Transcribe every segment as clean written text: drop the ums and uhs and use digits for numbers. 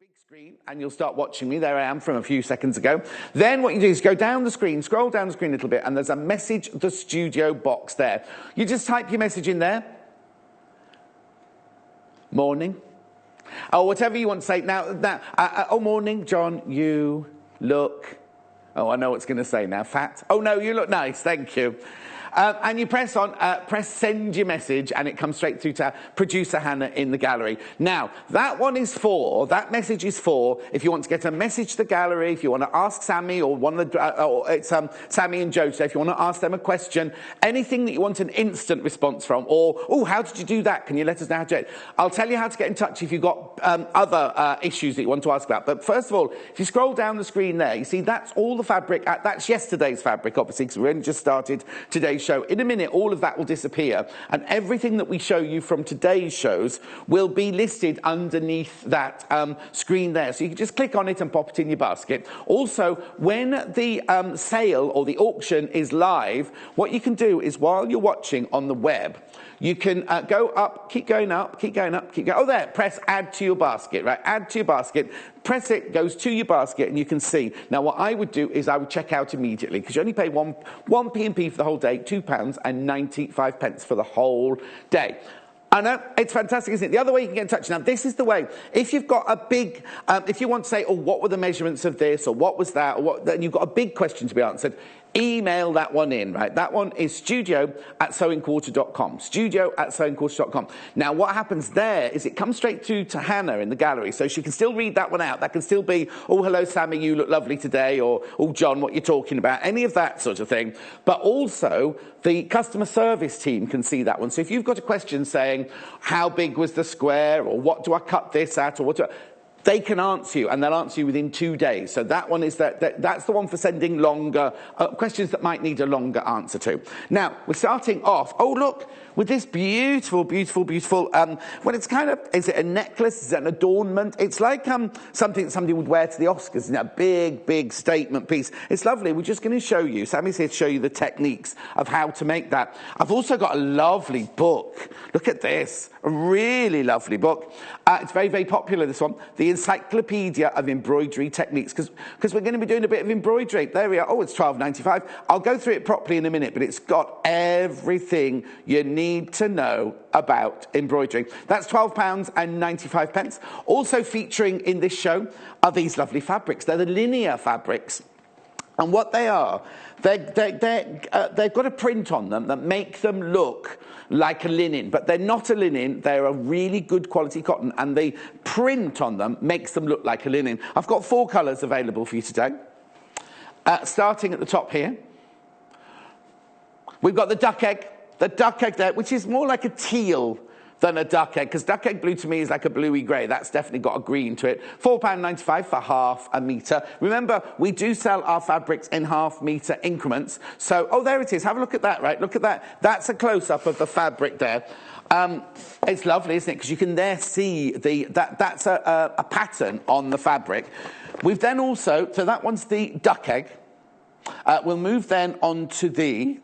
big screen and you'll start watching me. There I am from a few seconds ago. Then what you do is go down the screen, scroll down the screen a little bit, and there's a message the studio box there. You just type your message in there. Morning. Or whatever you want to say. Now, oh, morning, John, you look... Oh, I know what it's going to say now. Fat. Oh, no, you look nice. Thank you. And you press send your message, and it comes straight through to producer Hannah in the gallery. Now, that message is for if you want to get a message to the gallery, if you want to ask Sammy or one of the, Sammy and Joe today, if you want to ask them a question, anything that you want an instant response from, or, oh, how did you do that? Can you let us know how to do it? I'll tell you how to get in touch if you've got other issues that you want to ask about. But first of all, if you scroll down the screen there, you see that's all the fabric. That's yesterday's fabric, obviously, because we only just started today's show. In a minute, all of that will disappear, and everything that we show you from today's shows will be listed underneath that screen there. So you can just click on it and pop it in your basket. Also, when the sale or the auction is live, what you can do is while you're watching on the web, you can go up, keep going up, keep going up, keep going. Oh, there, press add to your basket, right? Add to your basket. Press it, goes to your basket, and you can see. Now, what I would do is I would check out immediately, because you only pay one P&P for the whole day, £2.95 for the whole day. I know, it's fantastic, isn't it? The other way you can get in touch. Now, this is the way. If you've got a big, if you want to say, oh, what were the measurements of this, or what was that, or what, then you've got a big question to be answered, email that one in, right? That one is studio@sewingquarter.com. Studio@sewingquarter.com. Now, what happens there is it comes straight through to Hannah in the gallery, so she can still read that one out. That can still be, oh, hello, Sammy, you look lovely today, or, oh, John, what you're talking about, any of that sort of thing. But also, the customer service team can see that one. So if you've got a question saying, how big was the square, or what do I cut this at, or what do I... They can answer you, and they'll answer you within 2 days. So that one is that's the one for sending longer questions that might need a longer answer to. Now, we're starting off, oh, look, with this beautiful, beautiful, beautiful, well, it's kind of, is it a necklace? Is it an adornment? It's like something that somebody would wear to the Oscars, you know, a big, big statement piece. It's lovely. We're just going to show you, Sammy's here to show you the techniques of how to make that. I've also got a lovely book. Look at this, a really lovely book. It's very, very popular, this one. The Encyclopedia of Embroidery Techniques, because we're going to be doing a bit of embroidery. There we are. Oh, it's £12.95. I'll go through it properly in a minute, but it's got everything you need to know about embroidery. That's £12.95. Also featuring in this show are these lovely fabrics. They're the linear fabrics. And what they are, they've got a print on them that make them look like a linen, but they're not a linen. They're a really good quality cotton, and the print on them makes them look like a linen. I've got 4 colours available for you today. Starting at the top here, we've got the duck egg there, which is more like a teal than a duck egg, because duck egg blue to me is like a bluey grey. That's definitely got a green to it. £4.95 for half a metre. Remember, we do sell our fabrics in half-metre increments. So, oh, there it is. Have a look at that, right? Look at that. That's a close-up of the fabric there. It's lovely, isn't it? Because you can there see that's a pattern on the fabric. We've then also, so that one's the duck egg. We'll move then on to the...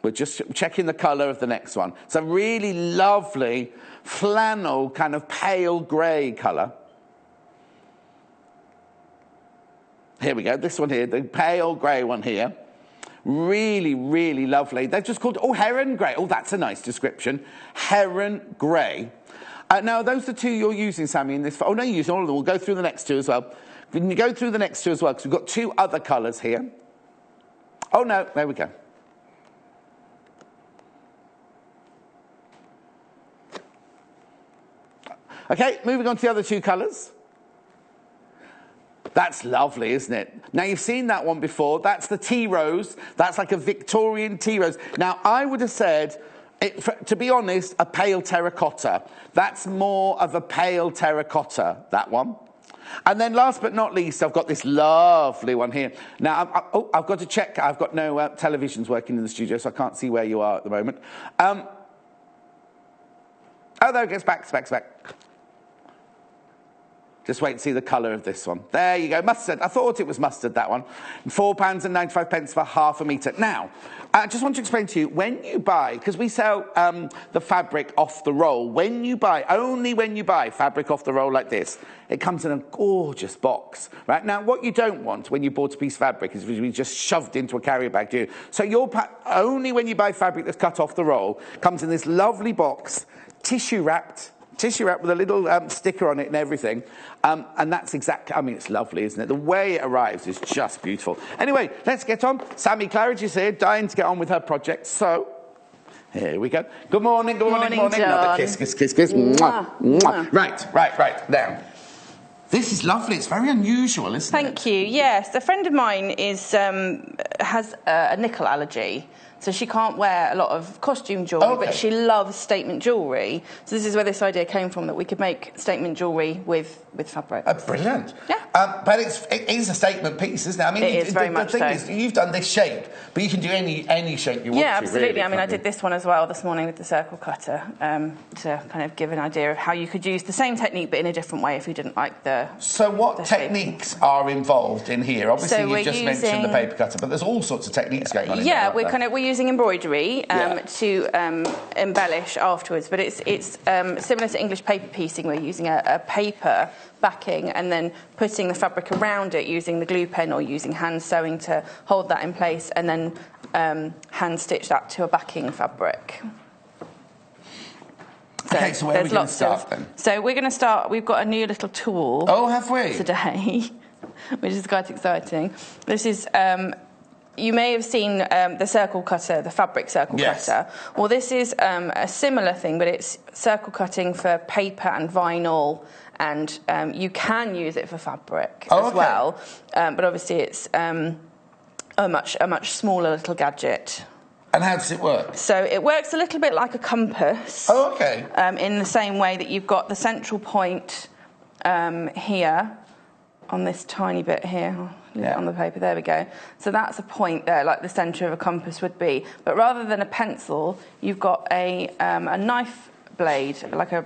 We're just checking the colour of the next one. It's a really lovely flannel, kind of pale grey colour. Here we go, this one here, the pale grey one here. Really, really lovely. They've just called, oh, heron grey. Oh, that's a nice description. Heron grey. Now, are those the 2 you're using, Sammy, in this? Oh, no, you're using all of them. We'll go through the next 2 as well. We can go through the next 2 as well, because we've got 2 other colours here. Oh, no, there we go. Okay, moving on to the other 2 colours. That's lovely, isn't it? Now, you've seen that one before. That's the tea rose. That's like a Victorian tea rose. Now, I would have said, to be honest, a pale terracotta. That's more of a pale terracotta, that one. And then last but not least, I've got this lovely one here. Now, I've got to check. I've got no televisions working in the studio, so I can't see where you are at the moment. Oh, there it goes, back. Just wait to see the colour of this one. There you go, mustard. I thought it was mustard, that one. £4.95 for half a metre. Now, I just want to explain to you, when you buy, because we sell the fabric off the roll, only when you buy fabric off the roll like this, it comes in a gorgeous box, right? Now, what you don't want when you bought a piece of fabric is to be just shoved into a carrier bag, do you? So only when you buy fabric that's cut off the roll, comes in this lovely box, tissue wrapped with a little sticker on it and everything. And that's exactly, I mean, it's lovely, isn't it? The way it arrives is just beautiful. Anyway, let's get on. Sammy Claridge is here, dying to get on with her project. So, here we go. Good morning, good morning, good morning. Another kiss, kiss, kiss, kiss. Mwah, mwah. Right. Now, this is lovely. It's very unusual, isn't it? Thank you. Yes, a friend of mine has a nickel allergy. So she can't wear a lot of costume jewellery, but she loves statement jewellery. So this is where this idea came from, that we could make statement jewellery with fabric. Brilliant. Yeah. But it is a statement piece, isn't it? I mean, it is very much so. The thing is, you've done this shape, but you can do any shape you want to. Yeah, absolutely. Really, I mean, I did this one as well this morning with the circle cutter to kind of give an idea of how you could use the same technique, but in a different way if you didn't like the So what techniques are involved in here? Obviously, you've just mentioned the paper cutter, but there's all sorts of techniques going on in there. Yeah, we're using embroidery to embellish afterwards, but it's similar to English paper piecing. We're using a paper backing and then putting the fabric around it using the glue pen or using hand sewing to hold that in place, and then hand stitch that to a backing fabric. Okay, so where are we going to start then? So we're going to start, we've got a new little tool. Oh, have we? Today, which is quite exciting. This is... you may have seen the circle cutter, the fabric circle cutter. Well, this is a similar thing, but it's circle cutting for paper and vinyl, and you can use it for fabric as well. But obviously, it's a much smaller little gadget. And how does it work? So it works a little bit like a compass. Oh, okay. In the same way that you've got the central point here on this tiny bit here. On the paper, there we go. So that's a point there, like the centre of a compass would be. But rather than a pencil, you've got a knife blade, like a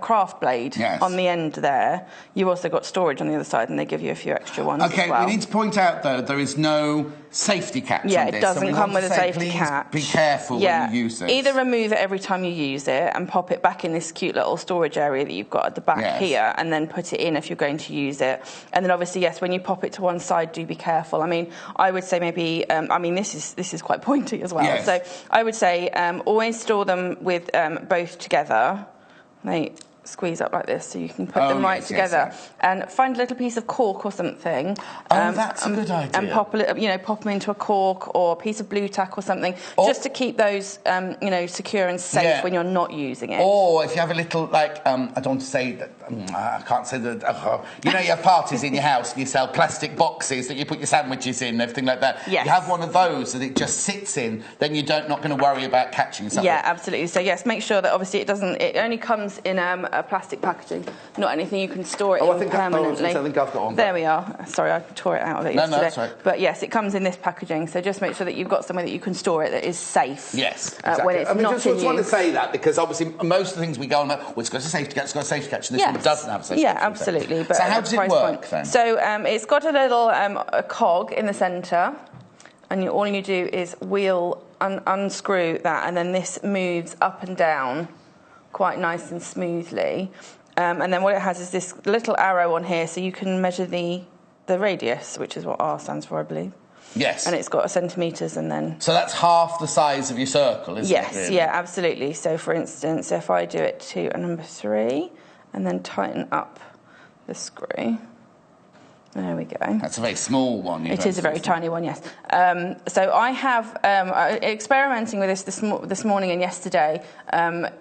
craft blade on the end there. You've also got storage on the other side, and they give you a few extra ones as well. We need to point out, though, there is no safety catch on this. Yeah, it doesn't come with a safety catch. Be careful when you use it. Either remove it every time you use it and pop it back in this cute little storage area that you've got at the back here, and then put it in if you're going to use it. And then obviously, yes, when you pop it to one side, do be careful. I mean, I would say maybe, this is quite pointy as well. Yes. So I would say always store them with both together. They squeeze up like this, so you can put them right together. And find a little piece of cork or something. That's a good idea. And pop them into a cork or a piece of blue tack or something, just to keep those, secure and safe when you're not using it. Or if you have a little, I don't want to say that. I can't say that. You have parties in your house and you sell plastic boxes that you put your sandwiches in and everything like that. Yes. You have one of those that it just sits in. Then you're not going to worry about catching something. Yeah, absolutely. So yes, make sure that obviously it only comes in a plastic packaging, not anything you can store it in permanently. I think I've got one. There we are. Sorry, I tore it out of it yesterday. No, that's right. But yes, it comes in this packaging, so just make sure that you've got somewhere that you can store it that is safe. Yes, exactly. When it's not in use. I just want to say that because obviously most of the things we go on about, it's got a safety catch, and this one doesn't have a safety catch. Yeah, absolutely. But so how does it work then? So it's got a little a cog in the centre, and all you do is unscrew that, and then this moves up and down quite nice and smoothly. And then what it has is this little arrow on here, so you can measure the radius, which is what R stands for, I believe. Yes. And it's got centimetres and then... So that's half the size of your circle, isn't it? Yes, really? Yeah, absolutely. So, for instance, if I do it to a number 3 and then tighten up the screw... There we go. That's a very small one. It is a very tiny one, yes. So I have, experimenting with this morning and yesterday,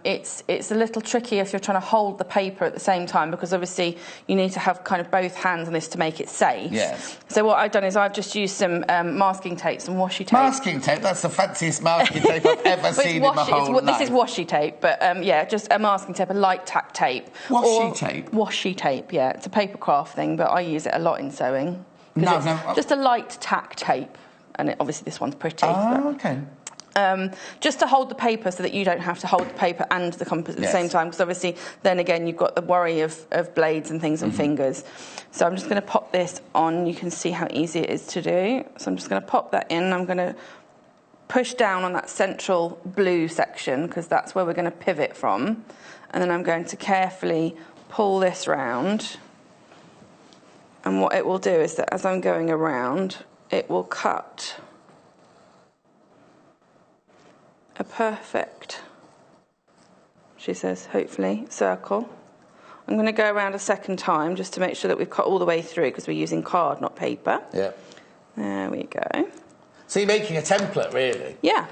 it's a little tricky if you're trying to hold the paper at the same time, because obviously you need to have kind of both hands on this to make it safe. Yes. So what I've done is I've just used some masking tape, some washi tape. Masking tape? That's the fanciest masking tape I've ever seen in my whole life. This is washi tape, but just a masking tape, a light tack tape. Washi tape, yeah. It's a paper craft thing, but I use it a lot in sewing. No. Just a light tack tape, and obviously this one's pretty. Oh, okay. just to hold the paper so that you don't have to hold the paper and the compass at the same time, because obviously then again you've got the worry of blades and things and fingers. So I'm just going to pop this on. You can see how easy it is to do. So I'm just going to pop that in. I'm going to push down on that central blue section because that's where we're going to pivot from, and then I'm going to carefully pull this round, and what it will do is that as I'm going around, it will cut a perfect, she says, hopefully, circle. I'm going to go around a second time just to make sure that we've cut all the way through because we're using card, not paper. Yeah. There we go. So you're making a template, really? Yeah.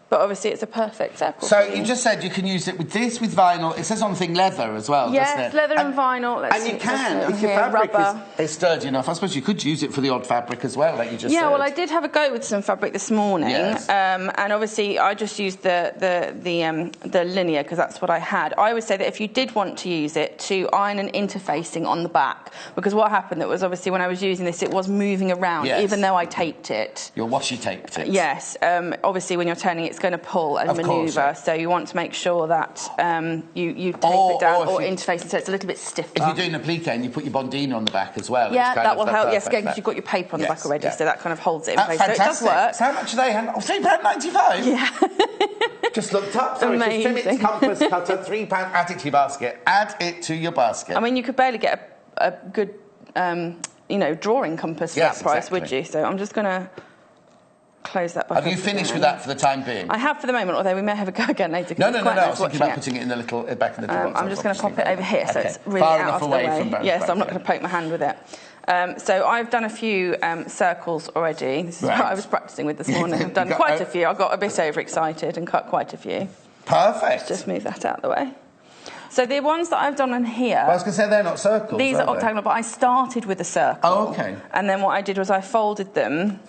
But obviously it's a perfect circle. So you just said you can use it with this, with vinyl. It says on the thing leather as well, doesn't it? Yes, leather and vinyl. And you can, if your fabric is sturdy enough. I suppose you could use it for the odd fabric as well, like you just said. Yeah, well, I did have a go with some fabric this morning. Yes. And obviously I just used the linear because that's what I had. I would say that if you did want to use it, to iron and interfacing on the back, because what happened, that was obviously when I was using this, it was moving around, even though I taped it. Your washi taped it. Yes. Obviously when you're turning it, it's going to pull and manoeuvre, so you want to make sure that you tape it down or interfacing so it's a little bit stiffer. If you're doing applique and you put your bondino on the back as well. Yeah, that will help. Yes, again, because you've got your paper on the back already, so that kind of holds it in place. Fantastic. So it does work. So how much are they? £3.95? Yeah. Just looked up. Sorry, amazing. Timmins compass cutter, £3. Add it to your basket. Add it to your basket. I mean, you could barely get a good, drawing compass for that price, would you? So I'm just going to close that bucket. Have you finished with that for the time being? I have for the moment, although we may have a go again later. No. I was thinking about putting it in the little back in the drawer. I'm just going to pop it over here, so it's really far out enough of away the way. from both. Yes, I'm not going to poke my hand with it. So I've done a few circles already. This is what I was practicing with this morning. I've done quite a few. I got a bit overexcited and cut quite a few. Perfect. Just move that out of the way. So the ones that I've done on here... Well, I was going to say they're not circles, these are octagonal, but I started with a circle. Oh, OK. And then what I did was I folded them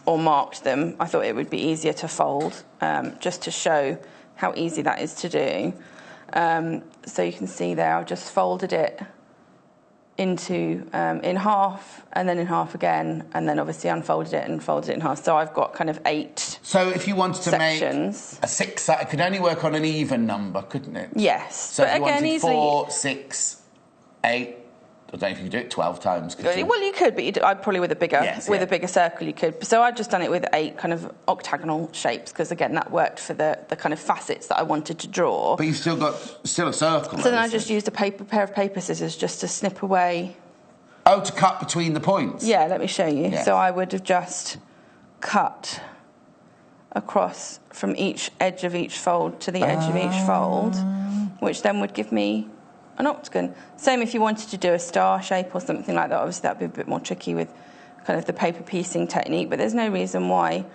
or marked them. I thought it would be easier to fold, just to show how easy that is to do. So you can see there, I've just folded it into in half, and then in half again, and then obviously unfolded it and folded it in half. So I've got kind of 8 So if you wanted to sections. Make a 6, it could only work on an even number, couldn't it? Yes. So but if you again, wanted easily... 4, 6, 8... I don't know if you could do it 12 times. Could you? Well, you could, but I'd probably with a bigger circle you could. So I've just done it with 8 kind of octagonal shapes because, again, that worked for the kind of facets that I wanted to draw. But you've still a circle. So then I just used a pair of paper scissors just to snip away. Oh, to cut between the points? Yeah, let me show you. Yes. So I would have just cut across from each edge of each fold to the edge of each fold, which then would give me an octagon. Same if you wanted to do a star shape or something like that. Obviously, that'd be a bit more tricky with kind of the paper piecing technique, but there's no reason why,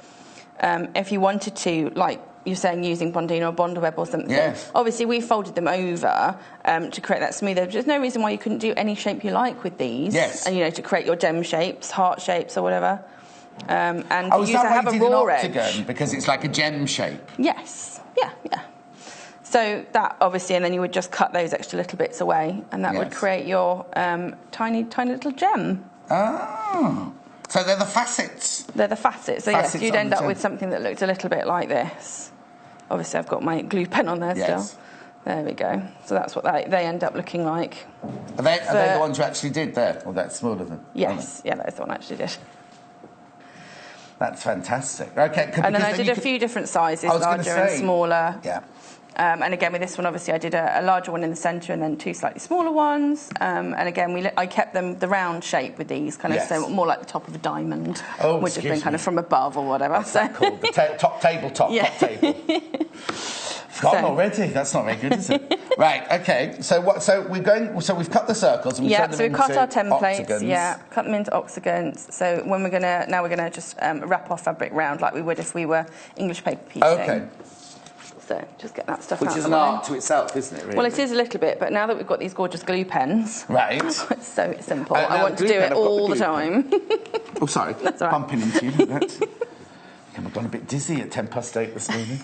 if you wanted to, like you're saying, using bondino or bonder web or something. Yes. Obviously, we folded them over to create that smoother. There's no reason why you couldn't do any shape you like with these. Yes. And, to create your gem shapes, heart shapes or whatever. And for you to have a raw octagon edge. Because it's like a gem shape. Yes. Yeah. So that, obviously, and then you would just cut those extra little bits away, and that would create your tiny little gem. Oh. So they're the facets. They're the facets. So, yes, you'd end up with something that looked a little bit like this. Obviously, I've got my glue pen on there still. There we go. So that's what they end up looking like. Are they the ones you actually did there? Or that's smaller than? Yes. Yeah, that's the one I actually did. That's fantastic. Okay. And then I did a few different sizes, larger and smaller. Yeah. And again, with this one, obviously, I did a larger one in the centre and then 2 slightly smaller ones. And again, I kept them the round shape with these, kind of so more like the top of a diamond, which has been kind of from above or whatever. What's that called? The top table. Top table. Forgotten already. That's not very good, is it? Right. Okay. So what? So we're going. So we've cut the circles and we've turned them so we cut our templates. Octagons. Yeah, cut them into octagons. So when we're gonna just wrap our fabric round like we would if we were English paper piecing. Okay. So just get that stuff out. Which is an art to itself, isn't it, really? Well, it is a little bit, but now that we've got these gorgeous glue pens... Right. It's so simple. I want to do it all the time. Oh, sorry. That's all right. Bumping into you. I've gone a bit dizzy at 8:10 this morning.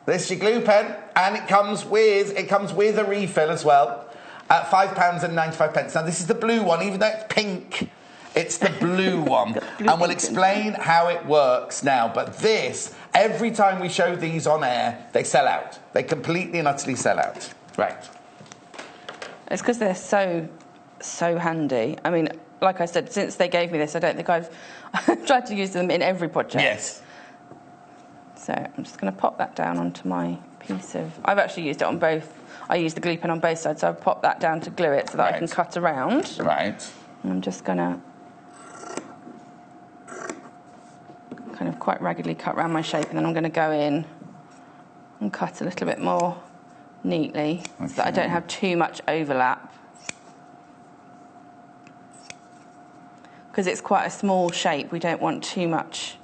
This is your glue pen, and it comes with a refill as well at £5.95. Now, this is the blue one, even though it's pink. It's the blue one. And we'll explain how it works now. But this, every time we show these on air, they sell out. They completely and utterly sell out. Right. It's because they're so handy. I mean, like I said, since they gave me this, I don't think I've tried to use them in every project. Yes. So I'm just going to pop that down onto my piece of... I've actually used it on both. I used the glue pen on both sides, so I've popped that down to glue it so that I can cut around. Right. And I'm just going to kind of quite raggedly cut around my shape, and then I'm going to go in and cut a little bit more neatly so that I don't have too much overlap. Because it's quite a small shape, we don't want too much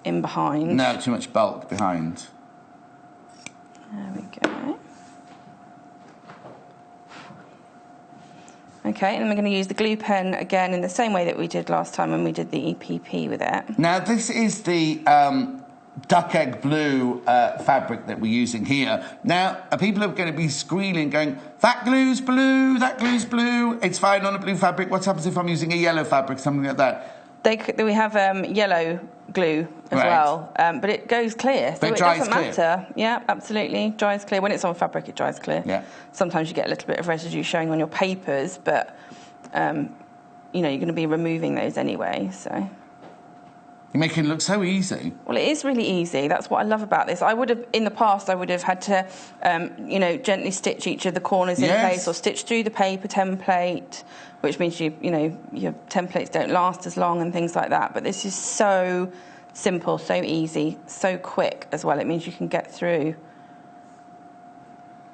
in behind. No, too much bulk behind. There we go. Okay, and then we're going to use the glue pen again in the same way that we did last time when we did the EPP with it. Now, this is the duck egg blue fabric that we're using here. Now, people are going to be squealing, going, that glue's blue, that glue's blue, it's fine on a blue fabric. What happens if I'm using a yellow fabric, something like that? We have yellow glue as well, but it goes clear, so it doesn't matter. Yeah, absolutely, dries clear. When it's on fabric, it dries clear. Yeah. Sometimes you get a little bit of residue showing on your papers, but you know, you're going to be removing those anyway, so... You're making it look so easy. Well, it is really easy. That's what I love about this. I would have, in the past, I would have had to, you know, gently stitch each of the corners in place, or stitch through the paper template, which means you know, your templates don't last as long and things like that. But this is so simple, so easy, so quick as well. It means you can get through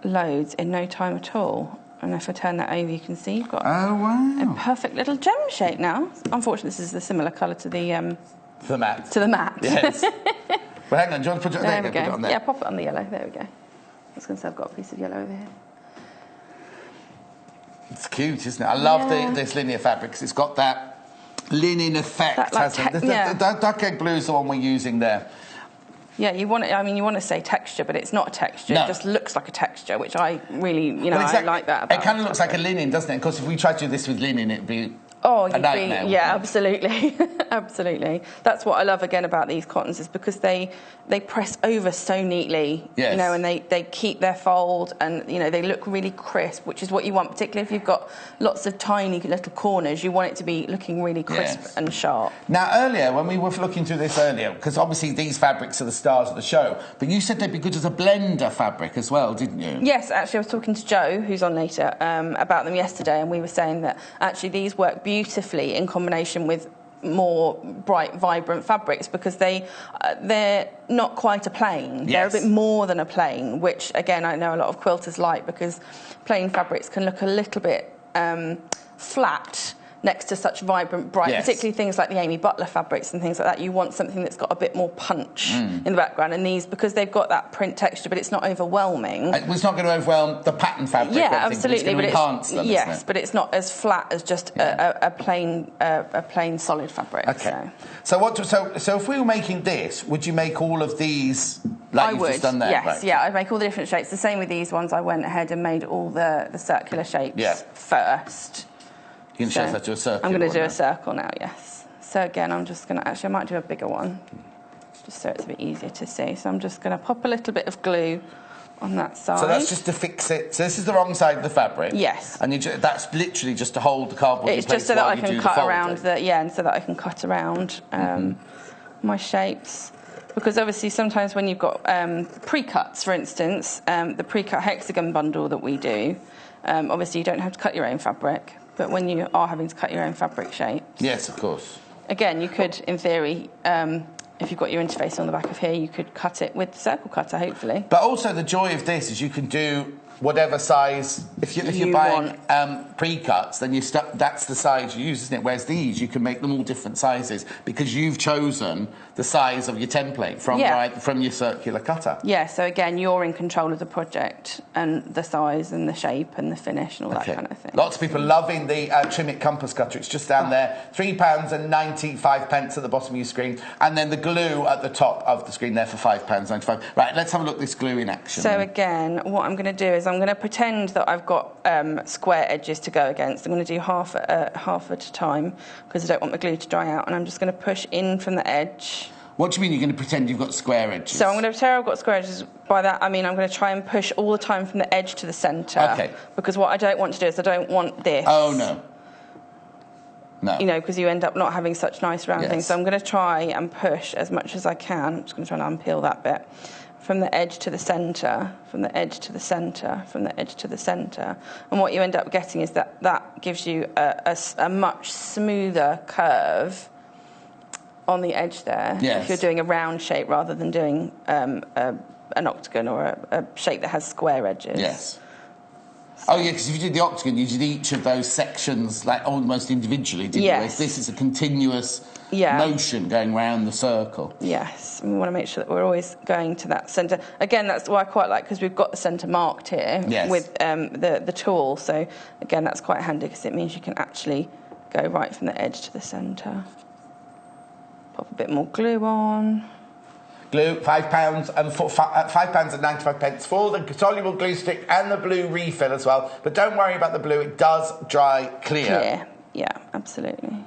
loads in no time at all. And if I turn that over, you can see you've got a perfect little gem shape now. Unfortunately, this is the similar colour to the... To the mat. To the mat. Yes. Well, hang on, do you want to put it there? There we go. Put it on there. Yeah, pop it on the yellow. There we go. I was going to say I've got a piece of yellow over here. It's cute, isn't it? I love this linear fabric because it's got that linen effect, that, like, hasn't it? The duck egg blue is the one we're using there. Yeah, you want it, I mean, you want to say texture, but it's not a texture. No. It just looks like a texture, which I really, you know, I like that about it. Kind of looks like a linen, doesn't it? Because if we tried to do this with linen, it'd be... Oh, yeah, absolutely. Absolutely. That's what I love, again, about these cottons, is because they press over so neatly, you know, and they keep their fold, and, you know, they look really crisp, which is what you want, particularly if you've got lots of tiny little corners. You want it to be looking really crisp and sharp. Now, earlier, when we were looking through this earlier, because obviously these fabrics are the stars of the show, but you said they'd be good as a blender fabric as well, didn't you? Yes, actually, I was talking to Joe, who's on later, about them yesterday, and we were saying that actually these work beautifully in combination with more bright, vibrant fabrics, because they're not quite a plain. They're a bit more than a plain, which, again, I know a lot of quilters like, because plain fabrics can look a little bit flat next to such vibrant, bright, particularly things like the Amy Butler fabrics and things like that. You want something that's got a bit more punch in the background. And these, because they've got that print texture, but it's not overwhelming. It's not going to overwhelm the pattern fabric. Yeah, absolutely. But it's going to enhance them, yes, but it's not as flat as just a plain solid fabric. Okay. So if we were making this, would you make all of these like you've just done there? Yes, right. yeah, I'd make all the different shapes. The same with these ones. I went ahead and made all the circular shapes first. You can show us how to do a circle. I'm going to do a circle now, yes. So again, I'm just going to... Actually, I might do a bigger one, just so it's a bit easier to see. So I'm just going to pop a little bit of glue on that side. So that's just to fix it. So this is the wrong side of the fabric. Yes. And that's literally just to hold the cardboard in place. It's just so that I can cut around and so that I can cut around my shapes. Because obviously sometimes when you've got pre-cuts, for instance, the pre-cut hexagon bundle that we do, obviously you don't have to cut your own fabric. But when you are having to cut your own fabric shapes... Yes, of course. Again, you could, in theory, if you've got your interface on the back of here, you could cut it with the circle cutter, hopefully. But also the joy of this is you can do whatever size... If you're buying pre-cuts, then that's the size you use, isn't it? Whereas these, you can make them all different sizes because you've chosen the size of your template from your circular cutter. Yeah, so again, you're in control of the project and the size and the shape and the finish and all that kind of thing. Lots of people loving the Trimit compass cutter. It's just down there. £3.95 at the bottom of your screen. And then the glue at the top of the screen there for £5.95. Right, let's have a look at this glue in action. So again, what I'm going to do is is I'm going to pretend that I've got square edges to go against. I'm going to do half at a time because I don't want the glue to dry out, and I'm just going to push in from the edge. What do you mean you're going to pretend you've got square edges? So I'm going to pretend I've got square edges. By that, I mean I'm going to try and push all the time from the edge to the centre. Okay. Because what I don't want to do is I don't want this. Oh, no. No. You know, because you end up not having such nice round things. So I'm going to try and push as much as I can. I'm just going to try and unpeel that bit. From the edge to the centre, from the edge to the centre, from the edge to the centre. And what you end up getting is that gives you a much smoother curve on the edge there. Yes. If you're doing a round shape rather than doing an octagon or a shape that has square edges. Yes. Oh, yeah, because if you did the octagon, you did each of those sections like almost individually, didn't you? This is a continuous motion going round the circle. Yes, and we want to make sure that we're always going to that centre. Again, that's why I quite like, because we've got the centre marked here with the tool. So, again, that's quite handy because it means you can actually go right from the edge to the centre. Pop a bit more glue on. Glue, £5 and £5.95 for the soluble glue stick and the blue refill as well. But don't worry about the blue; it does dry clear. Yeah, absolutely.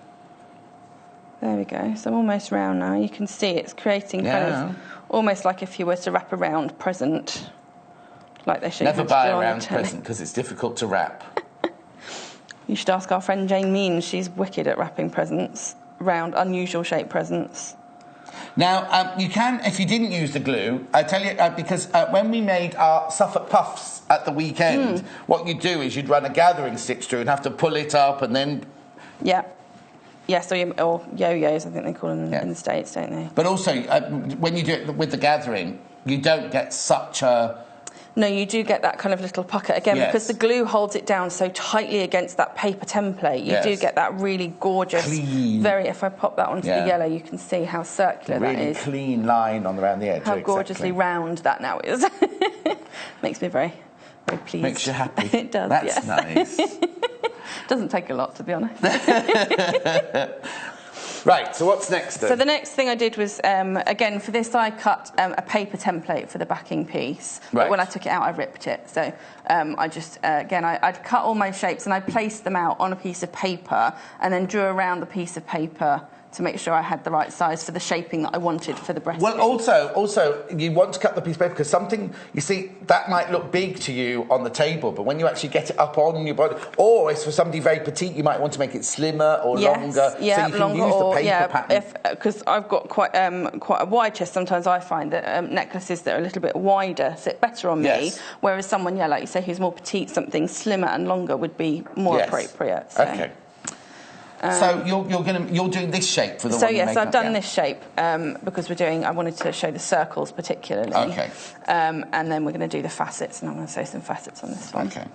There we go. So I'm almost round now. You can see it's creating kind of almost like if you were to wrap a round present, like they show you. Never buy a round present because it's difficult to wrap. You should ask our friend Jane Means. She's wicked at wrapping presents, round, unusual shaped presents. Now, you can, if you didn't use the glue, I tell you, because when we made our Suffolk puffs at the weekend, what you'd do is you'd run a gathering stick through and have to pull it up and then... Yeah. Yes, or yo-yos, I think they call them in the States, don't they? But also, when you do it with the gathering, you don't get such a... No, you do get that kind of little pocket again because the glue holds it down so tightly against that paper template. You do get that really gorgeous, clean. If I pop that onto the yellow, you can see how circular that is. Really clean line around the edge. How gorgeously round that now is. Makes me very, very pleased. Makes you happy. It does. That's nice. Doesn't take a lot, to be honest. Right, so what's next then? So the next thing I did was, again, for this I cut a paper template for the backing piece. Right. But when I took it out, I ripped it. So I just, I'd cut all my shapes and I placed them out on a piece of paper and then drew around the piece of paper to make sure I had the right size for the shaping that I wanted for the breast. Well, also, you want to cut the piece of paper because something, you see, that might look big to you on the table, but when you actually get it up on your body, or if for somebody very petite, you might want to make it slimmer or longer, so you can use the paper pattern. Because I've got quite a wide chest, sometimes I find that necklaces that are a little bit wider sit better on me, whereas someone, like you say, who's more petite, something slimmer and longer would be more appropriate. So. Okay. So you're doing this shape for the one. So yes, I've done this shape because I wanted to show the circles particularly. Okay. And then we're going to do the facets, and I'm going to sew some facets on this one. Okay.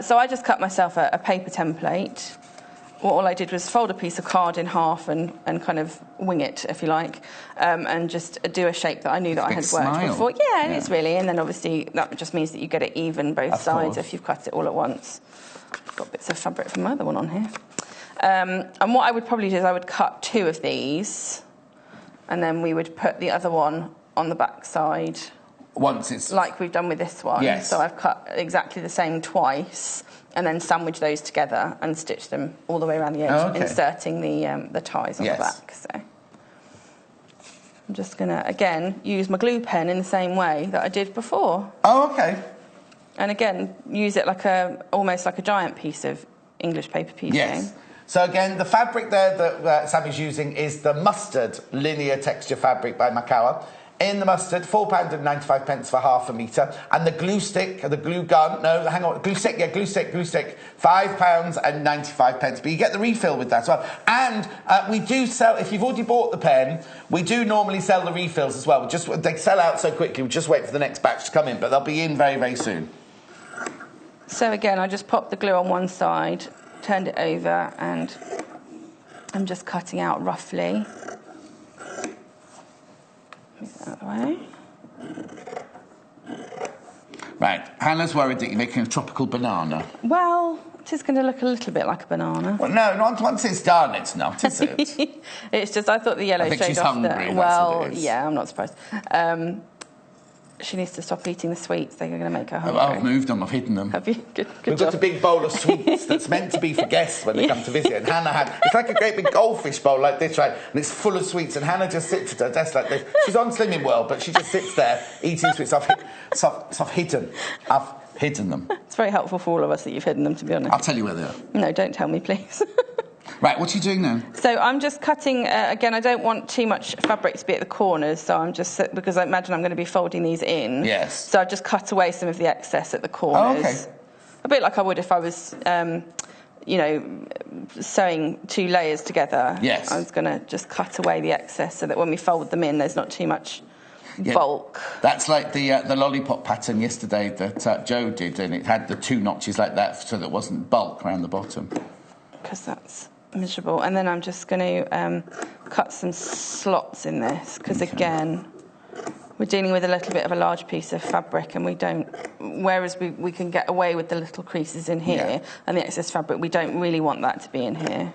So I just cut myself a paper template. All I did was fold a piece of card in half and kind of wing it, if you like, and just do a shape that I knew that I had worked before. Yeah, it is really. And then obviously that just means that you get it even both sides if you've cut it all at once. Got bits of fabric from my other one on here. And what I would probably do is I would cut 2 of these, and then we would put the other one on the back side. Once it's... Like we've done with this one. Yes. So I've cut exactly the same twice, and then sandwich those together and stitch them all the way around the edge, inserting the ties on the back. So I'm just going to, again, use my glue pen in the same way that I did before. Oh, okay. And again, use it almost like a giant piece of English paper piecing. Yes. So again, the fabric there that Sammy's using is the mustard linear texture fabric by Macawa. In the mustard, £4.95 for half a metre. And the glue stick, the glue gun, no, hang on, glue stick, £5.95. But you get the refill with that as well. And we do sell, if you've already bought the pen, we do normally sell the refills as well. They sell out so quickly, we just wait for the next batch to come in, but they'll be in very, very soon. So again, I just popped the glue on one side, turned it over, and I'm just cutting out roughly. Move that out of the way. Right, Hannah's worried that you're making a tropical banana. Well, it is going to look a little bit like a banana. Well, no, once it's done, it's not, is it? It's just, I thought the yellow showed off. I think she's hungry. Well, yeah, I'm not surprised. She needs to stop eating the sweets. They're going to make her hungry. I've moved them. I've hidden them. Have you? Good We've job. got a big bowl of sweets that's meant to be for guests when they come to visit. And Hannah it's like a great big goldfish bowl like this, right? And it's full of sweets. And Hannah just sits at her desk like this. She's on Slimming World, but she just sits there eating sweets. I've hidden them. It's very helpful for all of us that you've hidden them, to be honest. I'll tell you where they are. No, don't tell me, please. Right, what are you doing now? So I'm just cutting, again, I don't want too much fabric to be at the corners, so I'm just, because I imagine I'm going to be folding these in. Yes. So I've just cut away some of the excess at the corners. Oh, okay. A bit like I would if I was, sewing 2 layers together. Yes. I was going to just cut away the excess so that when we fold them in, there's not too much bulk. That's like the lollipop pattern yesterday that Joe did, and it had the 2 notches like that so there wasn't bulk around the bottom. Because that's miserable. And then I'm just going to cut some slots in this because again we're dealing with a little bit of a large piece of fabric, and we don't, whereas we can get away with the little creases in here and the excess fabric, we don't really want that to be in here.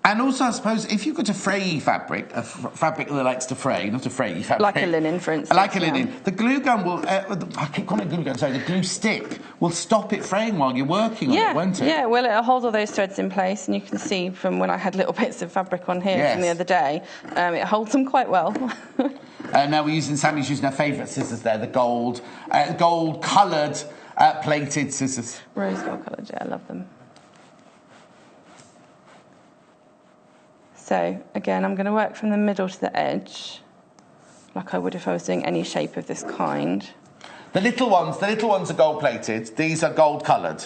And also, I suppose, if you've got a fray fabric, a fabric that likes to fray, not a fray fabric. Like a linen, for instance. Like a linen. The glue gun will, I keep calling it glue gun, sorry, the glue stick will stop it fraying while you're working on it, won't it? Yeah, well, it'll hold all those threads in place, and you can see from when I had little bits of fabric on here from the other day, it holds them quite well. Now Sammy's using her favourite scissors there, the gold coloured plated scissors. Rose gold coloured, yeah, I love them. So, again, I'm going to work from the middle to the edge, like I would if I was doing any shape of this kind. The little ones are gold-plated. These are gold-coloured.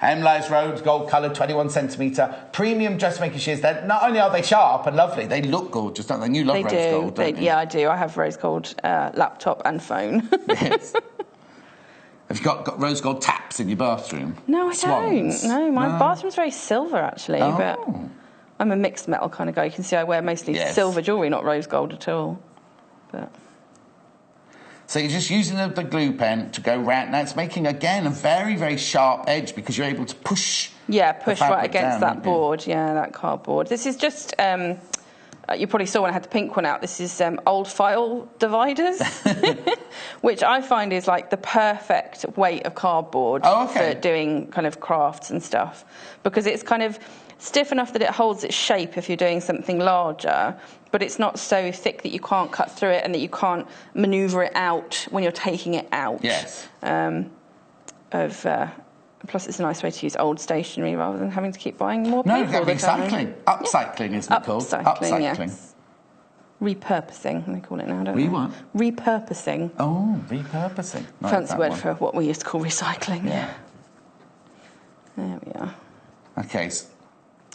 Embellished Rose, gold-coloured, 21 centimetre. Premium dressmaker shears. Not only are they sharp and lovely, they look gorgeous, don't they? And you love rose gold, don't you? Yeah, I do. I have rose gold laptop and phone. Yes. Have you got rose gold taps in your bathroom? No, I Swans? don't. No, my bathroom's very silver, actually. Oh. But I'm a mixed metal kind of guy. You can see I wear mostly silver jewellery, not rose gold at all. But so you're just using the glue pen to go round. Now it's making, again, a very, very sharp edge because you're able to push right against that board. Yeah, that cardboard. This is just... you probably saw when I had the pink one out, this is old file dividers, which I find is like the perfect weight of cardboard for doing kind of crafts and stuff, because it's kind of stiff enough that it holds its shape if you're doing something larger, but it's not so thick that you can't cut through it and that you can't manoeuvre it out when you're taking it out. Yes. Plus, it's a nice way to use old stationery rather than having to keep buying more paper. No, you've got recycling. Upcycling, isn't it called? Upcycling, yes. Repurposing, they call it now, don't they? What? Repurposing. Oh, repurposing. Fancy word for what we used to call recycling. Yeah. There we are. Okay.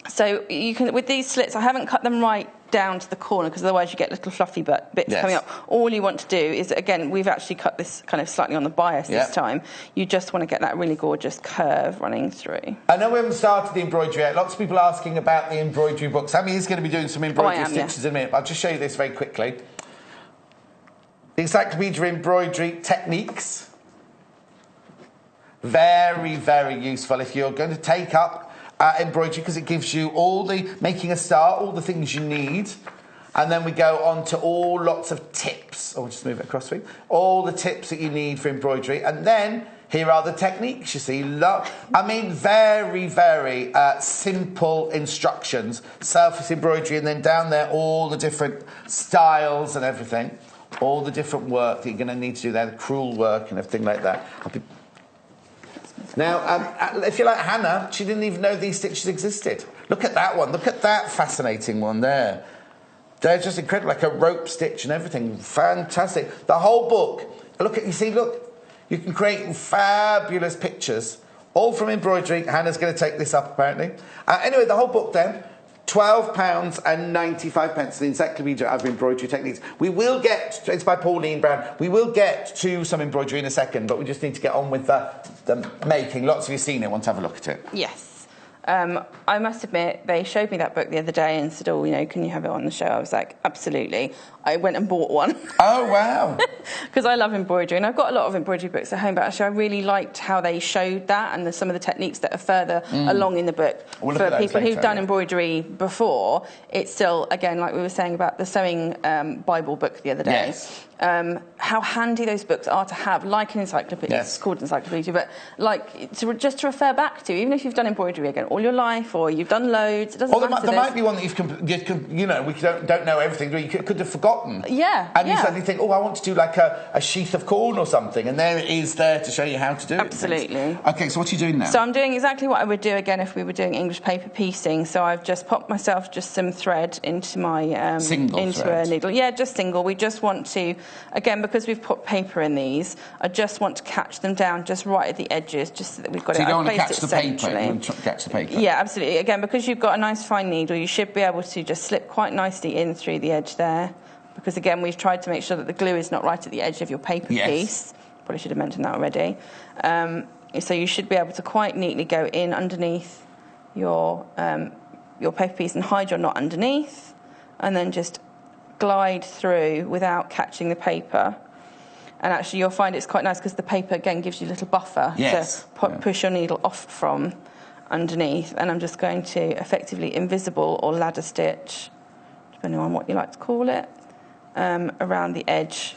So you can, with these slits, I haven't cut them right down to the corner because otherwise you get little fluffy bits coming up. All you want to do is, again, we've actually cut this kind of slightly on the bias this time. You just want to get that really gorgeous curve running through. I know we haven't started the embroidery yet. Lots of people asking about the embroidery book. Sammy is going to be doing some embroidery stitches in a minute. I'll just show you this very quickly. The Encyclopedia of Embroidery Techniques. Very, very useful if you're going to take up embroidery, because it gives you making a start, all the things you need, and then we go on to lots of tips. I'll just move it across for you. All the tips that you need for embroidery, and then here are the techniques. You see, very, very simple instructions, surface embroidery, and then down there all the different styles and everything, all the different work that you're going to need to do there, the crewel work and everything like that. Now, if you like Hannah, she didn't even know these stitches existed. Look at that one. Look at that fascinating one there. They're just incredible, like a rope stitch and everything. Fantastic. The whole book. Look, you can create fabulous pictures, all from embroidery. Hannah's going to take this up, apparently. Anyway, the whole book then, £12.95, the Encyclopedia of Embroidery Techniques. We will get, it's by Pauline Brown, we will get to some embroidery in a second, but we just need to get on with the making. Lots of you have seen it, want to have a look at it. Yes. I must admit, they showed me that book the other day and said, oh, you know, can you have it on the show? I was like, absolutely. I went and bought one. Oh, wow. Because I love embroidery, and I've got a lot of embroidery books at home, but actually I really liked how they showed that and some of the techniques that are further along in the book. We'll For people who've done embroidery before, it's still, again, like we were saying about the sewing Bible book the other day. Yes. How handy those books are to have, like an encyclopedia. Yes. It's called encyclopedia, but like just to refer back to, even if you've done embroidery again all your life, or you've done loads, it doesn't matter. There might be one that you know, we don't know everything. You could have forgotten. Yeah. And you suddenly think, oh, I want to do like a sheath of corn or something, and there it is there to show you how to do it. Absolutely. Okay, so what are you doing now? So I'm doing exactly what I would do again if we were doing English paper piecing. So I've just popped myself just some thread into my single thread. A needle. Yeah, just single. We just want to, again, because we've put paper in these, I just want to catch them down just right at the edges, just so that we've got so it. you don't want to catch the paper. You want to catch the paper. Yeah, absolutely. Again, because you've got a nice fine needle, you should be able to just slip quite nicely in through the edge there. Because again, we've tried to make sure that the glue is not right at the edge of your paper piece. Probably should have mentioned that already. So you should be able to quite neatly go in underneath your paper piece and hide your knot underneath, and then just glide through without catching the paper. And actually, you'll find it's quite nice because the paper again gives you a little buffer to push your needle off from underneath. And I'm just going to effectively invisible or ladder stitch, depending on what you like to call it, around the edge.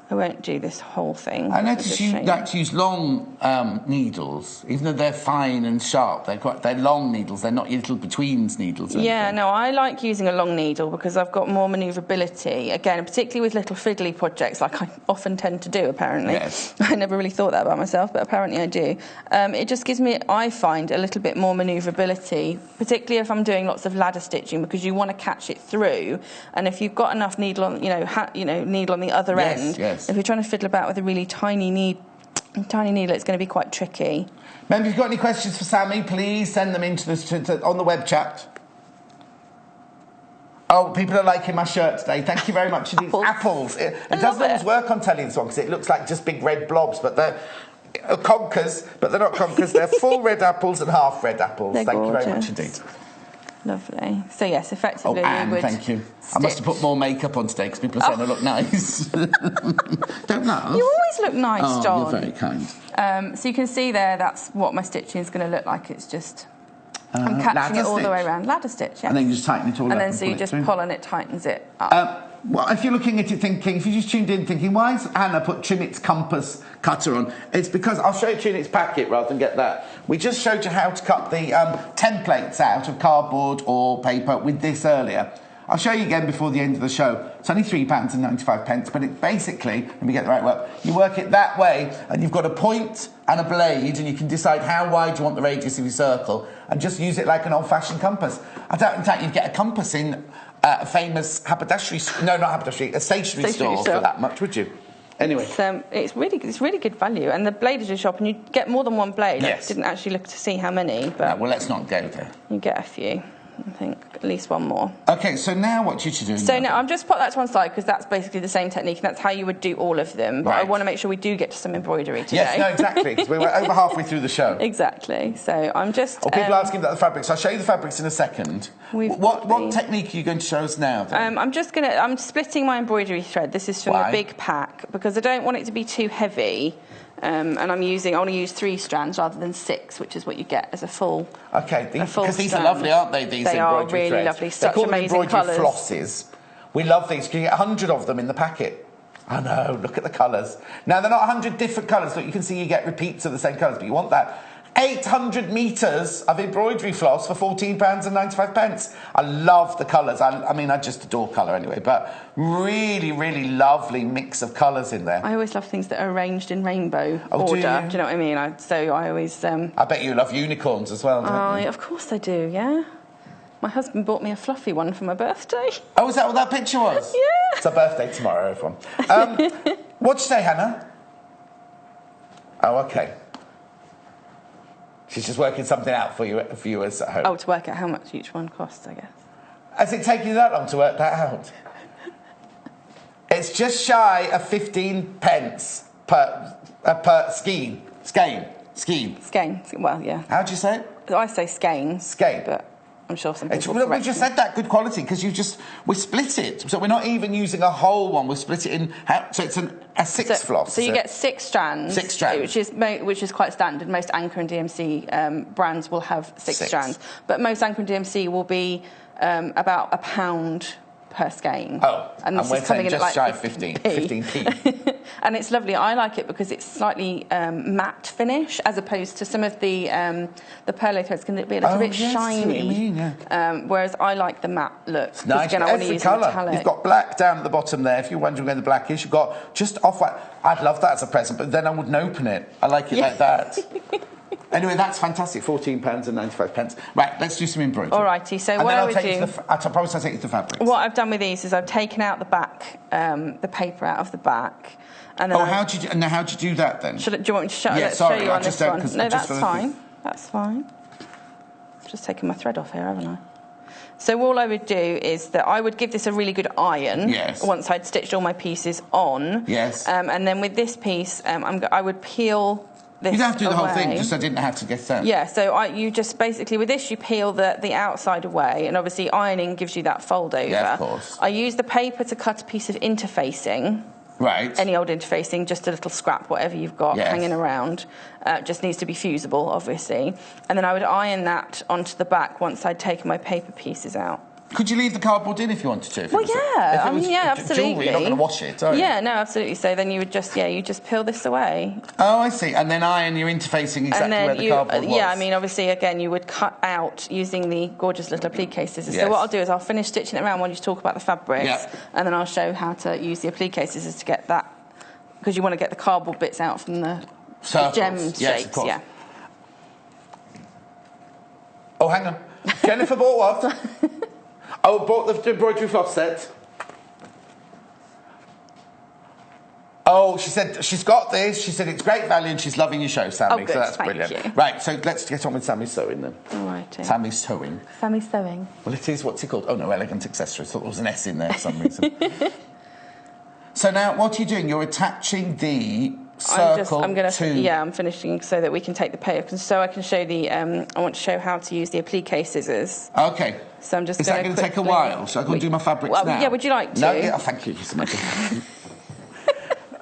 I won't do this whole thing. I notice you like to use long needles, even though they're fine and sharp. They're long needles. They're not your little betweens needles. Yeah, no, I like using a long needle because I've got more manoeuvrability. Again, particularly with little fiddly projects, like I often tend to do. Apparently, yes. I never really thought that about myself, but apparently I do. It just gives me, I find, a little bit more manoeuvrability, particularly if I'm doing lots of ladder stitching, because you want to catch it through. And if you've got enough needle on, needle on the other end. Yes. If you're trying to fiddle about with a really tiny needle, it's going to be quite tricky. Remember, if you've got any questions for Sammy, please send them into on the web chat. Oh, people are liking my shirt today. Thank you very much. Apples. It doesn't always work on telly this one because it looks like just big red blobs, but they're conkers, but they're not conkers. They're full red apples and half red apples. Thank you very much indeed. Lovely. So yes, effectively. Oh, Anne, thank you. I must have put more makeup on today because people are saying I look nice. Don't laugh. You always look nice, John. You're very kind. So you can see there, that's what my stitching is going to look like. It's just I'm catching it all the way around. Ladder stitch, yeah. And then you just tighten it all up. And then so you just pull and it tightens it up. Well, if you're looking at it thinking, if you just tuned in thinking, why has Hannah put Trinit's compass cutter on? It's because, I'll show you Trinit's packet rather than get that. We just showed you how to cut the templates out of cardboard or paper with this earlier. I'll show you again before the end of the show. It's only £3.95, but it basically, let me get the right word, you work it that way and you've got a point and a blade and you can decide how wide you want the radius of your circle and just use it like an old-fashioned compass. I doubt, in fact, you'd get a compass in a famous haberdashery, a stationery store for that much, would you? Anyway. It's really good value. And the blade is a shop and you get more than one blade. Yes. I didn't actually look to see how many, but... No, well, let's not go there. You get a few. I think at least one more. Okay, so now what should you do? So now I've just put that to one side because that's basically the same technique and that's how you would do all of them. But I want to make sure we do get to some embroidery today. Yes, no, exactly, because we're over halfway through the show. Exactly. So I'm just... people are asking about the fabrics. I'll show you the fabrics in a second. What technique are you going to show us now, then? I'm splitting my embroidery thread. This is from the big pack because I don't want it to be too heavy. And I want to use 3 strands rather than 6, which is what you get as a full. Okay, because these are lovely, aren't they? These they are really threads. lovely. Such amazing embroidery flosses. We love these. You can get 100 of them in the packet. I know. Look at the colours. Now they're not 100 different colours. Look, you can see you get repeats of the same colours, but you want that. 800 metres of embroidery floss for £14.95. I love the colours. I just adore colour anyway, but really, really lovely mix of colours in there. I always love things that are arranged in rainbow order. Do you know what I mean? I always... I bet you love unicorns as well, don't you? Of course I do, yeah. My husband bought me a fluffy one for my birthday. Oh, is that what that picture was? Yeah. It's her birthday tomorrow, everyone. What'd you say, Hannah? Oh, OK. She's just working something out for you viewers at home. Oh, to work out how much each one costs, I guess. Has it taken you that long to work that out? It's just shy of 15 pence per skein. Skein. Well, yeah. How do you say it? I say skein. Skein. But I'm sure some people we just said that, good quality, because we split it. So we're not even using a whole one, we split it in, so it's a six floss. So you get 6 strands. 6 strands. Which is quite standard. Most Anchor and DMC brands will have 6 strands. But most Anchor and DMC will be about £1 per skein. Oh, and we're saying just shy of 15p. And it's lovely. I like it because it's slightly matte finish, as opposed to some of the perle threads can be a little bit shiny. What you mean, yeah. Whereas I like the matte look. It's nice. Again, I want to use colour. metallic. You've got black down at the bottom there. If you're wondering where the black is, you've got just off-white. I'd love that as a present, but then I wouldn't open it. I like it like that. Anyway, that's fantastic. £14.95. Right, let's do some embroidery. Alrighty. So and what then I would do... I promise I'll take you to the fabrics. What I've done with these is I've taken out the back, the paper out of the back. And then how do you do that then? Do you want me to show, yeah, sorry, show you on this one? No, that's fine. That's fine. I've just taken my thread off here, haven't I? So all I would do is that I would give this a really good iron. Yes. Once I'd stitched all my pieces on. Yes. And then with this piece, I would peel this. You don't have to do the away. whole thing, just I didn't have to get that. Yeah, so you just basically, with this, you peel the outside away, and obviously ironing gives you that fold over. Yeah, of course. I use the paper to cut a piece of interfacing. Right. Any old interfacing, just a little scrap, whatever you've got hanging around. Just needs to be fusible, obviously. And then I would iron that onto the back once I'd taken my paper pieces out. Could you leave the cardboard in if you wanted to? Well, yeah. I mean, yeah, absolutely. Jewellery, you're not going to wash it, are you? Yeah, no, absolutely. So then you would just peel this away. Oh, I see. And then iron your interfacing exactly where the cardboard was. Yeah, I mean, obviously, again, you would cut out using the gorgeous little applique scissors. Yes. So what I'll do is I'll finish stitching it around when you talk about the fabrics, and then I'll show how to use the applique scissors to get that, because you want to get the cardboard bits out from the gem shapes. Yes, of course. Yeah. Oh, hang on. Jennifer bought what? Oh, bought the embroidery floss set. Oh, she said she's got this. She said it's great value and she's loving your show, Sammy. Oh, good. So that's Thank brilliant. you. Right, so let's get on with Sammy's sewing then. All right. Sammy's sewing. Sammy's sewing. Well, it is. What's it called? Oh no, elegant accessories. I thought there was an S in there for some reason. So now, what are you doing? You're attaching the circle I'm finishing so that we can take the paper. So I can show I want to show how to use the applique scissors. Okay. So I'm just. Is that going to take a while? So I can do my fabrics now. Yeah. Would you like to? No. Yeah. Oh, thank you so much.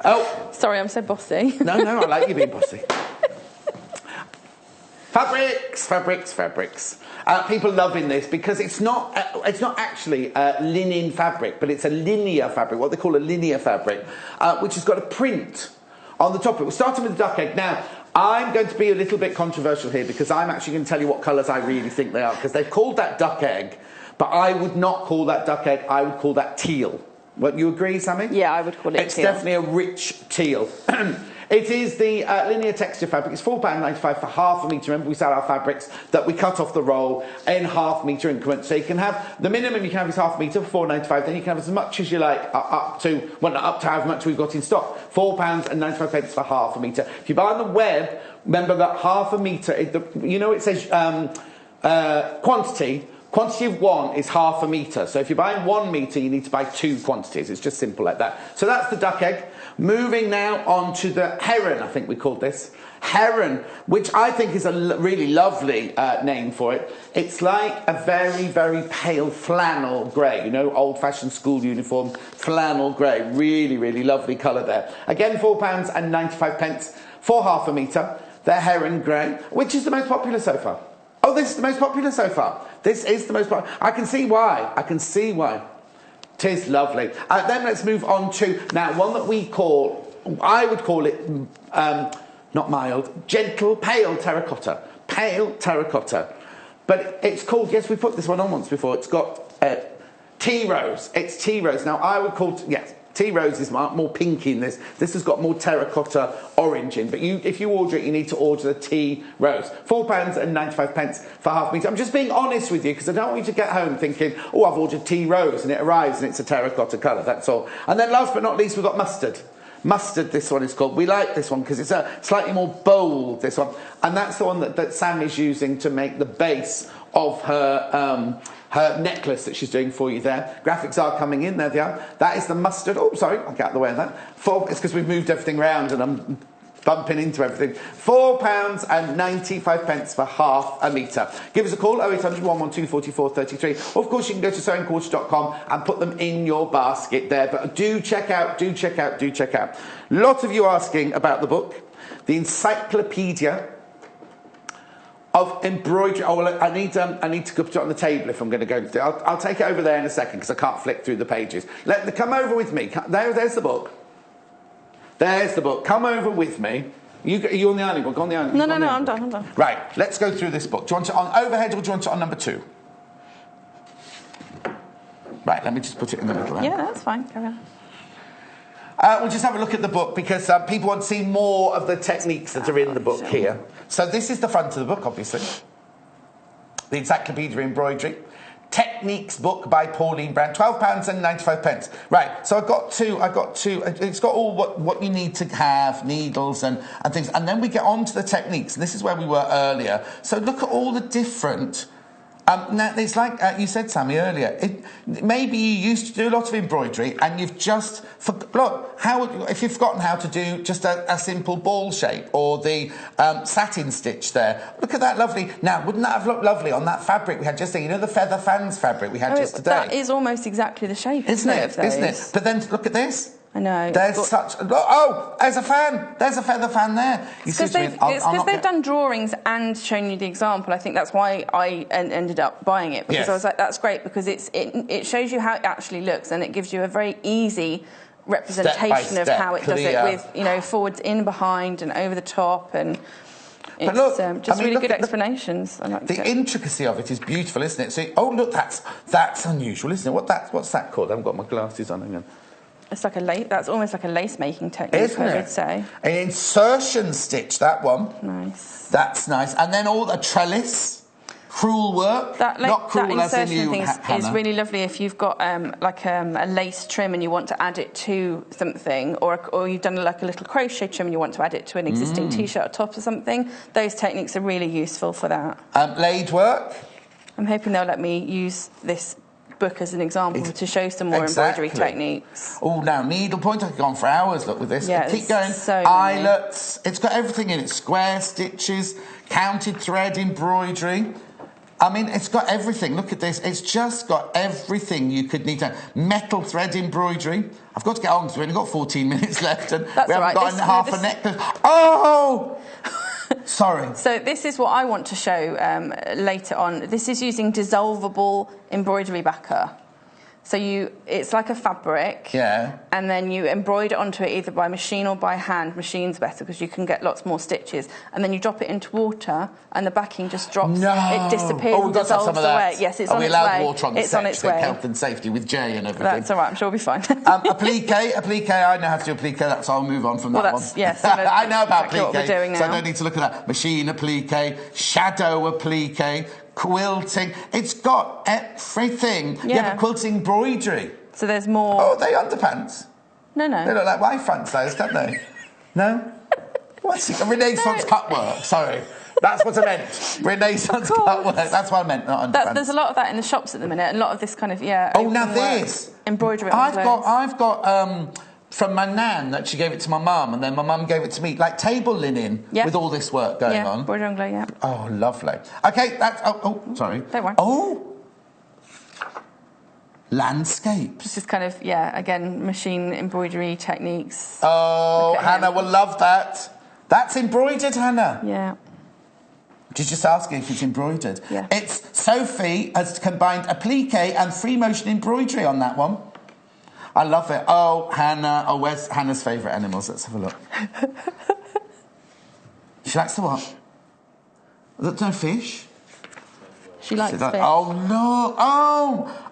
Oh. Sorry, I'm so bossy. No, I like you being bossy. Fabrics. People loving this because it's not actually linen fabric, but it's a linear fabric, what they call a linear fabric, which has got a print on the top of it. We're starting with the duck egg. Now, I'm going to be a little bit controversial here because I'm actually going to tell you what colours I really think they are, because they've called that duck egg, but I would not call that duck egg, I would call that teal. What, you agree, Sammy? Yeah, I would call it teal. It's definitely a rich teal. It is the linear texture fabric. It's £4.95 for half a metre. Remember, we sell our fabrics that we cut off the roll in half-metre increments. So you can have, the minimum you can have is half a metre for £4.95. Then you can have as much as you like, up to how much we've got in stock. £4.95 for half a metre. If you buy on the web, remember that half a metre, it says quantity. Quantity of one is half a metre. So if you're buying 1 metre, you need to buy 2 quantities. It's just simple like that. So that's the duck egg. Moving now on to the heron, I think we called this. Heron, which I think is a really lovely name for it. It's like a very, very pale flannel grey, old-fashioned school uniform flannel grey. Really, really lovely colour there. Again, £4.95 for half a metre. The heron grey, which is the most popular so far. Oh, this is the most popular so far. This is the most popular. I can see why. Tis lovely. Then let's move on to, now, one that I would call it, not mild, gentle, pale terracotta. Pale terracotta. But it's called, yes, we put this one on once before, it's got tea rose. It's tea rose. Now, I would call, yes, tea rose is more pinky in this. This has got more terracotta orange in. But if you order it, you need to order the tea rose. £4.95 for half a metre. I'm just being honest with you because I don't want you to get home thinking, oh, I've ordered tea rose and it arrives and it's a terracotta colour. That's all. And then last but not least, we've got mustard. Mustard, this one is called. We like this one because it's a slightly more bold, this one. And that's the one that Sam is using to make the base of her necklace that she's doing for you there. Graphics are coming in. There they are. That is the mustard. Oh, sorry, I'll get out of the way of that. It's because we've moved everything around and I'm bumping into everything. £4.95 for half a metre. Give us a call, 0800 112 44 33. Or of course you can go to sewingquarter.com and put them in your basket there. But do check out. Lot of you asking about the book, the Encyclopedia of Embroidery. Oh, well, I need to put it on the table if I'm going to go. I'll take it over there in a second because I can't flick through the pages. Come over with me. There's the book. There's the book. Come over with me. You on the ironing book? On the ironing. No, I'm done. Right, let's go through this book. Do you want it on overhead or do you want it on number 2? Right, let me just put it in the middle. Yeah, that's fine. Carry on. We'll just have a look at the book because people want to see more of the techniques that are in the book here. So this is the front of the book, obviously. The Encyclopedia of Embroidery. Techniques book by Pauline Brown, £12.95. Right, so I got two. It's got all what you need to have, needles and things. And then we get on to the techniques. And this is where we were earlier. So look at all the different... now, it's like you said, Sammy, earlier. Maybe you used to do a lot of embroidery and you've just... if you've forgotten how to do just a simple ball shape or the satin stitch there. Look at that lovely... Now, wouldn't that have looked lovely on that fabric we had just there? You know the feather fans fabric we had just today? That is almost exactly the shape, isn't it? Isn't it? But then look at this. I know. There's such... Oh, there's a fan. There's a feather fan there. It's because they've done drawings and shown you the example. I think that's why I ended up buying it. Because I was like, that's great because it shows you how it actually looks and it gives you a very easy representation of how it does it with, forwards, in, behind and over the top and... It's really good explanations. I like the intricacy of it is beautiful, isn't it? So, look, that's unusual, isn't it? What's that called? I haven't got my glasses on again. It's like that's almost like a lace making technique, isn't it? I would say. An insertion stitch, that one. Nice. That's nice. And then all the trellis, crewel work. Not cruel as in you, thing is really lovely if you've got a lace trim and you want to add it to something, or you've done like a little crochet trim and you want to add it to an existing t-shirt or top or something. Those techniques are really useful for that. Laid work. I'm hoping they'll let me use this book as an example to show some more embroidery techniques. Oh, now needlepoint, I could go on for hours, look with this. Yeah, keep going. So eyelets, it's got everything in it. Square stitches, counted thread embroidery. I mean, it's got everything. Look at this. It's just got everything you could need to. Metal thread embroidery. I've got to get on because we've only got 14 minutes left and we haven't got half a necklace. Oh! Sorry. So this is what I want to show later on. This is using dissolvable embroidery backer. So it's like a fabric. Yeah. And then you embroider onto it either by machine or by hand. Machine's better because you can get lots more stitches. And then you drop it into water and the backing just drops. No. It disappears and dissolves away. Yes, it's on its way. Are we allowed water on the set? On its way. Health and safety with Jay and everything. That's all right. I'm sure we'll be fine. Applique. I know how to do applique. That's I'll move on from that one. Yes. I know about exactly applique. What we're doing now. So I don't need to look at that. Machine applique, shadow applique, quilting. It's got everything. Yeah, but quilting embroidery. So there's more... Oh, are they underpants? No. They look like my front size, don't they? No? What's it? Renaissance cutwork, sorry. That's what I meant. Renaissance cutwork. That's what I meant, not underpants. There's a lot of that in the shops at the minute. And a lot of this kind of, Oh, now this. Embroidery. I've got from my nan that she gave it to my mum, and then my mum gave it to me, like table linen with all this work going on. Embroidery on glow, Oh, lovely. Okay, that's... Oh, sorry. Don't worry. Oh! Landscapes. This is kind of, again, machine embroidery techniques. Oh, Hannah will love that. That's embroidered, Hannah. Yeah. She's just asking if it's embroidered. Yeah. It's Sophie has combined applique and free motion embroidery on that one. I love it. Oh, Hannah. Oh, where's Hannah's favourite animals? Let's have a look. She likes the what? There's no fish. She likes fish. Oh, no.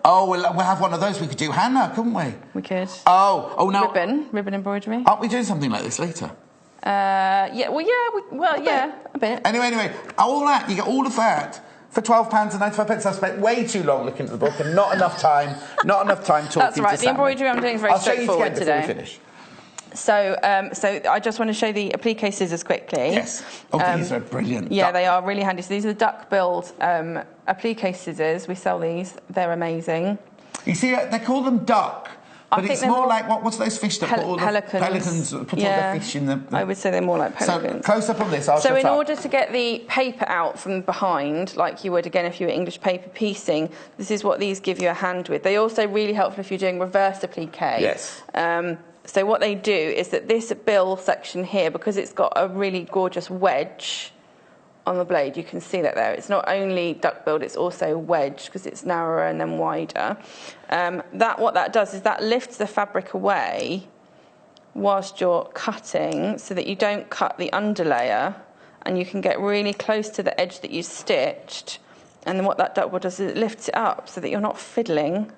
Oh, we'll have one of those. We could do Hannah, couldn't we? We could. Oh, no. Ribbon embroidery. Aren't we doing something like this later? A bit. Anyway, all that, you get all of that for £12.95. I've spent way too long looking at the book and not enough time talking to That's right. The Sammy. embroidery I'm doing is very straightforward today. I'll show you again before we finish. So I just want to show the applique scissors quickly. Yes. These are brilliant. Yeah, they are really handy. So these are the duck-billed applique scissors. We sell these. They're amazing. You see, they call them duck. But it's more like, what's those fish that put all the pelicans put all their fish in the... I would say they're more like pelicans. So, close up on this, So in order to get the paper out from behind, like you would, again, if you were English paper piecing, this is what these give you a hand with. They also really helpful if you're doing reverse applique. Yes. So what they do is that this bill section here, because it's got a really gorgeous wedge on the blade, you can see that there. It's not only duck-billed, it's also wedged because it's narrower and then wider. What that does is that lifts the fabric away whilst you're cutting so that you don't cut the underlayer and you can get really close to the edge that you stitched. And then what that duck-bill does is it lifts it up so that you're not fiddling.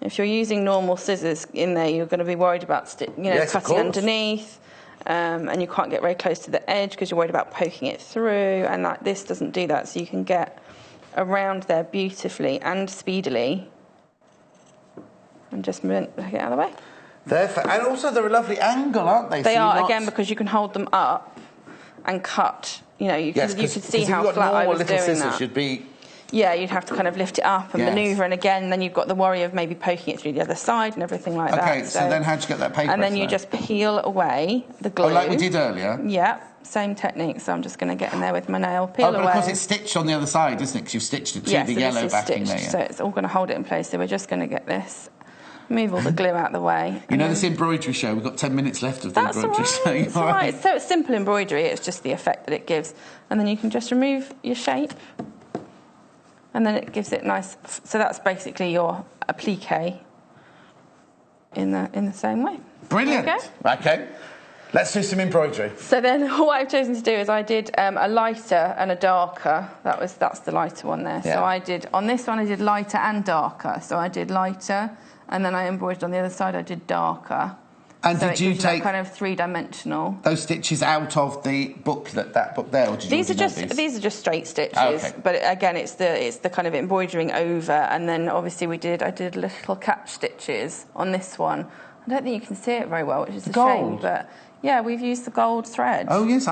If you're using normal scissors in there, you're going to be worried about cutting underneath. And you can't get very close to the edge because you're worried about poking it through, and this doesn't do that, so you can get around there beautifully and speedily. And just get it out of the way. And also they're a lovely angle, aren't they? They are, again, because you can hold them up and cut. You can see how flat I was doing that. You'd be... Yeah, you'd have to kind of lift it up and manoeuvre, and again, then you've got the worry of maybe poking it through the other side and everything like that. Okay, so then how'd you get that paper? And then you just peel away the glue. Oh, like we did earlier? Yeah, same technique. So I'm just going to get in there with my nail, peel away. But of course it's stitched on the other side, isn't it? Because you've stitched it to the yellow backing layer. So it's all going to hold it in place. So we're just going to get this, move all the glue out of the way. You know this embroidery show? We've got 10 minutes left of the embroidery show. That's all right. So it's simple embroidery. It's just the effect that it gives. And then you can just remove your shape. And then it gives it nice. So that's basically your applique in the same way. Brilliant. Okay. Let's do some embroidery. So then what I've chosen to do is I did a lighter and a darker. That's the lighter one there. Yeah. So I did, on this one I did lighter and darker. So I did lighter, and then I embroidered on the other side I did darker. And so did you take kind of three-dimensional those stitches out of the booklet, that book there, or did you? These are just straight stitches. Okay. But again, it's the kind of embroidering over, and then obviously I did little catch stitches on this one. I don't think you can see it very well, which is a shame. But yeah, we've used the gold thread. Oh yes,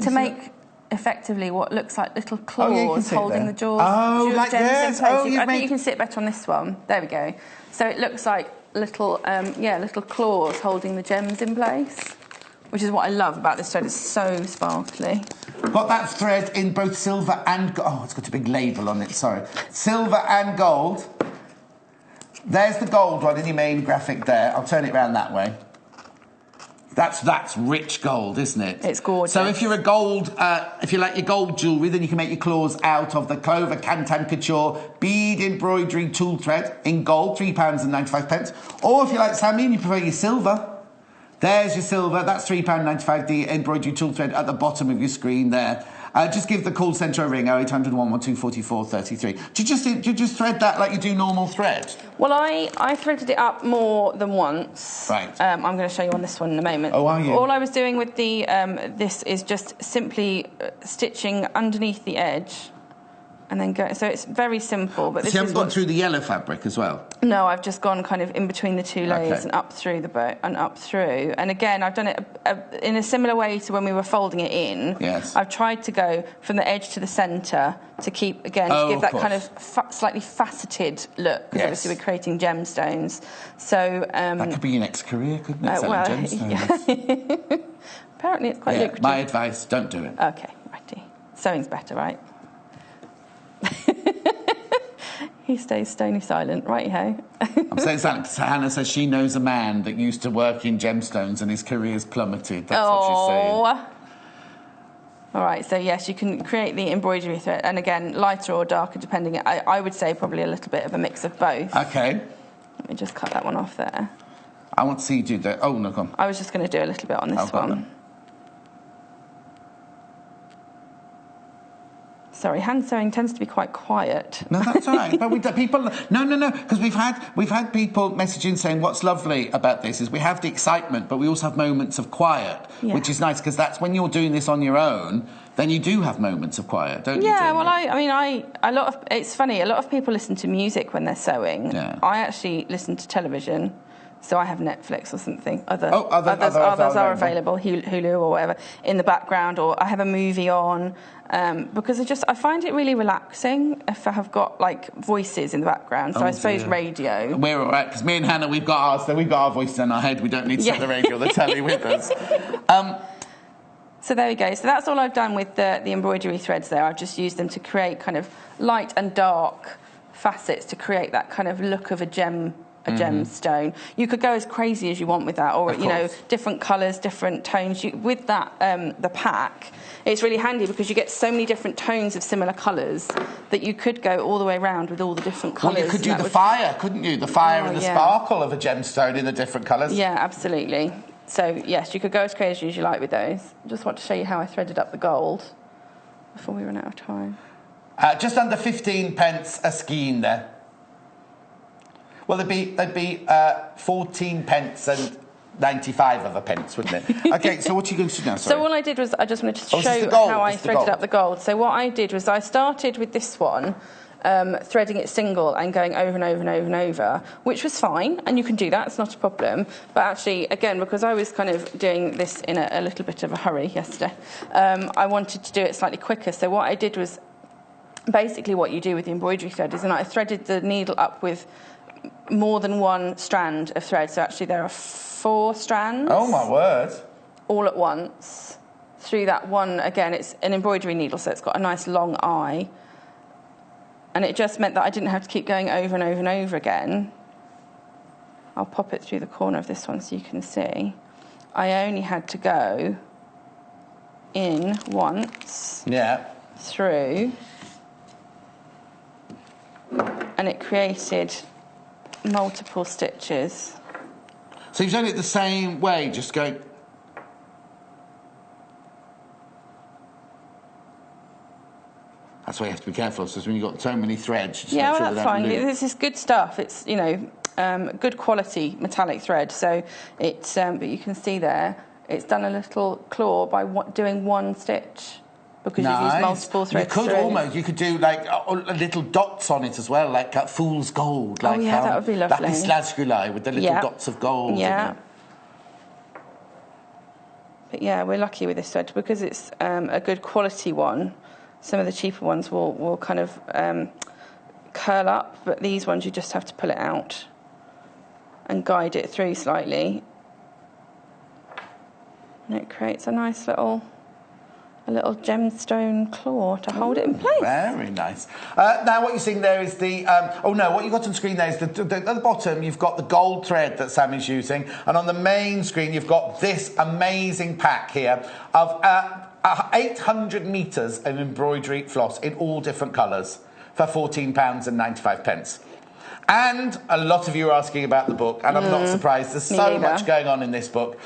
to make effectively what looks like little claws holding the jaws. Oh, like gems this. in place. I think you can see it better on this one. There we go. So it looks like little claws holding the gems in place, which is what I love about this thread. It's so sparkly. Got that thread in both silver and gold. Oh, it's got a big label on it, sorry. Silver and gold. There's the gold one in your main graphic there. I'll turn it around that way. That's rich gold, isn't it? It's gorgeous. So if you're a gold, if you like your gold jewellery, then you can make your claws out of the Clover Cantan Couture bead embroidery tool thread in gold, £3.95. Or if you like Sammy and you prefer your silver, there's your silver. That's £3.95. The embroidery tool thread at the bottom of your screen there. Just give the call centre a ring, 0800 112 44 33. Do you just thread that like you do normal thread? Well, I threaded it up more than once. Right. I'm going to show you on this one in a moment. Oh, are you? All I was doing with the this is just simply stitching underneath the edge, and then go. So it's very simple. But so you haven't gone through the yellow fabric as well? No, I've just gone kind of in between the two layers and up through the boat and up through. And again, I've done it in a similar way to when we were folding it in. Yes. I've tried to go from the edge to the centre to keep, again, to give that kind of slightly faceted look, because obviously we're creating gemstones. So that could be your next career, couldn't it? Selling gemstones. Yeah. Apparently it's quite lucrative. My advice, don't do it. Okay, righty. Sewing's better, right? He stays stony silent, right-ho. I'm saying silent because Hannah says she knows a man that used to work in gemstones and his career's plummeted. That's what she's saying. All right, so yes, you can create the embroidery thread, and again, lighter or darker, depending. I would say probably a little bit of a mix of both. Okay. Let me just cut that one off there. I want to see you do that. Oh, no, come on. I was just going to do a little bit on this one. Sorry, hand sewing tends to be quite quiet. No, that's all right. But because we've had people messaging saying what's lovely about this is we have the excitement, but we also have moments of quiet, which is nice because that's when you're doing this on your own. Then you do have moments of quiet, don't you? Yeah, well, it's funny. A lot of people listen to music when they're sewing. Yeah. I actually listen to television. So I have Netflix or something. Others others are available, Hulu or whatever, in the background, or I have a movie on, because I find it really relaxing if I have got like voices in the background. So I suppose radio. We're all right, because me and Hannah, we've got our voices in our head. We don't need to set the radio or the telly with us. So there we go. So that's all I've done with the embroidery threads there. I've just used them to create kind of light and dark facets to create that kind of look of a gemstone. You could go as crazy as you want with that, or different colours, different tones. With that, the pack, it's really handy because you get so many different tones of similar colours that you could go all the way around with all the different colours. Well, you could do the fire, couldn't you? The fire and the sparkle of a gemstone in the different colours. Yeah, absolutely. So yes, you could go as crazy as you like with those. I just want to show you how I threaded up the gold before we run out of time. Just under 15 pence a skein there. Well, there'd be 14 pence and 95 of a pence, wouldn't it? Okay, so what are you going to do now? Sorry. So all I did was I just wanted to show how I threaded up the gold. So what I did was I started with this one, threading it single and going over and over and over and over, which was fine, and you can do that, it's not a problem. But actually, again, because I was kind of doing this in a little bit of a hurry yesterday, I wanted to do it slightly quicker. So what I did was basically what you do with the embroidery thread is, and I threaded the needle up with more than one strand of thread. So actually there are 4 strands. Oh my word. All at once. Through that one, again, it's an embroidery needle, so it's got a nice long eye. And it just meant that I didn't have to keep going over and over and over again. I'll pop it through the corner of this one so you can see. I only had to go in once. Yeah. Through. And it created multiple stitches. So you've done it the same way, just going... That's why you have to be careful, so when you've got so many threads... Just yeah, make sure that's fine. This is good stuff. It's, good quality metallic thread. So it's, but you can see there, it's done a little claw by doing one stitch. Because you've used multiple threads. You could do like little dots on it as well, like fool's gold. Like, that would be lovely. Lapis lazuli with the little dots of gold. Yeah. But yeah, we're lucky with this thread because it's a good quality one. Some of the cheaper ones will kind of curl up, but these ones you just have to pull it out and guide it through slightly. And it creates a nice little gemstone claw to hold it in place. Very nice. Now what you're seeing there is the... what you've got on screen there is at the bottom you've got the gold thread that Sammy's using, and on the main screen you've got this amazing pack here of 800 metres of embroidery floss in all different colours for £14.95. And a lot of you are asking about the book, and I'm not surprised. There's so much going on in this book.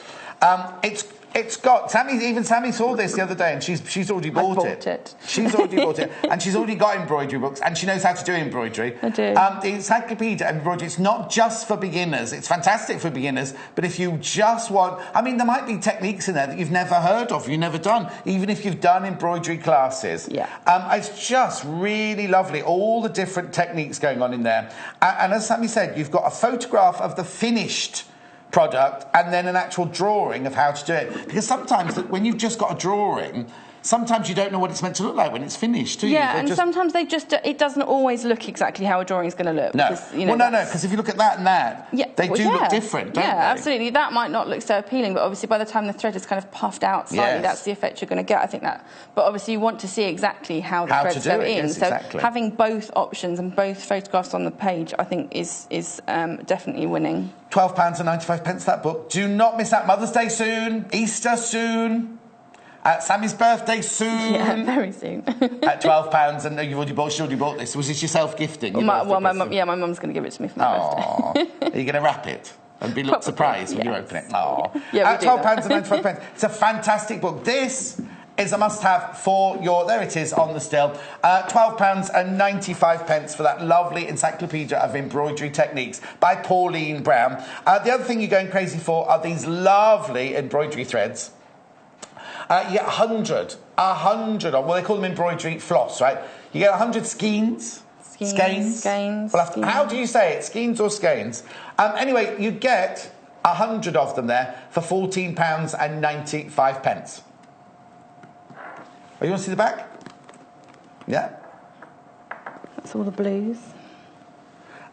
It's got Sammy saw this the other day, and she's already bought it. She's already bought it, and she's already got embroidery books, and she knows how to do embroidery. I do. The Encyclopedia of Embroidery, it's not just for beginners. It's fantastic for beginners, but if you just want, there might be techniques in there that you've never heard of, you've never done, even if you've done embroidery classes. Yeah. It's just really lovely, all the different techniques going on in there. And as Sammy said, you've got a photograph of the finished product and then an actual drawing of how to do it, because sometimes when you've just got a drawing, sometimes you don't know what it's meant to look like when it's finished, do you? Yeah, and sometimes it doesn't always look exactly how a drawing is going to look. No, because, because if you look at that and that, they do look different, don't they? Yeah, absolutely. That might not look so appealing, but obviously by the time the thread is kind of puffed out slightly, that's the effect you're going to get, I think that. But obviously you want to see exactly how the threads go in. Yes, so exactly. Having both options and both photographs on the page, I think, is definitely winning. £12.95 that book. Do not miss out. Mother's Day soon, Easter soon. Sammy's birthday soon. Yeah, very soon. At £12, and she's already bought this. Was this your self-gifting? My mum's going to give it to me for my birthday. Are you going to wrap it? And look surprised when you open it? Yeah, at £12.95. It's a fantastic book. This is a must-have for your... There it is on the still. £12.95 for that lovely Encyclopedia of Embroidery Techniques by Pauline Brown. The other thing you're going crazy for are these lovely embroidery threads. You get 100 on, well, they call them embroidery floss, right? You get 100 skeins. Skeins? Skeins. How do you say it? Skeins or skeins? Anyway, you get 100 of them there for £14.95. Oh, you want to see the back? Yeah? That's all the blues.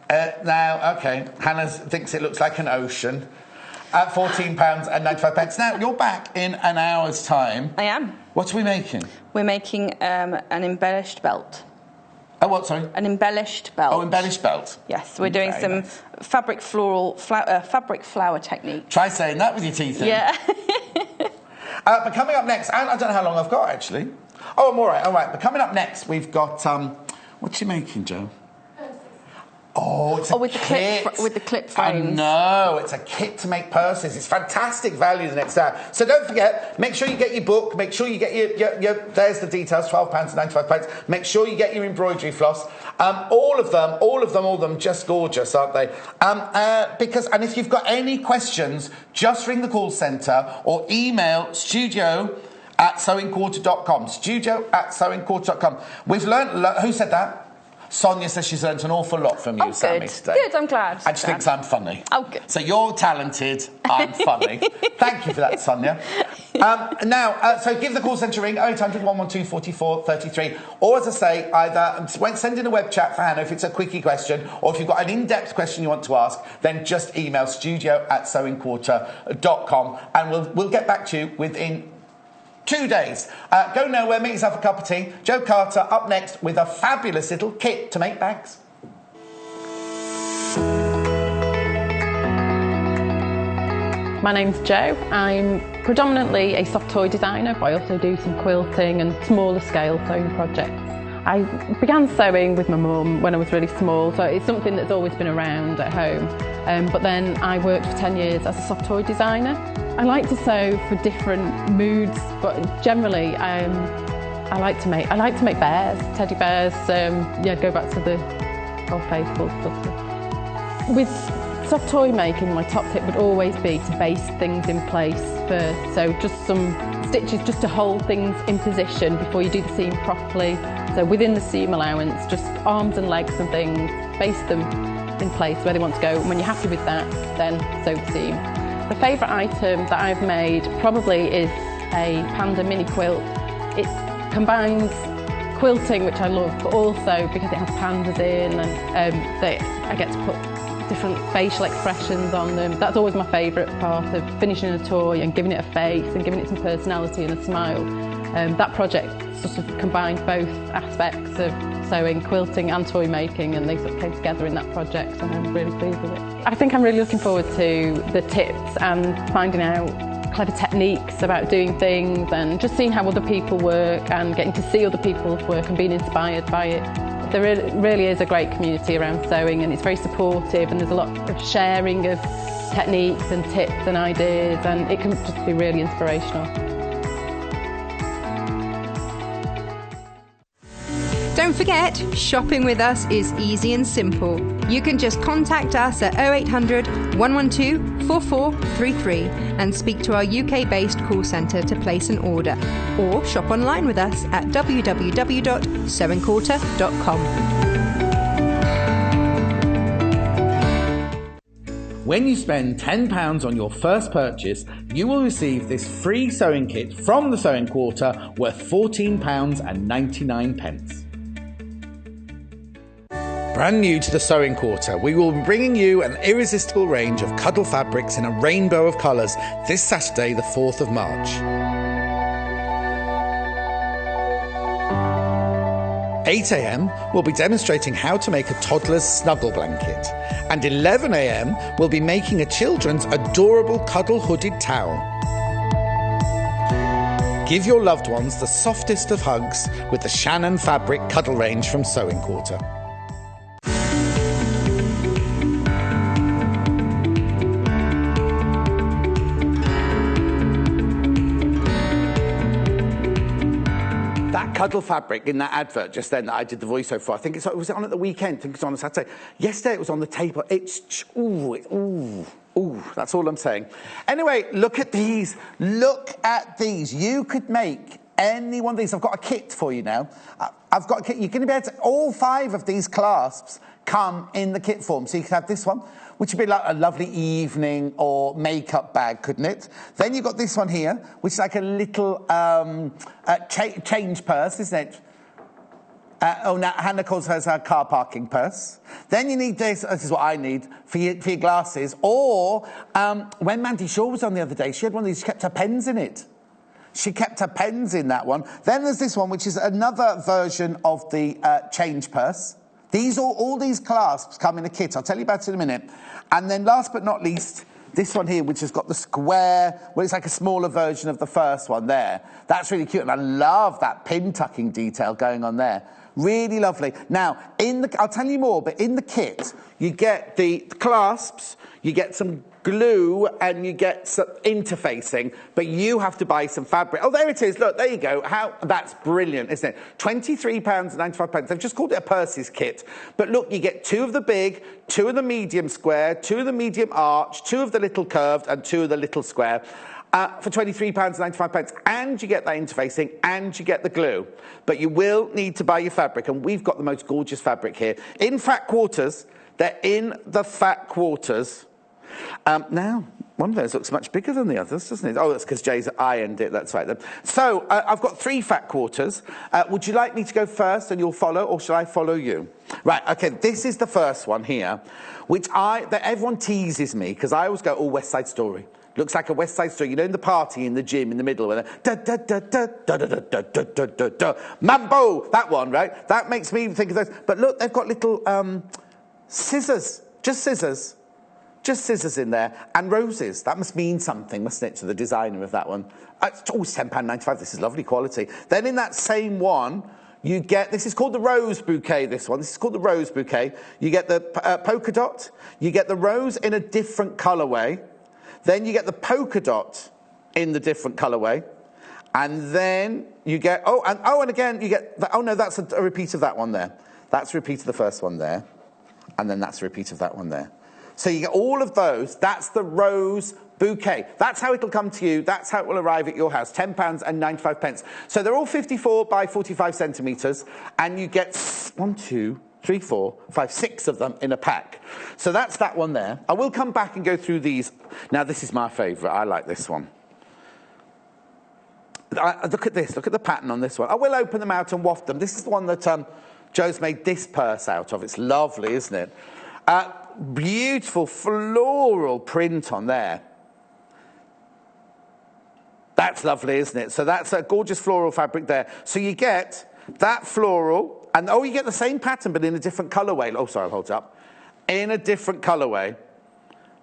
Now, OK, Hannah thinks it looks like an ocean. At £14.95. Now, you're back in an hour's time. I am. What are we making? We're making an embellished belt. Oh, what, sorry? An embellished belt. Oh, embellished belt. Yes, we're doing some nice. fabric flower technique. Try saying that with your teeth in. Yeah. But coming up next, I don't know how long I've got, actually. Oh, I'm all right. But coming up next, we've got... what's she making, Jo? Oh, it's a kit. With the clip frames. I know, it's a kit to make purses. It's fantastic value the next hour. So don't forget, make sure you get your book, make sure you get your there's the details, £12.95. Make sure you get your embroidery floss. All of them, just gorgeous, aren't they? And if you've got any questions, just ring the call centre or email studio@sewingquarter.com. Studio@sewingquarter.com. We've learned... Who said that? Sonia says she's learnt an awful lot from you, Sammy, today. Good, I'm glad. And she thinks I'm funny. Oh, good. So you're talented, I'm funny. Thank you for that, Sonia. So give the call centre a ring, 0800 112 44 33. Or, as I say, either send in a web chat for Hannah if it's a quickie question, or if you've got an in-depth question you want to ask, then just email studio@sewingquarter.com and we'll get back to you within 2 days. Go nowhere, make yourself a cup of tea. Jo Carter up next with a fabulous little kit to make bags. My name's Jo. I'm predominantly a soft toy designer, but I also do some quilting and smaller scale sewing projects. I began sewing with my mum when I was really small, so it's something that's always been around at home. But then I worked for 10 years as a soft toy designer. I like to sew for different moods, but generally I like to make bears, teddy bears. Go back to the old faithful stuff. With soft toy making, my top tip would always be to base things in place first. So just some stitches just to hold things in position before you do the seam properly. So within the seam allowance, just arms and legs and things, base them in place where they want to go. And when you're happy with that, then sew the seam. The favourite item that I've made probably is a panda mini quilt. It combines quilting, which I love, but also because it has pandas in and I get to put different facial expressions on them. That's always my favourite part of finishing a toy and giving it a face and giving it some personality and a smile. That project sort of combined both aspects of sewing, quilting and toy making, and they sort of came together in that project, and I'm really pleased with it. I think I'm really looking forward to the tips and finding out clever techniques about doing things and just seeing how other people work and getting to see other people's work and being inspired by it. There really is a great community around sewing, and it's very supportive, and there's a lot of sharing of techniques and tips and ideas, and it can just be really inspirational. Don't forget, shopping with us is easy and simple. You can just contact us at 0800 112 4433 and speak to our UK-based call centre to place an order, or shop online with us at www.sewingquarter.com. When you spend £10 on your first purchase, you will receive this free sewing kit from the Sewing Quarter worth £14.99. Brand new to the Sewing Quarter, we will be bringing you an irresistible range of cuddle fabrics in a rainbow of colours this Saturday, the 4th of March. 8 a.m, we'll be demonstrating how to make a toddler's snuggle blanket. And 11 a.m, we'll be making a children's adorable cuddle hooded towel. Give your loved ones the softest of hugs with the Shannon Fabric Cuddle range from Sewing Quarter. Cuddle fabric in that advert just then that I did the voiceover for. I think was it on at the weekend? I think it's on a Saturday. Yesterday it was on the table. Ooh, that's all I'm saying. Anyway, look at these. Look at these. You could make any one of these. I've got a kit for you now. you're going to be able to, all 5 of these clasps come in the kit form. So you could have this one, which would be like a lovely evening or makeup bag, couldn't it? Then you've got this one here, which is like a little change purse, isn't it? Now Hannah calls hers her car parking purse. Then you need this is what I need, for your glasses. Or, when Mandy Shaw was on the other day, she had one of these, she kept her pens in it. She kept her pens in that one. Then there's this one, which is another version of the change purse. All these clasps come in a kit. I'll tell you about it in a minute. And then last but not least, this one here, which has got the square, well, it's like a smaller version of the first one there. That's really cute, and I love that pin tucking detail going on there. Really lovely. Now, I'll tell you more, but in the kit, you get the clasps, you get some glue, and you get some interfacing, but you have to buy some fabric. Oh, there it is. Look, there you go. That's brilliant, isn't it? £23.95. They've just called it a Percy's kit. But look, you get 2 of the big, 2 of the medium square, 2 of the medium arch, 2 of the little curved, and 2 of the little square. For £23.95, and you get that interfacing, and you get the glue. But you will need to buy your fabric, and we've got the most gorgeous fabric here. In fat quarters, they're in the fat quarters. Now, one of those looks much bigger than the others, doesn't it? Oh, that's because Jay's ironed it, that's right then. So, I've got 3 fat quarters. Would you like me to go first and you'll follow, or shall I follow you? Right, okay, this is the first one here, which everyone teases me, because I always go, oh, West Side Story. Looks like a West Side Story. You know, in the party, in the gym, in the middle, where Mambo! That one, right? That makes me think of those. But look, they've got little scissors. Just scissors. Just scissors in there. And roses. That must mean something, mustn't it, to the designer of that one? It's £10.95. This is lovely quality. Then in that same one, you get, this is called the rose bouquet, this one. This is called the rose bouquet. You get the polka dot. You get the rose in a different colourway. Then you get the polka dot in the different colourway. And then you get, and again, you get, that's a repeat of that one there. That's a repeat of the first one there. And then that's a repeat of that one there. So you get all of those. That's the rose bouquet. That's how it'll come to you. That's how it will arrive at your house. £10.95. So they're all 54 by 45 centimetres. And you get 1, 2, 3, 4, 5, 6 of them in a pack. So that's that one there. I will come back and go through these. Now, this is my favourite. I like this one. Look at this. Look at the pattern on this one. I will open them out and waft them. This is the one that Joe's made this purse out of. It's lovely, isn't it? Beautiful floral print on there. That's lovely, isn't it? So that's a gorgeous floral fabric there. So you get that floral. And, you get the same pattern, but in a different colourway. Oh, sorry, I'll hold it up. In a different colourway.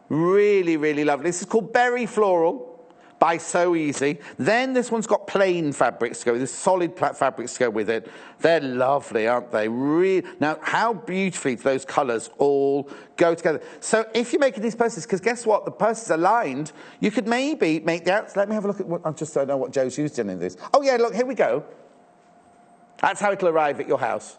Really, really lovely. This is called Berry Floral by So Easy. Then this one's got plain fabrics to go with it, solid fabrics to go with it. They're lovely, aren't they? Now, how beautifully do those colours all go together? So if you're making these purses, because guess what? The purses are lined. You could maybe make the outside. Let me have a look at what, I just don't know what Joe's used in this. Oh, yeah, look, here we go. That's how it'll arrive at your house.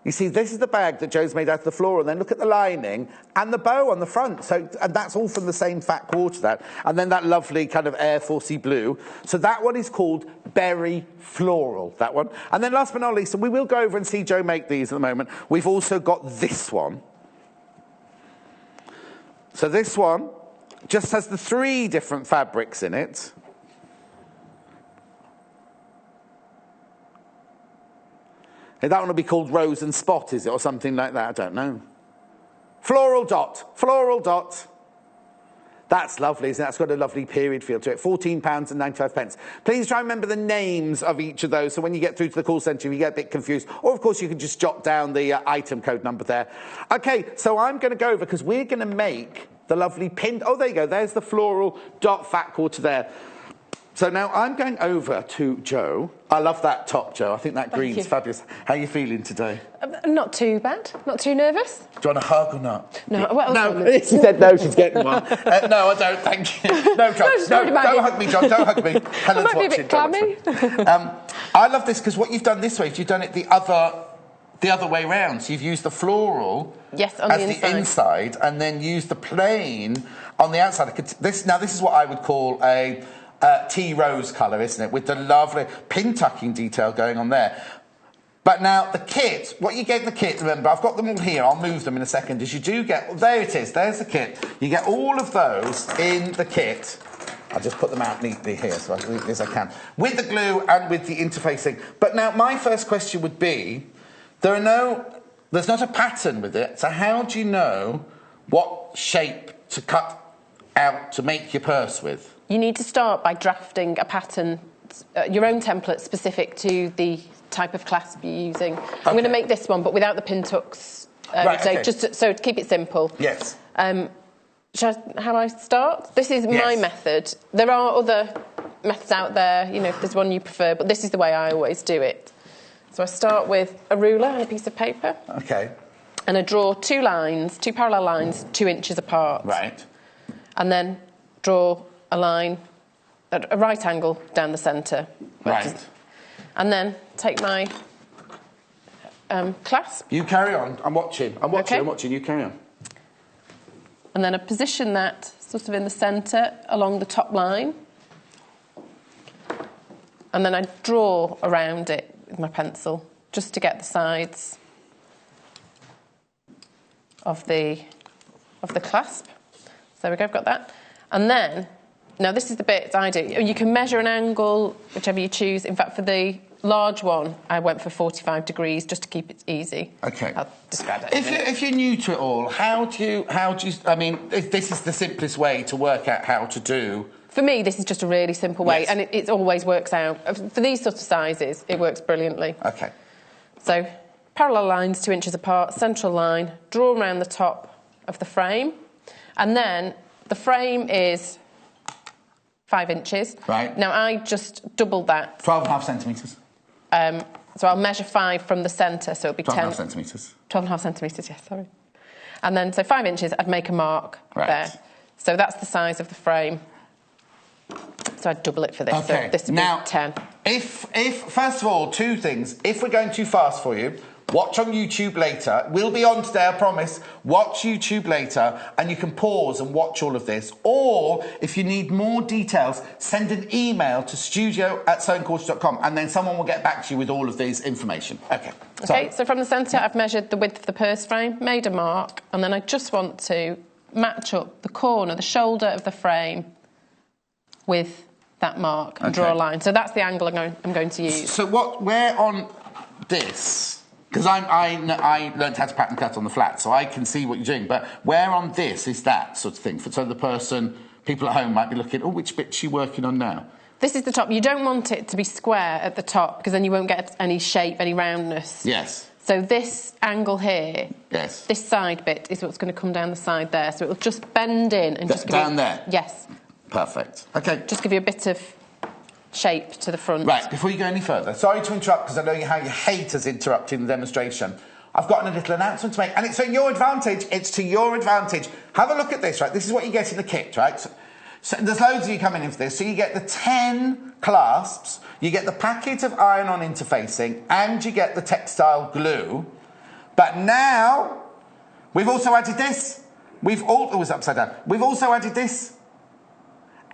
You see, this is the bag that Joe's made out of the floral, and then look at the lining and the bow on the front. And that's all from the same fat quarter, that. And then that lovely kind of Air Forcey blue. So that one is called Berry Floral, that one. And then last but not least, and we will go over and see Joe make these at the moment, we've also got this one. So this one just has the 3 different fabrics in it. That one will be called Rose and Spot, is it? Or something like that, I don't know. Floral dot. Floral dot. That's lovely, isn't it? That's got a lovely period feel to it. £14.95. Please try and remember the names of each of those, so when you get through to the call centre, if you get a bit confused. Or, of course, you can just jot down the item code number there. OK, so I'm going to go over, because we're going to make the lovely pin. Oh, there you go. There's the floral dot fat quarter there. So now I'm going over to Joe. I love that top, Joe. I think that green's fabulous. How are you feeling today? Not too bad. Not too nervous. Do you want a hug or not? No. Well, no. She said no, she's getting one. No, I don't, thank you. No, John. No, don't hug me, John. Don't hug me. Helen's watching. Be a bit clammy. I love this because what you've done this way is you've done it the other way round. So you've used the floral as the inside and then used the plain on the outside. This is what I would call a tea rose colour, isn't it? With the lovely pin tucking detail going on there. But now the kit, what you get in the kit, remember, I've got them all here, I'll move them in a second, is you do get, there it is, there's the kit. You get all of those in the kit. I'll just put them out neatly here so neatly as I can. With the glue and with the interfacing. But now my first question would be, there's not a pattern with it, so how do you know what shape to cut out to make your purse with? You need to start by drafting a pattern, your own template specific to the type of clasp you're using. I'm going to make this one, but without the pin tucks. Just so to keep it simple. Yes. How I start? This is my method. There are other methods out there, you know, if there's one you prefer, but this is the way I always do it. So I start with a ruler and a piece of paper. Okay. And I draw two parallel lines, 2 inches apart. Right. And then draw a line at a right angle down the centre. Right. And then take my clasp. You carry on. I'm watching, you carry on. And then I position that sort of in the centre along the top line. And then I draw around it with my pencil just to get the sides of the clasp. So there we go, I've got that. And then, now this is the bit I do. You can measure an angle, whichever you choose. In fact, for the large one, I went for 45 degrees just to keep it easy. Okay. I'll describe that. If you're new to it all, how do you? I mean, this is the simplest way to work out how to do. For me, this is just a really simple way, Yes. and it always works out. For these sort of sizes, it works brilliantly. Okay. So, parallel lines 2 inches apart, central line, draw around the top of the frame, and then the frame is 5 inches. Right. Now, I just doubled that. 12.5 centimetres. So I'll measure 5 from the centre, so it'll be 12.5 centimetres. 12.5 centimetres, yes, sorry. And then, so 5 inches, I'd make a mark there. So that's the size of the frame. So I'd double it for this. Okay. So this would now, be 10. If first of all, 2 things. If we're going too fast for you, watch on YouTube later. We'll be on today, I promise. Watch YouTube later, and you can pause and watch all of this. Or, if you need more details, send an email to studio@sewingquarters.com, and then someone will get back to you with all of this information. Okay. Okay, so from the centre, I've measured the width of the purse frame, made a mark, and then I just want to match up the corner, the shoulder of the frame with that mark and draw a line. So that's the angle I'm going to use. So where on this, because I learned how to pattern cut on the flat, so I can see what you're doing, but where on this is that sort of thing? So people at home might be looking, which bit's she working on now? This is the top. You don't want it to be square at the top, because then you won't get any shape, any roundness. Yes. So this angle here, yes, this side bit is what's going to come down the side there. So it'll just bend in and just give down you, there? Yes. Perfect. Okay. Just give you a bit of shape to the front. Right, before you go any further, sorry to interrupt, because I know how you hate us interrupting the demonstration. I've got a little announcement to make, and it's at your advantage. It's to your advantage. Have a look at this, right? This is what you get in the kit, right? So there's loads of you coming in for this. So you get the 10 clasps, you get the packet of iron-on interfacing, and you get the textile glue. But now, we've also added this. It was upside down. We've also added this.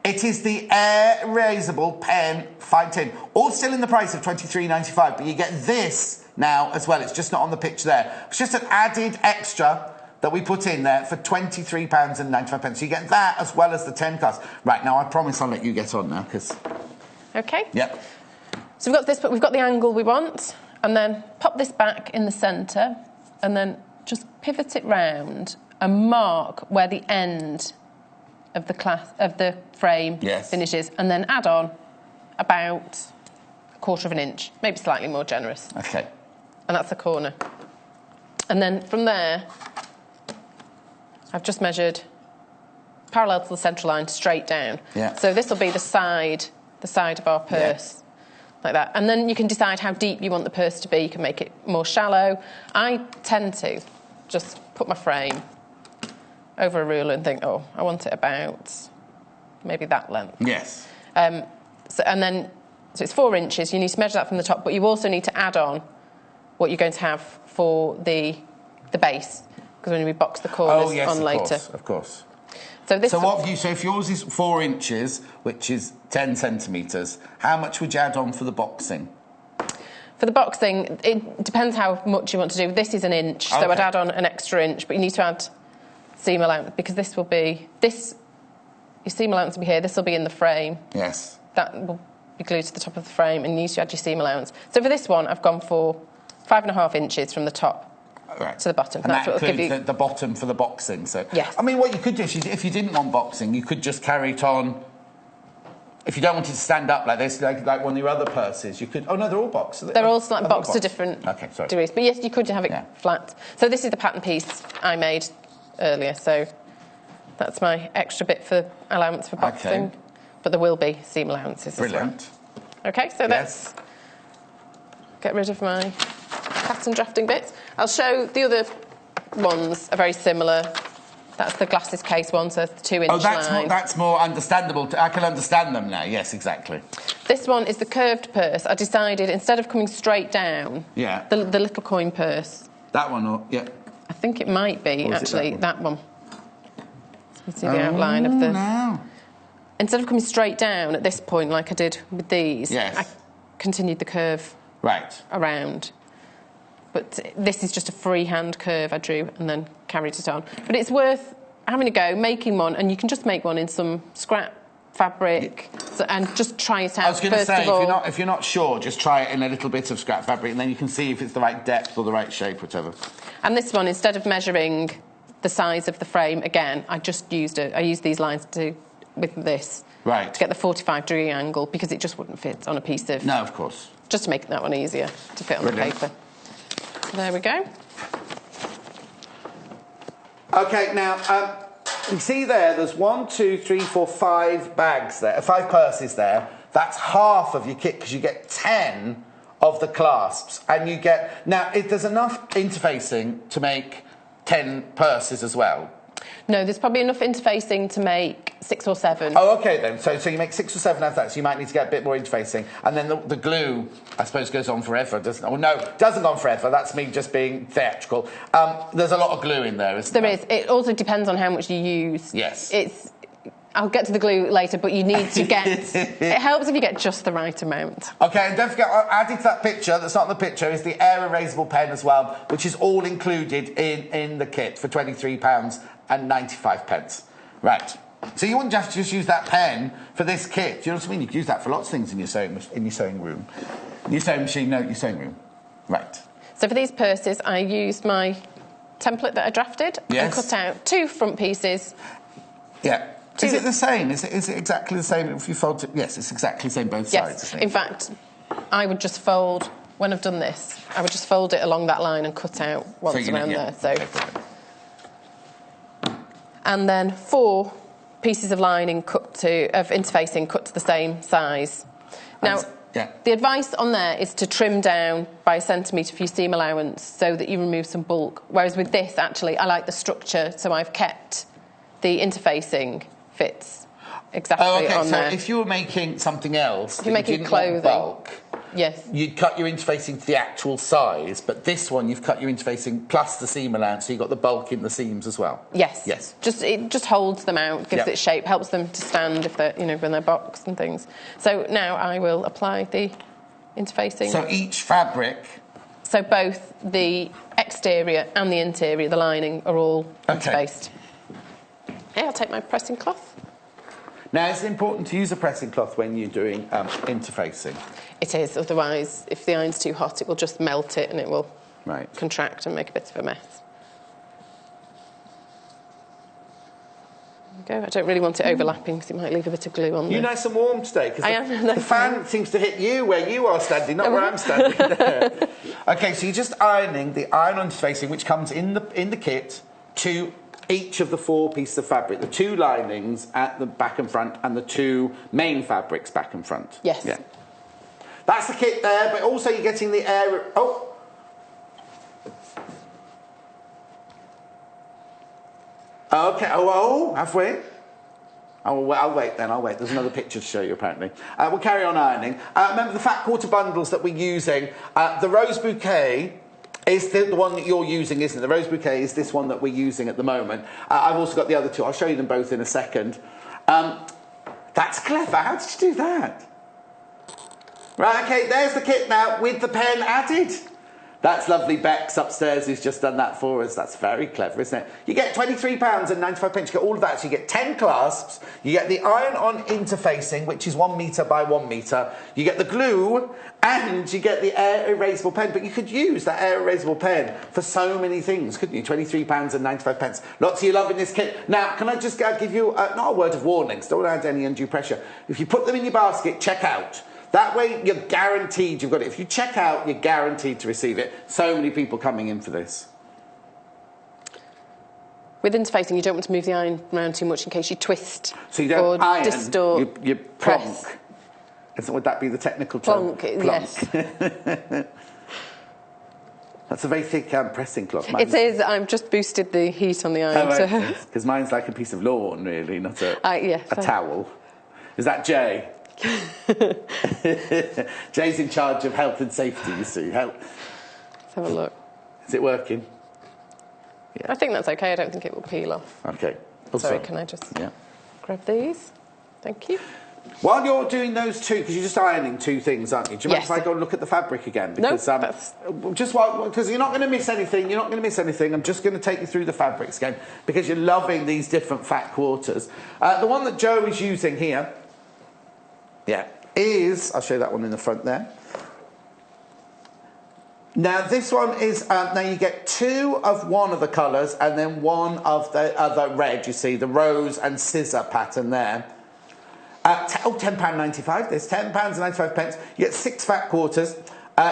It is the air-raisable pen fine tin. All still in the price of $23.95, but you get this now as well. It's just not on the picture there. It's just an added extra that we put in there for £23.95. So you get that as well as the 10 clasps. Right, now I promise I'll let you get on now, because... Okay. Yep. So we've got this, but we've got the angle we want, and then pop this back in the centre, and then just pivot it round and mark where the end of the frame finishes, and then add on about 1/4 of an inch, maybe slightly more generous. Okay. And that's the corner. And then from there, I've just measured parallel to the central line, straight down. Yeah. So this will be the side of our purse, like that. And then you can decide how deep you want the purse to be. You can make it more shallow. I tend to just put my frame over a ruler and think, I want it about maybe that length. Yes. So it's 4 inches. You need to measure that from the top, but you also need to add on what you're going to have for the base, because when we box the corners on later. Of course. So this. So what have you? So if yours is 4 inches, which is 10 centimetres, how much would you add on for the boxing? For the boxing, it depends how much you want to do. This is 1 inch, so I'd add on an extra inch, but you need to add seam allowance because this will be your seam allowance will be here. This will be in the frame. Yes. That will be glued to the top of the frame, and you need to add your seam allowance. So for this one, I've gone for 5.5 inches from the top to the bottom. And that's that what will give you the bottom for the boxing. So yes. I mean, what you could do if you didn't want boxing, you could just carry it on. If you don't want it to stand up like this, like one of your other purses, you could... Oh, no, they're all boxed. They're all boxed to different degrees. But yes, you could have it flat. So this is the pattern piece I made earlier. So that's my extra bit for allowance for boxing. Okay. But there will be seam allowances as well. OK, so let's get rid of my pattern drafting bits. I'll show the other ones are very similar. That's the glasses case one, so it's the 2 inch line. That's more understandable. I can understand them now. Yes, exactly. This one is the curved purse. I decided instead of coming straight down, the little coin purse. That one, I think it might be actually that one. You see the outline of the. No. Instead of coming straight down at this point, like I did with these, I continued the curve around. But this is just a freehand curve I drew and then carried it on. But it's worth having a go, making one, and you can just make one in some scrap fabric and just try it out. I was going to say, if you're not sure, just try it in a little bit of scrap fabric, and then you can see if it's the right depth or the right shape, whatever. And this one, instead of measuring the size of the frame again, I just used these lines with this to get the 45-degree angle because it just wouldn't fit on a piece of. No, of course. Just to make that one easier to fit on the paper. There we go. OK, now, you see there's 1, 2, 3, 4, 5 bags there, 5 purses there. That's half of your kit because you get 10 of the clasps. And you get... Now, there's enough interfacing to make 10 purses as well. No, there's probably enough interfacing to make 6 or 7. Oh, OK, then. So you make 6 or 7 out of that, so you might need to get a bit more interfacing. And then the glue, I suppose, goes on forever, doesn't it? Well, no, it doesn't go on forever. That's me just being theatrical. There's a lot of glue in there, isn't there? There is. It also depends on how much you use. Yes. I'll get to the glue later, but you need to get... It helps if you get just the right amount. OK, and don't forget, added to that picture, that's not in the picture, is the air erasable pen as well, which is all included in the kit for £23.95. Right. So you wouldn't have to just use that pen for this kit. Do you know what I mean? You could use that for lots of things in your sewing room. Your sewing machine, no, your sewing room. Right. So for these purses, I used my template that I drafted and cut out 2 front pieces. Yeah. Is it the same? Is it exactly the same if you fold it? Yes, it's exactly the same both sides. Yes. In fact, I would just fold, when I've done this, I would just fold it along that line and cut out once around there. So. And then 4 pieces of lining interfacing cut to the same size. Now, the advice on there is to trim down by 1 centimetre for your seam allowance so that you remove some bulk. Whereas with this, actually, I like the structure, so I've kept the interfacing fits exactly on there. So if you were making something else, if you're making clothing, bulk, yes, you'd cut your interfacing to the actual size, but this one you've cut your interfacing plus the seam allowance, so you've got the bulk in the seams as well. Yes. Yes. It just holds them out, gives it shape, helps them to stand if they're when they're boxed and things. So now I will apply the interfacing. So each fabric. So both the exterior and the interior, the lining, are all interfaced. Okay, I'll take my pressing cloth. Now, is it important to use a pressing cloth when you're doing interfacing? It is, otherwise, if the iron's too hot, it will just melt it and it will contract and make a bit of a mess. There we go. I don't really want it overlapping because it might leave a bit of glue on there. You're nice and warm today because the fan seems to hit you where you are standing, not where I'm standing. OK, so you're just ironing the iron interfacing, which comes in the kit to each of the 4 pieces of fabric, the 2 linings at the back and front and the 2 main fabrics back and front. Yes. Yeah. That's the kit there, but also you're getting the air... Oh! OK, have we? I'll wait then, There's another picture to show you, apparently. We'll carry on ironing. Remember the fat quarter bundles that we're using. The rose bouquet Is the one that you're using, isn't it? The rose bouquet is this one that we're using at the moment. I've also got the other two. I'll show you them both in a second. That's clever. How did you do that? Right, okay, there's the kit now with the pen added. That's lovely. Bex upstairs who's just done that for us. That's very clever, isn't it? You get £23.95. You get all of that. So you get 10 clasps. You get the iron-on interfacing, which is 1 metre by 1 metre. You get the glue, and you get the air erasable pen. But you could use that air erasable pen for so many things, couldn't you? £23.95. Lots of you loving this kit. Now, can I just give you, not a word of warning, so don't add any undue pressure. If you put them in your basket, check out. That way, you're guaranteed you've got it. If you check out, you're guaranteed to receive it. So many people coming in for this. With interfacing, you don't want to move the iron around too much in case you twist. So you don't iron, distort, you press. Plonk. Would that be the technical term? Plonk, yes. That's a very thick pressing cloth. It is. I've just boosted the heat on the iron. Because mine's like a piece of lawn, really, not a towel. Is that Jay? Jay's in charge of health and safety, you see. Let's have a look. Is it working? Yeah. I think that's okay. I don't think it will peel off. Okay. Sorry, can I just grab these? Thank you. While you're doing those two, because you're just ironing two things, aren't you? Do you mind if I go and look at the fabric again? Because, because you're not going to miss anything. You're not going to miss anything. I'm just going to take you through the fabrics again because you're loving these different fat quarters. The one that Joe is using here, is, I'll show you that one in the front there. Now this one is, now you get 2 of one of the colours and then 1 of the other red, you see, the rose and scissor pattern there. £10.95, there's £10.95. You get 6 fat quarters.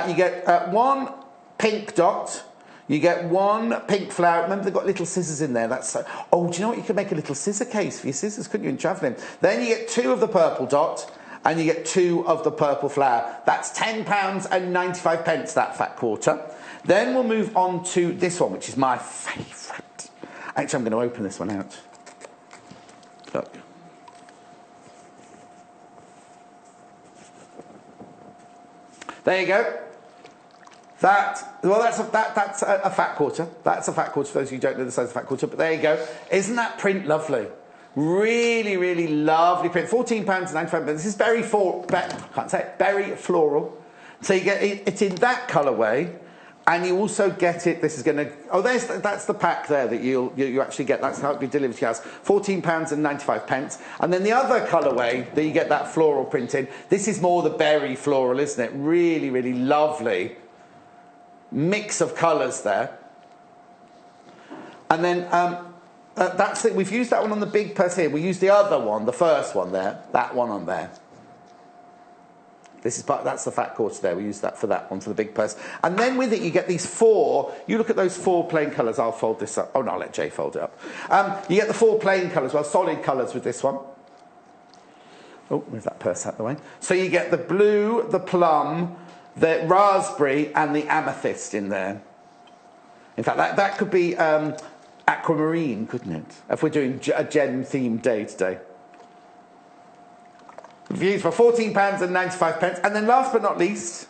You get 1 pink dot. You get 1 pink flower. Remember, they've got little scissors in there. That's oh, do you know what? You could make a little scissor case for your scissors, couldn't you, in travelling? Then you get 2 of the purple dot. And you get 2 of the purple flower. That's £10.95, that fat quarter. Then we'll move on to this one, which is my favourite. Actually, I'm going to open this one out. Look. There you go. That's a fat quarter. That's a fat quarter for those of you who don't know the size of a fat quarter. But there you go. Isn't that print lovely? Really, really lovely print. £14.95. This is very floral. So you get it's in that colourway, and you also get it. This is going to. Oh, that's the pack there that you actually get. That's how it'll be delivered to your house. £14.95. And then the other colourway that you get that floral print in. This is more the berry floral, isn't it? Really, really lovely mix of colours there. And then. That's it. We've used that one on the big purse here. We used the other one, the first one there, that one on there. That's the fat quarter there. We used that for that one, for the big purse. And then with it, you get these 4. You look at those 4 plain colours. I'll fold this up. Oh, no, I'll let Jay fold it up. You get the 4 plain colours, well, solid colours with this one. Oh, move that purse out the way. So you get the blue, the plum, the raspberry, and the amethyst in there. In fact, that could be... aquamarine, couldn't it? If we're doing a gem-themed day today. Views for £14.95. And then last but not least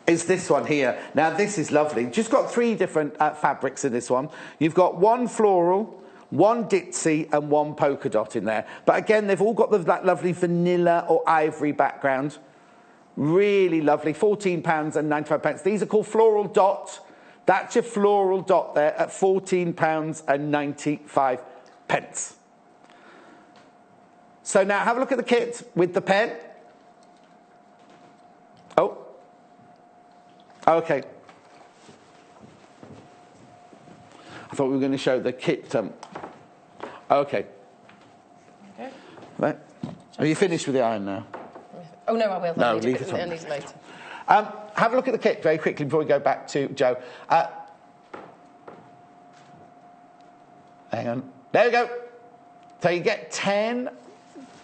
is this one here. Now, this is lovely. Just got 3 different fabrics in this one. You've got 1 floral, 1 ditzy, and 1 polka dot in there. But again, they've all got that lovely vanilla or ivory background. Really lovely. £14.95. These are called floral dot. That's your floral dot there at £14.95. So now have a look at the kit with the pen. Oh. Okay. I thought we were going to show the kit. Okay. Right. Are you finished with the iron now? Oh, no, I will. No, leave it on. I'll need it later. Have a look at the kit very quickly before we go back to Joe. Hang on. There we go. So you get 10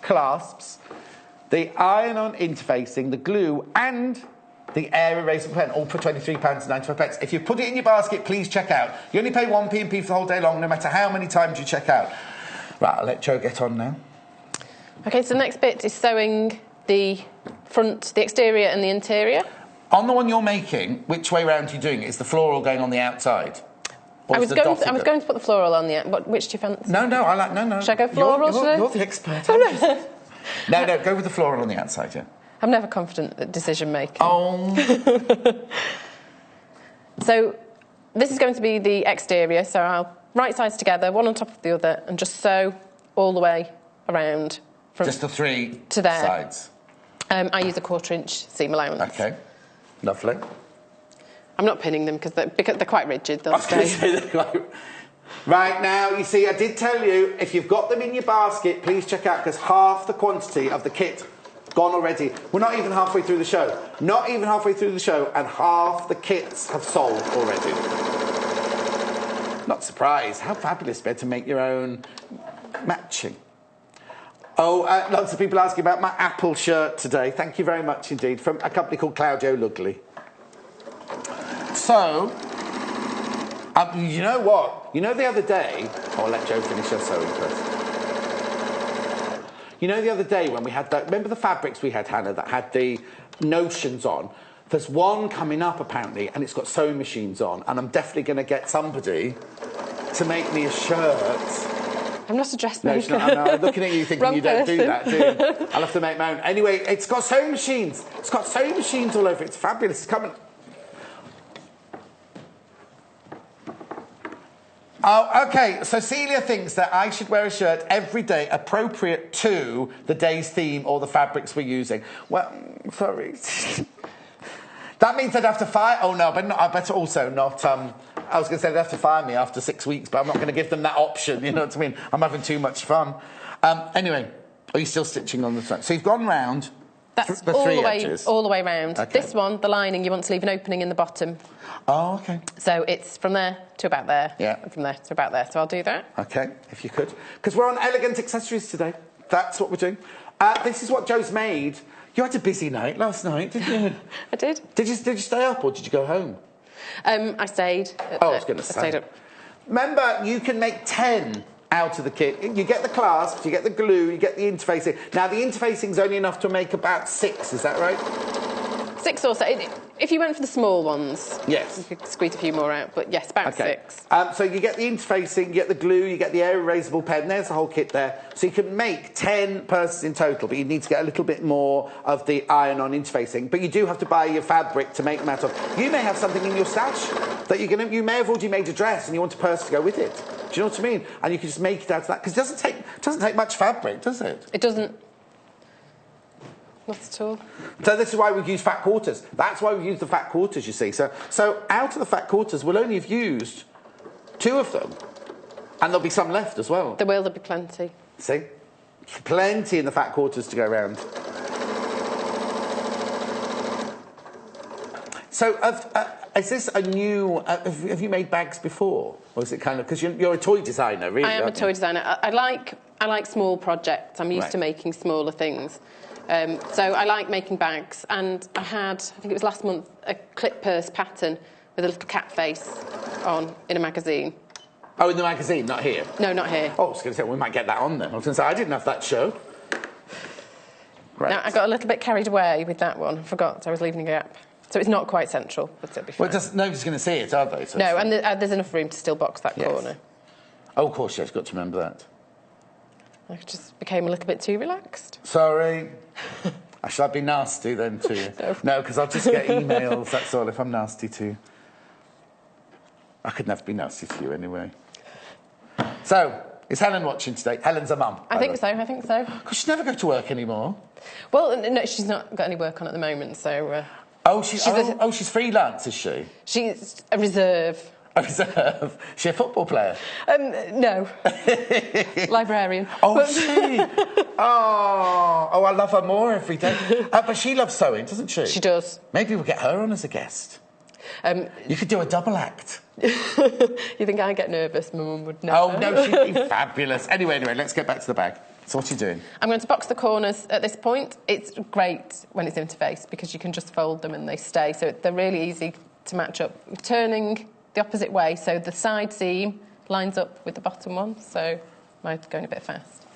clasps, the iron-on interfacing, the glue, and the air erasable pen, all for £23.95. If you put it in your basket, please check out. You only pay 1p&p for the whole day long, no matter how many times you check out. Right, I'll let Joe get on now. Okay, so the next bit is sewing the front, the exterior and the interior. On the one you're making, which way round are you doing it? Is the floral going on the outside? I was going to put the floral on the end. Which do you fancy? No, I like... No. Should I go floral? You're the expert. No, go with the floral on the outside, yeah. I'm never confident at decision making. Oh. So this is going to be the exterior, so I'll right sides together, one on top of the other, and just sew all the way around. From just the three to there. Sides? I use a 1/4 inch seam allowance. Okay, lovely. I'm not pinning them because they're quite rigid. I was going to say they're quite... Right, now, you see, I did tell you, if you've got them in your basket, please check out, because half the quantity of the kit gone already. We're not even halfway through the show. Not even halfway through the show, and half the kits have sold already. Not surprised. How fabulous to be able to make your own matching. Oh, lots of people asking about my Apple shirt today. Thank you very much indeed. From a company called Claudio Lugli. So, you know what? You know the other day... Oh, I'll let Jo finish her sewing first. You know the other day when we had that... Remember the fabrics we had, Hannah, that had the notions on? There's one coming up, apparently, and it's got sewing machines on, and I'm definitely going to get somebody to make me a shirt... I'm not a dressmaker. No, I'm looking at you thinking you don't do that, do you? I'll have to make my own. Anyway, it's got sewing machines. It's got sewing machines all over it. It's fabulous. It's coming... Oh, OK, so Celia thinks that I should wear a shirt every day appropriate to the day's theme or the fabrics we're using. Well, sorry. That means I'd have to fire... Oh, no, but I better also not... I was going to say they'd have to fire me after 6 weeks, but I'm not going to give them that option, you know what I mean? I'm having too much fun. Anyway, are you still stitching on the front? So you've gone round That's the three edges. all the way round. Okay. This one, the lining, you want to leave an opening in the bottom. Oh, OK. So it's from there to about there. Yeah. And from there to about there. So I'll do that. OK, if you could. Because we're on elegant accessories today. That's what we're doing. This is what Jo's made. You had a busy night last night, didn't you? I did. Did you stay up or did you go home? I stayed. I was going to say. I stayed up. Remember, you can make 10 out of the kit. You get the clasps, you get the glue, you get the interfacing. Now, the interfacing's only enough to make about 6, is that right? 6 or so. If you went for the small ones, yes, you could squeeze a few more out. But yes, about 6. So you get the interfacing, you get the glue, you get the air erasable pen. There's the whole kit there. So you can make 10 purses in total, but you need to get a little bit more of the iron-on interfacing. But you do have to buy your fabric to make them out of. You may have something in your stash that you may have already made a dress and you want a purse to go with it. Do you know what I mean? And you can just make it out of that because it doesn't take much fabric, does it? It doesn't. Not at all. So this is why we've used fat quarters. That's why we've used the fat quarters, you see. So out of the fat quarters, we'll only have used 2 of them. And there'll be some left as well. There'll be plenty. See? Plenty in the fat quarters to go around. So is this a new... have you made bags before? Or is it kind of... Because you're a toy designer, really, I am a toy designer. I like small projects. I'm used to making smaller things. So I like making bags, and I had, I think it was last month, a clip purse pattern with a little cat face on in a magazine. Oh, in the magazine, not here? No, not here. Oh, I was going to say, we might get that on then. I was going to say, I didn't have that show. Right. Now, I got a little bit carried away with that one. I forgot, so I was leaving a gap. So it's not quite central, but it'll be fine. Well, nobody's going to see it, are they? So no, and there's enough room to still box that corner. Oh, of course, yes, got to remember that. I just became a little bit too relaxed. Sorry. Shall I be nasty then to you? No, because I'll just get emails, that's all, if I'm nasty to you. I could never be nasty to you anyway. So, is Helen watching today? Helen's a mum. I think so. Because she'd never go to work anymore. Well, no, she's not got any work on at the moment, so... she's freelance, is she? She's a reserve. A reserve? Is she a football player? No. Librarian. Oh, she? Oh, I love her more every day. But she loves sewing, doesn't she? She does. Maybe we'll get her on as a guest. You could do a double act. You think I get nervous? My mum would know. Oh, no, she'd be fabulous. Anyway, let's get back to the bag. So what are you doing? I'm going to box the corners at this point. It's great when it's interfaced because you can just fold them and they stay. So they're really easy to match up. Turning the opposite way, so the side seam lines up with the bottom one. So I'm going a bit fast.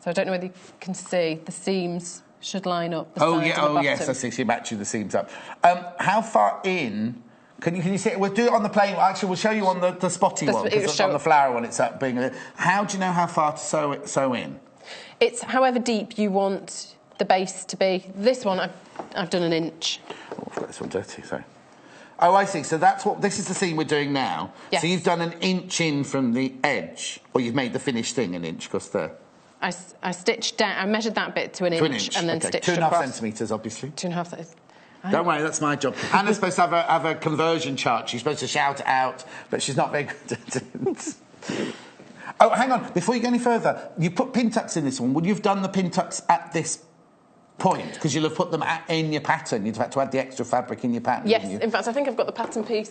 So I don't know whether you can see the seams should line up the sides and the bottom. Yes, I see. So you're matching the seams up. How far in? Can you see it? We'll do it on the plain. Actually, we'll show you on the spotty one. Because on the flower one, it's up being. How do you know how far to sew in? It's however deep you want the base to be. This one, I've done 1 inch. Oh, I've got this one dirty. Sorry. Oh, I see. So this is the seam we're doing now. Yes. So you've done 1 inch in from the edge, or you've made the finished thing 1 inch, because I stitched down. I measured that bit to 1 inch, and then stitched 2.5 across. centimetres, obviously. 2.5 centimetres. Don't worry, that's my job. Anna's supposed to have a conversion chart. She's supposed to shout it out, but she's not very good at it. Oh, hang on. Before you go any further, you put pin tucks in this one. Would you have done the pin tucks at this point? Because you'll have put them in your pattern. You'd have had to add the extra fabric in your pattern. Yes, in fact, I think I've got the pattern piece.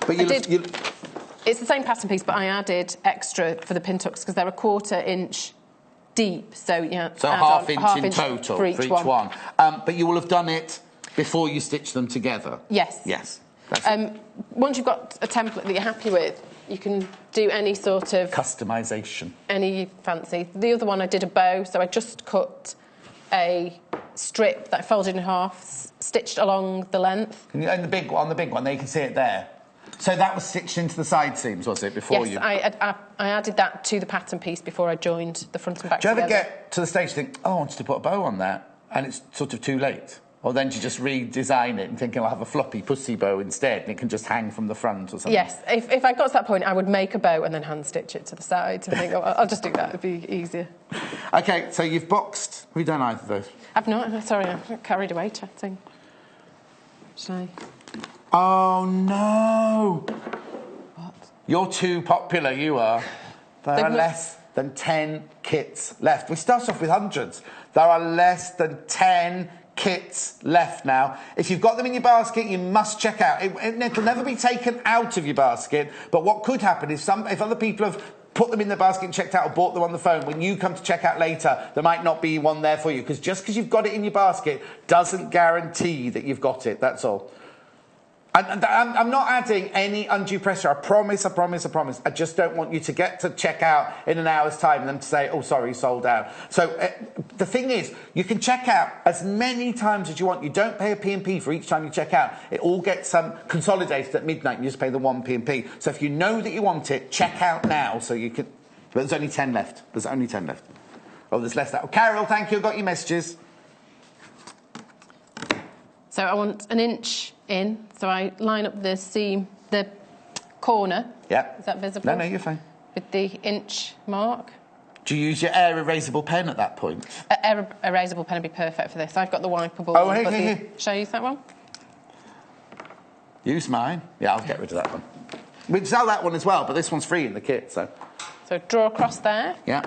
But It's the same pattern piece, but I added extra for the pin tucks because they're 1/4 inch deep. So, yeah. So half inch in total for each one. But you will have done it before you stitch them together? Yes. Yes. Once you've got a template that you're happy with, you can do any sort of... customisation. Any fancy. The other one I did a bow, so I just cut a strip that I folded in half, stitched along the length. And on the big one, there you can see it there. So that was stitched into the side seams, was it, before you... Yes, I added that to the pattern piece before I joined the front and back together. Do you ever get to the stage you think, oh, I wanted to put a bow on that, and it's sort of too late? Or then do you just redesign it and think, I'll have a floppy pussy bow instead, and it can just hang from the front or something? Yes, if I got to that point, I would make a bow and then hand-stitch it to the sides and think, I'll just do that, it'd be easier. OK, so you've boxed... Have you done either of those? I've not, sorry, I got carried away chatting. Should I... Oh, no! What? You're too popular, you are. There are less than 10 kits left. We start off with hundreds. There are less than 10 kits left now. If you've got them in your basket, you must check out. It'll never be taken out of your basket, but what could happen is if other people have put them in the basket and checked out or bought them on the phone, when you come to check out later, there might not be one there for you, because just because you've got it in your basket doesn't guarantee that you've got it, that's all. I'm not adding any undue pressure. I promise. I just don't want you to get to check out in an hour's time and then to say, oh, sorry, sold out. So the thing is, you can check out as many times as you want. You don't pay a P&P for each time you check out. It all gets consolidated at midnight. You just pay the one P&P. So if you know that you want it, check out now so you can... But there's only 10 left. Oh, there's less. Oh, Carol, thank you. Got your messages. So I want 1 inch in, so I line up the seam, the corner. Yeah. Is that visible? No, you're fine. With the inch mark. Do you use your air erasable pen at that point? Air erasable pen would be perfect for this. I've got the wipeable one. Here. Shall I use that one? Use mine. Yeah, I'll get rid of that one. We can sell that one as well, but this one's free in the kit, so... So draw across there. Yeah.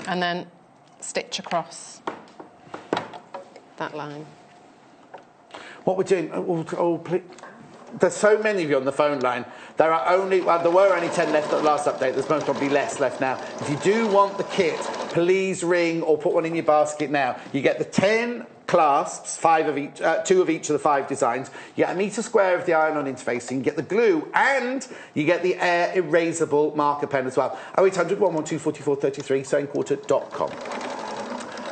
And then stitch that line. What we're doing... please. There's so many of you on the phone line. There were only 10 left at the last update. There's most probably less left now. If you do want the kit, please ring or put one in your basket now. You get the 10 clasps, 5 of each, 2 of each of the 5 designs. You get a metre square of the iron-on interfacing. You get the glue, and you get the air erasable marker pen as well. 0800 112 44 33, sewingquarter.com.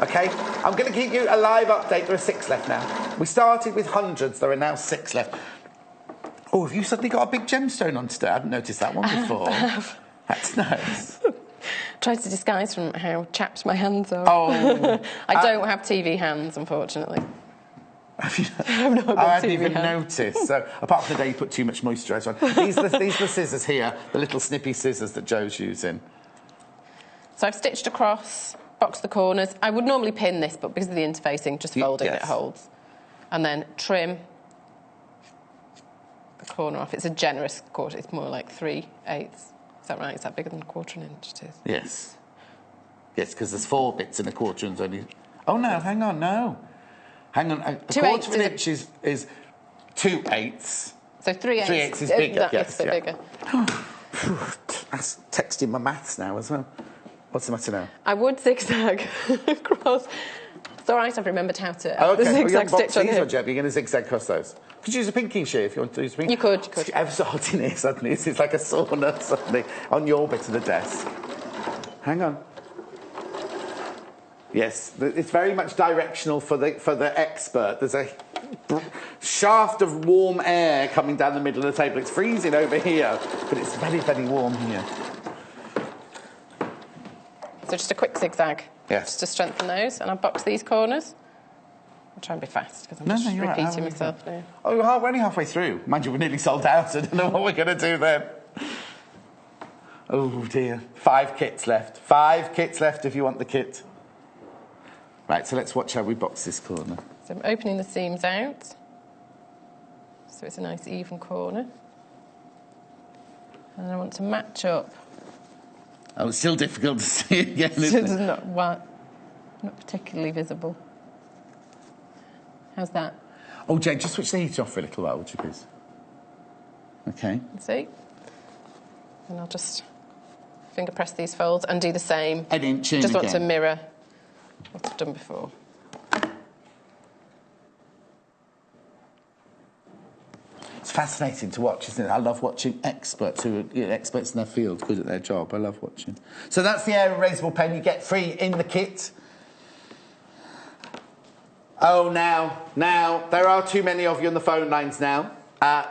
OK, I'm going to give you a live update. There are 6 left now. We started with hundreds. There are now 6 left. Oh, have you suddenly got a big gemstone on today? I hadn't noticed that one before. That's nice. Tried to disguise from how chapped my hands are. Oh. I don't have TV hands, unfortunately. Have you? I've not got I hadn't TV even hands. noticed. So, apart from the day you put too much moisturiser on. These are the scissors here, the little snippy scissors that Joe's using. So I've stitched across, boxed the corners. I would normally pin this, but because of the interfacing, just fold it, it holds. And then trim the corner off. It's a generous quarter. It's more like 3/8. Is that right? Is that bigger than 1/4 inch? It is. Yes. Yes, because there's 4 bits in a quarter and only... Oh, no, hang on, no. Hang on. A 1/4 of an inch is 2/8. So 3/8. 3/8 is bigger, yes. It's a bit bigger. That's texting my maths now as well. What's the matter now? I would zigzag across. It's all right, I've remembered how to... Okay. The zigzag stitch on here. You're going to zigzag across those. Could you use a pinking shear if you want to use a pinking? You could. It's ever so hot in here suddenly. It's like a sauna suddenly on your bit of the desk. Hang on. Yes, it's very much directional for the expert. There's a shaft of warm air coming down the middle of the table. It's freezing over here, but it's very, very warm here. So just a quick zigzag. Yes. Just to strengthen those, and I'll box these corners. I'll try and be fast because I'm just repeating right. myself now. Oh, we're only halfway through. Mind you, we're nearly sold out. I don't know what we're going to do then. Oh dear. 5 kits left. 5 kits left if you want the kit. Right, so let's watch how we box this corner. So I'm opening the seams out, so it's a nice even corner. And I want to match up. Oh, it's still difficult to see again, isn't it? Not particularly visible. How's that? Oh, Jane, just switch the heat off for a little while, would you please? Okay. See? And I'll just finger press these folds and do the same. An inch in just again. want to mirror what I've done before. It's fascinating to watch, isn't it? I love watching experts who are experts in their field, good at their job. I love watching. So that's the air erasable pen you get free in the kit. Oh, now, there are too many of you on the phone lines now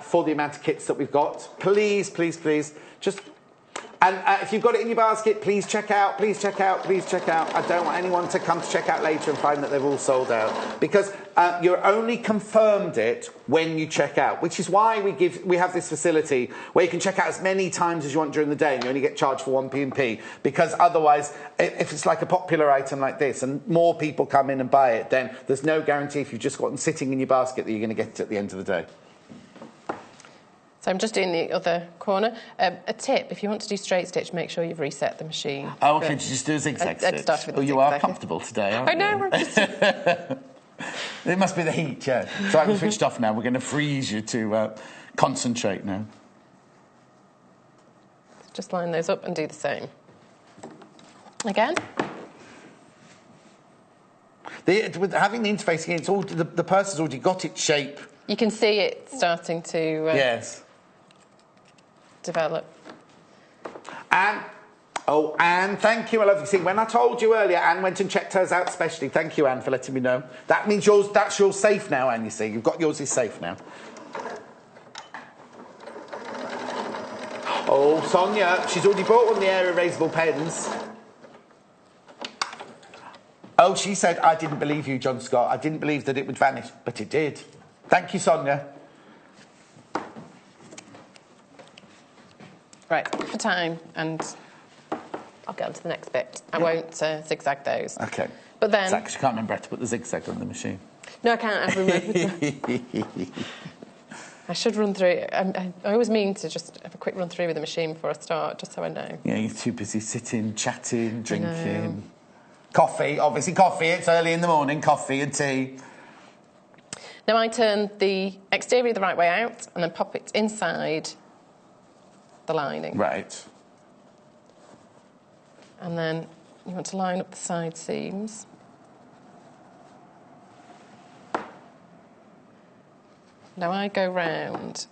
for the amount of kits that we've got. Please, please, please, just... And if you've got it in your basket, please check out, please check out, please check out. I don't want anyone to come to check out later and find that they've all sold out. Because you're only confirmed it when you check out, which is why we have this facility where you can check out as many times as you want during the day and you only get charged for 1 P&P. Because otherwise, if it's like a popular item like this and more people come in and buy it, then there's no guarantee if you've just got them sitting in your basket that you're going to get it at the end of the day. So I'm just doing the other corner. A tip, if you want to do straight stitch, make sure you've reset the machine. Oh, okay, just do a zigzag stitch. I'd start with you zigzag. are comfortable today, aren't you? I know, I'm just... It must be the heat, yeah. So I'm switched off now. We're going to freeze you to concentrate now. Just line those up and do the same. Again. With having the interface again, it's all, the purse has already got its shape. You can see it starting to... yes. Develop. Anne, thank you, I love you. See, when I told you earlier, Anne went and checked hers out specially. Thank you, Anne, for letting me know. That means that's yours safe now, Anne, you see. You've got yours is safe now. Oh, Sonia, she's already bought one of the air erasable pens. Oh, she said, I didn't believe you, John Scott. I didn't believe that it would vanish, but it did. Thank you, Sonia. Right, for time, and I'll get on to the next bit. I won't zigzag those. Okay. But then... Exactly, you can't remember how to put the zigzag on the machine. No, I can't. I've removed I should run through it. I always mean to just have a quick run through with the machine before I start, just so I know. Yeah, you're too busy sitting, chatting, drinking. Coffee, obviously coffee. It's early in the morning, coffee and tea. Now I turn the exterior the right way out and then pop it inside the lining. Right. And then you want to line up the side seams. Now I go round.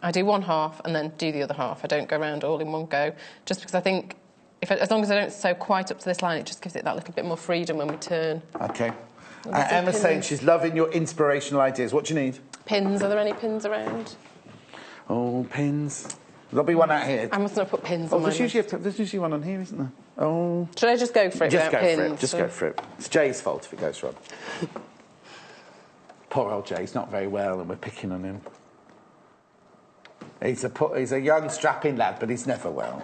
I do one half and then do the other half. I don't go round all in one go, just because I think as long as I don't sew quite up to this line, it just gives it that little bit more freedom when we turn. Okay. Emma's saying she's loving your inspirational ideas. What do you need? Pins. Are there any pins around? Oh, pins. There'll be one out here. I must not put pins on my there's usually one on here, isn't there? Oh. Should I just go for it Just without go pins? for it. Just go for it. It's Jay's fault if it goes wrong. Poor old Jay's not very well and we're picking on him. He's a young, strapping lad, but he's never well.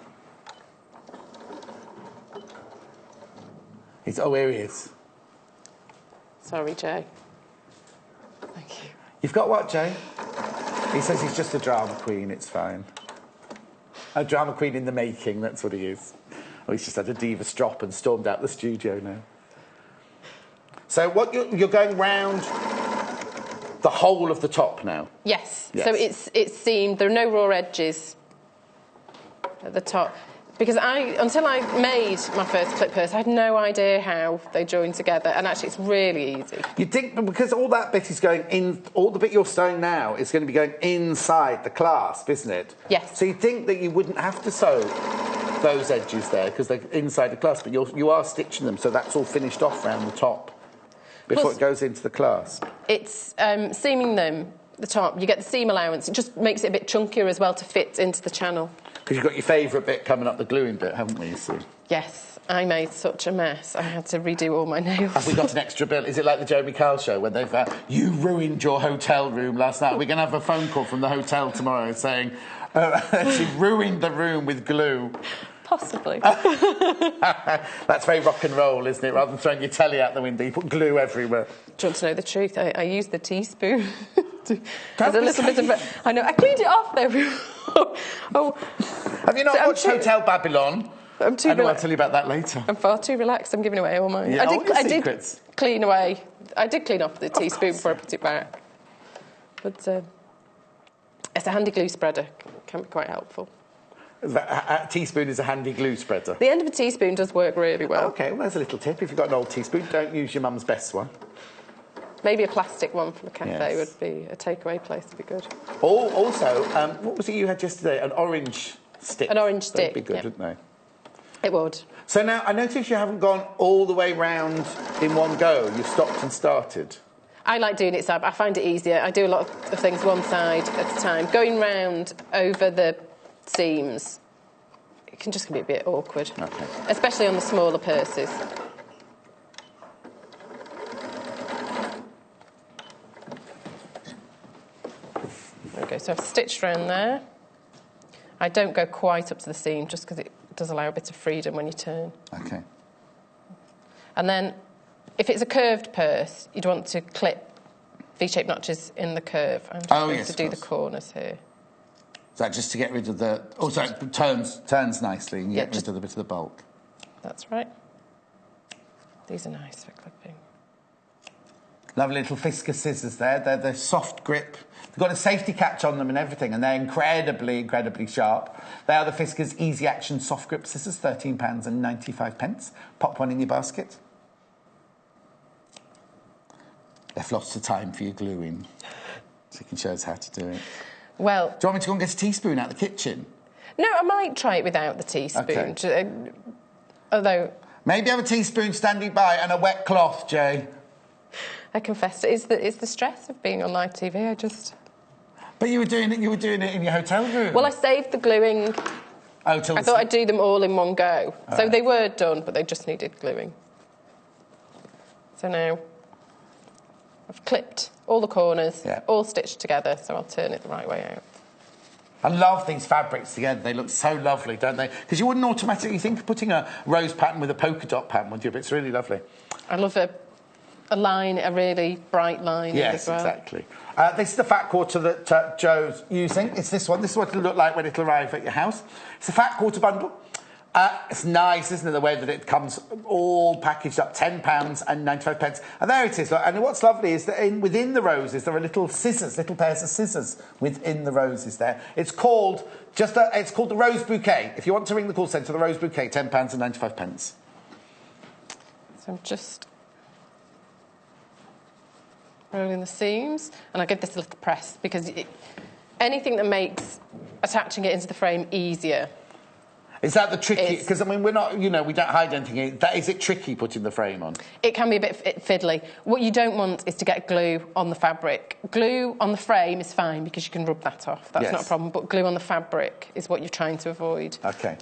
Here he is. Sorry, Jay. Thank you. You've got what, Jay? He says he's just a drama queen, it's fine. A drama queen in the making, that's what he is. Oh, he's just had a diva strop and stormed out the studio now. So what you're going round the whole of the top now? Yes. So it's seamed. There are no raw edges at the top. Because until I made my first clip purse, I had no idea how they join together, and actually it's really easy. You think, because all that bit is going in, all the bit you're sewing now is going to be going inside the clasp, isn't it? Yes. So you think that you wouldn't have to sew those edges there because they're inside the clasp, but you are stitching them, so that's all finished off around the top before it goes into the clasp. It's seaming them, the top. You get the seam allowance. It just makes it a bit chunkier as well to fit into the channel. Because you've got your favourite bit coming up, the gluing bit, haven't we, you see? Yes. I made such a mess. I had to redo all my nails. Have we got an extra bill? Is it like the Jeremy Kyle show when they've you ruined your hotel room last night? We're going to have a phone call from the hotel tomorrow saying she ruined the room with glue. Possibly. That's very rock and roll, isn't it? Rather than throwing your telly out the window, you put glue everywhere. Do you want to know the truth? I used the teaspoon. There's a little bit of I know. I cleaned it off though. Oh. Have you not watched Hotel Babylon? I'm too. I'll tell you about that later. I'm far too relaxed. I'm giving away all mine. Yeah, I did clean away. I did clean off the teaspoon before I put it back. But it's a handy glue spreader. It can be quite helpful. A teaspoon is a handy glue spreader. The end of a teaspoon does work really well. Okay, well, there's a little tip. If you've got an old teaspoon, don't use your mum's best one. Maybe a plastic one from a cafe would be a takeaway place. Would be good. Also, what was it you had yesterday? An orange stick. An orange stick. That'd be good, wouldn't they? It would. So now, I notice you haven't gone all the way round in one go. You've stopped and started. I like doing it, Sab. I find it easier. I do a lot of things one side at a time. Going round over the seams, it can just be a bit awkward. Okay. Especially on the smaller purses. There we go. So I've stitched around there. I don't go quite up to the seam just because it does allow a bit of freedom when you turn. Okay. And then, if it's a curved purse, you'd want to clip V-shaped notches in the curve. I'm just going to do the corners here. Is that just to get rid of the... Oh, so it turns nicely and you get rid of the bit of the bulk. That's right. These are nice for clipping. Lovely little Fisker scissors there. They're the soft grip. They've got a safety catch on them and everything, and they're incredibly, incredibly sharp. They are the Fisker's Easy Action Soft Grip Scissors, £13.95. Pop one in your basket. Left lots of time for your gluing, so you can show us how to do it. Well... Do you want me to go and get a teaspoon out of the kitchen? No, I might try it without the teaspoon. Okay. Although... Maybe have a teaspoon standing by and a wet cloth, Jay. I confess, it's the stress of being on live TV. I just... But you were doing it in your hotel room. Well, I saved the gluing. I thought I'd do them all in one go. So they were done, but they just needed gluing. So now I've clipped all the corners, all stitched together, so I'll turn it the right way out. I love these fabrics together. They look so lovely, don't they? Because you wouldn't automatically think of putting a rose pattern with a polka dot pattern, would you? But it's really lovely. I love a line, a really bright line. Yes, as well. Exactly. This is the fat quarter that Joe's using. It's this one. This is what it'll look like when it'll arrive at your house. It's a fat quarter bundle. It's nice, isn't it, the way that it comes all packaged up, £10.95. And there it is. Look. And what's lovely is that within the roses, there are little scissors, little pairs of scissors within the roses there. It's called the Rose Bouquet. If you want to ring the call centre, the Rose Bouquet, £10.95. So I'm just rolling the seams, and I give this a little press because anything that makes attaching it into the frame easier. Is that the tricky? Because I mean, we're not, we don't hide anything. Is it tricky putting the frame on? It can be a bit fiddly. What you don't want is to get glue on the fabric. Glue on the frame is fine because you can rub that off. That's not a problem. But glue on the fabric is what you're trying to avoid. Okay.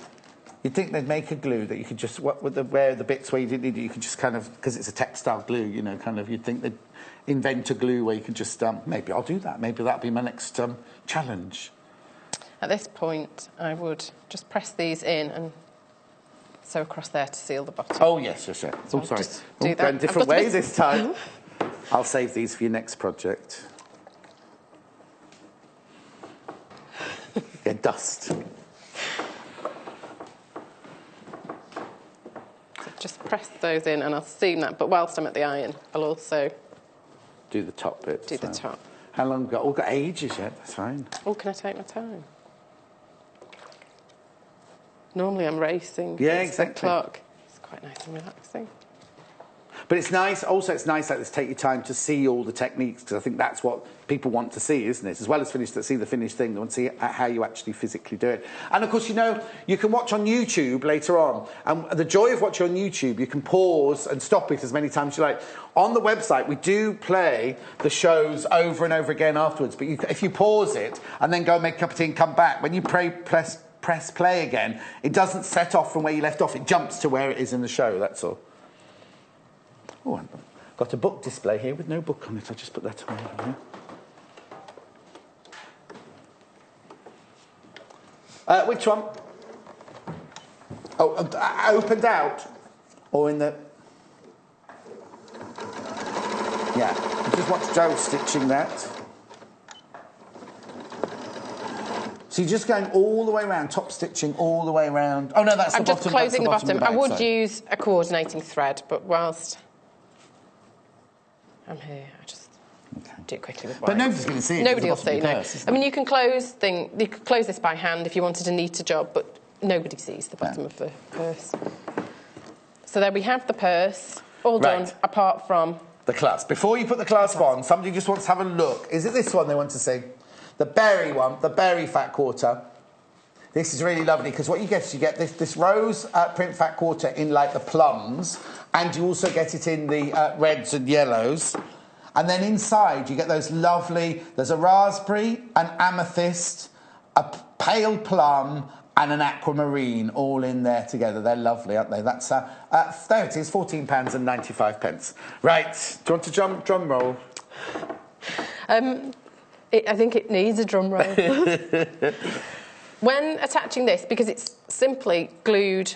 You'd think they'd make a glue that you could just, where the bits where you didn't need it, you could just kind of, because it's a textile glue, you'd think they'd invent a glue where you could just, maybe I'll do that. Maybe that'll be my next challenge. At this point, I would just press these in and sew across there to seal the bottom. Oh, yes. So oh, sorry. Do that. Going a different way this time. I'll save these for your next project. Yeah, dust. So just press those in and I'll seam that. But whilst I'm at the iron, I'll also... do the top bit. Do the top. How long have we got? We've got ages yet. That's fine. Oh, can I take my time? Normally I'm racing. Yeah, exactly. The clock. It's quite nice and relaxing. But it's nice, also it's nice like this, take your time to see all the techniques, because I think that's what people want to see, isn't it? As well as see the finished thing, they want to see how you actually physically do it. And of course, you know, you can watch on YouTube later on, and the joy of watching on YouTube, you can pause and stop it as many times as you like. On the website, we do play the shows over and over again afterwards, but if you pause it and then go and make a cup of tea and come back, when you press play again, it doesn't set off from where you left off, it jumps to where it is in the show, that's all. Oh, I've got a book display here with no book on it. I'll just put that away here. Which one? Oh, opened out? Or in the... Yeah, I just watch Joe stitching that. So you're just going all the way around, top stitching all the way around. Oh, no, that's the bottom. I'm just closing the bottom. Bag, I would use a coordinating thread, but whilst I'm here, I just do it quickly with white. But nobody's going to see it. Nobody will see, no. I mean, you can close this by hand if you wanted a neater job, but nobody sees the bottom of the purse. So there we have the purse, all done, apart from... the clasp. Before you put the clasp on, somebody just wants to have a look. Is it this one they want to see? The berry one, the berry fat quarter. This is really lovely because what you get is you get this rose print fat quarter in like the plums, and you also get it in the reds and yellows. And then inside you get those lovely, there's a raspberry, an amethyst, a pale plum, and an aquamarine all in there together. They're lovely, aren't they? That's there it is, £14.95. Right, do you want to drum roll? I think it needs a drum roll. When attaching this, because it's simply glued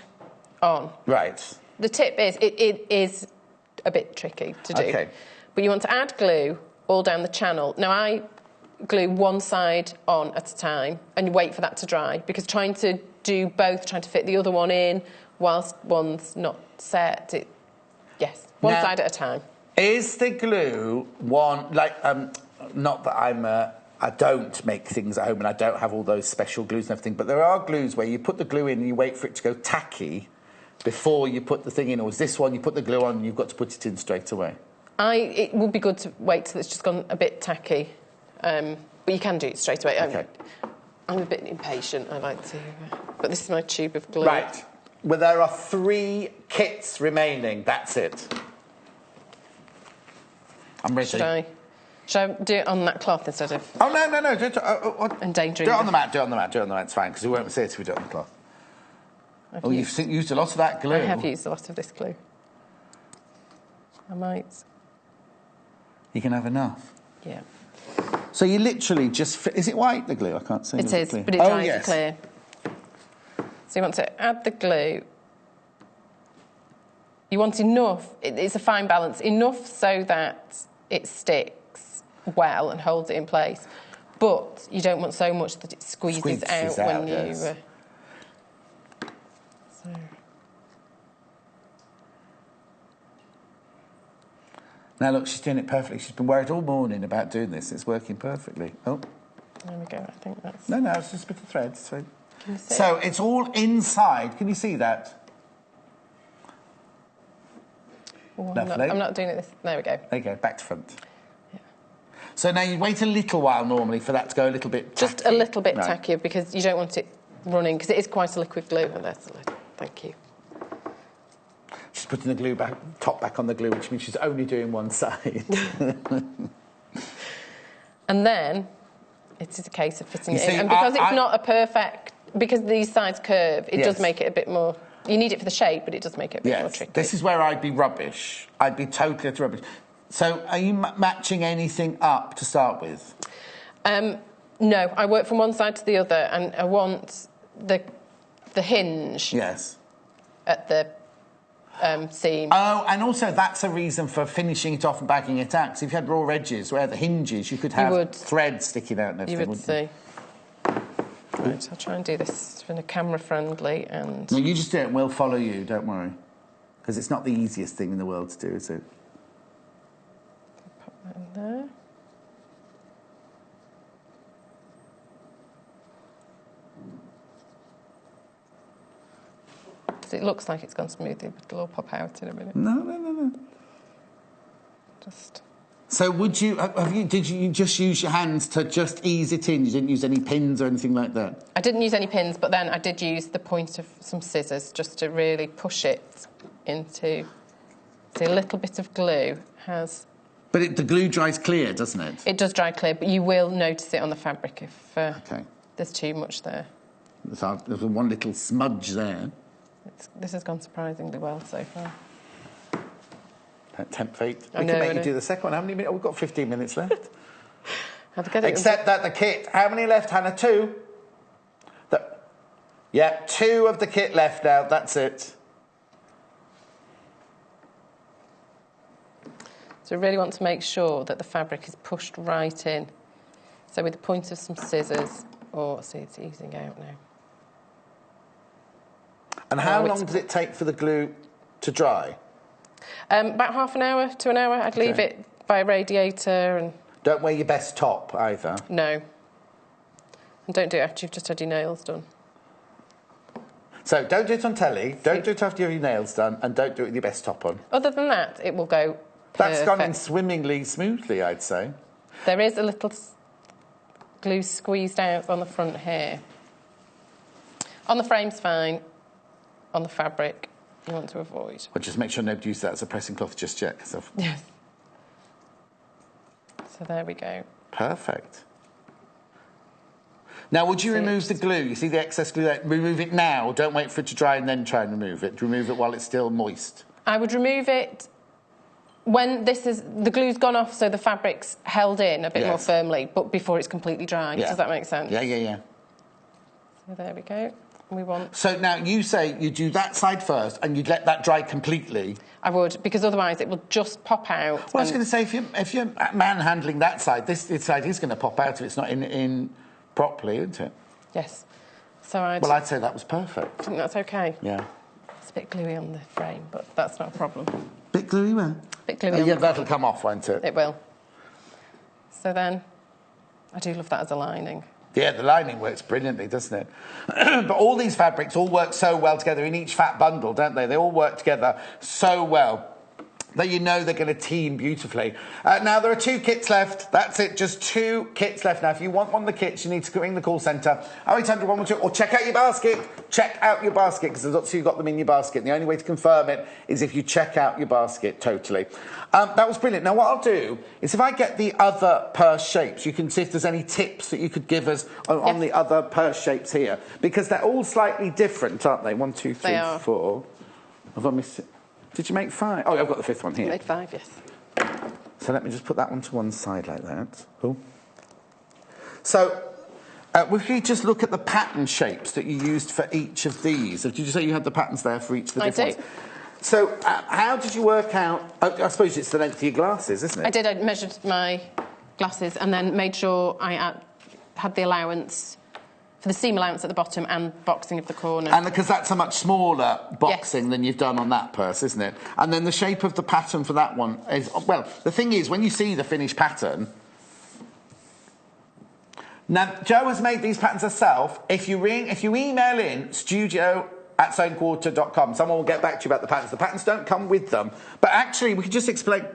on. Right. The tip is, it is a bit tricky to do. Okay. But you want to add glue all down the channel. Now, I glue one side on at a time and wait for that to dry, because trying to do both, trying to fit the other one in whilst one's not set, yes, one side at a time. Is the glue one, like, not that I don't make things at home and I don't have all those special glues and everything, but there are glues where you put the glue in and you wait for it to go tacky before you put the thing in, or is this one you put the glue on and you've got to put it in straight away? It would be good to wait till it's just gone a bit tacky, but you can do it straight away. Okay. I'm a bit impatient, I like to, but this is my tube of glue. Right. Well, there are 3 kits remaining, that's it. I'm ready. Should I do it on that cloth instead of... Oh, no. Do endangering... Do it on the mat, it's fine, because we won't see it if we do it on the cloth. You've used a lot of that glue. I have used a lot of this glue. I might... You can have enough. Yeah. So you literally just... Is it white, the glue? I can't see. It is, but it dries clear. So you want to add the glue. You want enough... It's a fine balance. Enough so that it sticks well and holds it in place, but you don't want so much that it squeezes out when you... Yes. So. Now look, she's doing it perfectly. She's been worried all morning about doing this. It's working perfectly. Oh. There we go, I think that's... No, it's just a bit of thread. It's fine. Can you see? So it's all inside. Can you see that? Oh, I'm not doing it this... There we go. There you go, back to front. So now you wait a little while normally for that to go a little bit tacky. Just a little bit tackier, because you don't want it running, because it is quite a liquid glue. And that's a little. Thank you. She's putting the top back on the glue, which means she's only doing one side. And then it is a case of fitting it in. And because it's not a perfect... Because these sides curve, it does make it a bit more... You need it for the shape, but it does make it a bit more tricky. This is where I'd be rubbish. I'd be totally rubbish. So are you matching anything up to start with? No, I work from one side to the other, and I want the hinge at the seam. Oh, and also that's a reason for finishing it off and bagging it out. Because if you had raw edges where the hinges, you could have thread sticking out and everything. You would see. Right, I'll try and do this in a camera-friendly and... No, you just do it and we'll follow you, don't worry. Because it's not the easiest thing in the world to do, is it? Pop that in there. It looks like it's gone smoothly, but it'll all pop out in a minute. No. Just... So did you just use your hands to just ease it in? You didn't use any pins or anything like that? I didn't use any pins, but then I did use the point of some scissors just to really push it into... See, a little bit of glue has... But the glue dries clear, doesn't it? It does dry clear, but you will notice it on the fabric if there's too much there. There's one little smudge there. This has gone surprisingly well so far. Tempt fate. We can make you do the second one. How many minutes? Oh, we've got 15 minutes left. Except that the kit. How many left, Hannah? 2? Yeah, 2 of the kit left now. That's it. So we really want to make sure that the fabric is pushed right in. So with the point of some scissors, see, it's easing out now. And how long does it take for the glue to dry? About half an hour to an hour. I'd leave it by a radiator. And don't wear your best top either. No. And don't do it after you've just had your nails done. So don't do it on telly, don't do it after you have your nails done, and don't do it with your best top on. Other than that, it will go perfect. That's gone in swimmingly smoothly, I'd say. There is a little glue squeezed out on the front here. On the frame's fine. On the fabric, you want to avoid. But just make sure nobody uses that as a pressing cloth just yet. Yes. So there we go. Perfect. Now, would you remove the glue? You see the excess glue there? Remove it now. Don't wait for it to dry and then try and remove it. Remove it while it's still moist. I would remove it when the glue's gone off, so the fabric's held in a bit more firmly, but before it's completely dry. Yeah. Does that make sense? Yeah. So there we go. So now you say you do that side first and you'd let that dry completely. I would, because otherwise it will just pop out. Well, I was going to say, if you're manhandling that side, this side is going to pop out if it's not in properly, isn't it? Yes. So I'd say that was perfect. I think that's okay. Yeah. It's a bit gluey on the frame, but that's not a problem. Bit gluey, man. Bit gluey. Yeah, that'll come off, won't it? It will. So then, I do love that as a lining. Yeah, the lining works brilliantly, doesn't it? But all these fabrics all work so well together in each fat bundle, don't they? They all work together so well that you know they're going to team beautifully. Now, there are 2 kits left. That's it, just 2 kits left. Now, if you want one of the kits, you need to ring the call centre, 0800 112, or check out your basket. Check out your basket, because there's lots of you got them in your basket. And the only way to confirm it is if you check out your basket totally. That was brilliant. Now, what I'll do is if I get the other purse shapes, you can see if there's any tips that you could give us on the other purse shapes here, because they're all slightly different, aren't they? 1, 2, 3, 4. Have I missed it? Did you make 5? Oh, I've got the 5th one here. I made 5, yes. So let me just put that one to one side like that. Cool. So, if you just look at the pattern shapes that you used for each of these. Did you say you had the patterns there for each of the different ones? So, how did you work out... I suppose it's the length of your glasses, isn't it? I did. I measured my glasses and then made sure I had the allowance... for the seam allowance at the bottom and boxing of the corner. And because that's a much smaller boxing than you've done on that purse, isn't it? And then the shape of the pattern for that one is... Well, the thing is, when you see the finished pattern... Now, Jo has made these patterns herself. If you email in studio@sewnquarter.com, someone will get back to you about the patterns. The patterns don't come with them. But actually, we could just explain...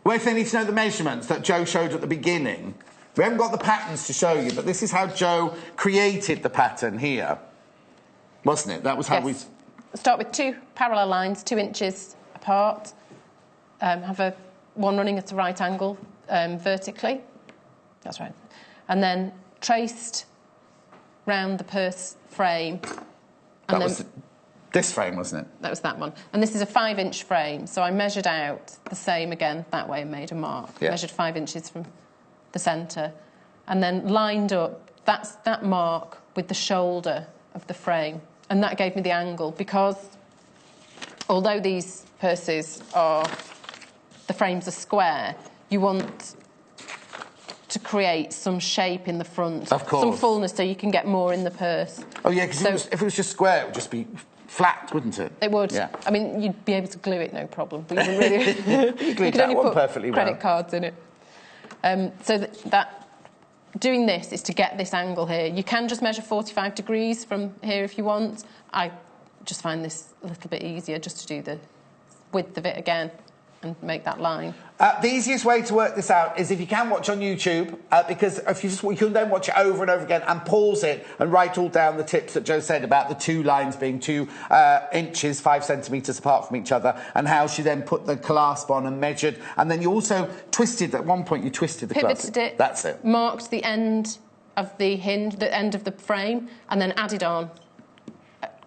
Well, if they need to know the measurements that Jo showed at the beginning... We haven't got the patterns to show you, but this is how Jo created the pattern here, wasn't it? That was how we... Start with 2 parallel lines, 2 inches apart. Have one running at a right angle vertically. That's right. And then traced round the purse frame. And was this frame, wasn't it? That was that one. And this is a 5-inch frame, so I measured out the same again that way and made a mark. Yeah. Measured 5 inches from... the centre, and then lined up that mark with the shoulder of the frame, and that gave me the angle, because although these purses the frames are square, you want to create some shape in the front, of course, some fullness, so you can get more in the purse. Oh yeah, because if it was just square, it would just be flat, wouldn't it? It would. Yeah. I mean, you'd be able to glue it, no problem, but you wouldn't really. You could only put perfectly credit cards in it. So that doing this is to get this angle here. You can just measure 45 degrees from here if you want. I just find this a little bit easier just to do the width of it again and make that line. The easiest way to work this out is if you can watch on YouTube, because if you can then watch it over and over again and pause it and write all down the tips that Joe said about the two lines being 2 inches, 5 centimetres apart from each other, and how she then put the clasp on and measured, and then you also twisted, at one point you twisted the clasp. Pivoted it. That's it. Marked the end of the hinge, the end of the frame, and then added on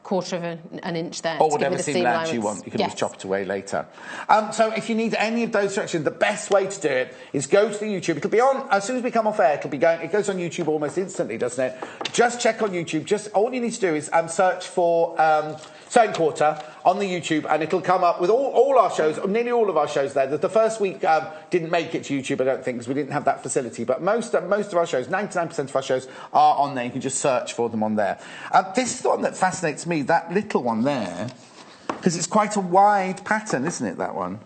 quarter of an inch there. Or whatever seam allowance you want. You can just chop it away later. So if you need any of those directions, the best way to do it is go to the YouTube. It'll be on, as soon as we come off air, it'll be going, it goes on YouTube almost instantly, doesn't it? Just check on YouTube. Just all you need to do is search for Sewing Quarter on the YouTube, and it'll come up with all our shows, nearly all of our shows there. The first week didn't make it to YouTube, I don't think, because we didn't have that facility. But most of our shows, 99% of our shows, are on there. You can just search for them on there. This is the one that fascinates me, that little one there, because it's quite a wide pattern, isn't it, that one?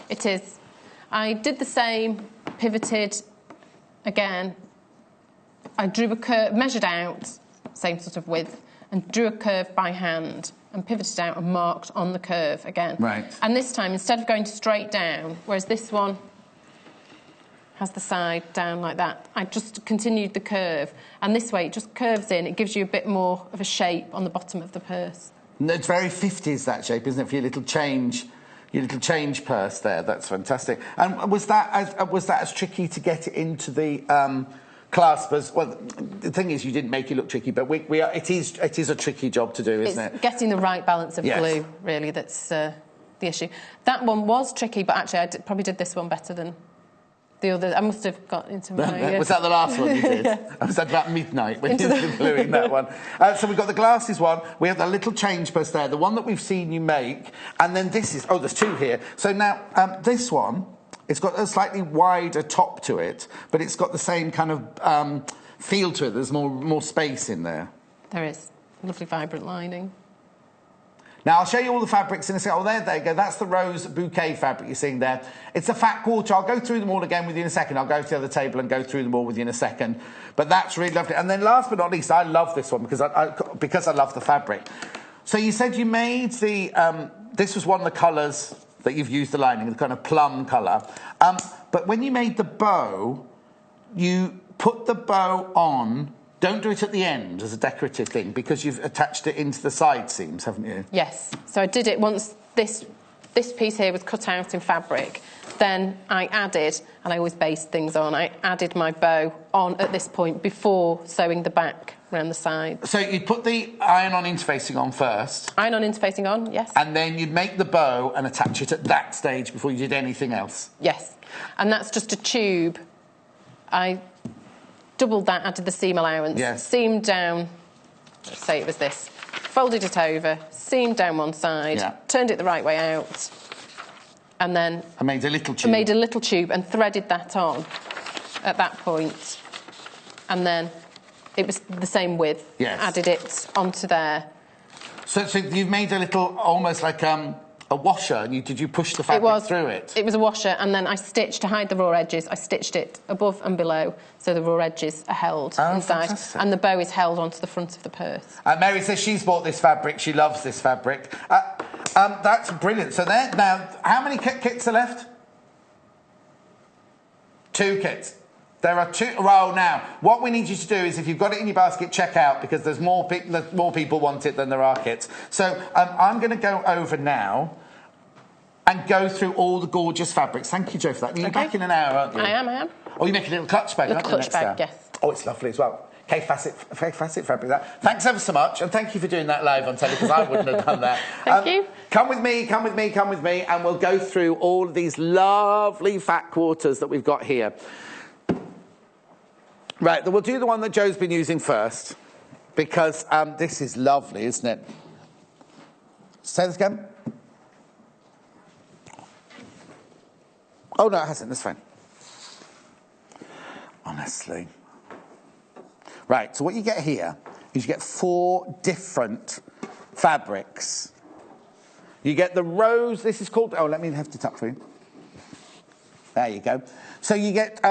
It is. I did the same, pivoted again. I drew a curve, measured out, same sort of width, and drew a curve by hand and pivoted out and marked on the curve again. Right. And this time, instead of going straight down, whereas this one has the side down like that, I just continued the curve. And this way, it just curves in. It gives you a bit more of a shape on the bottom of the purse. No, it's very 50s, that shape, isn't it, for your little change purse there. That's fantastic. And was that as tricky to get it into the clasp as well? The thing is, you didn't make it look tricky, but it is a tricky job to do, isn't it? Getting the right balance of glue, really, that's the issue. That one was tricky, but actually I probably did this one better than the other. I must have got into my... Was that the last one you did? Yes. I was at about midnight when you were gluing that one. So we've got the glasses one. We have the little change purse there, the one that we've seen you make. And then this is... Oh, there's two here. So now, this one, it's got a slightly wider top to it, but it's got the same kind of feel to it. There's more space in there. There is. Lovely vibrant lining. Now, I'll show you all the fabrics in a second. Oh, there you go. That's the rose bouquet fabric you're seeing there. It's a fat quarter. I'll go through them all again with you in a second. I'll go to the other table and go through them all with you in a second. But that's really lovely. And then last but not least, I love this one because I love the fabric. So you said you made the... this was one of the colours that you've used the lining, the kind of plum colour. But when you made the bow, you put the bow on... Don't do it at the end as a decorative thing because you've attached it into the side seams, haven't you? Yes. So I did it once this piece here was cut out in fabric. Then I added, and I always based things on, I added my bow on at this point before sewing the back around the side. So you'd put the iron-on interfacing on first. Iron-on interfacing on, yes. And then you'd make the bow and attach it at that stage before you did anything else. Yes. And that's just a tube. I doubled that, added the seam allowance, seamed down, let's say it was this, folded it over, seamed down one side, turned it the right way out, and then... I made a little tube. I made a little tube and threaded that on at that point. And then it was the same width. Yes. Added it onto there. So you've made a little, almost like a washer, and did you push the fabric through it? It was a washer, and then I stitched, to hide the raw edges, I stitched it above and below, so the raw edges are held inside. Fantastic. And the bow is held onto the front of the purse. Mary says she's bought this fabric, she loves this fabric. That's brilliant. So there, now, how many kits are left? 2 kits. There are 2. Oh, now, what we need you to do is, if you've got it in your basket, check out, because there's more people want it than there are kits. So I'm going to go over now and go through all the gorgeous fabrics. Thank you, Jo, for that. You're back in an hour, aren't you? I am. Oh, you make a little clutch bag, Little clutch bag, yes. Oh, it's lovely as well. Kaffe Fassett fabric. That. Thanks ever so much, and thank you for doing that live on telly, because I wouldn't have done that. Thank you. Come with me, and we'll go through all of these lovely fat quarters that we've got here. Right, we'll do the one that Joe's been using first, because this is lovely, isn't it? Say this again. Oh, no, it hasn't. That's fine. Honestly. Right, so what you get here is you get 4 different fabrics. You get the rose. This is called... Oh, let me have to tuck for you. There you go. So you get...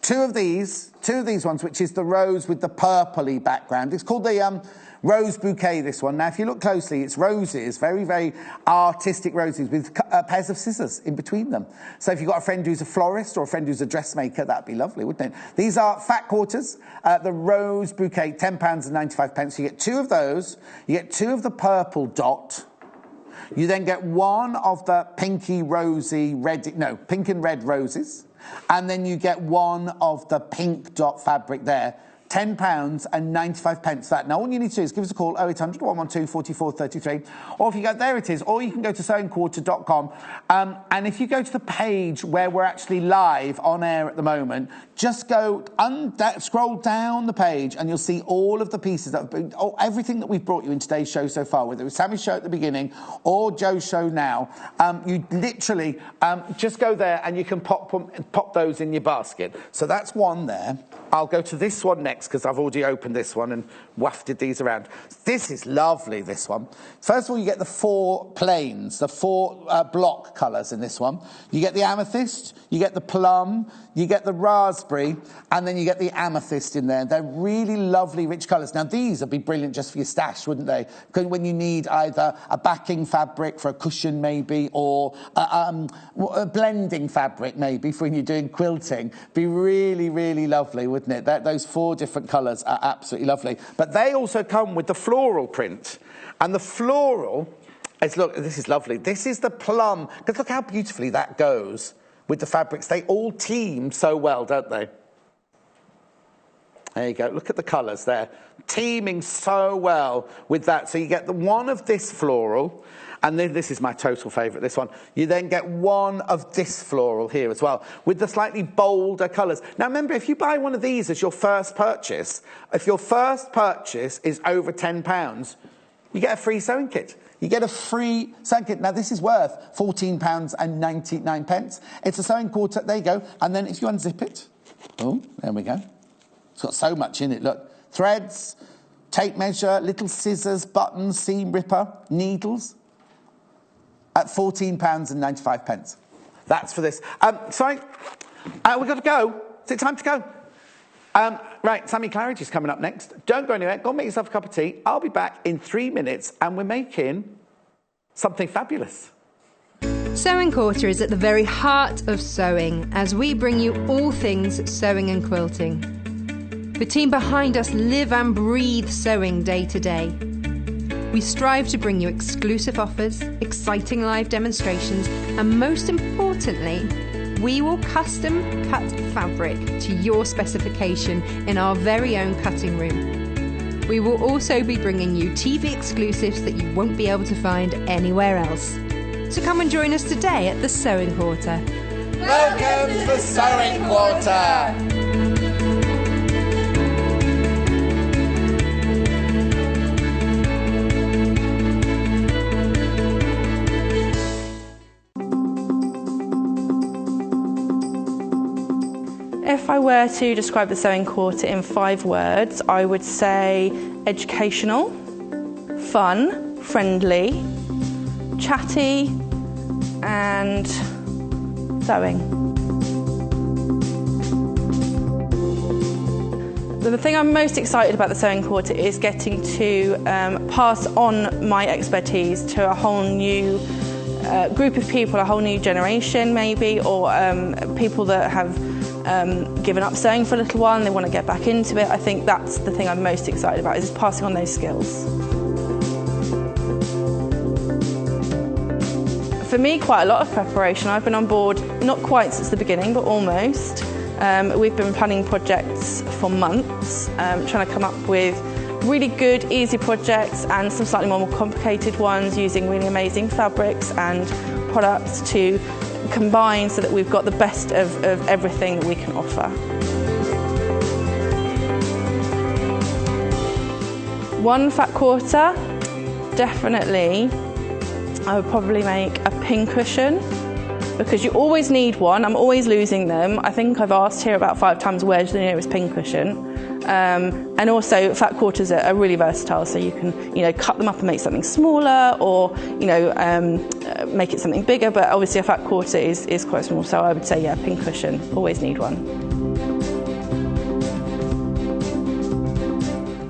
two of these ones, which is the rose with the purpley background. It's called the Rose bouquet, this one. Now, if you look closely, it's roses, very, very artistic roses with pairs of scissors in between them. So if you've got a friend who's a florist or a friend who's a dressmaker, that'd be lovely, wouldn't it? These are fat quarters, the rose bouquet, £10.95. You get 2 of those. You get 2 of the purple dot. You then get 1 of the pinky, rosy, pink and red roses. And then you get 1 of the pink dot fabric there. £10.95 for that. Now, all you need to do is give us a call, 0800 112 4433, or if you go, there it is, or you can go to sewingquarter.com, and if you go to the page where we're actually live on air at the moment, just go, scroll down the page, and you'll see all of the pieces that have been, everything that we've brought you in today's show so far, whether it was Sammy's show at the beginning or Joe's show now. You literally just go there and you can pop those in your basket. So that's one there. I'll go to this one next because I've already opened this one and wafted these around. This is lovely, this one. First of all, you get the 4 plains, the 4 block colours in this one. You get the amethyst, you get the plum, you get the raspberry, and then you get the amethyst in there. They're really lovely, rich colours. Now, these would be brilliant just for your stash, wouldn't they? Because when you need either a backing fabric for a cushion, maybe, or a blending fabric, maybe, for when you're doing quilting. Be really, really lovely, wouldn't it? Those 4 different colours are absolutely lovely. But they also come with the floral print. And the floral is, look, this is lovely. This is the plum. Because look how beautifully that goes with the fabrics. They all team so well, don't they? There you go. Look at the colours there. Teaming so well with that. So you get the 1 of this floral. And then this is my total favourite, this one. You then get 1 of this floral here as well, with the slightly bolder colours. Now, remember, if you buy one of these as your first purchase, if your first purchase is over £10, you get a free sewing kit. You get a free sewing kit. Now, this is worth £14.99. It's a Sewing Quarter. There you go. And then if you unzip it, oh, there we go. It's got so much in it. Look, threads, tape measure, little scissors, buttons, seam ripper, needles. At £14.95. That's for this. Sorry, we've got to go. Is it time to go? Right, Sammy Claridge is coming up next. Don't go anywhere. Go and make yourself a cup of tea. I'll be back in 3 minutes, and we're making something fabulous. Sewing Quarter is at the very heart of sewing, as we bring you all things sewing and quilting. The team behind us live and breathe sewing day to day. We strive to bring you exclusive offers, exciting live demonstrations, and most importantly, we will custom cut fabric to your specification in our very own cutting room. We will also be bringing you TV exclusives that you won't be able to find anywhere else. So come and join us today at the Sewing Quarter. Welcome to the Sewing Quarter! If I were to describe the Sewing Quarter in 5 words, I would say educational, fun, friendly, chatty, and sewing. The thing I'm most excited about the Sewing Quarter is getting to pass on my expertise to a whole new group of people, a whole new generation maybe, or people that have given up sewing for a little while and they want to get back into it. I think that's the thing I'm most excited about, is passing on those skills. For me, quite a lot of preparation. I've been on board not quite since the beginning, but almost. We've been planning projects for months, trying to come up with really good, easy projects and some slightly more complicated ones, using really amazing fabrics and products to combine so that we've got the best of everything that we can offer. One fat quarter, definitely. I would probably make a pin cushion, because you always need one. I'm always losing them. I think I've asked here about 5 times where do you know it's pin cushion. And also fat quarters are really versatile, so you can cut them up and make something smaller, or make it something bigger, but obviously a fat quarter is quite small, so I would say yeah, pin cushion, always need one.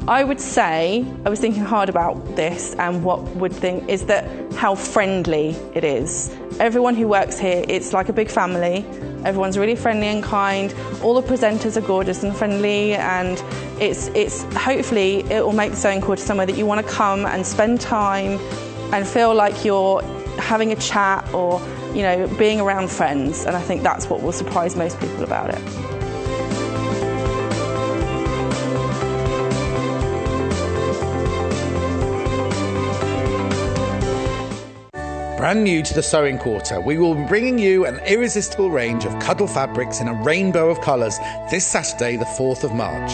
I would say, I was thinking hard about this, and what would think is that how friendly it is. Everyone who works here, it's like a big family. Everyone's really friendly and kind. All the presenters are gorgeous and friendly, and it's hopefully it will make the Sewing Quarter somewhere that you want to come and spend time and feel like you're having a chat or, you know, being around friends. And I think that's what will surprise most people about it. Brand new to the Sewing Quarter, we will be bringing you an irresistible range of cuddle fabrics in a rainbow of colours this Saturday, the 4th of March.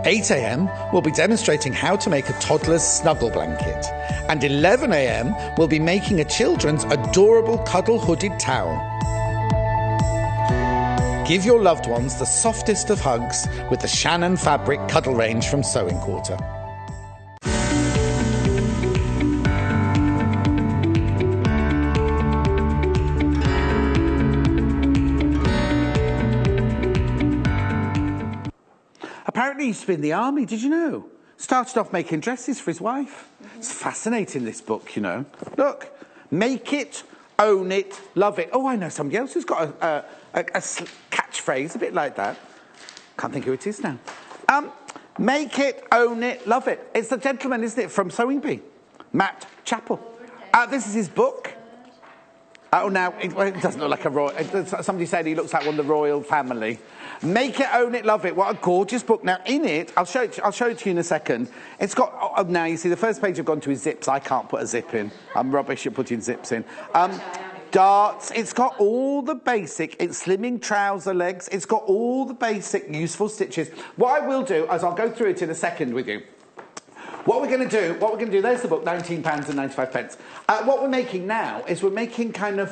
8 a.m, we'll be demonstrating how to make a toddler's snuggle blanket. And 11 a.m, we'll be making a children's adorable cuddle hooded towel. Give your loved ones the softest of hugs with the Shannon Fabric Cuddle Range from Sewing Quarter. Apparently he used to be in the army, did you know? Started off making dresses for his wife. It's fascinating, this book, you know. Look, make it, own it, love it. Oh, I know somebody else who's got a catchphrase, a bit like that. Can't think who it is now. Make it, own it, love it. It's the gentleman, isn't it, from Sewing Bee? Matt Chappell. This is his book. Oh, now, it doesn't look like a royal... Somebody said he looks like one of the royal family. Make it, own it, love it. What a gorgeous book. Now, in it, I'll show it to you in a second. It's got... now, you see, the first page I've gone to is zips. I can't put a zip in. I'm rubbish at putting zips in. Darts. It's got all the basic... It's slimming trouser legs. It's got all the basic useful stitches. What I will do is I'll go through it in a second with you. What we're going to do, there's the book, £19.95. What we're making now is we're making kind of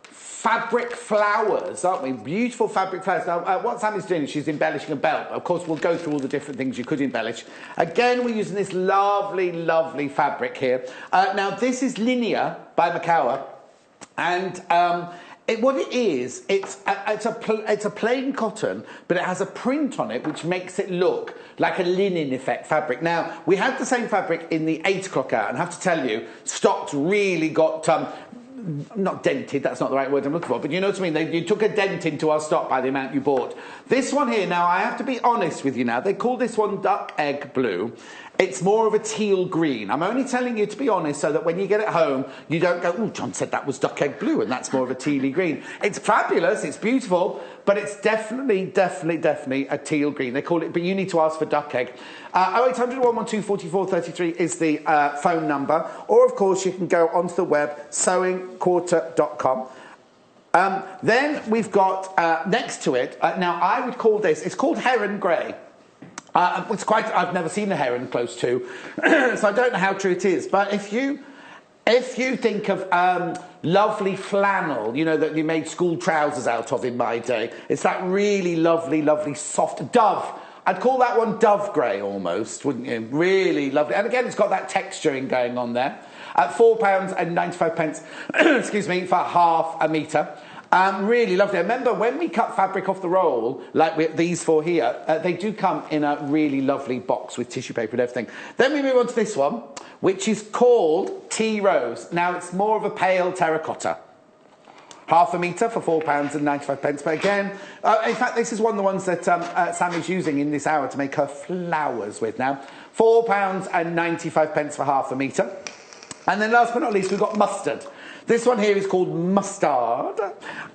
fabric flowers, aren't we? Beautiful fabric flowers. Now, what Sammy's doing is she's embellishing a belt. Of course, we'll go through all the different things you could embellish. Again, we're using this lovely, lovely fabric here. Now, this is Linear by Macawa, and what it is, it's a plain cotton, but it has a print on it which makes it look like a linen effect fabric. Now, we had the same fabric in the 8 o'clock hour, and I have to tell you, stocks really got... not dented, that's not the right word I'm looking for, but you know what I mean, you took a dent into our stock by the amount you bought. This one here, now I have to be honest with you now, they call this one duck egg blue. It's more of a teal green. I'm only telling you to be honest so that when you get it home, you don't go, oh, John said that was duck egg blue and that's more of a tealy green. It's fabulous, it's beautiful, but it's definitely a teal green. They call it, but you need to ask for duck egg. 0800 112 4433 is the phone number, or of course you can go onto the web, sewingquarter.com. Then we've got next to it, now I would call this, it's called Heron Grey. I've never seen a heron close to, so I don't know how true it is. But if you think of lovely flannel, you know, that you made school trousers out of in my day, it's that really lovely, soft dove. I'd call that one dove grey almost, wouldn't you? Really lovely. And again, it's got that texturing going on there. At £4.95, excuse me, for half a metre. Really lovely. I remember when we cut fabric off the roll, like these four here, they do come in a really lovely box with tissue paper and everything. Then we move on to this one, which is called Tea Rose. Now, it's more of a pale terracotta. Half a metre for £4.95. But again, in fact, this is one of the ones that Sammy's using in this hour to make her flowers with now. £4.95 for half a metre. And then last but not least, we've got mustard. This one here is called Mustard,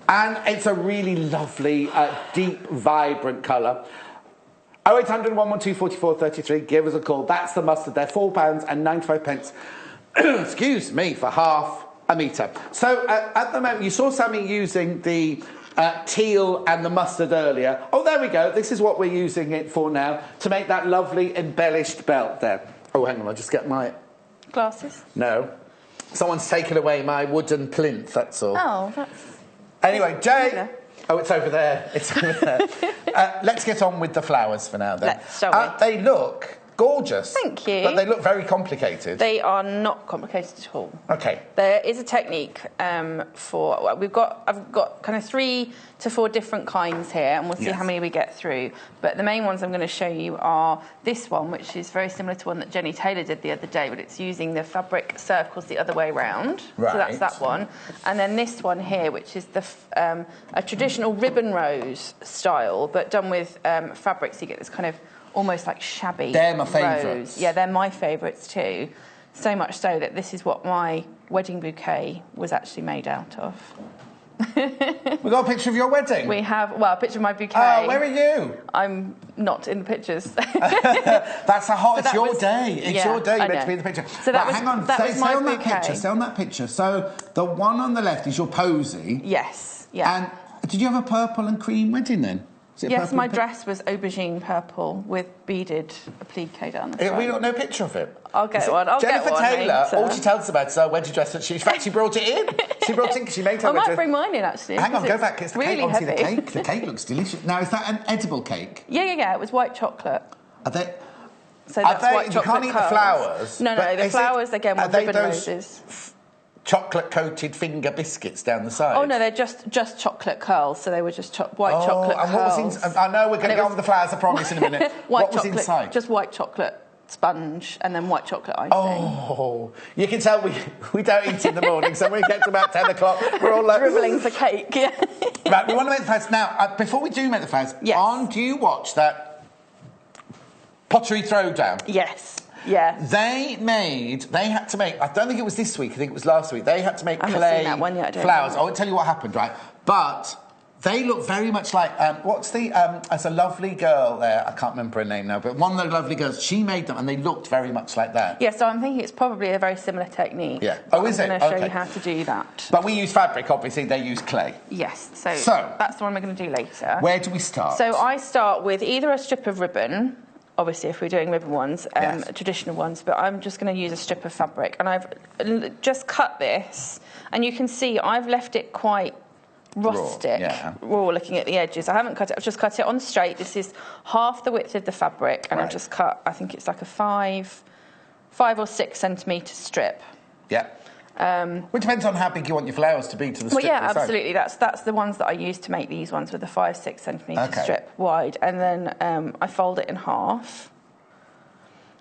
and it's a really lovely, deep, vibrant colour. 0800 112 4433, give us a call. That's the mustard there, £4.95. Excuse me, for half a metre. So, at the moment, you saw Sammy using the teal and the mustard earlier. Oh, there we go. This is what we're using it for now, to make that lovely embellished belt there. Oh, hang on, I'll just get my... Glasses? No. Someone's taken away my wooden plinth, that's all. Oh, that's... Anyway, Jay... Oh, it's over there. It's over there. Let's get on with the flowers for now, then. Shall we? They look gorgeous. Thank you. But they look very complicated. They are not complicated at all. Okay. There is a technique for... Well, I've got kind of 3 to 4 different kinds here, and we'll see how many we get through. But the main ones I'm going to show you are this one, which is very similar to one that Jenny Taylor did the other day, but it's using the fabric circles the other way round. Right. So that's that one. And then this one here, which is the a traditional ribbon rose style, but done with fabric, so you get this kind of almost like shabby. They're my rose. favourites. Yeah, they're my favourites too. So much so that this is what my wedding bouquet was actually made out of. We got a picture of your wedding. We have, well, a picture of my bouquet. Oh, where are you? I'm not in the pictures. That's a hot. It's your day. It's your day. You're meant to be in the picture. So that was, hang on. Stay on that picture. Stay on that picture. So the one on the left is your posy. Yes. Yeah. And did you have a purple and cream wedding then? Yes, my dress was aubergine purple with beaded applique down the front. We got no picture of it. I'll get one. Jennifer Taylor, all she tells us about is her wedding dress. In fact, she brought it in. She brought it in because she made her I might bring mine in, actually. Hang on, go back. It's the really cake. Obviously, heavy. the cake looks delicious. Now, is that an edible cake? Yeah. It was white chocolate. Are they... So that's white you chocolate can't eat the flowers. No, the flowers, again, were ribbon roses. Chocolate-coated finger biscuits down the side? Oh, no, they're just chocolate curls, so they were just white chocolate and curls. What was I know we're going to go on with the flowers, I promise, in a minute. What was inside? Just white chocolate sponge and then white chocolate icing. Oh, you can tell we don't eat in the morning, so when we get to about 10 o'clock, we're all like... dribbling for cake, yeah. Right, we want to make the flowers. Now, before we do make the flowers, do you watch that pottery throwdown? Yes. Yeah. They had to make, I don't think it was this week, I think it was last week, they had to make clay flowers. I won't tell you what happened, right? But they look very much like, there's a lovely girl there, I can't remember her name now, but one of the lovely girls, she made them and they looked very much like that. Yeah, so I'm thinking it's probably a very similar technique. Yeah. Oh, is it? I'm going to show you how to do that. But we use fabric, obviously, they use clay. Yes, so that's the one we're going to do later. Where do we start? So I start with either a strip of ribbon, obviously if we're doing ribbon ones, traditional ones, but I'm just going to use a strip of fabric. And I've just cut this, and you can see I've left it quite rustic, raw looking at the edges. I haven't cut it, I've just cut it on straight. This is half the width of the fabric, and I've just cut, I think it's like a 5 or 6 centimetre strip. Yeah. Which depends on how big you want your flowers to be to the strip. Well, yeah, absolutely. That's the ones that I use to make these ones with the 5-6 centimetre strip wide. And then I fold it in half.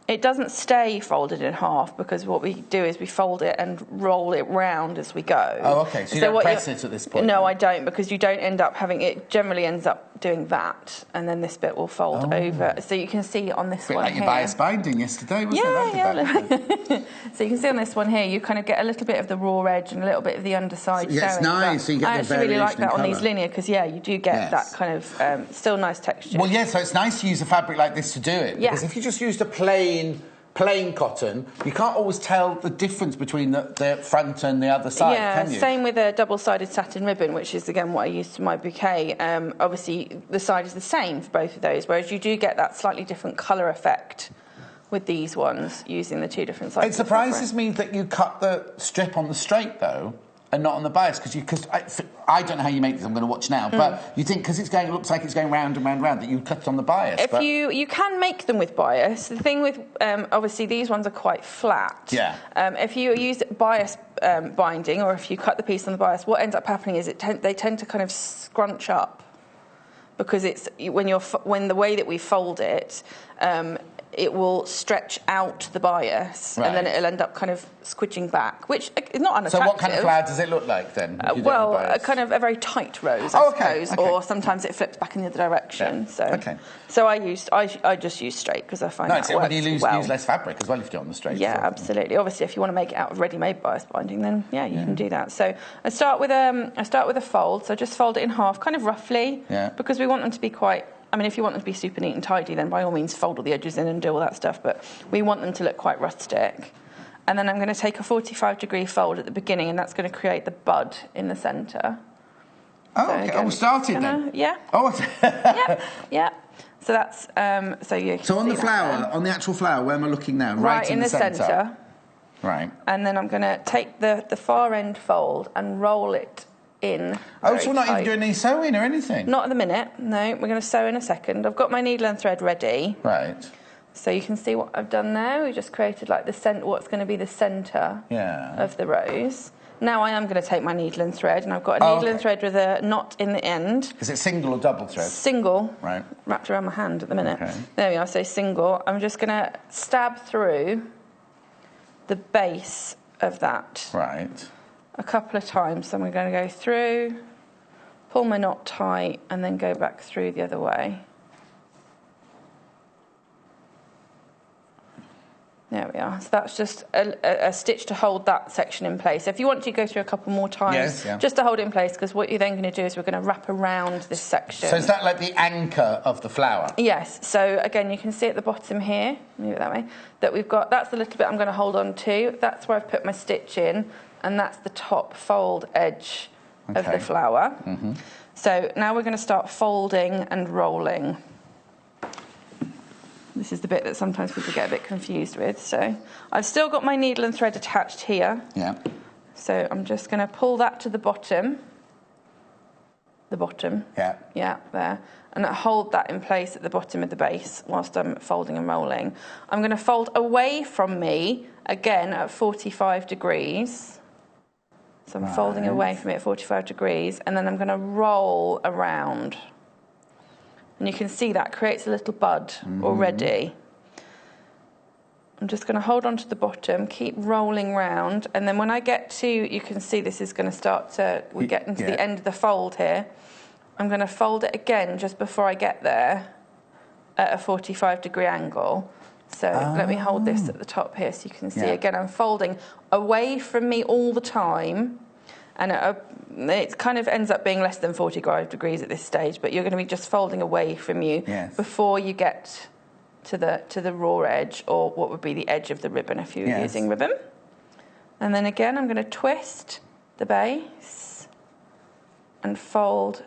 It doesn't stay folded in half because what we do is we fold it and roll it round as we go. Oh, okay. So you don't press it at this point? No, I don't, because you don't end up having it. Generally ends up doing that, and then this bit will fold over. So you can see on this one like here. Your bias binding yesterday, wasn't it? Yeah. So you can see on this one here, you kind of get a little bit of the raw edge and a little bit of the underside showing. It's nice. So you get I actually really like that on these linear because, you do get that kind of still nice texture. Well, so it's nice to use a fabric like this to do it. Because if you just used a plain cotton, you can't always tell the difference between the front and the other side, can you? Same with a double-sided satin ribbon, which is, again, what I use to my bouquet. Obviously, the side is the same for both of those, whereas you do get that slightly different colour effect with these ones using the 2 different sides. It surprises me that you cut the strip on the straight, though, and not on the bias, because I don't know how you make this. I'm going to watch now, but you think because it looks like it's going round and round and round that you cut it on the bias. If you can make them with bias. The thing with obviously these ones are quite flat. Yeah. If you use bias binding, or if you cut the piece on the bias, what ends up happening is they tend to kind of scrunch up because it's when the way that we fold it. It will stretch out the bias, and then it'll end up kind of squidging back, which is not unattractive. So what kind of flower does it look like then? Kind of a very tight rose, I suppose, or sometimes it flips back in the other direction. So I just use straight because I find that works you use less fabric as well if you do it on the straight. Yeah, absolutely. Obviously, if you want to make it out of ready-made bias binding, then you can do that. So I start with a fold. So just fold it in half, kind of roughly, because we want them to be quite. I mean, if you want them to be super neat and tidy, then by all means fold all the edges in and do all that stuff, but we want them to look quite rustic. And then I'm going to take a 45-degree fold at the beginning, and that's going to create the bud in the centre. Oh, so okay. We'll start it then. Yeah. Oh, yeah. So that's So on the flower, on the actual flower, where am I looking now? Right in the centre. Right. And then I'm going to take the far end fold and roll it in. So we're not even doing any sewing or anything? Not at the minute, no. We're going to sew in a second. I've got my needle and thread ready. Right. So you can see what I've done there. We just created like what's going to be the centre of the rose. Now I am going to take my needle and thread, and I've got a needle and thread with a knot in the end. Is it single or double thread? Single. Right. Wrapped around my hand at the minute. Okay. There we are, so single. I'm just going to stab through the base of that. Right. A couple of times. So I'm going to go through, pull my knot tight, and then go back through the other way. There we are. So that's just a stitch to hold that section in place. So if you want to go through a couple more times, just to hold it in place, because what you're then going to do is we're going to wrap around this section. So is that like the anchor of the flower? Yes. So again, you can see at the bottom here, move it that way, that we've got, that's the little bit I'm going to hold on to. That's where I've put my stitch in, and that's the top fold edge of the flower. Mm-hmm. So now we're going to start folding and rolling. This is the bit that sometimes people get a bit confused with. So I've still got my needle and thread attached here. Yeah. So I'm just going to pull that to the bottom. The bottom. Yeah. Yeah, there. And hold that in place at the bottom of the base whilst I'm folding and rolling. I'm going to fold away from me, again, at 45 degrees. So I'm folding away from it at 45 degrees, and then I'm going to roll around. And you can see that creates a little bud already. I'm just going to hold on to the bottom, keep rolling round, and then when I get to, you can see this is going to start to, we're getting to the end of the fold here. I'm going to fold it again just before I get there at a 45-degree angle. So let me hold this at the top here so you can see. Again, I'm folding away from me all the time. And it kind of ends up being less than 45 degrees at this stage, but you're going to be just folding away from you before you get to the raw edge, or what would be the edge of the ribbon if you were using ribbon. And then again, I'm going to twist the base and fold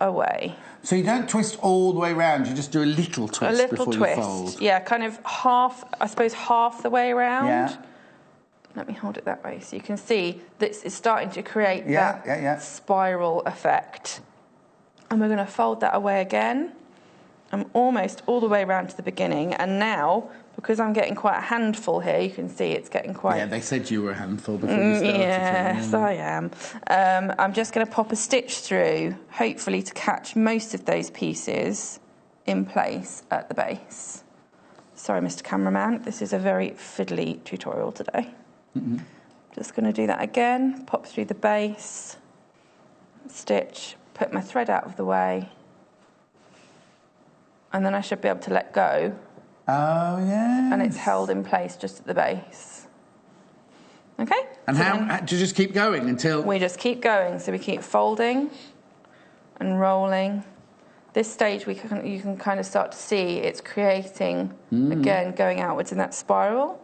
away. So you don't twist all the way around, you just do a little twist before you fold. Yeah, kind of half the way around. Yeah. Let me hold it that way so you can see that it's starting to create that spiral effect. And we're going to fold that away again. I'm almost all the way around to the beginning, and now, because I'm getting quite a handful here, you can see it's getting quite... Yeah, they said you were a handful before you started. Yes, I am. I'm just going to pop a stitch through, hopefully to catch most of those pieces in place at the base. Sorry, Mr. Cameraman, this is a very fiddly tutorial today. Just going to do that again, pop through the base, stitch, put my thread out of the way, and then I should be able to let go. Oh, yeah. And it's held in place just at the base. Okay? And so how do you just keep going until... We just keep going, so we keep folding and rolling. This stage, you can kind of start to see it's creating, again, going outwards in that spiral.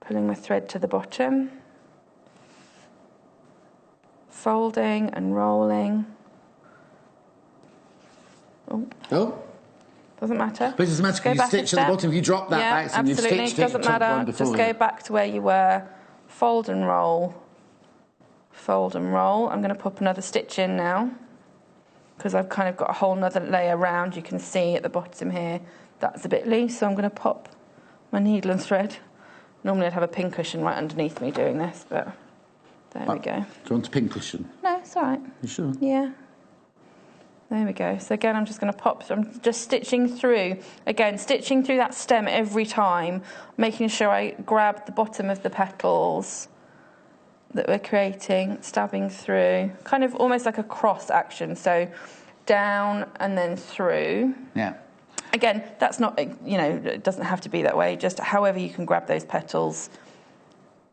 Pulling my thread to the bottom, folding and rolling. Doesn't matter. But it doesn't matter because you stitch at the bottom. If you drop that back and you've stitched it, doesn't matter. Just go back to where you were. Fold and roll. Fold and roll. I'm going to pop another stitch in now because I've kind of got a whole nother layer around. You can see at the bottom here that's a bit loose, so I'm going to pop my needle and thread. Normally I'd have a pin cushion right underneath me doing this, but there we go. Do you want a pin cushion? No, it's all right. You sure? Yeah. There we go. So again, I'm just going to pop. So I'm just stitching through. Again, stitching through that stem every time, making sure I grab the bottom of the petals that we're creating, stabbing through. Kind of almost like a cross action. So down and then through. Yeah. Again, that's not, it doesn't have to be that way, just however you can grab those petals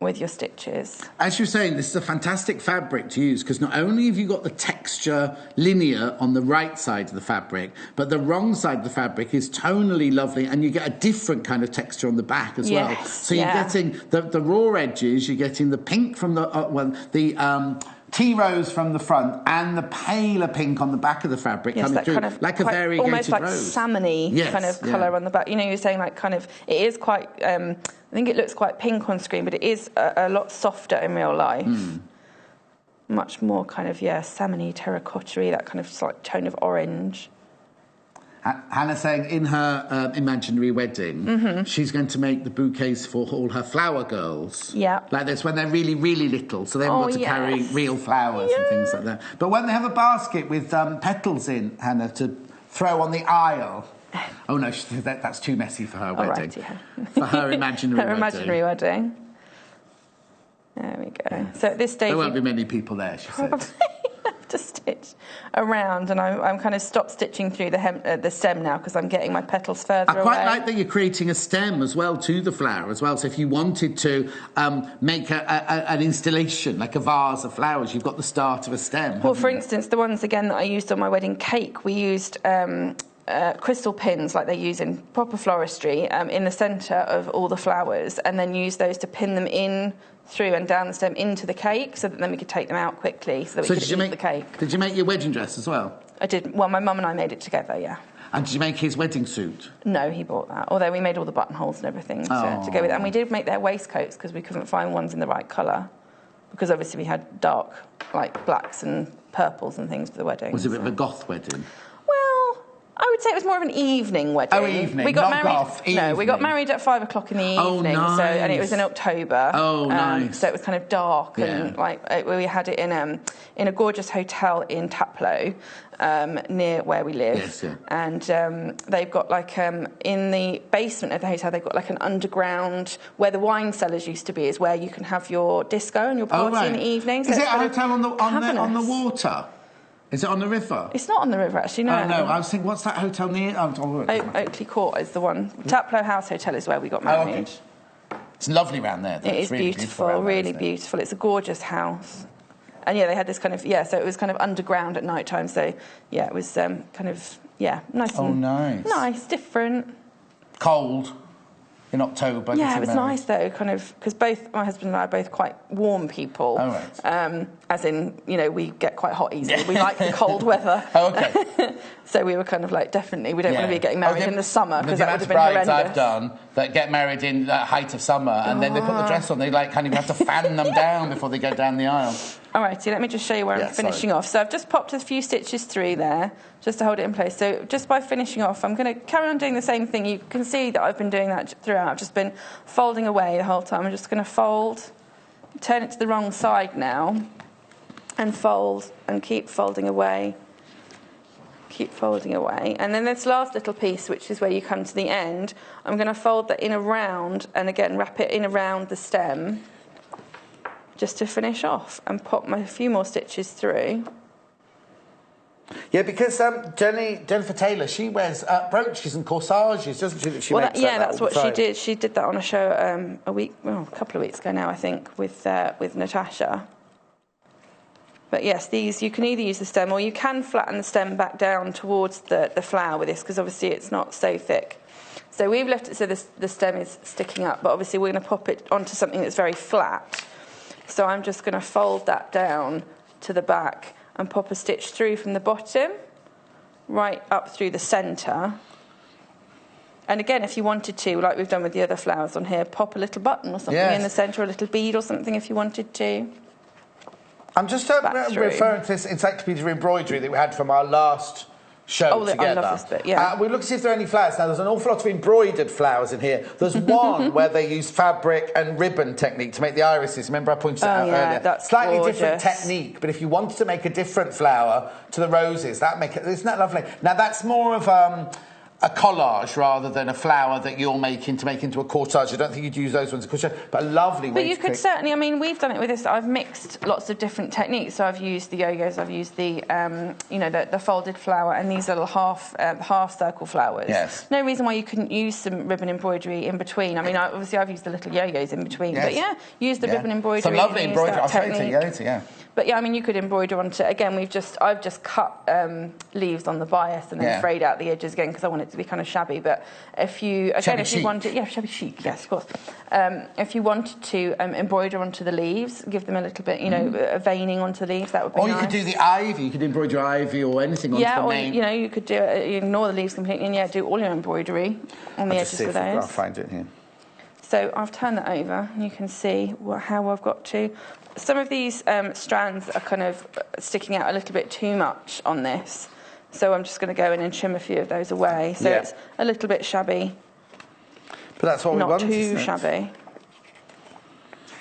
with your stitches. As you're saying, this is a fantastic fabric to use because not only have you got the texture linear on the right side of the fabric, but the wrong side of the fabric is tonally lovely, and you get a different kind of texture on the back as well. So you're getting the raw edges, you're getting the pink from the tea rose from the front and the paler pink on the back of the fabric coming through, kind of like a variegated almost like rose. Salmon-y kind of colour on the back. You're saying like kind of, it is quite, I think it looks quite pink on screen, but it is a lot softer in real life. Much more kind of, salmon-y, terracotta-y, that kind of slight tone of orange. Hannah's saying in her imaginary wedding, she's going to make the bouquets for all her flower girls. Yeah. Like this, when they're really, really little, so they haven't got to carry real flowers and things like that. But when they have a basket with petals in, Hannah, to throw on the aisle... Oh, no, that's too messy for her wedding. Right, yeah. For her imaginary wedding. Her imaginary wedding. There we go. Yeah. So at this stage... There won't be many people there, she said. To stitch around, and I'm kind of stop stitching through the stem now because I'm getting my petals further away. I quite like that you're creating a stem as well to the flower as well. So if you wanted to make an installation, like a vase of flowers, you've got the start of a stem. Well, for instance, the ones again that I used on my wedding cake, we used crystal pins like they use in proper floristry in the centre of all the flowers, and then use those to pin them in through and down the stem into the cake, so that then we could take them out quickly, so that we could eat the cake. Did you make your wedding dress as well? I did. Well, my mum and I made it together, yeah. And did you make his wedding suit? No, he bought that. Although we made all the buttonholes and everything to go with it. And we did make their waistcoats because we couldn't find ones in the right colour. Because obviously we had dark, like blacks and purples and things for the wedding. Was it a bit of a goth wedding? I would say it was more of an evening wedding. Oh, evening, we got not married. goth, evening. No, we got married at 5 o'clock in the evening. Nice. So, and it was in October. Oh, nice. So it was kind of dark and we had it in a gorgeous hotel in Taplow, near where we live. Yes, yeah. And they've got like in the basement of the hotel, they've got like an underground where the wine cellars used to be, is where you can have your disco and your party in the evening. So is it a hotel on the water? Is it on the river? It's not on the river, actually, no. Oh, no, I was thinking, what's that hotel near? Oakley Court is the one. Taplow House Hotel is where we got married. Okay. It's lovely round there, though. It is really beautiful, really beautiful. It's a gorgeous house. And, they had this kind of, so it was kind of underground at night time. So, it was kind of, nice. Oh, nice. Nice, different. Cold. In October. Yeah, it was nice though, kind of, because both my husband and I are both quite warm people. Oh, right. As in, we get quite hot easily. We like the cold weather. Oh, okay. So we were kind of like, definitely, we don't want to be getting married in the summer because that would have been brides horrendous. I've done that get married in the height of summer and then they put the dress on. They kind of have to fan them down before they go down the aisle. All righty, let me just show you where I'm finishing off. So I've just popped a few stitches through there just to hold it in place. So just by finishing off, I'm going to carry on doing the same thing. You can see that I've been doing that throughout. I've just been folding away the whole time. I'm just going to fold, turn it to the wrong side now, and fold and keep folding away. Keep folding away. And then this last little piece, which is where you come to the end, I'm going to fold that in around and again wrap it in around the stem just to finish off and pop a few more stitches through. Yeah, because Jennifer Taylor, she wears brooches and corsages, doesn't she? That's what she did. She did that on a show a couple of weeks ago now, I think, with Natasha. But yes, these you can either use the stem or you can flatten the stem back down towards the flower with this, because obviously it's not so thick. So we've left it so the stem is sticking up, but obviously we're going to pop it onto something that's very flat. So I'm just going to fold that down to the back and pop a stitch through from the bottom, right up through the centre. And again, if you wanted to, like we've done with the other flowers on here, pop a little button or something in the centre, or a little bead or something if you wanted to. I'm just referring to this encyclopedia of embroidery that we had from our last show together. I love this bit, we look to see if there are any flowers. Now, there's an awful lot of embroidered flowers in here. There's one where they use fabric and ribbon technique to make the irises. Remember I pointed that out earlier? That's slightly gorgeous. Different technique, but if you wanted to make a different flower to the roses, isn't that lovely? Now, that's more of a collage rather than a flower that you're making to make into a corsage. I don't think you'd use those ones as a corsage, but a lovely way But you could certainly, we've done it with this. I've mixed lots of different techniques. So I've used the yo-yos, I've used the, the folded flower and these little half circle flowers. Yes. No reason why you couldn't use some ribbon embroidery in between. Obviously I've used the little yo-yos in between, but use the ribbon embroidery. Some lovely embroidery. I'll show it to you later, yeah. But you could embroider onto. Again, I've just cut leaves on the bias and then frayed out the edges again because I want it to be kind of shabby. But if you wanted, shabby chic, yes, of course. If you wanted to embroider onto the leaves, give them a little bit, a veining onto the leaves, that would be nice. Or you could do the ivy. You could embroider ivy or anything onto the main. Yeah, or you could do it. You ignore the leaves completely and do all your embroidery on the edges of those. I'll find it here. So I've turned that over and you can see how I've got to. Some of these strands are kind of sticking out a little bit too much on this. So I'm just going to go in and trim a few of those away. So it's a little bit shabby. But that's what we want, not too shabby.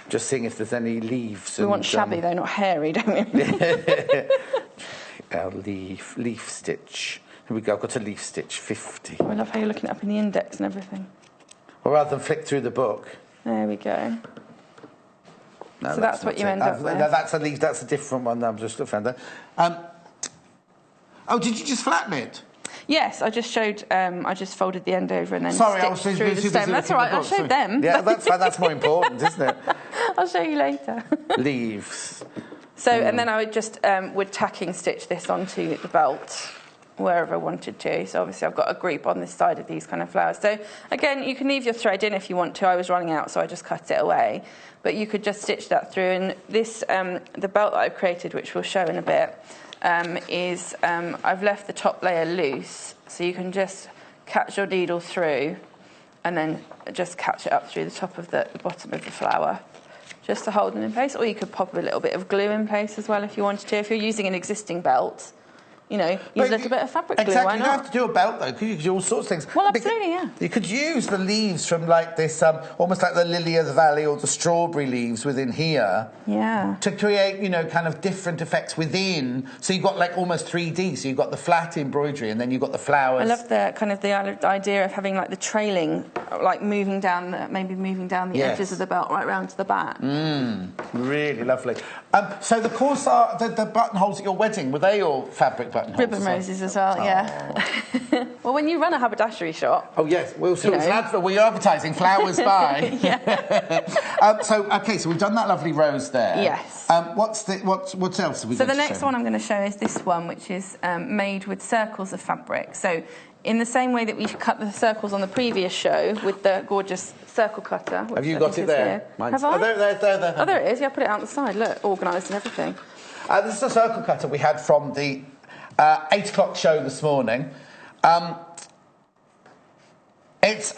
Just seeing if there's any leaves. We want shabby though, not hairy, don't we? Our leaf stitch. Here we go. I've got a leaf stitch 50. I love how you're looking it up in the index and everything. Well, rather than flick through the book. There we go. No, so that's what you end up with. No, that's a different one. I'm just a friend. Oh, did you just flatten it? Yes, I just showed. I just folded the end over and then Sorry, I was stitched through the stem. That's all right. I showed them. Yeah, that's fine. That's more important, isn't it? I'll show you later. Leaves. So, and then I would just would tacking stitch this onto the belt wherever I wanted to. So obviously I've got a group on this side of these kind of flowers. So again, you can leave your thread in if you want to. I was running out, so I just cut it away. But you could just stitch that through. And this, the belt that I've created, which we'll show in a bit, is I've left the top layer loose, so you can just catch your needle through and then just catch it up through the top of the bottom of the flower, just to hold it in place. Or you could pop a little bit of glue in place as well if you wanted to. If you're using an existing belt, you know, use a little bit of fabric glue. Exactly. Why You not? don't have to do a belt, though, because you could do all sorts of things. Well, absolutely, yeah. You could use the leaves from, like, this, almost like the lily of the valley or the strawberry leaves within here. Yeah. To create, you know, kind of different effects within. So you've got, like, almost 3D. So you've got the flat embroidery and then you've got the flowers. I love the kind of the idea of having, like, the trailing, like, moving down the edges of the belt right round to the back. Really lovely. So the corsage, the buttonholes at your wedding, were they all fabric buttonholes? Ribbon roses as well, yeah. Well, when you run a haberdashery shop... Oh, yes. We're advertising flowers by. So we've done that lovely rose there. Yes. What else have we got? So the next one I'm going to show is this one, which is made with circles of fabric. So in the same way that we cut the circles on the previous show with the gorgeous circle cutter. Have you got it there? Have I? Oh, there. Oh, there it is. Yeah, I put it out the side. Look, organised and everything. This is a circle cutter we had from the 8 o'clock show this morning. It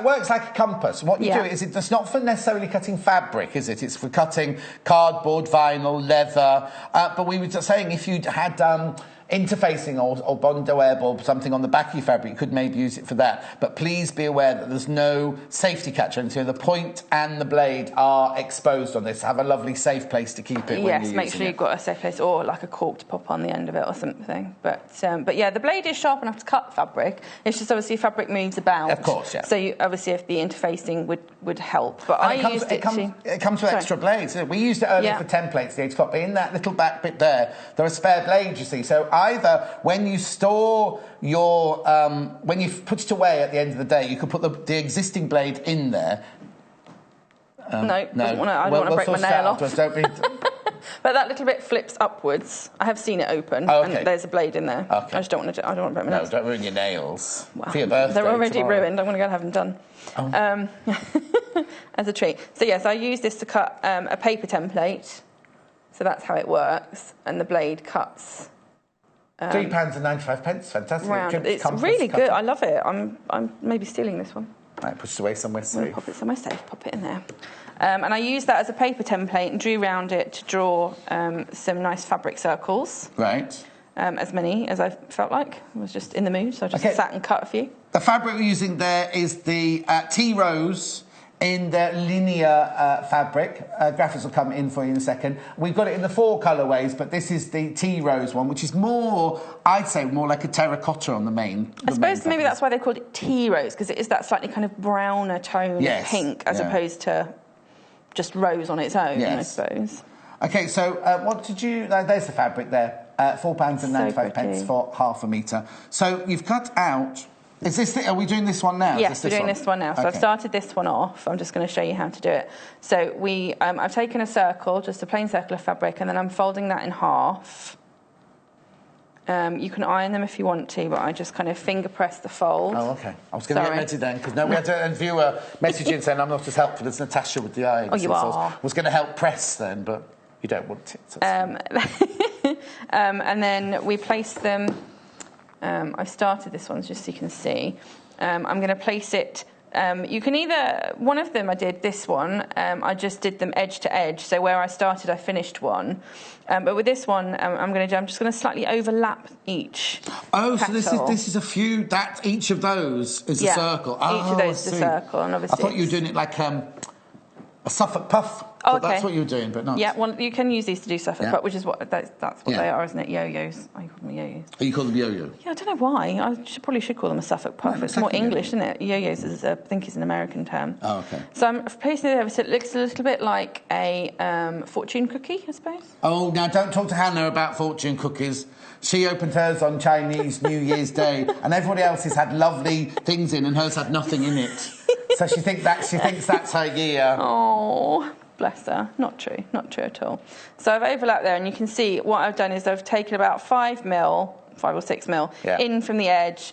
works like a compass. What you do is it's not for necessarily cutting fabric, is it? It's for cutting cardboard, vinyl, leather. But we were just saying if you'd had interfacing or bondo web or something on the back of your fabric, you could maybe use it for that. But please be aware that there's no safety catch. And so the point and the blade are exposed on this. Have a lovely safe place to keep it. Yes, make sure you've got a safe place or like a cork to pop on the end of it or something. But yeah, the blade is sharp enough to cut fabric. It's just obviously fabric moves about. Of course, yeah. So you, obviously if the interfacing would help. But it comes with extra blades. We used it earlier for templates, the 8 o'clock, but in that little back bit there are spare blades, you see. So either when you store your, when you put it away at the end of the day, you could put the existing blade in there. I don't want to break my nail off. But that little bit flips upwards. I have seen it open, and there's a blade in there. Okay. I just don't want to break my nails. No, don't ruin your nails. Well, for your birthday they're already tomorrow. ruined. I'm going to go and have them done. As a treat. So yes, I use this to cut a paper template. So that's how it works, and the blade cuts. £3.95. Fantastic. Round. It's really good. I love it. I'm maybe stealing this one. Right, put it away somewhere safe. Pop it somewhere safe. Pop it in there. And I used that as a paper template and drew round it to draw some nice fabric circles. Right. As many as I felt like. I was just in the mood, so I just sat and cut a few. The fabric we're using there is the tea rose in the linear fabric. Graphics will come in for you in a second. We've got it in the 4 colourways, but this is the tea rose one, which is more, I'd say, more like a terracotta on the main. I suppose maybe that's why they called it tea rose, because it is that slightly kind of browner tone of pink, as opposed to just rose on its own, I suppose. OK, so what did you... there's the fabric there. £4.95 for half a metre. So you've cut out... Is this are we doing this one now? Yes, we're doing this one now. So I've started this one off. I'm just going to show you how to do it. So I've taken a circle, just a plain circle of fabric, and then I'm folding that in half. You can iron them if you want to, but I just kind of finger press the fold. Oh, OK. I was going to get ready then, because we had a viewer messaging saying I'm not as helpful as Natasha with the iron. Oh, you are. So I was going to help press then, but you don't want it. So and then we place them... I've started this one just so you can see. I'm going to place it You can either, one of them I did, this one, I just did them edge to edge. So where I started, I finished one. But with this one, I'm just going to slightly overlap each. Oh, petal. so this is a few, each of those is a circle. Oh, each of those is a circle. And obviously I thought you were doing it like a Suffolk puff. Oh, okay. That's what you were doing, but not. Yeah, well, you can use these to do Suffolk puff, which is what that's what they are, isn't it? Yo-yos. I call them yo-yos. Oh, you call them yo-yo? Yeah, I don't know why. I probably should call them a Suffolk puff. It's more English, isn't it? Yo-yos is, I think, is an American term. Oh, okay. So I'm placing it over so it looks a little bit like a fortune cookie, I suppose. Oh, now don't talk to Hannah about fortune cookies. She opened hers on Chinese New Year's Day, and everybody else's had lovely things in, and hers had nothing in it. So she thinks that's her year. Oh, bless her. Not true at all. So I've overlapped there, and you can see what I've done is I've taken about 5 or 6 mil in from the edge,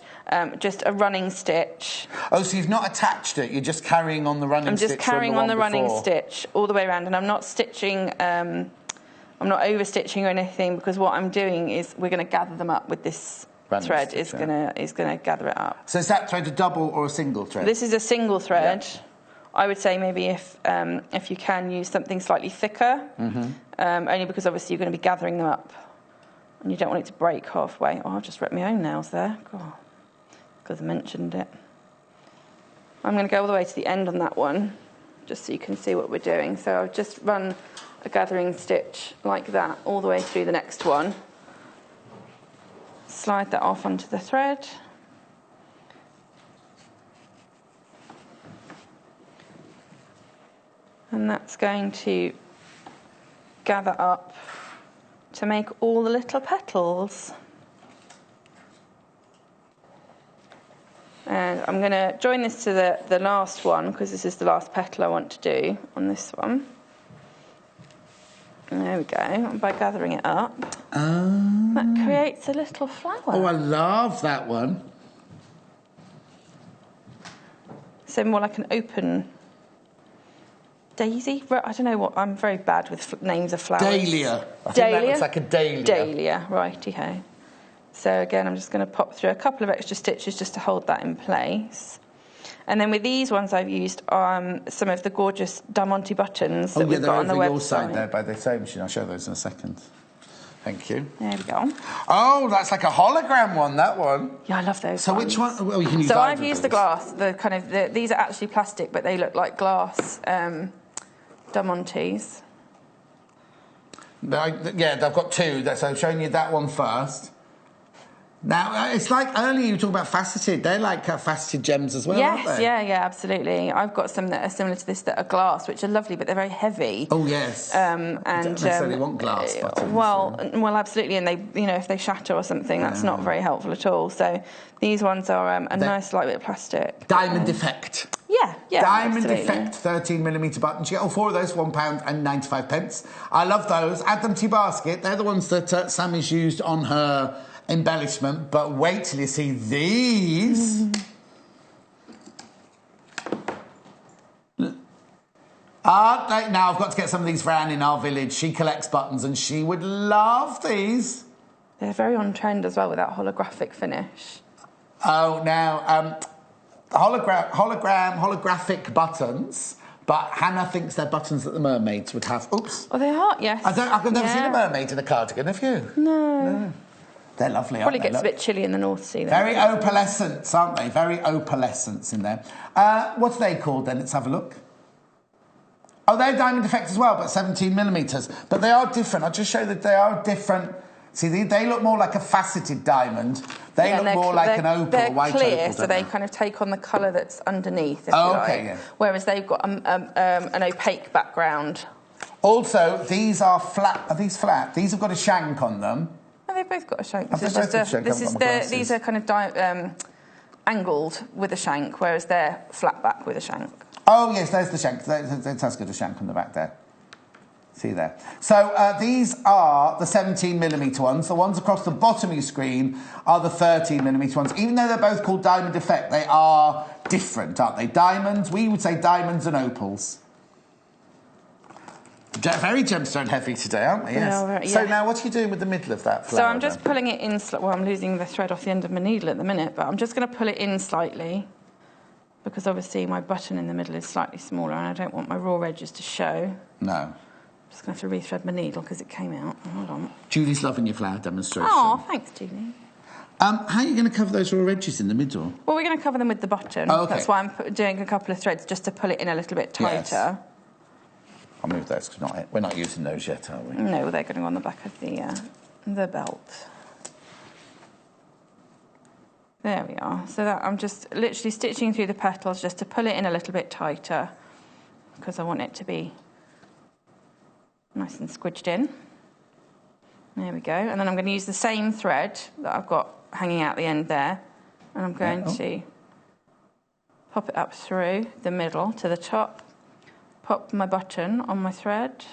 just a running stitch. Oh, so you've not attached it, you're just carrying on the running stitch. I'm just carrying on the running stitch all the way around, and I'm not stitching, I'm not over stitching or anything, because what I'm doing is we're going to gather them up with this thread is going to gather it up. So is that thread a double or a single thread? This is a single thread. Yeah. I would say maybe if you can use something slightly thicker, only because obviously you're going to be gathering them up, and you don't want it to break halfway. Oh, I've just ripped my own nails there. God, because I mentioned it. I'm going to go all the way to the end on that one, just so you can see what we're doing. So I've just run a gathering stitch like that all the way through the next one. Slide that off onto the thread. And that's going to gather up to make all the little petals. And I'm going to join this to the last one, because this is the last petal I want to do on this one. There we go, and by gathering it up, that creates a little flower. Oh, I love that one. So more like an open daisy? I don't know what, I'm very bad with names of flowers. Dahlia. I think that looks like a dahlia. Dahlia, righty-ho. So again, I'm just going to pop through a couple of extra stitches just to hold that in place. And then with these ones, I've used some of the gorgeous Diamante buttons that we've got on the website. Oh, yeah, they're over your side there by the sewing machine. I'll show those in a second. Thank you. There we go. Oh, that's like a hologram one, that one. Yeah, I love those So ones. which one? Well, you can use So I've used the glass, these are actually plastic, but they look like glass Diamantes. Yeah, I've got two. So I'm showing you that one first. Now, it's like earlier you were talking about faceted. They're like faceted gems as well, aren't they? Yeah, absolutely. I've got some that are similar to this that are glass, which are lovely, but they're very heavy. Oh, yes. And you don't necessarily want glass buttons. Well, absolutely. And they, if they shatter or something, that's not very helpful at all. So these ones are a nice lightweight plastic. Diamond Effect. Yeah, Diamond absolutely. Effect 13mm buttons. You get all 4 of those, £1.95. I love those. Add them to your basket. They're the ones that Sammy's used on her embellishment, but wait till you see these. Now I've got to get some of these for Anne in our village. She collects buttons and she would love these. They're very on trend as well with that holographic finish. Oh, now, holographic buttons, but Hannah thinks they're buttons that the mermaids would have. Oops. Oh, they are, yes. I've never seen a mermaid in a cardigan, have you? No. They're lovely, Probably aren't they? gets a bit chilly in the North Sea. Very opalescence, aren't they? Very opalescence in there. What are they called then? Let's have a look. Oh, they're Diamond Effect as well, but 17mm. But they are different. I'll just show that they are different. See, they look more like a faceted diamond. They look more like an opal, they're white clear, opal. So they kind of take on the colour that's underneath, if you like. Yeah. Whereas they've got an opaque background. Also, these are flat. Are these flat? These have got a shank on them. Oh, they've both got a shank. These are kind of angled with a shank, whereas they're flat back with a shank. Oh, yes, there's the shank. It has got a shank on the back there. See there. So these are the 17mm ones. The ones across the bottom of your screen are the 13mm ones. Even though they're both called Diamond Effect, they are different, aren't they? Diamonds, we would say diamonds and opals. Very gemstone heavy today, aren't we? Yes. So now what are you doing with the middle of that flower? So I'm just pulling it in. Well, I'm losing the thread off the end of my needle at the minute, but I'm just going to pull it in slightly. because obviously my button in the middle is slightly smaller and I don't want my raw edges to show. No. I'm just going to have to rethread my needle because it came out. Hold on. Julie's loving your flower demonstration. Oh, thanks, Julie. How are you going to cover those raw edges in the middle? Well, we're going to cover them with the button. Oh, okay. That's why I'm doing a couple of threads just to pull it in a little bit tighter. Yes. I'll move those because we're not using those yet, are we? No, they're going on the back of the belt. There we are. So that I'm just literally stitching through the petals just to pull it in a little bit tighter because I want it to be nice and squidged in. There we go. And then I'm going to use the same thread that I've got hanging out the end there, and I'm going to pop it up through the middle to the top, pop my button on my thread,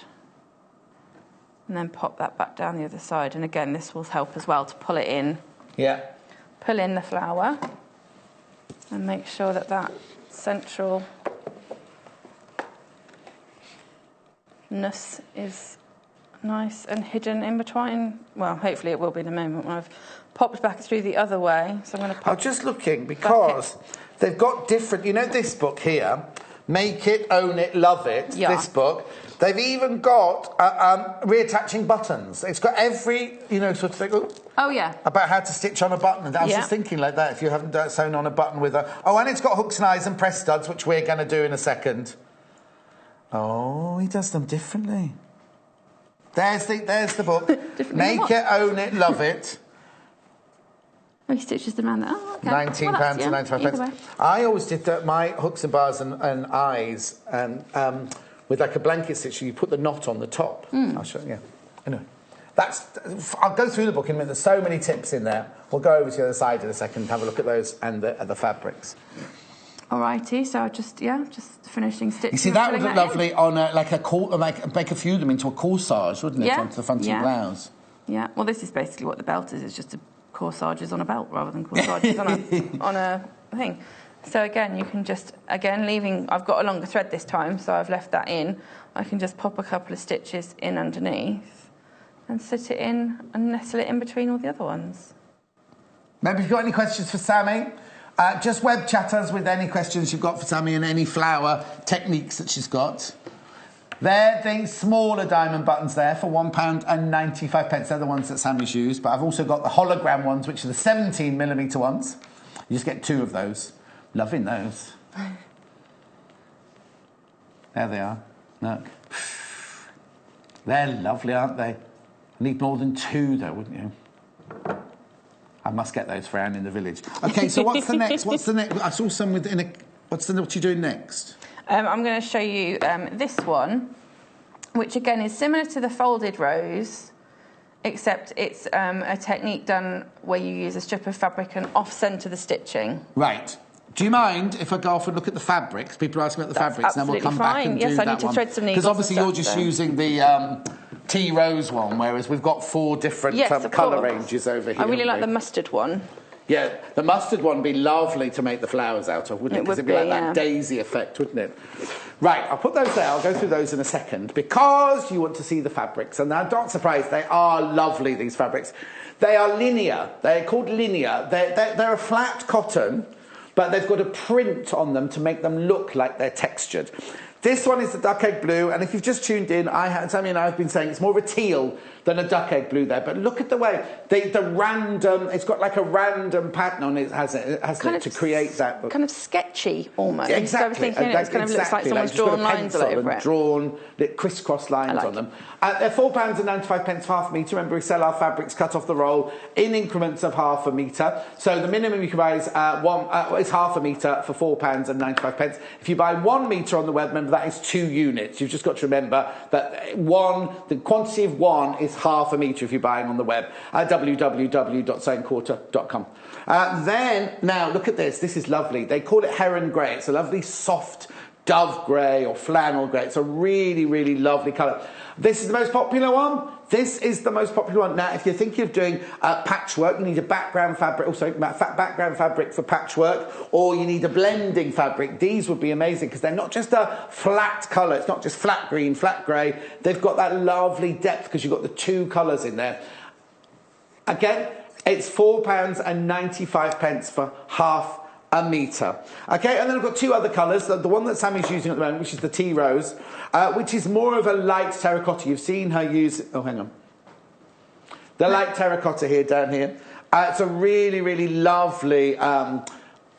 and then pop that back down the other side. And again, this will help as well to pull it in. Yeah. Pull in the flower and make sure that that central nus is nice and hidden in between. Well, hopefully it will be in a moment when I've popped back through the other way. So I'm going to pop. I'm just looking because they've got different. You know this book here, Make It, Own It, Love It. Yeah. This book. They've even got reattaching buttons. It's got every, sort of thing. Oh yeah. About how to stitch on a button. And I was just thinking like that. If you haven't sewn on a button with a. Oh, and it's got hooks and eyes and press studs, which we're going to do in a second. Oh, he does them differently. There's the book. Make It, Own It, Love It. Oh, he stitches them around there. Oh, okay. £19 and 95 pence. I always did my hooks and bars and eyes and with like a blanket stitch. You put the knot on the top. I'll show you. Anyway, I'll go through the book in a minute. There's so many tips in there. We'll go over to the other side in a second and have a look at those and the fabrics. Alrighty, so just finishing stitching. You see, that would look lovely on make a few of them into a corsage, wouldn't it? Yeah. Onto the front of the blouse. Yeah. Well, this is basically what the belt is. It's just corsages on a belt rather than corsages on a thing. So again, you can just leaving. I've got a longer thread this time, so I've left that in. I can just pop a couple of stitches in underneath and sit it in and nestle it in between all the other ones. Maybe you've got any questions for Sammy? Just web chat us with any questions you've got for Sammy and any flower techniques that she's got. They're the smaller diamond buttons there for £1.95. They're the ones that Sammy's used. But I've also got the hologram ones, which are the 17mm ones. You just get 2 of those. Loving those. There they are. Look. They're lovely, aren't they? Need more than 2, though, wouldn't you? I must get those for Anne in the village. OK, so what's the next? I saw some what are you doing next? I'm going to show you this one, which again is similar to the folded rose, except it's a technique done where you use a strip of fabric and off-centre the stitching. Right. Do you mind if I go off and look at the fabrics? People are asking about the fabrics, and then we'll come back and do that one. Yes, I need to thread some needles. Because obviously you're just using the tea rose one, whereas we've got 4 different colour ranges over here. I really like the mustard one. Yeah, the mustard one would be lovely to make the flowers out of, wouldn't it? Because it'd be like that daisy effect, wouldn't it? Right, I'll put those there. I'll go through those in a second because you want to see the fabrics. And now, don't surprise, they are lovely, these fabrics. They are linear. They're called linear. They're a flat cotton, but they've got a print on them to make them look like they're textured. This one is the duck egg blue, and if you've just tuned in, Sammy and I have been saying it's more of a teal than a duck egg blue there. But look at the way it's got like a random pattern on it, hasn't it, to create that look. Kind of sketchy almost. Yeah, exactly. So I was thinking it kind of looks like someone's drawn lines all over it. Drawn crisscross lines on them. They're £4.95 half a metre. Remember, we sell our fabrics cut off the roll in increments of half a metre. So the minimum you can buy is half a metre for £4.95. If you buy 1 metre on the web, remember that is 2 units. You've just got to remember that the quantity of 1 is half a metre if you're buying on the web at www.sewingquarter.com. Now look at this. This is lovely. They call it heron grey. It's a lovely soft dove grey or flannel grey. It's a really, really lovely colour. This is the most popular one. This is the most popular one. Now, if you're thinking of doing patchwork, you need a background fabric, background fabric for patchwork, or you need a blending fabric. These would be amazing because they're not just a flat colour. It's not just flat green, flat grey. They've got that lovely depth because you've got the 2 colours in there. Again, it's £4.95 for half a metre. Okay, and then I've got two other colours. The one that Sammy's using at the moment, which is the tea rose, which is more of a light terracotta. You've seen her use... Oh, hang on. The light terracotta here, down here. It's a really, really lovely...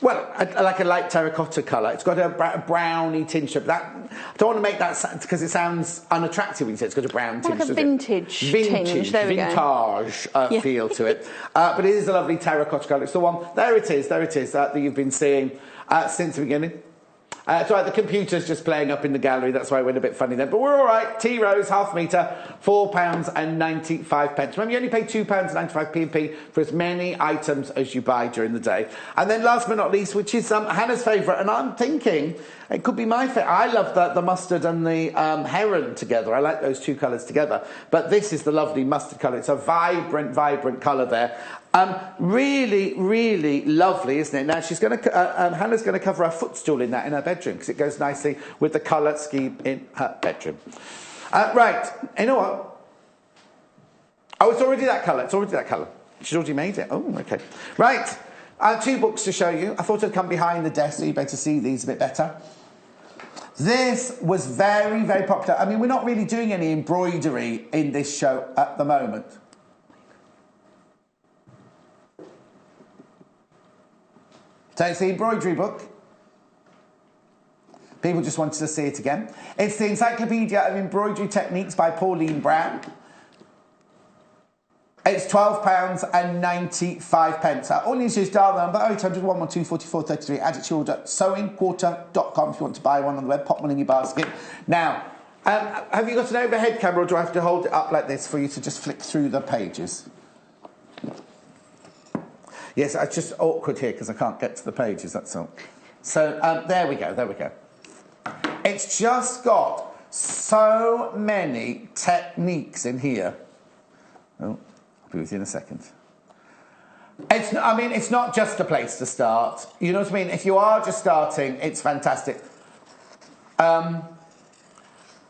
like a light terracotta colour. It's got a browny tinge to it. I don't want to make that because it sounds unattractive when you say it's got a brown tinge. Like a vintage tinge. There we go. Vintage feel to it. But it is a lovely terracotta colour. It's the one. There it is. That you've been seeing since the beginning. It's right, the computer's just playing up in the gallery, that's why I went a bit funny then. But we're all right. Tea rose, half metre, £4.95. Remember, you only pay £2.95p for as many items as you buy during the day. And then last but not least, which is Hannah's favourite, and I'm thinking it could be my favourite. I love the mustard and the heron together. I like those two colours together. But this is the lovely mustard colour. It's a vibrant, vibrant colour there. Really, really lovely, isn't it? Now, she's going to, Hannah's going to cover her footstool in her bedroom because it goes nicely with the colour scheme in her bedroom. Right, you know what? Oh, it's already that colour. She's already made it. Oh, okay. Right, two books to show you. I thought I'd come behind the desk so you better see these a bit better. This was very, very popular. I mean, we're not really doing any embroidery in this show at the moment. So it's the embroidery book. People just wanted to see it again. It's the Encyclopedia of Embroidery Techniques by Pauline Brown. It's £12.95. All you need to do is dial the number 0800 112 44 33. Add it to your order. Sewingquarter.com if you want to buy one on the web. Pop one in your basket. Now, have you got an overhead camera, or do I have to hold it up like this for you to just flick through the pages? Yes, it's just awkward here because I can't get to the pages, that's all. So, there we go. It's just got so many techniques in here. Oh, I'll be with you in a second. It's not just a place to start. You know what I mean? If you are just starting, it's fantastic.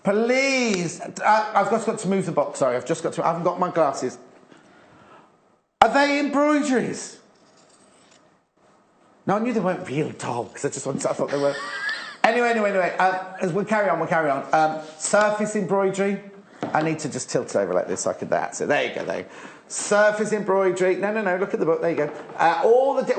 Please, I've got to move the box, sorry. I haven't got my glasses. Are they embroideries? No, I knew they weren't real dogs. I thought they were. Anyway. As we'll carry on. Surface embroidery. I need to just tilt it over like this so I can. That's it. There you go. Surface embroidery. No. Look at the book. There you go.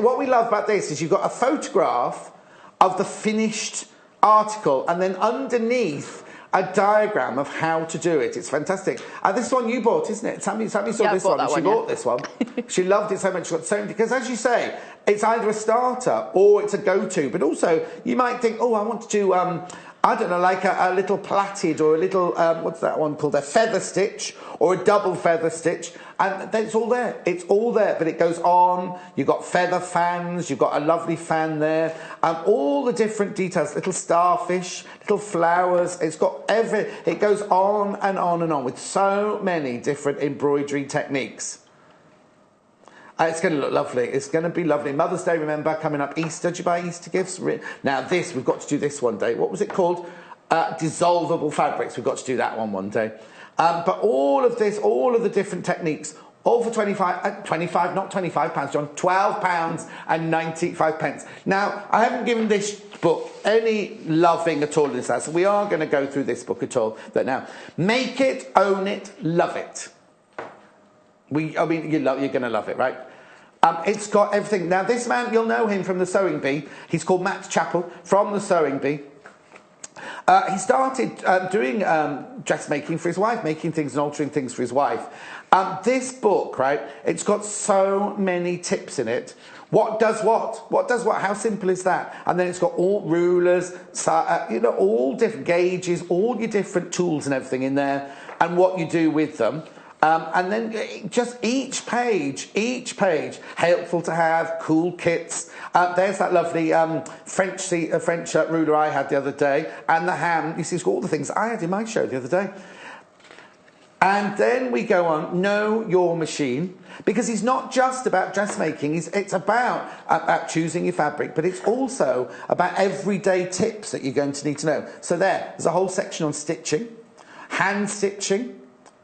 What we love about this is you've got a photograph of the finished article, and then underneath a diagram of how to do it. It's fantastic. This one you bought, isn't it? Sammy saw this one, and she bought this one. She loved it so much. She got so many, because as you say, it's either a starter or it's a go-to. But also, you might think, oh, I want to do, I don't know, like a little plaited or a little, what's that one called? A feather stitch or a double feather stitch. And it's all there. It's all there, but it goes on. You've got feather fans. You've got a lovely fan there. All the different details, little starfish, little flowers. It's got it goes on and on and on with so many different embroidery techniques. It's going to look lovely. It's going to be lovely. Mother's Day, remember, coming up. Easter. Did you buy Easter gifts? Now, we've got to do this one day. What was it called? Dissolvable fabrics. We've got to do that one day. But all of the different techniques, all for £25, not £25, John, £12.95. Now, I haven't given this book any loving at all in this house, so we are going to go through this book at all. But now, make it, own it, love it. You're going to love it, right? It's got everything. Now, this man, you'll know him from the Sewing Bee. He's called Matt Chappell from the Sewing Bee. He started doing dressmaking for his wife, making things and altering things for his wife. This book, right, it's got so many tips in it. What does what? What does what? How simple is that? And then it's got all rulers, all different gauges, all your different tools and everything in there, and what you do with them. And then just each page, helpful to have, cool kits. There's that lovely French ruler I had the other day, and the ham. You see, it's got all the things I had in my show the other day. And then we go on, know your machine, because it's not just about dressmaking. It's about choosing your fabric, but it's also about everyday tips that you're going to need to know. So there's a whole section on stitching, hand stitching,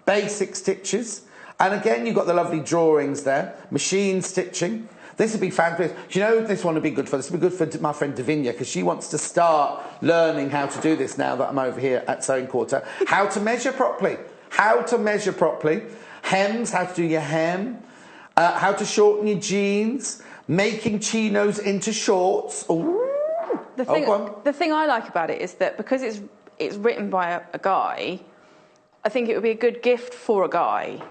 basic stitches, and again you've got the lovely drawings there, machine stitching. This would be fabulous. Do you know this one would be good for? This would be good for my friend Davinia, because she wants to start learning how to do this now that I'm over here at Sewing Quarter. How to measure properly. How to measure properly. Hems, how to do your hem. How to shorten your jeans. Making chinos into shorts. Ooh. The thing I like about it is that because it's written by a guy, I think it would be a good gift for a guy.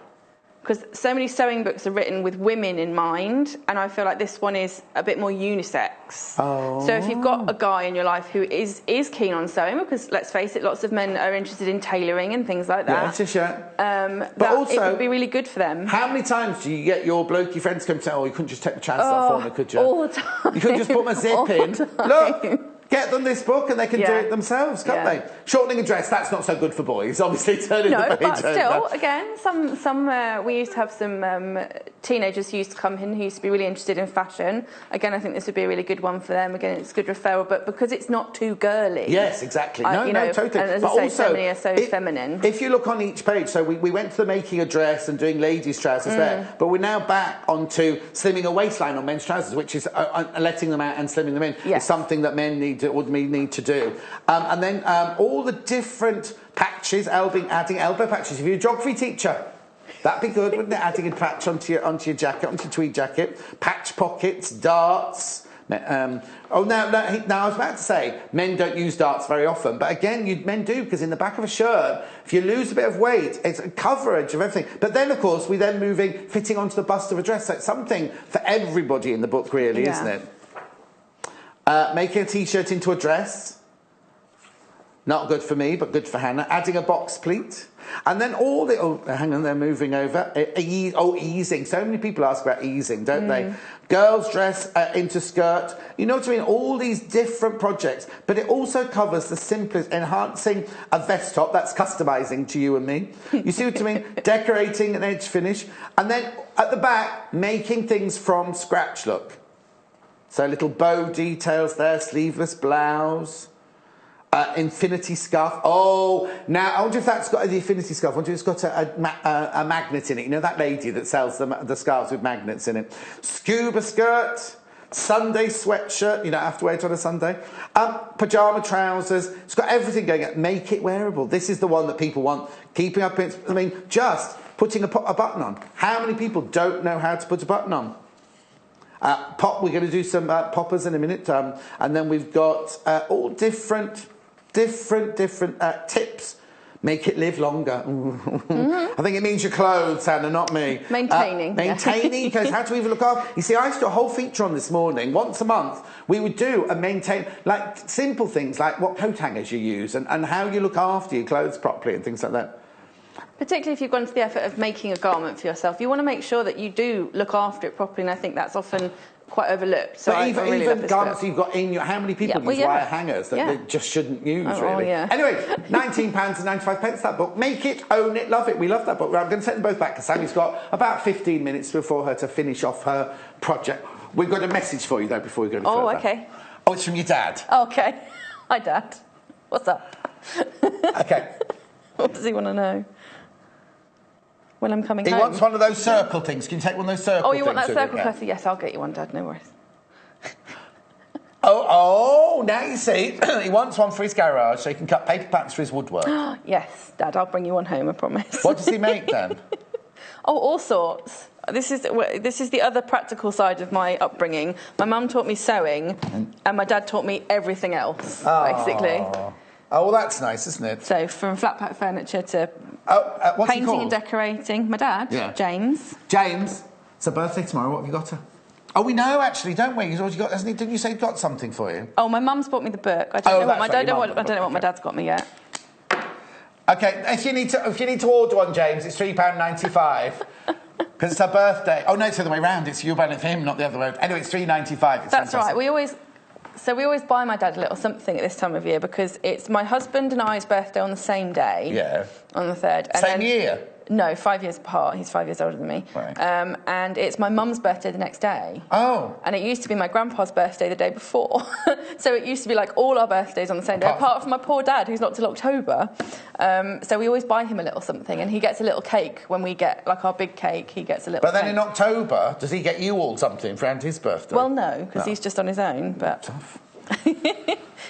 Because so many sewing books are written with women in mind, and I feel like this one is a bit more unisex. Oh. So if you've got a guy in your life who is keen on sewing, because let's face it, lots of men are interested in tailoring and things like that. Yeah, sure. But also, it would be really good for them. How many times do you get your blokey friends come and say, "Oh, you couldn't just take the chance off for me, could you?" All the time. You couldn't just put my zip in. Look. Get them this book and they can do it themselves, can't they? Shortening a dress, that's not so good for boys, obviously. Turning the page but still, again, we used to have some teenagers who used to come in who used to be really interested in fashion. Again, I think this would be a really good one for them. Again, it's a good referral, but because it's not too girly. Yes, exactly. No, totally. And as but I say, also, so many are so feminine. If you look on each page, so we went to the making a dress and doing ladies' trousers there, but we're now back onto slimming a waistline on men's trousers, which is letting them out and slimming them in. Yes. It's something that men need to do. And then all the different patches, adding elbow patches. If you're a geography teacher, that'd be good, wouldn't it? Adding a patch onto your jacket, onto your tweed jacket. Patch pockets, darts. Now, I was about to say, men don't use darts very often, but again, men do, because in the back of a shirt, if you lose a bit of weight, it's a coverage of everything. But then, of course, we then moving, fitting onto the bust of a dress. So it's something for everybody in the book, really, isn't it? Making a T-shirt into a dress. Not good for me, but good for Hannah. Adding a box pleat. And then all the... Oh, hang on, they're moving over. Easing. So many people ask about easing, don't they? Girls dress into skirt. You know what I mean? All these different projects. But it also covers the simplest... Enhancing a vest top. That's customising to you and me. You see what I mean? Decorating an edge finish. And then at the back, making things from scratch, look. So little bow details there, sleeveless blouse, infinity scarf. Oh, now I wonder if that's got the infinity scarf. I wonder if it's got a magnet in it. You know that lady that sells the scarves with magnets in it. Scuba skirt, Sunday sweatshirt. You don't have to wear it on a Sunday. Pyjama trousers. It's got everything going on. Make it wearable. This is the one that people want. Keeping up. I mean, just putting a button on. How many people don't know how to put a button on? We're going to do some poppers in a minute, and then we've got all different tips. Make it live longer. I think it means your clothes, Hannah, not me. Maintaining because how to even look after. You see, I used to do a whole feature on this morning. Once a month, we would do a maintain, like simple things like what coat hangers you use and how you look after your clothes properly and things like that. Particularly if you've gone to the effort of making a garment for yourself, you want to make sure that you do look after it properly, and I think that's often quite overlooked. So but even garments you've got in your... How many people use wire hangers that they just shouldn't use, really? Anyway, £19.95, that book. Make it, own it, love it. We love that book. I'm going to set them both back, because Sammy's got about 15 minutes before her to finish off her project. We've got a message for you, though, before we go any further. Oh, OK. Oh, it's from your dad. OK. Hi, Dad. What's up? OK. What does he want to know? When I'm coming home. He wants one of those circle things. Can you take one of those circle things? Oh, you want that circle cutter? Yes, I'll get you one, Dad. No worries. Now you see. He wants one for his garage so he can cut paper patterns for his woodwork. Yes, Dad, I'll bring you one home, I promise. What does he make, then? All sorts. This is the other practical side of my upbringing. My mum taught me sewing, and my dad taught me everything else, basically. Oh, well, that's nice, isn't it? So, from flat pack furniture to what's painting and decorating. My dad, James. James, it's a birthday tomorrow. What have you got to? Oh, we know, actually, don't we? Didn't you say he got something for you? Oh, my mum's bought me the book. I don't know what my dad's got me yet. Okay, if you need to order one, James, it's £3.95. Because it's her birthday. Oh, no, it's the other way round. It's you're buying it for him, not the other way. Anyway, it's £3.95. That's right. We always buy my dad a little something at this time of year, because it's my husband and I's birthday on the same day. Yeah. On the 3rd. Same year? No, 5 years apart. He's 5 years older than me. Right. And it's my mum's birthday the next day. Oh. And it used to be my grandpa's birthday the day before. So it used to be like all our birthdays on the same day, apart from my poor dad, who's not till October. So we always buy him a little something, and he gets a little cake when we get, like, our big cake. He gets a little But then cake. in October, does he get you all something for his birthday? Well, no, because he's just on his own, but... Tough. he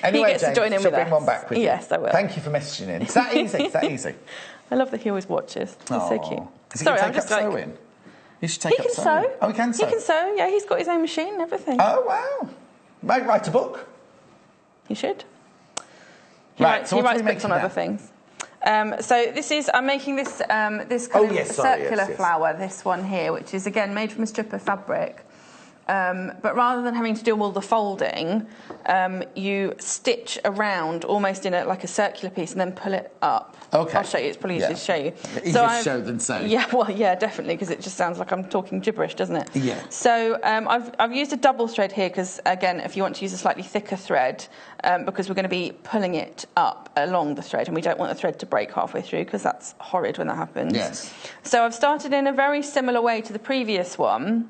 Anyway, gets to join in she'll with bring us. one back with you. Yes, I will. Thank you for messaging in. Is that easy? Is that easy? I love that he always watches. He's so cute. Is he Sorry, going I'm to just take up like... sewing? He should take He up can sewing. sew. Oh, he can sew? He can sew, yeah. He's got his own machine and everything. Oh, wow. Might write a book. He should. So he what are writes we books on making other things. So this is, I'm making this this kind of circular flower, this one here, which is again made from a strip of fabric. But rather than having to do all the folding, you stitch around almost in like a circular piece and then pull it up. Okay. I'll show you. It's probably easier to show you. Easier to show than sew. Yeah, well, yeah, definitely, because it just sounds like I'm talking gibberish, doesn't it? Yeah. So I've used a double thread here because, again, if you want to use a slightly thicker thread, because we're going to be pulling it up along the thread, and we don't want the thread to break halfway through because that's horrid when that happens. Yes. So I've started in a very similar way to the previous one,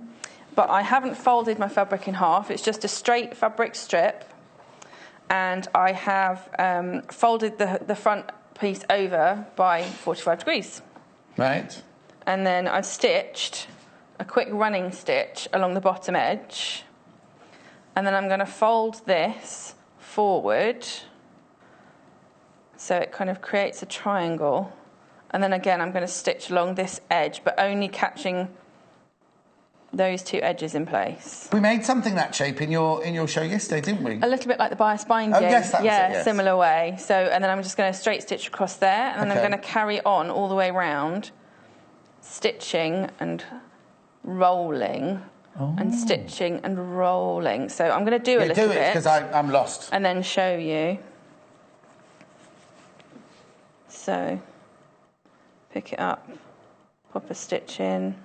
but I haven't folded my fabric in half. It's just a straight fabric strip, and I have folded the front piece over by 45 degrees. Right. And then I've stitched a quick running stitch along the bottom edge, and then I'm going to fold this forward so it kind of creates a triangle, and then again I'm going to stitch along this edge, but only catching those two edges in place. We made something that shape in your show yesterday, didn't we? A little bit like the bias binding. Oh, yes, that was yeah, it, yes. Similar way. So, and then I'm just going to straight stitch across there, and then I'm going to carry on all the way round, stitching and rolling, and stitching and rolling. So I'm going to do a little bit. Do it, because I'm lost. And then show you. So, pick it up, pop a stitch in,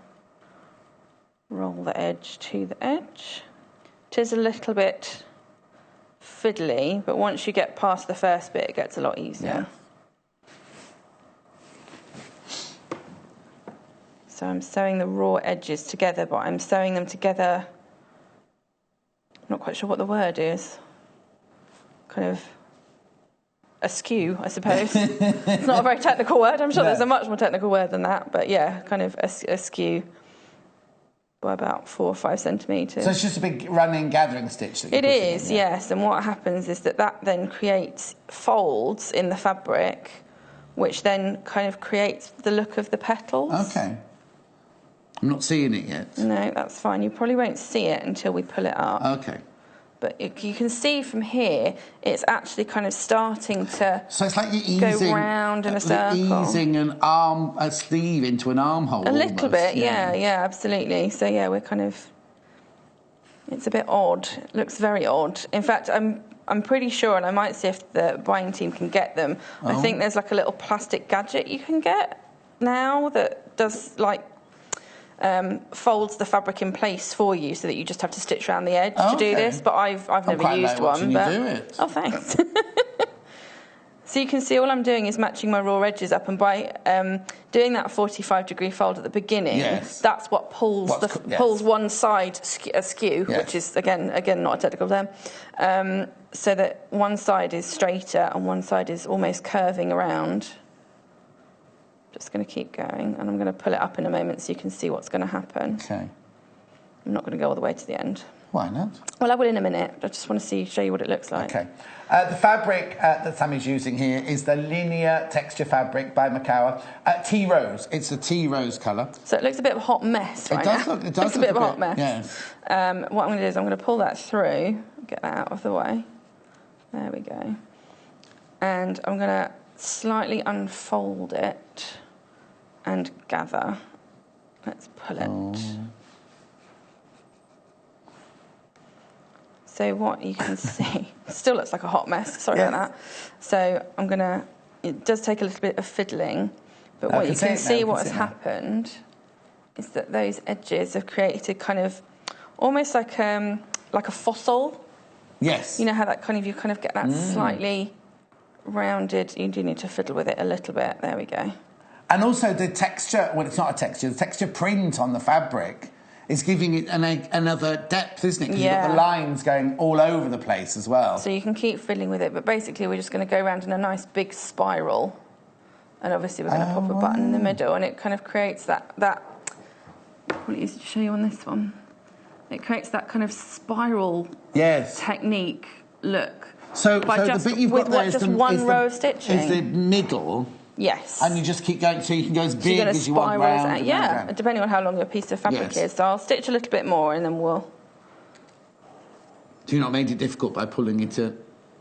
roll the edge to the edge. It is a little bit fiddly, but once you get past the first bit, it gets a lot easier. Yeah. So I'm sewing the raw edges together, but I'm sewing them together, I'm not quite sure what the word is, kind of askew, I suppose. It's not a very technical word. I'm sure there's a much more technical word than that, but yeah, kind of askew by about 4 or 5 centimetres. So it's just a big running gathering stitch that you're It is, in, yeah? yes. And what happens is that then creates folds in the fabric, which then kind of creates the look of the petals. Okay. I'm not seeing it yet. No, that's fine. You probably won't see it until we pull it up. Okay. But you can see from here, it's actually kind of starting to so it's like you're easing, go round in a circle. Easing a sleeve into an armhole. A little bit, yeah, absolutely. So yeah, we're kind of. It's a bit odd. It looks very odd. In fact, I'm pretty sure, and I might see if the buying team can get them. I think there's like a little plastic gadget you can get now that does like. Folds the fabric in place for you, so that you just have to stitch around the edge to do this. But I've never used one. But you do it. Oh, thanks. So you can see all I'm doing is matching my raw edges up, and by doing that 45-degree fold at the beginning, that's what pulls pulls one side askew, which is again not a technical term, so that one side is straighter and one side is almost curving around. Just going to keep going, and I'm going to pull it up in a moment so you can see what's going to happen. Okay. I'm not going to go all the way to the end. Why not? Well, I will in a minute. I just want to show you what it looks like. Okay. The fabric that Sammy's using here is the Linear Texture Fabric by Macawa. Tea Rose. It's the tea rose colour. So it looks a bit of a hot mess right now. It does look a bit of a hot mess. Yes. What I'm going to do is I'm going to pull that through, get that out of the way. There we go. And I'm going to slightly unfold it and gather. Let's pull it. So what you can see, still looks like a hot mess, sorry about that. So it does take a little bit of fiddling, but what you can see what has happened is that those edges have created kind of almost like a fossil. Yes. You know how you kind of get that slightly rounded, you do need to fiddle with it a little bit, there we go. And also the texture, well, it's not a texture, the texture print on the fabric is giving it another depth, isn't it? Because you've got the lines going all over the place as well. So you can keep fiddling with it, but basically we're just going to go around in a nice big spiral. And obviously we're going to pop a button in the middle, and it kind of creates that what it is to show you on this one. It creates that kind of spiral technique look. So the bit you've got there is just one row of stitching. Is the middle. Yes. And you just keep going, so you can go as big as you want round. Yeah, depending on how long your piece of fabric is. So I'll stitch a little bit more, and then we'll... So you're not made it difficult by pulling it to...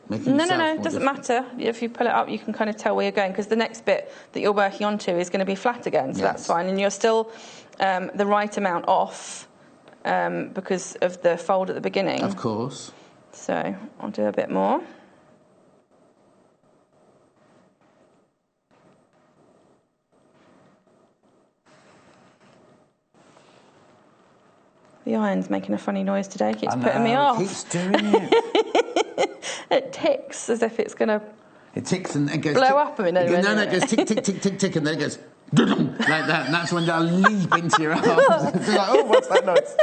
No, it doesn't matter. If you pull it up, you can kind of tell where you're going, because the next bit that you're working onto is going to be flat again, so that's fine. And you're still the right amount off because of the fold at the beginning. Of course. So I'll do a bit more. The iron's making a funny noise today. It keeps putting me off. It keeps doing it. It ticks as if it's going to... It ticks and it goes... Blow up a minute. No, it goes tick, tick, tick, tick, tick, and then it goes... like that, and that's when they'll leap into your arms. It's like, oh, what's that noise?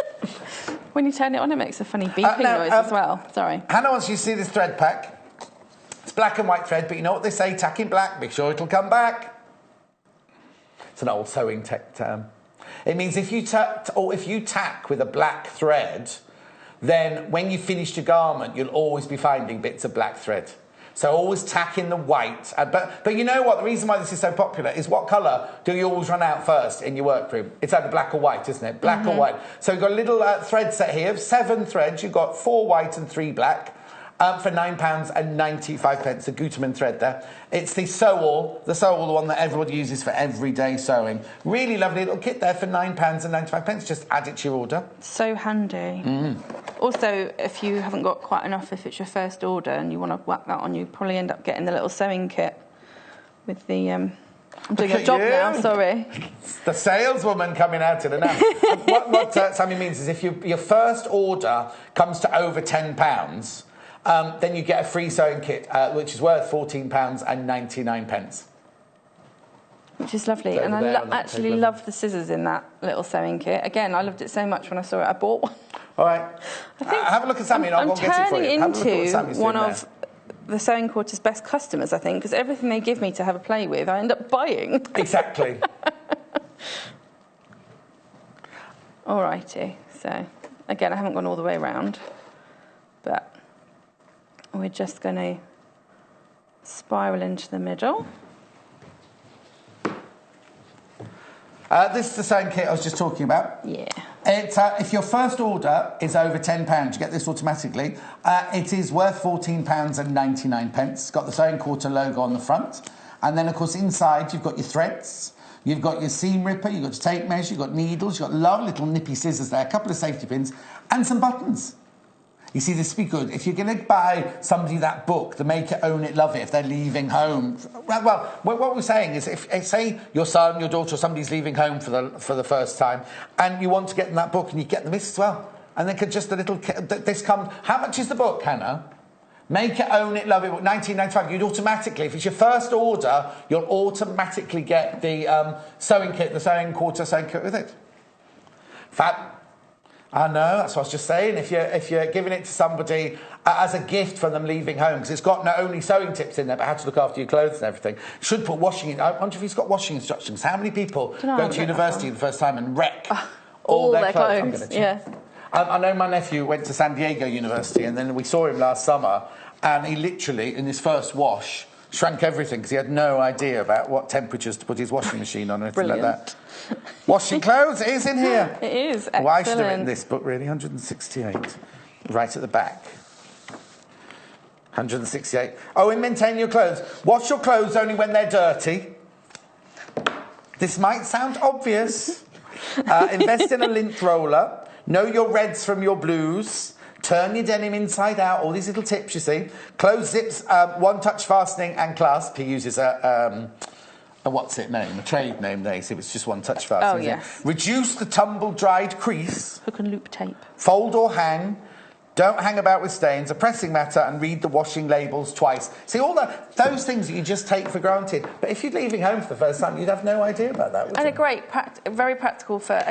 When you turn it on, it makes a funny beeping noise as well. Sorry. Hannah wants you to see this thread pack. It's black and white thread, but you know what they say, tack in black, make sure it'll come back. It's an old sewing tech term. It means if you tack with a black thread, then when you finish your garment, you'll always be finding bits of black thread. So always tack in the white. But you know what? The reason why this is so popular is what colour do you always run out first in your workroom? It's either black or white, isn't it? Black or white. So you've got a little thread set here of 7 threads. You've got 4 white and 3 black. For £9.95, the Gutermann thread there. It's the Sew-All, the one that everybody uses for everyday sewing. Really lovely little kit there for £9.95. Just add it to your order. So handy. Also, if you haven't got quite enough, if it's your first order and you want to whack that on, you probably end up getting the little sewing kit with the... I'm doing a job now, sorry. The saleswoman coming out in and out. What Sammy means is if your first order comes to over £10... then you get a free sewing kit, which is worth £14.99. Which is lovely. And I actually love the scissors in that little sewing kit. Again, I loved it so much when I saw it, I bought one. All right. Have a look at Sammy and I'll go and get it for you. I'm turning into one of the Sewing Quarter's best customers, I think, because everything they give me to have a play with, I end up buying. Exactly. All righty. So, again, I haven't gone all the way around, but... we're just going to spiral into the middle. This is the sewing kit I was just talking about. Yeah. If your first order is over £10, you get this automatically. It is worth £14.99. It's got the Sewing Quarter logo on the front. And then, of course, inside you've got your threads. You've got your seam ripper, you've got your tape measure, you've got needles, you've got lovely little nippy scissors there, a couple of safety pins, and some buttons. You see, this would be good. If you're going to buy somebody that book, the Make It, Own It, Love It, if they're leaving home... Well, what we're saying is, if say your son, your daughter, or somebody's leaving home for the first time, and you want to get them that book, and you get them this as well, and they could just this comes... How much is the book, Hannah? Make It, Own It, Love It, book, £19.95. You'd automatically, if it's your first order, you'll automatically get the sewing kit, the Sewing Quarter sewing kit with it. Fab. I know, that's what I was just saying. If you're giving it to somebody as a gift from them leaving home, because it's got not only sewing tips in there, but how to look after your clothes and everything. Should put washing in. I wonder if he's got washing instructions. How many people go to university the first time and wreck all their clothes? I'm going to check. I know my nephew went to San Diego University, and then we saw him last summer, and he literally, in his first wash, shrank everything because he had no idea about what temperatures to put his washing machine on or anything like that. Washing clothes, it is in here. It is, excellent. Why should have written this book, really? 168. Right at the back. 168. Oh, and maintain your clothes. Wash your clothes only when they're dirty. This might sound obvious. Invest in a lint roller. Know your reds from your blues. Turn your denim inside out. All these little tips, you see. Clothes zips, one-touch fastening and clasp. He uses a what's it name? A trade name there. So it's just one-touch fastening. Oh, yes. Reduce the tumble-dried crease. Hook and loop tape. Fold or hang. Don't hang about with stains, a pressing matter, and read the washing labels twice. See, all those things that you just take for granted. But if you're leaving home for the first time, you'd have no idea about that, would you? And a great, very practical for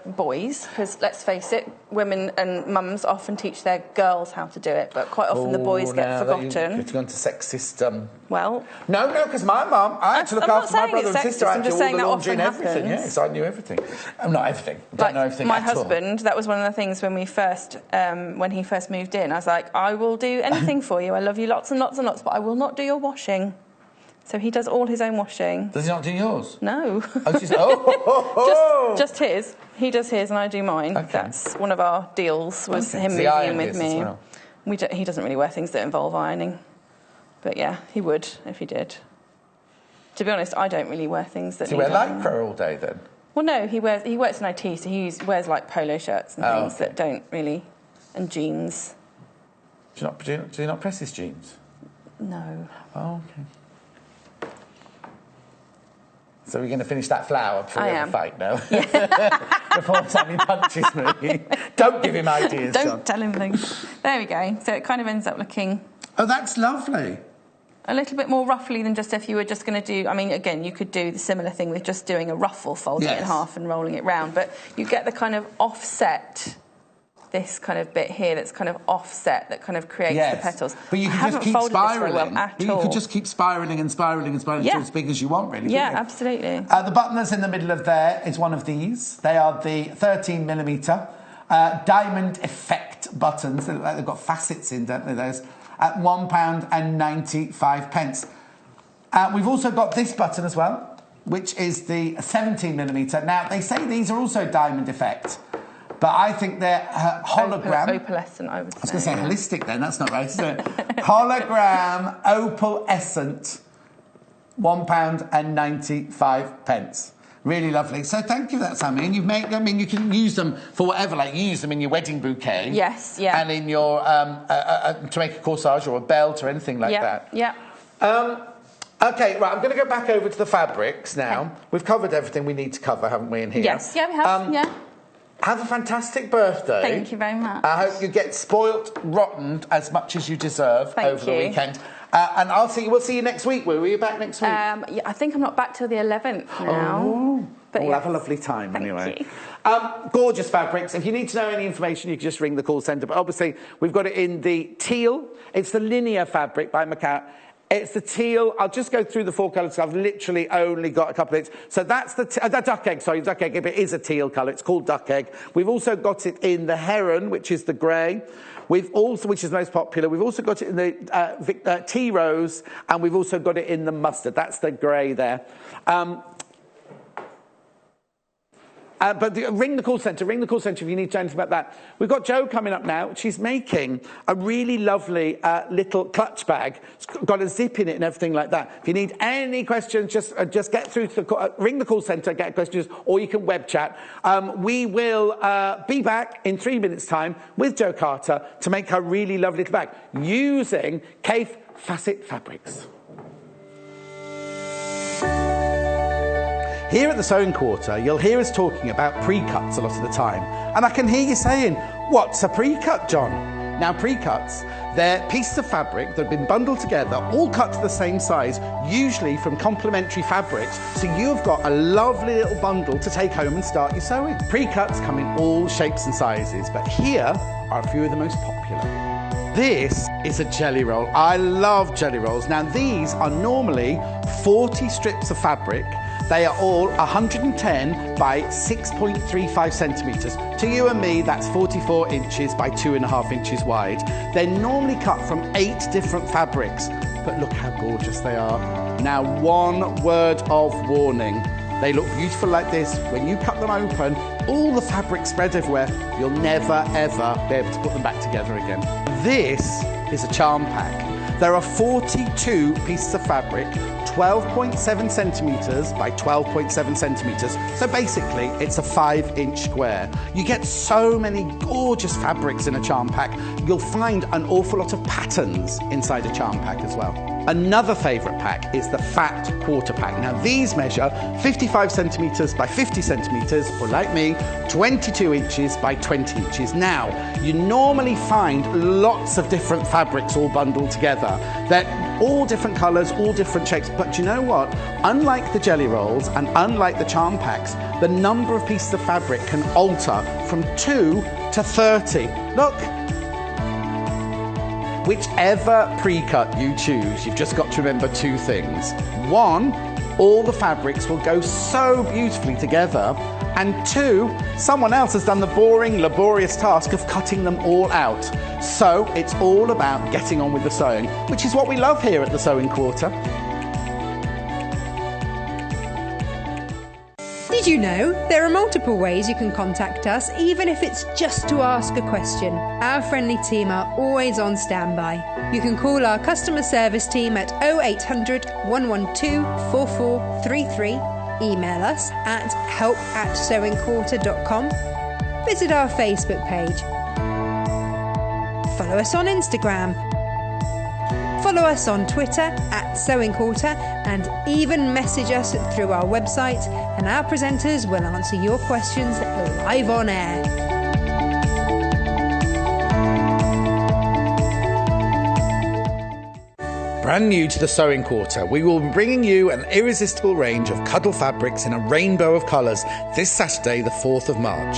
boys, because let's face it, women and mums often teach their girls how to do it, but quite often the boys get forgotten. You've gone to sexist. Well, no, because my mum, I had to look after my brother and sister. I'm just saying all the that laundry often and everything. happens. Yes, I knew everything. Not everything. Don't know everything my at all. husband, that was one of the things when we first, when he first moved in. I was like, I will do anything for you. I love you lots and lots and lots, but I will not do your washing. So he does all his own washing. Does he not do yours? No. Just his. He does his and I do mine. Okay. That's one of our deals, was him moving in with me. Well. He doesn't really wear things that involve ironing. But yeah, he would if he did. To be honest, I don't really wear things that. Does he wear lycra all day then? Well, no, he works in IT, so he wears like polo shirts and things that don't really, and jeans. Do you not press his jeans? No. Oh, okay. So we're going to finish that flower before we have a fight now? Yeah. Before Sammy punches me. Don't give him ideas, Don't tell him things. There we go. So it kind of ends up looking... Oh, that's lovely. A little bit more ruffly than just if you were just going to do... I mean, again, you could do the similar thing with just doing a ruffle, folding it in half and rolling it round, but you get the kind of offset... this kind of bit here that's kind of offset that kind of creates the petals. But you can just keep spiralling. You could just keep spiralling and spiralling and spiralling until as big as you want, really. Yeah, absolutely. The button that's in the middle of there is one of these. They are the 13mm diamond effect buttons. They look like they've got facets in, don't they, those? At £1.95. We've also got this button as well, which is the 17mm. Now, they say these are also diamond effect. But I think they're hologram. Opalescent, I would say. I was going to say holistic then, that's not right, is it? Hologram, opalescent, £1.95. Really lovely. So thank you for that, Sammy. And you've made, I mean, you can use them for whatever, like you use them in your wedding bouquet. Yes, yeah. And in your, to make a corsage or a belt or anything like that. Yeah. OK, right, I'm going to go back over to the fabrics now. Okay. We've covered everything we need to cover, haven't we, in here? Yes, yeah, we have, Have a fantastic birthday. Thank you very much. I hope you get spoilt, rotten as much as you deserve over the weekend. And we'll see you next week. Will you back next week? Yeah, I think I'm not back till the 11th now. Oh, but we'll have a lovely time anyway. Gorgeous fabrics. If you need to know any information, you can just ring the call centre. But obviously, we've got it in the teal. It's the linear fabric by Macau. It's the teal. I'll just go through the 4 colours. I've literally only got a couple of it. So that's the duck egg. Sorry, duck egg. It is a teal colour. It's called duck egg. We've also got it in the heron, which is the grey. We've also, which is the most popular. We've also got it in the tea rose, and we've also got it in the mustard. That's the grey there. But ring the call centre if you need to know anything about that. We've got Jo coming up now. She's making a really lovely little clutch bag. It's got a zip in it and everything like that. If you need any questions, just get through to the ring the call centre, get questions, or you can web chat. We will be back in 3 minutes' time with Jo Carter to make her really lovely little bag using Kaffe Fassett fabrics. Here at the Sewing Quarter, you'll hear us talking about pre-cuts a lot of the time. And I can hear you saying, what's a pre-cut, John? Now, pre-cuts, they're pieces of fabric that have been bundled together, all cut to the same size, usually from complementary fabrics, so you've got a lovely little bundle to take home and start your sewing. Pre-cuts come in all shapes and sizes, but here are a few of the most popular. This is a jelly roll. I love jelly rolls. Now, these are normally 40 strips of fabric. They are all 110 by 6.35 centimetres. To you and me, that's 44 inches by 2.5 inches wide. They're normally cut from 8 different fabrics, but look how gorgeous they are. Now, one word of warning. They look beautiful like this. When you cut them open, all the fabric spread everywhere. You'll never, ever be able to put them back together again. This is a charm pack. There are 42 pieces of fabric, 12.7 centimetres by 12.7 centimetres. So basically, it's a 5-inch square. You get so many gorgeous fabrics in a charm pack. You'll find an awful lot of patterns inside a charm pack as well. Another favourite pack is the fat quarter pack. Now these measure 55 centimetres by 50 centimetres, or like me, 22 inches by 20 inches. Now, you normally find lots of different fabrics all bundled together. They're all different colours, all different shapes, but do you know what? Unlike the jelly rolls and unlike the charm packs, the number of pieces of fabric can alter from 2 to 30. Look. Whichever pre-cut you choose, you've just got to remember 2 things. 1, all the fabrics will go so beautifully together. And 2, someone else has done the boring, laborious task of cutting them all out. So it's all about getting on with the sewing, which is what we love here at the Sewing Quarter. Did you know there are multiple ways you can contact us, even if it's just to ask a question? Our friendly team are always on standby. You can call our customer service team at 0800 112 4433, email us at help@sewingquarter.com, visit our Facebook page, follow us on Instagram, follow us on Twitter @SewingQuarter, and even message us through our website, and our presenters will answer your questions live on air. Brand new to the Sewing Quarter, we will be bringing you an irresistible range of cuddle fabrics in a rainbow of colours this Saturday, the 4th of March.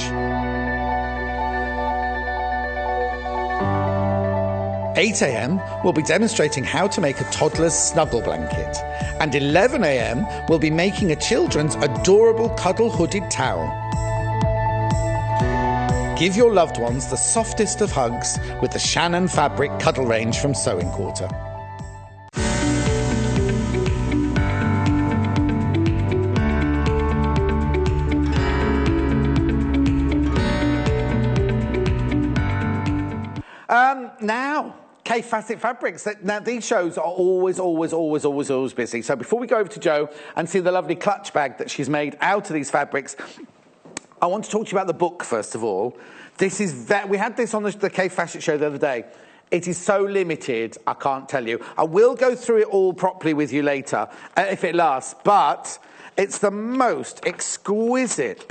8 a.m, we'll be demonstrating how to make a toddler's snuggle blanket. And 11 a.m, we'll be making a children's adorable cuddle hooded towel. Give your loved ones the softest of hugs with the Shannon Fabric Cuddle Range from Sewing Quarter. Now, Kaffe Fassett Fabrics. Now, these shows are always busy. So before we go over to Jo and see the lovely clutch bag that she's made out of these fabrics, I want to talk to you about the book, first of all. This is we had this on the Kaffe Fassett show the other day. It is so limited, I can't tell you. I will go through it all properly with you later, if it lasts, but it's the most exquisite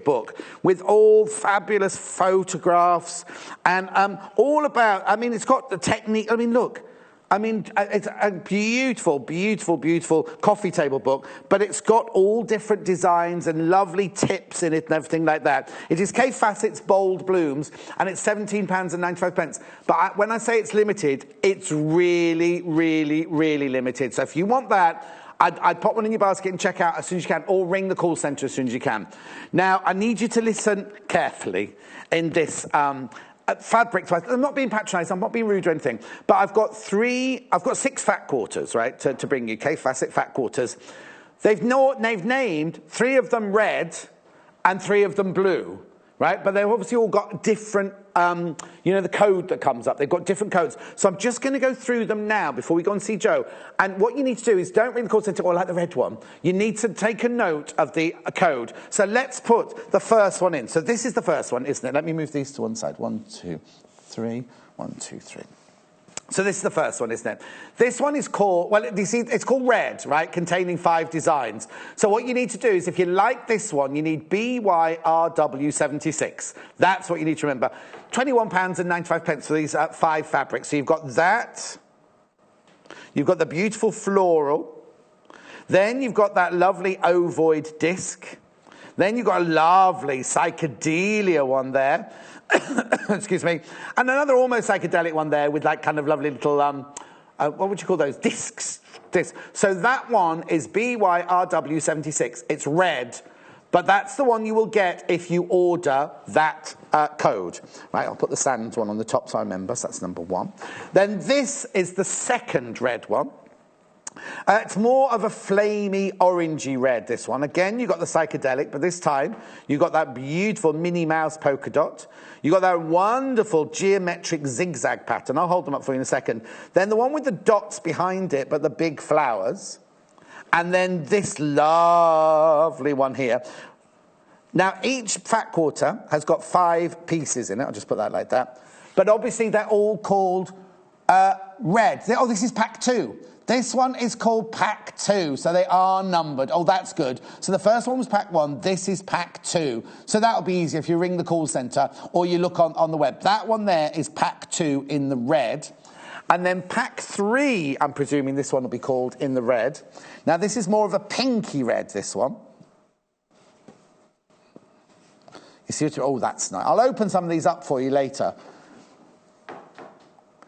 book with all fabulous photographs and all about, I mean, it's got the technique. I mean, look, I mean, it's a beautiful coffee table book, but it's got all different designs and lovely tips in it and everything like that. It is Kaffe Fassett's Bold Blooms, and it's £17.95. But when I say it's limited, it's really limited. So if you want that, I'd pop one in your basket and check out as soon as you can, or ring the call centre as soon as you can. Now, I need you to listen carefully in this fabric. I'm not being patronised, I'm not being rude or anything, but I've got 6 fat quarters, right, to bring you, Kaffe Fassett fat quarters. They've named 3 of them red and 3 of them blue, right? But they've obviously all got different, the code that comes up. They've got different codes. So I'm just going to go through them now before we go and see Jo. And what you need to do is don't ring the call centre, or like the red one. You need to take a note of the code. So let's put the first one in. So this is the first one, isn't it? Let me move these to one side. 1, 2, 3. 1, 2, 3. So this is the first one, isn't it? This one is called, well, you see, it's called Red, right, containing 5 designs. So what you need to do is, if you like this one, you need BYRW76. That's what you need to remember. £21.95 for these 5 fabrics. So you've got that. You've got the beautiful floral. Then you've got that lovely ovoid disc. Then you've got a lovely psychedelia one there. Excuse me. And another almost psychedelic one there with like kind of lovely little, what would you call those? Discs. So that one is BYRW76. It's red, but that's the one you will get if you order that code. Right, I'll put the sand one on the top so I remember. So that's number 1. Then this is the second red one. It's more of a flamey orangey red, this one. Again, you've got the psychedelic, but this time you've got that beautiful Minnie Mouse polka dot. You've got that wonderful geometric zigzag pattern. I'll hold them up for you in a second. Then the one with the dots behind it, but the big flowers. And then this lovely one here. Now, each fat quarter has got 5 pieces in it. I'll just put that like that. But obviously, they're all called Red. Oh, this is pack 2. This one is called pack 2, so they are numbered. Oh, that's good. So the first one was pack 1. This is pack 2. So that'll be easier if you ring the call centre or you look on the web. That one there is pack 2 in the red. And then pack 3, I'm presuming this one will be called in the red. Now, this is more of a pinky red, this one. You see what oh, that's nice. I'll open some of these up for you later.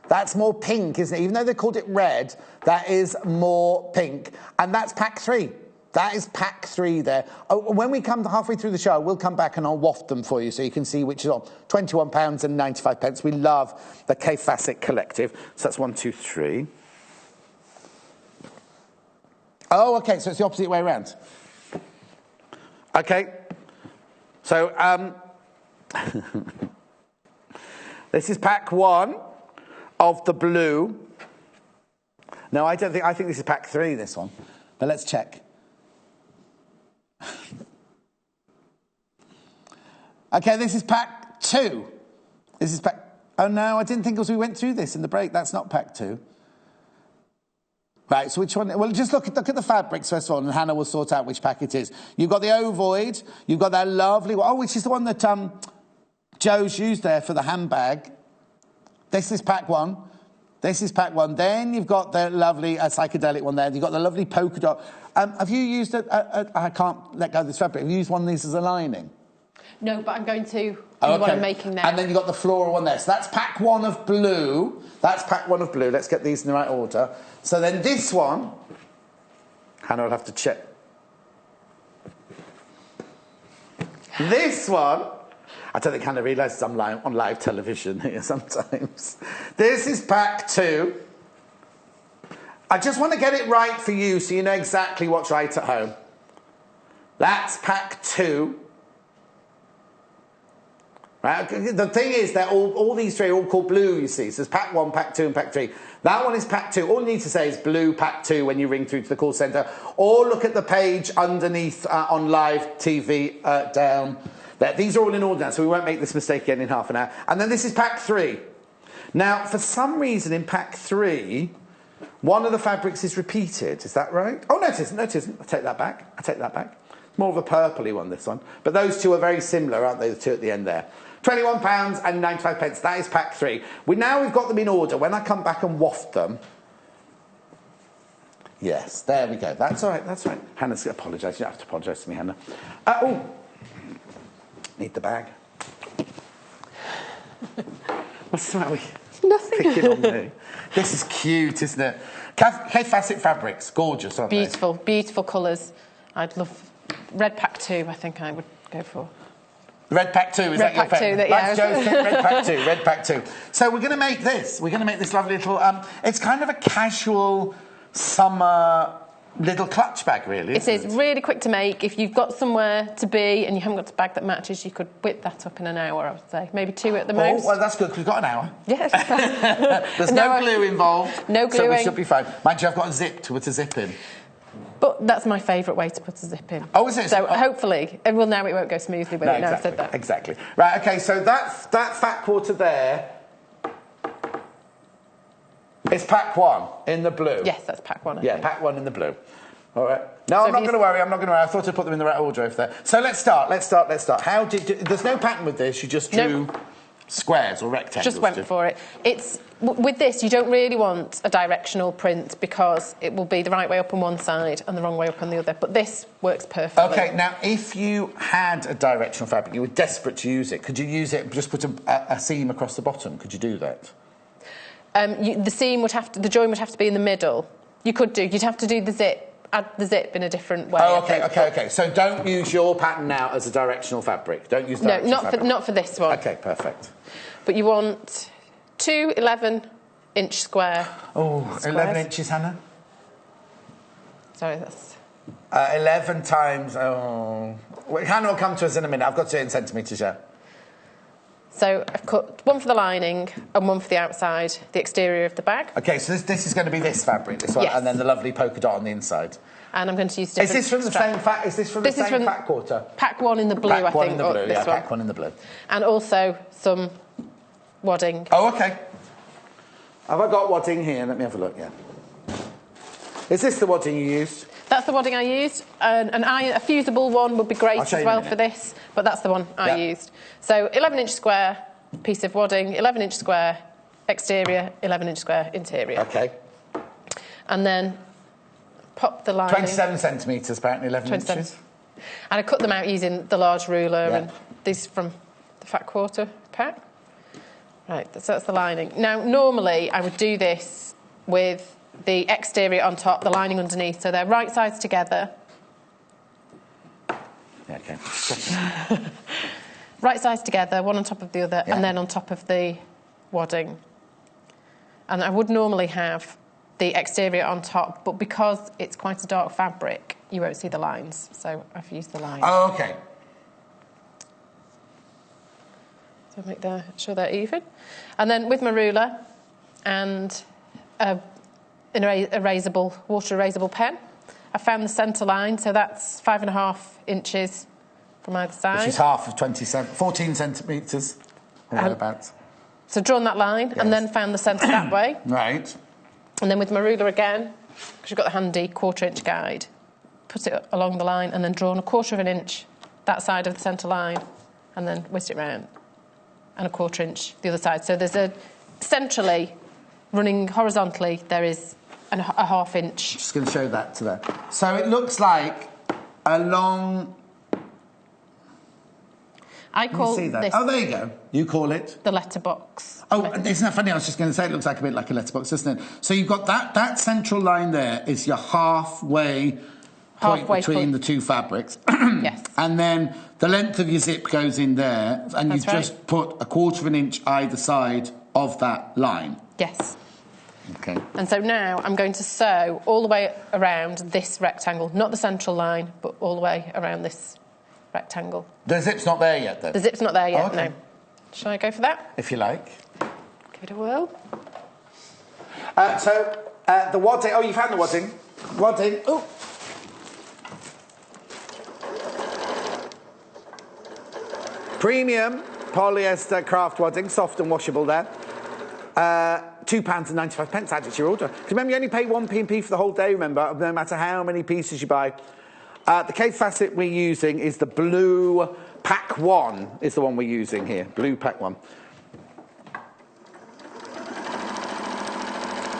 That's more pink, isn't it? Even though they called it red, that is more pink. And that's pack 3. That is pack 3 there. Oh, when we come halfway through the show, we'll come back and I'll waft them for you so you can see which is on. £21.95. We love the Kaffe Fassett collective. So that's 1, 2, 3. Oh, OK, so it's the opposite way around. OK. So, this is pack 1 of the blue. No, I think this is pack 3, this one. But let's check. OK, this is pack 2. This is pack... Oh, no, I didn't think as we went through this in the break. That's not pack 2. Right, so which one? Well, just look at the fabrics first of all, and Hannah will sort out which pack it is. You've got the ovoid. You've got that lovely one. Oh, which is the one that Joe's used there for the handbag. This is pack 1. This is pack 1. Then you've got the lovely psychedelic one there. You've got the lovely polka dot. Have you used I can't let go of this fabric. Have you used one of these as a lining? No, but I'm going to what I'm making now. And then you've got the floral one there. So that's pack 1 of blue. That's pack 1 of blue. Let's get these in the right order. So then this one, Hannah will have to check. This one, I don't think Hannah realises I'm on live television here sometimes. This is pack 2. I just want to get it right for you so you know exactly what's right at home. That's pack 2. Right? The thing is that all these 3 are all called blue, you see. So there's pack 1, pack 2 and pack 3. That one is pack 2. All you need to say is blue pack 2 when you ring through to the call centre. Or look at the page underneath on live TV down there. These are all in order now, so we won't make this mistake again in half an hour. And then this is pack 3. Now, for some reason in pack 3, one of the fabrics is repeated. Is that right? Oh, no, it isn't. No, it isn't. I take that back. It's more of a purpley one, this one. But those 2 are very similar, aren't they, the 2 at the end there? £21.95. That is pack 3. We've got them in order. When I come back and waft them... Yes, there we go. That's all right, that's right. Hannah's going to apologise. You don't have to apologise to me, Hannah. Need the bag. What's the matter with you? Nothing. Picking on me. This is cute, isn't it? Kaffe Fassett fabrics. Gorgeous, aren't they? Beautiful, beautiful colours. I'd love... Red pack 2, I think I would go for. Red pack 2, is that your favourite? Yeah. That's Joe's pick, red pack 2, red pack 2. So we're going to make this. We're going to make this lovely little... it's kind of a casual summer little clutch bag, really, isn't it? It is really quick to make. If you've got somewhere to be and you haven't got a bag that matches, you could whip that up in an hour, I would say. Maybe 2 at the most. Oh, well, that's good, because we've got an hour. Yes. There's no glue involved. No gluing. So we should be fine. Mind you, I've got a zip to put a zip in. But that's my favourite way to put a zip in. Oh, is it? So hopefully, well, now it won't go smoothly, but exactly, I've said that. Exactly. Right, OK, so that fat quarter there is pack 1 in the blue. Yes, that's pack 1, I think. Pack 1 in the blue. All right. No, I'm not going to worry. I thought I'd put them in the right order over there. So let's start. How there's no pattern with this. You just drew squares or rectangles. Just went for it. It's with this, you don't really want a directional print because it will be the right way up on one side and the wrong way up on the other. But this works perfectly. OK, now, if you had a directional fabric, you were desperate to use it, could you use it, just put a seam across the bottom? Could you do that? The seam would have to, the join would have to be in the middle. You could do, you'd have to do the zip. Add the zip in a different way. Oh, OK. So don't use your pattern now as a directional fabric. Don't use directional fabric. Not for this one. OK, perfect. But you want 2 11-inch square. Oh, squares. 11 inches, Hannah? Sorry, that's... 11 times... Oh... Well, Hannah will come to us in a minute. I've got to do it in centimetres, yeah. So I've cut 1 for the lining and 1 for the outside, the exterior of the bag. OK, so this is going to be this fabric, this one, yes. And then the lovely polka dot on the inside. And I'm going to use different... Is this from the same fat? Is this from the same fat quarter? Pack 1 in the blue, I think. Pack 1 in the blue, yeah, pack 1 in the blue. And also some wadding. Oh, OK. Have I got wadding here? Let me have a look, yeah. Is this the wadding you used? That's the wadding I used. A fusible one would be great as well for this, but that's the one I used. So 11-inch square piece of wadding, 11-inch square exterior, 11-inch square interior. Okay. And then pop the lining. 27 centimetres, apparently, 11 inches. And I cut them out using the large ruler, and these from the Fat Quarter pack. Right, so that's the lining. Now, normally I would do this with the exterior on top, the lining underneath, so they're right sides together. Yeah, okay. Right sides together, one on top of the other, and then on top of the wadding. And I would normally have the exterior on top, but because it's quite a dark fabric, you won't see the lines, so I've used the lines. Oh, okay. So sure they're even. And then with my ruler and an erasable, water erasable pen, I found the centre line, so that's 5.5 inches from either side. Which is half of 14 centimetres, or thereabouts. So drawn that line, and then found the centre that way. Right. And then with my ruler again, because you've got the handy 1/4-inch guide, put it along the line and then drawn 1/4 inch that side of the centre line, and then whisk it round, and 1/4 inch the other side. So there's centrally, running horizontally, there is a 1/2 inch. Just going to show that to them. So it looks like a long... I call see that. this... Oh, there you go. You call it? The letterbox. Oh, isn't that funny? I was just going to say it looks like a bit like a letterbox, doesn't it? So you've got that central line there is your halfway point between the two fabrics. Yes. And then the length of your zip goes in there, and you just put 1/4 inch either side of that line. Yes. Okay. And so now I'm going to sew all the way around this rectangle, not the central line, but all the way around this rectangle. The zip's not there yet, then? The zip's not there yet, okay. no. Shall I go for that? If you like. Give it a whirl. The wadding... Oh, you found the wadding. Wadding. Oh. Premium polyester craft wadding, soft and washable there. £2.95 added to your order. Because remember, you only pay 1p for the whole day, remember, no matter how many pieces you buy. The Kaffe Fassett we're using is the blue pack 1, is the one we're using here. Blue pack 1.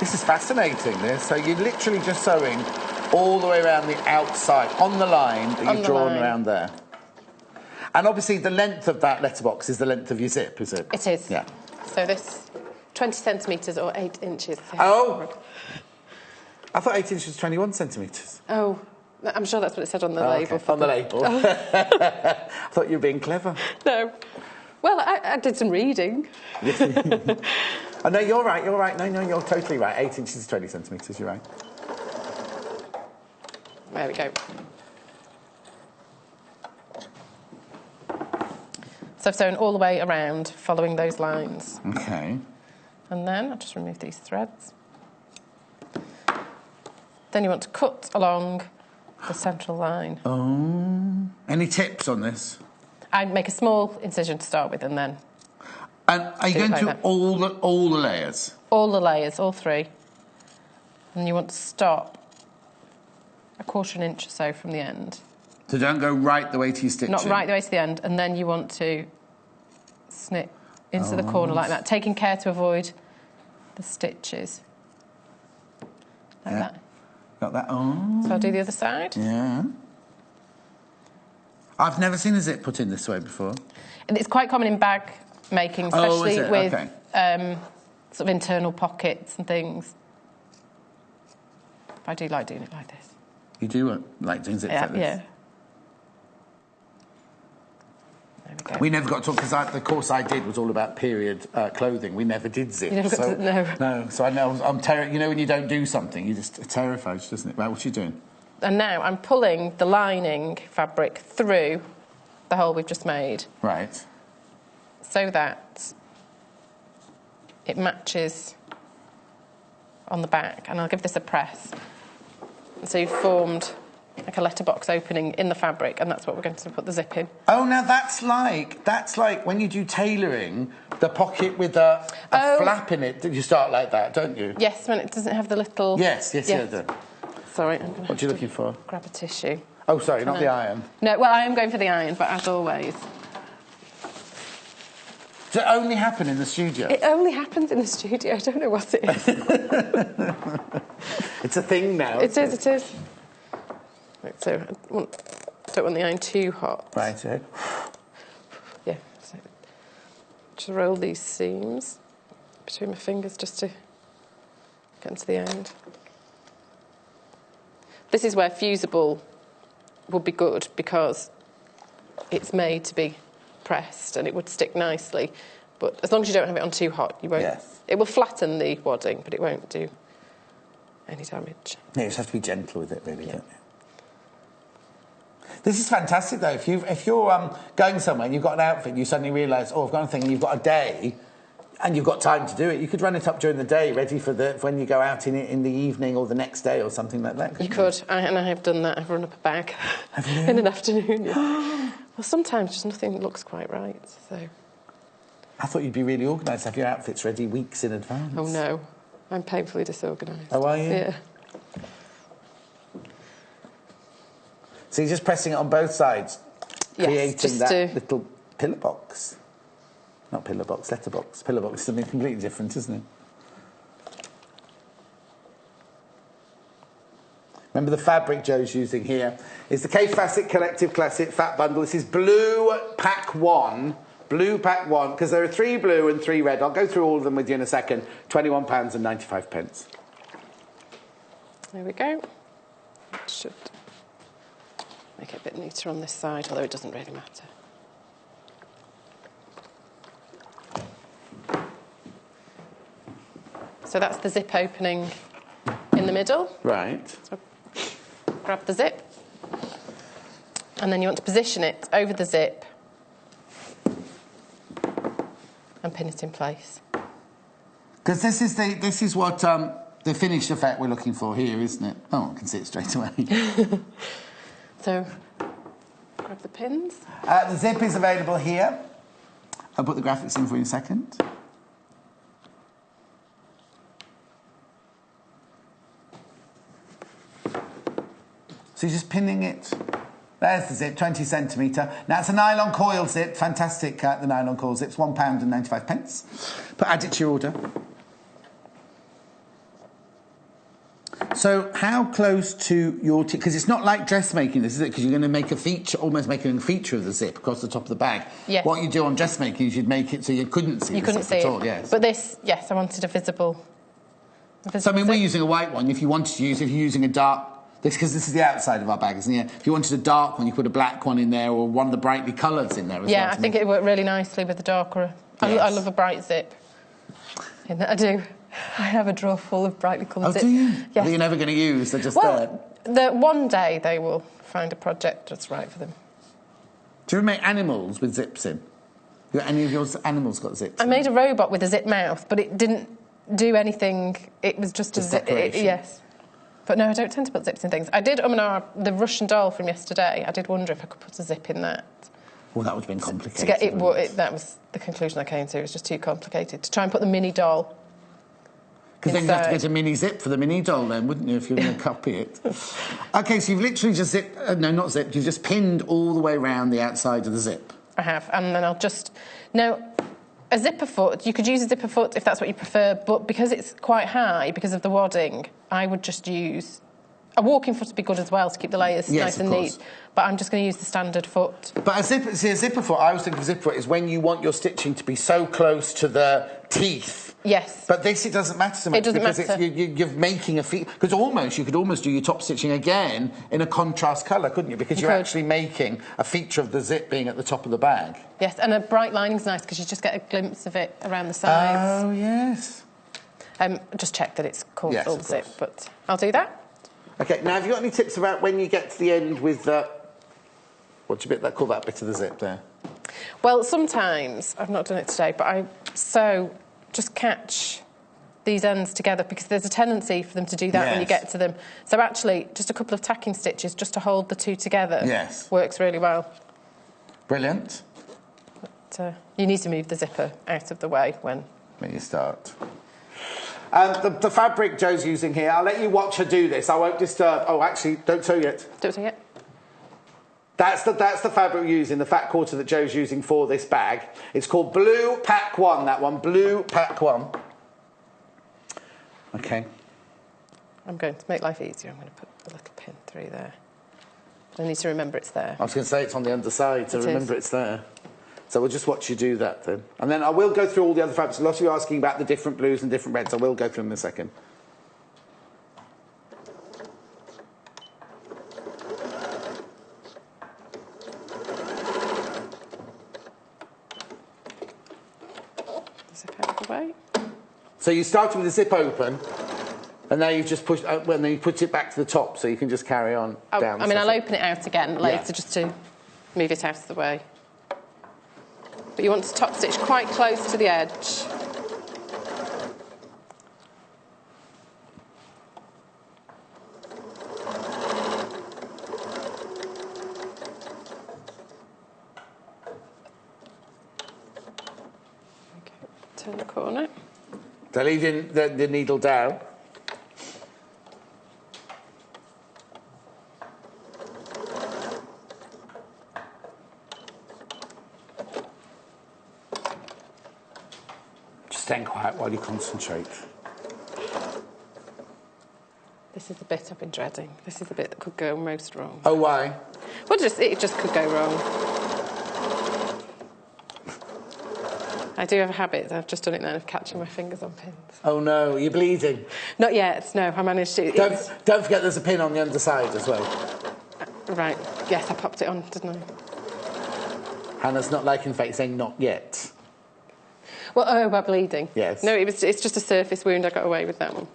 This is fascinating, this. So you're literally just sewing all the way around the outside, on the line that you've drawn around there. And obviously the length of that letterbox is the length of your zip, is it? It is. Yeah. So this, 20 centimetres or 8 inches. Oh! I thought 8 inches was 21 centimetres. Oh, I'm sure that's what it said on the label. Okay. On the label. I thought you were being clever. No. Well, I did some reading. Oh, no, you're right, No, you're totally right. 8 inches is 20 centimetres, you're right. There we go. So I've sewn all the way around, following those lines. Okay. And then I'll just remove these threads. Then you want to cut along the central line. Oh. Any tips on this? I'd make a small incision to start with, and then... And are you going through all the layers? All the layers, all 3. And you want to stop 1/4 inch or so from the end. So don't go right the way to your stitching? Not right the way to the end, and then you want to snip into the corner like that, taking care to avoid the stitches. Like that. Got that on. So I'll do the other side. Yeah. I've never seen a zip put in this way before. It's quite common in bag making, especially with sort of internal pockets and things. I do like doing it like this. You do like doing zips like this? Yeah. There we go. We never got to, because the course I did was all about period clothing. We never did zips. You never got to, no. No, so I know, you know when you don't do something, you're just terrified, doesn't it? Right, what are you doing? And now I'm pulling the lining fabric through the hole we've just made. Right. So that it matches on the back. And I'll give this a press. So you've formed like a letterbox opening in the fabric, and that's what we're going to put the zip in. Oh, now that's like when you do tailoring, the pocket with a flap in it. You start like that, don't you? Yes, when it doesn't have the little... Yes. Sorry, what are you looking for? Grab a tissue. Oh, sorry, not the iron. No, well, I am going for the iron, but as always... Does it only happen in the studio? It only happens in the studio. I don't know what it is. It's a thing now. It is. Right, so I don't want the iron too hot. Right, so. Yeah, so just roll these seams between my fingers just to get into the end. This is where fusible would be good because it's made to be pressed and it would stick nicely, but as long as you don't have it on too hot, you won't. Yes. It will flatten the wadding, but it won't do any damage. Yeah, you just have to be gentle with it, really, don't you? This is fantastic, though. If you're going somewhere and you've got an outfit, and you suddenly realise, oh, I've got a thing, and you've got a day, and you've got time to do it, you could run it up during the day, ready for when you go out in the evening or the next day or something like that. You could, and I have done that. I've run up a bag in an afternoon. Yeah. Well, sometimes just nothing looks quite right, so... I thought you'd be really organised, have your outfits ready weeks in advance. Oh, no. I'm painfully disorganised. Oh, are you? Yeah. So you're just pressing it on both sides, creating that little pillar box. Not pillar box, letterbox. Pillar box is something completely different, isn't it? Remember the fabric Joe's using here is the Kaffe Fassett Collective Classic Fat Bundle. This is blue pack 1. Blue pack 1, because there are 3 blue and 3 red. I'll go through all of them with you in a second. £21.95. There we go. That should make it a bit neater on this side, although it doesn't really matter. So that's the zip opening in the middle. Right. So grab the zip. And then you want to position it over the zip and pin it in place. Because this is what the finished effect we're looking for here, isn't it? Oh, I can see it straight away. So grab the pins. The zip is available here. I'll put the graphics in for you in a second. So you're just pinning it. There's the zip, 20 centimetre. Now, it's a nylon coil zip. Fantastic, the nylon coil zip's £1.95. But add it to your order. So how close to your... Because it's not like dressmaking, this is it? Because you're going to make a feature, almost making a feature of the zip across the top of the bag. Yes. What you do on dressmaking is you'd make it so you couldn't see the zip at all, yes. But this, yes, I wanted a visible So, I mean, zip. we're using a white one. If you wanted to use... If you're using a dark... Because this is the outside of our bag, isn't it? If you wanted a dark one, you put a black one in there or one of the brightly coloured in there as well. Yeah, I think it would work really nicely with the darker... Yes. I love a bright zip. I do. I have a drawer full of brightly coloured zips. Oh, do you? Yes. That you're never going to use, they're just there. One day they will find a project that's right for them. Do you ever make animals with zips in? Any of your animals got zips I made a robot with a zip mouth, but it didn't do anything. It was just a zip. Yes. But no, I don't tend to put zips in things. I did, the Russian doll from yesterday, I did wonder if I could put a zip in that. Well, that would have been complicated. To get it, that was the conclusion I came to. It was just too complicated. To try and put the mini doll Because then you'd have to get a mini zip for the mini doll then, wouldn't you, if you were going to copy it? OK, so you've literally just zipped... no, not zipped. You've just pinned all the way around the outside of the zip. I have, and then I'll just... Now, a zipper foot, you could use a zipper foot if that's what you prefer, but because it's quite high, because of the wadding, I would just use... A walking foot would be good as well to keep the layers nice and neat, but I'm just going to use the standard foot. But a zipper foot, I always think of a zipper foot is when you want your stitching to be so close to the teeth. Yes. But this, it doesn't matter so much. It doesn't matter. You're making a feat... Because you could almost do your top stitching again in a contrast colour, couldn't you? Because you're actually making a feature of the zip being at the top of the bag. Yes, and a bright lining's nice because you just get a glimpse of it around the sides. Oh, yes. Just check that it's full Yes, zip, but I'll do that. OK, now, have you got any tips about when you get to the end with the... What do you call that bit of the zip there? Well, sometimes, I've not done it today, but just catch these ends together, because there's a tendency for them to do that when you get to them. So actually, just a couple of tacking stitches just to hold the two together works really well. Brilliant. But, you need to move the zipper out of the way when you start. The fabric Jo's using here, I'll let you watch her do this. I won't disturb. Oh, actually, don't sew yet. Don't sew yet. That's the fabric we're using, the fat quarter that Jo's using for this bag. It's called Blue Pack 1, that one. Blue Pack 1. OK. I'm going to make life easier. I'm going to put a little pin through there. I need to remember it's there. I was going to say it's on the underside, so remember it's there. So we'll just watch you do that then. And then I will go through all the other fabrics. A lot of you are asking about the different blues and different reds. I will go through them in a second. Zip out of the way. So you started with the zip open, and now you've just pushed, well, then you put it back to the top, so you can just carry on down. I mean, I'll open it out again later just to move it out of the way. But you want to top stitch quite close to the edge. Okay, turn the corner. So leaving the needle down. Staying quiet while you concentrate. This is the bit I've been dreading. This is the bit that could go most wrong. Oh, why? Well, it just could go wrong. I do have a habit, I've just done it now, of catching my fingers on pins. Oh no, you're bleeding. Not yet, no, I managed to. Don't forget there's a pin on the underside as well. Right, yes, I popped it on, didn't I? Hannah's not liking the fact saying not yet. Well, about bleeding? Yes. No, it's just a surface wound, I got away with that one.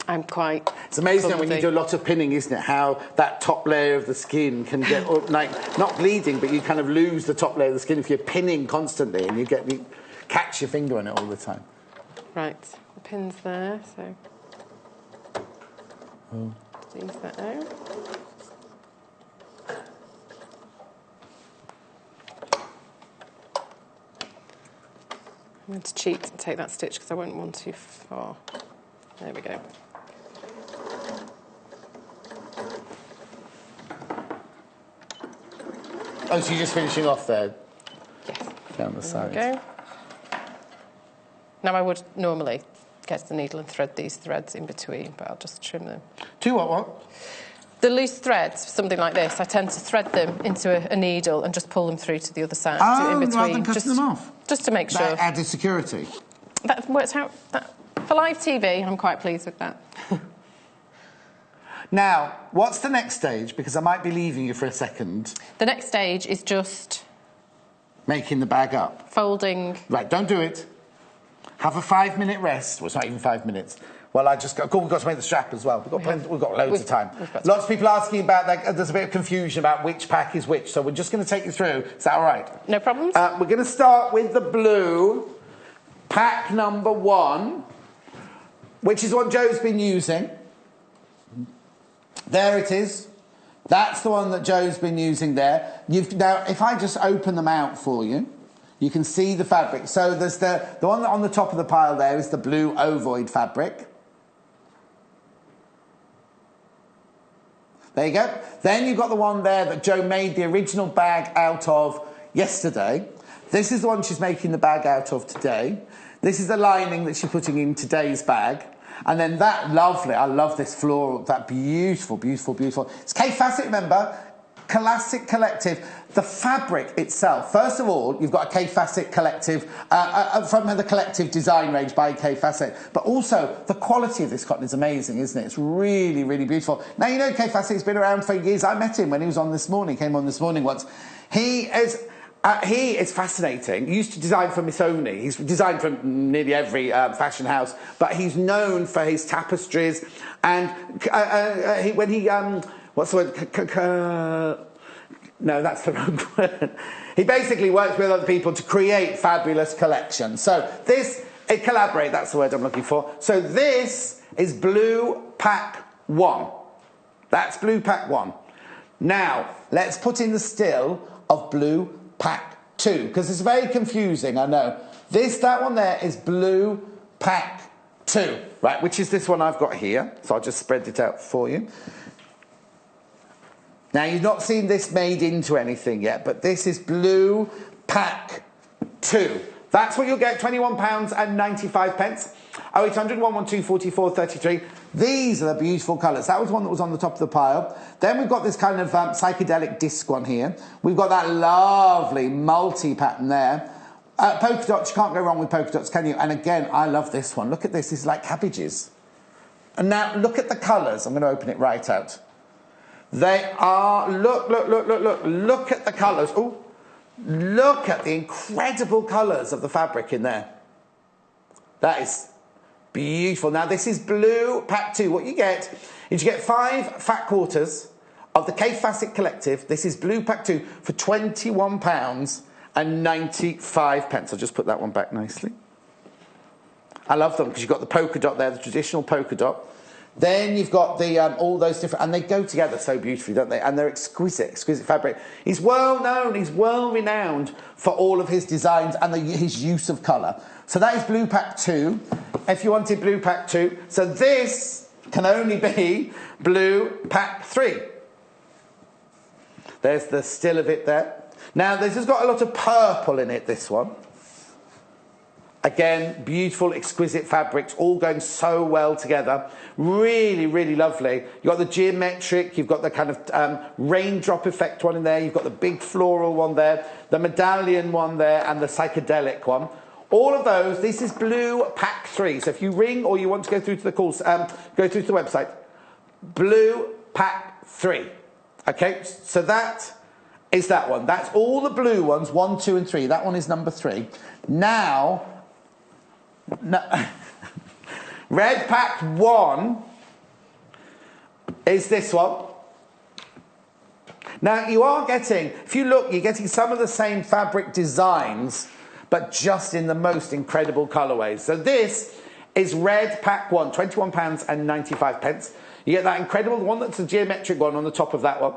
I'm quite... It's amazing when you do a lot of pinning, isn't it, how that top layer of the skin can get, like, not bleeding, but you kind of lose the top layer of the skin if you're pinning constantly and you catch your finger on it all the time. Right, the pin's there, so... Ease that out. I'm going to cheat and take that stitch because I won't want too far. There we go. Oh, so you're just finishing off there? Yes. Down the side. There we go. Now I would normally get the needle and thread these threads in between, but I'll just trim them. Do what? The loose threads, something like this, I tend to thread them into a needle and just pull them through to the other side. Oh, in between, rather than cutting them off? Just to make sure. That added security. That works out. For live TV, I'm quite pleased with that. Now, what's the next stage? Because I might be leaving you for a second. The next stage is just... making the bag up. Folding. Right, don't do it. Have a 5-minute rest. Well, it's not even 5 minutes. Well, we've got to make the strap as well. We've got loads of time. Lots of people asking about that. There's a bit of confusion about which pack is which, so we're just going to take you through. Is that all right? No problems. We're going to start with the blue, pack number 1, which is what Jo's been using. There it is. That's the one that Jo's been using there. Now, if I just open them out for you, you can see the fabric. So there's the one on the top of the pile there is the blue ovoid fabric. There you go. Then you've got the one there that Jo made the original bag out of yesterday. This is the one she's making the bag out of today. This is the lining that she's putting in today's bag. And then that lovely, I love this floral, that beautiful, beautiful, beautiful. It's Kaffe Fassett, remember? Classic Collective. The fabric itself, first of all, you've got a Kaffe Fassett collective, from the collective design range by Kaffe Fassett, but also the quality of this cotton is amazing, isn't it? It's really, really beautiful. Now, you know Kaffe Fassett's been around for years. I met him when he was on This Morning, came on This Morning once. He is fascinating. He used to design for Missoni. He's designed for nearly every fashion house, but he's known for his tapestries. And what's the word? No, that's the wrong word. He basically works with other people to create fabulous collections. So this Collaborate, that's the word I'm looking for. So this is blue pack 1. That's blue pack 1. Now, let's put in the still of blue pack 2, because it's very confusing, I know. That one there is blue pack 2, right, which is this one I've got here. So I'll just spread it out for you. Now, you've not seen this made into anything yet, but this is blue pack 2. That's what you'll get, £21.95. 0800 112 44 33. These are the beautiful colours. That was one that was on the top of the pile. Then we've got this kind of psychedelic disc one here. We've got that lovely multi-pattern there. Polka dots, you can't go wrong with polka dots, can you? And again, I love this one. Look at this. This is like cabbages. And now look at the colours. I'm going to open it right out. They are, look at the colours. Oh, look at the incredible colours of the fabric in there. That is beautiful. Now, this is blue pack 2. What you get is you get 5 fat quarters of the Kaffe Fassett collective. This is blue pack 2 for £21.95. I'll just put that one back nicely. I love them because you've got the polka dot there, the traditional polka dot. Then you've got the all those different, and they go together so beautifully, don't they? And they're exquisite fabric. He's well known, he's well renowned for all of his designs and his use of colour. So that is blue pack 2. If you wanted blue pack 2, so this can only be blue pack 3. There's the still of it there. Now this has got a lot of purple in it, this one. Again, beautiful, exquisite fabrics, all going so well together. Really, really lovely. You've got the geometric, you've got the kind of raindrop effect one in there, you've got the big floral one there, the medallion one there, and the psychedelic one. All of those, this is blue pack 3. So if you ring or you want to go through to the calls, go through to the website, blue pack 3. Okay, so that is that one. That's all the blue ones, 1, 2, and 3. That one is number 3. Now, no, red pack 1 is this one. Now, you are getting, if you look, you're getting some of the same fabric designs, but just in the most incredible colourways. So this is red pack 1, £21.95. You get that incredible one that's a geometric one on the top of that one.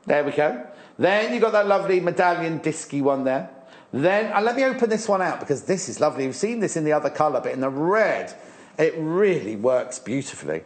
There we go. Then you've got that lovely medallion disky one there. Then, let me open this one out because this is lovely. You've seen this in the other colour, but in the red, it really works beautifully.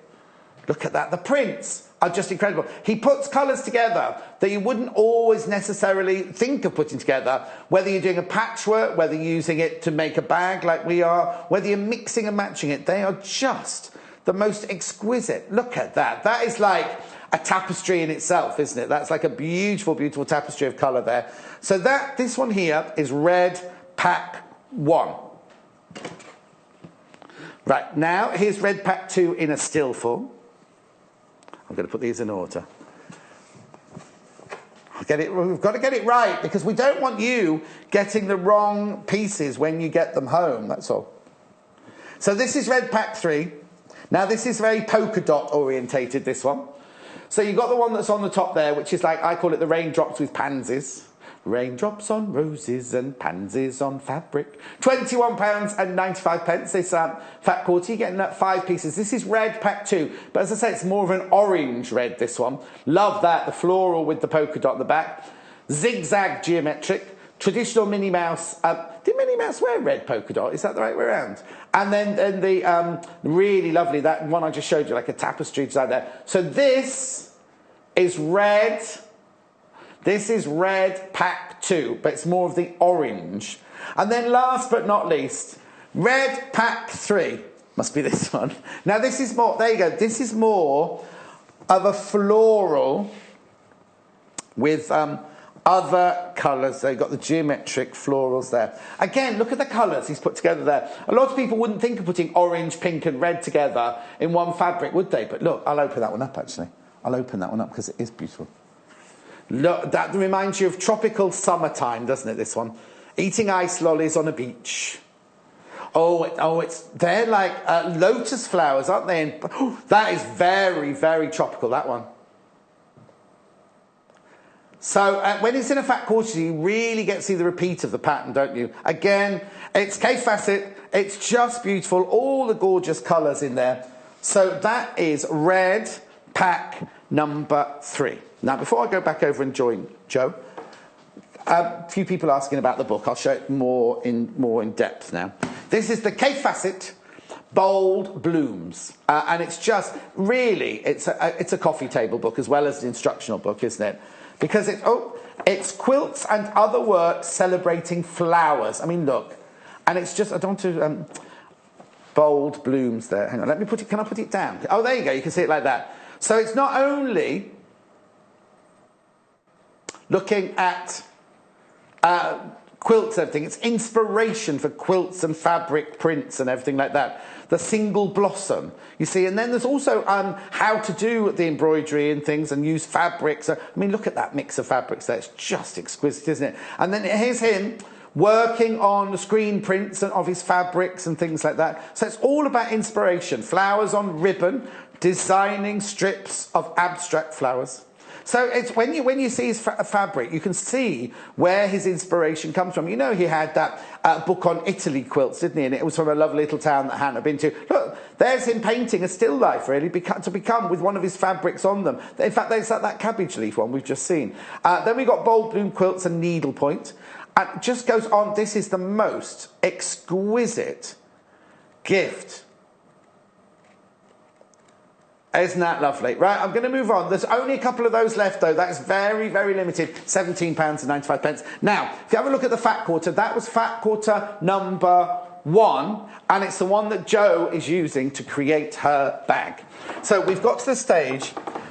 Look at that. The prints are just incredible. He puts colours together that you wouldn't always necessarily think of putting together, whether you're doing a patchwork, whether you're using it to make a bag like we are, whether you're mixing and matching it. They are just the most exquisite. Look at that. That is like a tapestry in itself, isn't it? That's like a beautiful, beautiful tapestry of colour there. So this one here is red pack 1. Right, now here's red pack 2 in a still form. I'm going to put these in order. We've got to get it right because we don't want you getting the wrong pieces when you get them home, that's all. So this is red pack 3. Now this is very polka dot orientated, this one. So you've got the one that's on the top there, which is like, I call it the raindrops with pansies. Raindrops on roses and pansies on fabric. £21.95. This fat quarter, you're getting that 5 pieces. This is red pack 2. But as I say, it's more of an orange red, this one. Love that. The floral with the polka dot on the back. Zigzag geometric. Traditional Minnie Mouse. Did Minnie Mouse wear red polka dot? Is that the right way around? And then the really lovely, that one I just showed you, like a tapestry design there. So this is red. This is red pack 2, but it's more of the orange. And then last but not least, red pack 3. Must be this one. Now this is more, there you go, this is more of a floral with other colours. So you've got the geometric florals there. Again, look at the colours he's put together there. A lot of people wouldn't think of putting orange, pink and red together in one fabric, would they? But look, I'll open that one up actually. I'll open that one up because it is beautiful. Look, that reminds you of tropical summertime, doesn't it, this one? Eating ice lollies on a beach. They're like lotus flowers, aren't they? And, that is very, very tropical, that one. So when it's in a fat quarter, you really get to see the repeat of the pattern, don't you? Again, it's Kaffe Fassett. It's just beautiful. All the gorgeous colours in there. So that is red pack number 3. Now, before I go back over and join Joe, a few people asking about the book. I'll show it more in depth now. This is the Kaffe Fassett Bold Blooms, and it's just really it's a coffee table book as well as an instructional book, isn't it? Because it's quilts and other work celebrating flowers. I mean, look, and it's just I don't want to bold blooms there. Hang on, let me put it. Can I put it down? Oh, there you go. You can see it like that. So it's not only looking at quilts and everything, it's inspiration for quilts and fabric prints and everything like that. The single blossom, you see, and then there's also how to do the embroidery and things and use fabrics. I mean, look at that mix of fabrics there. It's just exquisite, isn't it? And then here's him working on the screen prints of his fabrics and things like that. So it's all about inspiration. Flowers on ribbon, designing strips of abstract flowers. So it's when you see his fabric, you can see where his inspiration comes from. You know, he had that book on Italy quilts, didn't he? And it was from a lovely little town that Hannah had been to. Look, there's him painting a still life, really, to become with one of his fabrics on them. In fact, there's that cabbage leaf one we've just seen. Then we've got bold bloom quilts and needlepoint. And it just goes on. This is the most exquisite gift. Isn't that lovely? Right, I'm going to move on. There's only a couple of those left, though. That is very, very limited. £17.95. Now, if you have a look at the fat quarter, that was fat quarter number 1, and it's the one that Jo is using to create her bag. So we've got to the stage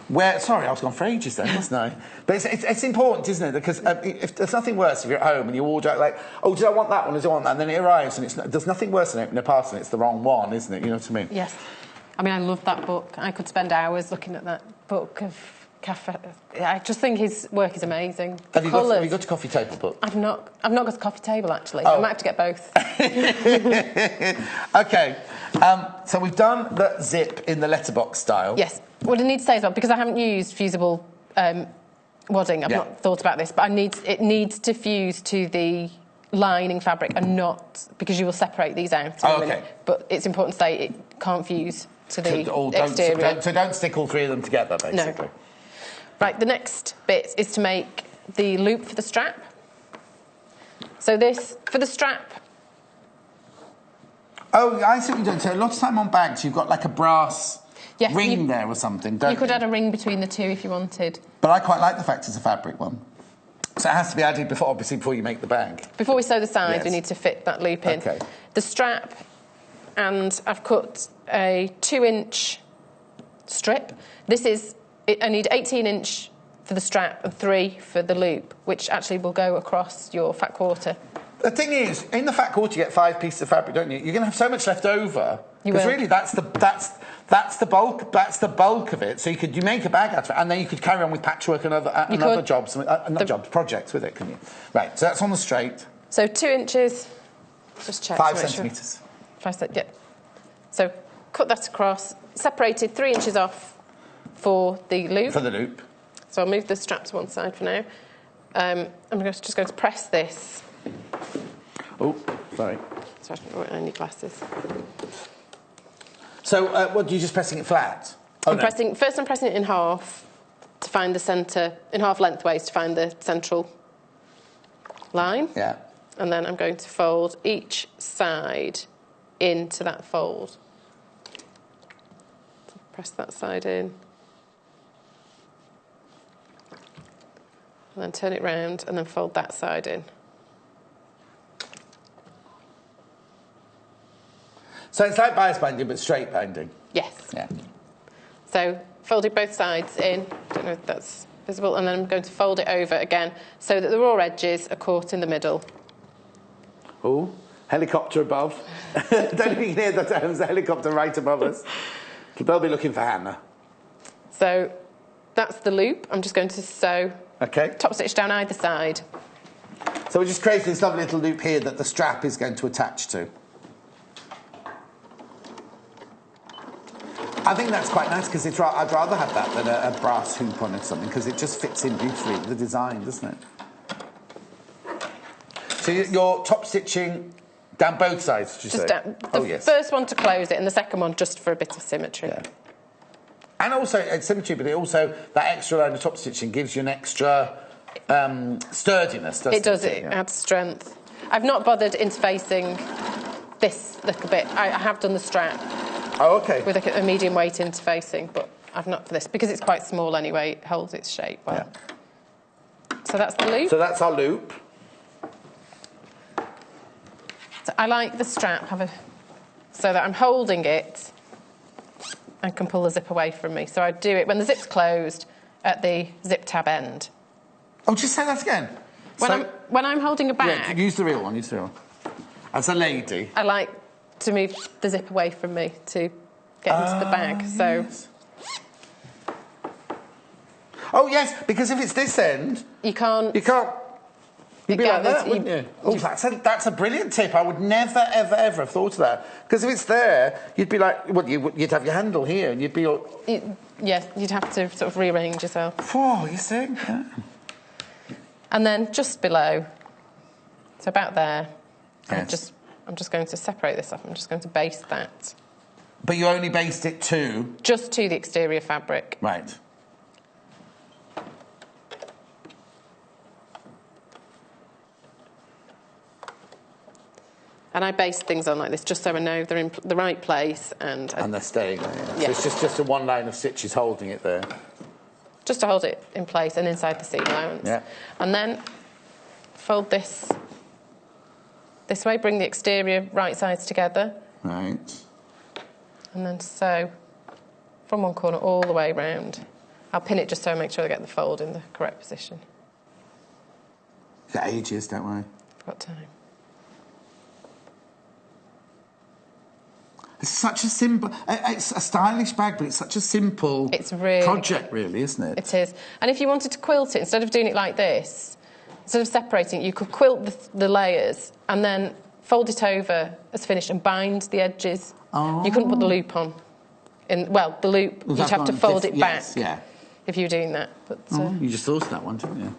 where... Sorry, I was gone for ages then, wasn't I? But it's important, isn't it? Because if there's nothing worse if you're at home and you order like, oh, do I want that one? Or do I want that? And then it arrives and there's nothing worse than opening a parcel and it's the wrong one, isn't it? You know what I mean? Yes. I mean, I love that book. I could spend hours looking at that book of Kaffe. I just think his work is amazing. Have you got a coffee table book? I've not got a coffee table, actually. I might have to get both. OK. So we've done the zip in the letterbox style. Yes. What I need to say as well, because I haven't used fusible wadding, I've not thought about this, but it needs to fuse to the lining fabric and not... Because you will separate these out in a minute. But it's important to say it can't fuse to the exterior. So don't stick all 3 of them together, basically. No. Right, the next bit is to make the loop for the strap. So this, for the strap... Oh, I see what you're doing. So a lot of time on bags, you've got like a brass ring there or something, don't you? You could add a ring between the two if you wanted. But I quite like the fact it's a fabric one. So it has to be added before you make the bag. Before we sew the sides, we need to fit that loop in. Okay. The strap, and I've cut a 2-inch strip. I need 18-inch for the strap and 3 for the loop, which actually will go across your fat quarter. The thing is, in the fat quarter you get 5 pieces of fabric, don't you? You're going to have so much left over. Because really that's the bulk. That's the bulk of it. So you make a bag out of it, and then you could carry on with patchwork and other jobs, projects with it, couldn't you? Right. So that's on the straight. So 2 inches. Just check. 5 centimetres. 5 centimetres. Yeah. So cut that across. Separated 3 inches off for the loop. For the loop. So I'll move the strap to one side for now. I'm just going to press this. Oh, sorry. Sorry, I need glasses. So, what, are you just pressing it flat? I'm pressing it in half to find the centre, in half lengthways to find the central line. Yeah. And then I'm going to fold each side into that fold. So press that side in. And then turn it round and then fold that side in. So it's like bias binding, but straight binding? Yes. Yeah. So folded both sides in. I don't know if that's visible. And then I'm going to fold it over again so that the raw edges are caught in the middle. Oh, helicopter above. Don't know if you can hear that. There's a helicopter right above us. They'll be looking for Hannah. So that's the loop. I'm just going to sew top stitch down either side. So we're just creating this lovely little loop here that the strap is going to attach to. I think that's quite nice because I'd rather have that than a brass hoop on it or something because it just fits in beautifully with the design, doesn't it? So you're top stitching down both sides, did you say? Down, the first one to close it and the second one just for a bit of symmetry. Yeah. And also, it's symmetry, but that extra line of top stitching gives you an extra sturdiness, doesn't it? It does, it adds strength. I've not bothered interfacing this little bit. I have done the strap. Oh, OK. With a medium weight interfacing, but I've not for this, because it's quite small anyway, it holds its shape well. Yeah. So that's the loop. So that's our loop. So I like the strap, so that I'm holding it and can pull the zip away from me. So I do it when the zip's closed at the zip tab end. Oh, just say that again. When I'm holding a bag... Yeah, use the real one, As a lady. I like to move the zip away from me to get into the bag, so... Yes. Oh, yes, because if it's this end... You can't... You'd be like that, wouldn't you? Oh, that's a brilliant tip. I would never, ever, ever have thought of that. Because if it's there, you'd be like... Well, you'd have your handle here and you'd be... Yes, you'd have to sort of rearrange yourself. Oh, you see? Yeah. And then just below, so about there, yes. I'm just going to separate this off. I'm just going to baste that. But you only based it to? Just to the exterior fabric. Right. And I baste things on like this just so I know they're in the right place. And they're staying there, yeah. Yeah. So it's just a one line of stitches holding it there. Just to hold it in place and inside the seam allowance. Yeah. And then fold this way, bring the exterior right sides together. Right. And then sew from one corner all the way round. I'll pin it just so I make sure I get the fold in the correct position. Got ages, don't we? I've got time. It's such a simple... It's a stylish bag, but it's such a simple project, really, isn't it? It is. And if you wanted to quilt it, instead of doing it like this, instead of separating it, you could quilt the layers and then fold it over as finished and bind the edges. Oh. You couldn't put the loop on. The loop, you'd have to fold it back if you were doing that. But you just thought of that one, didn't you?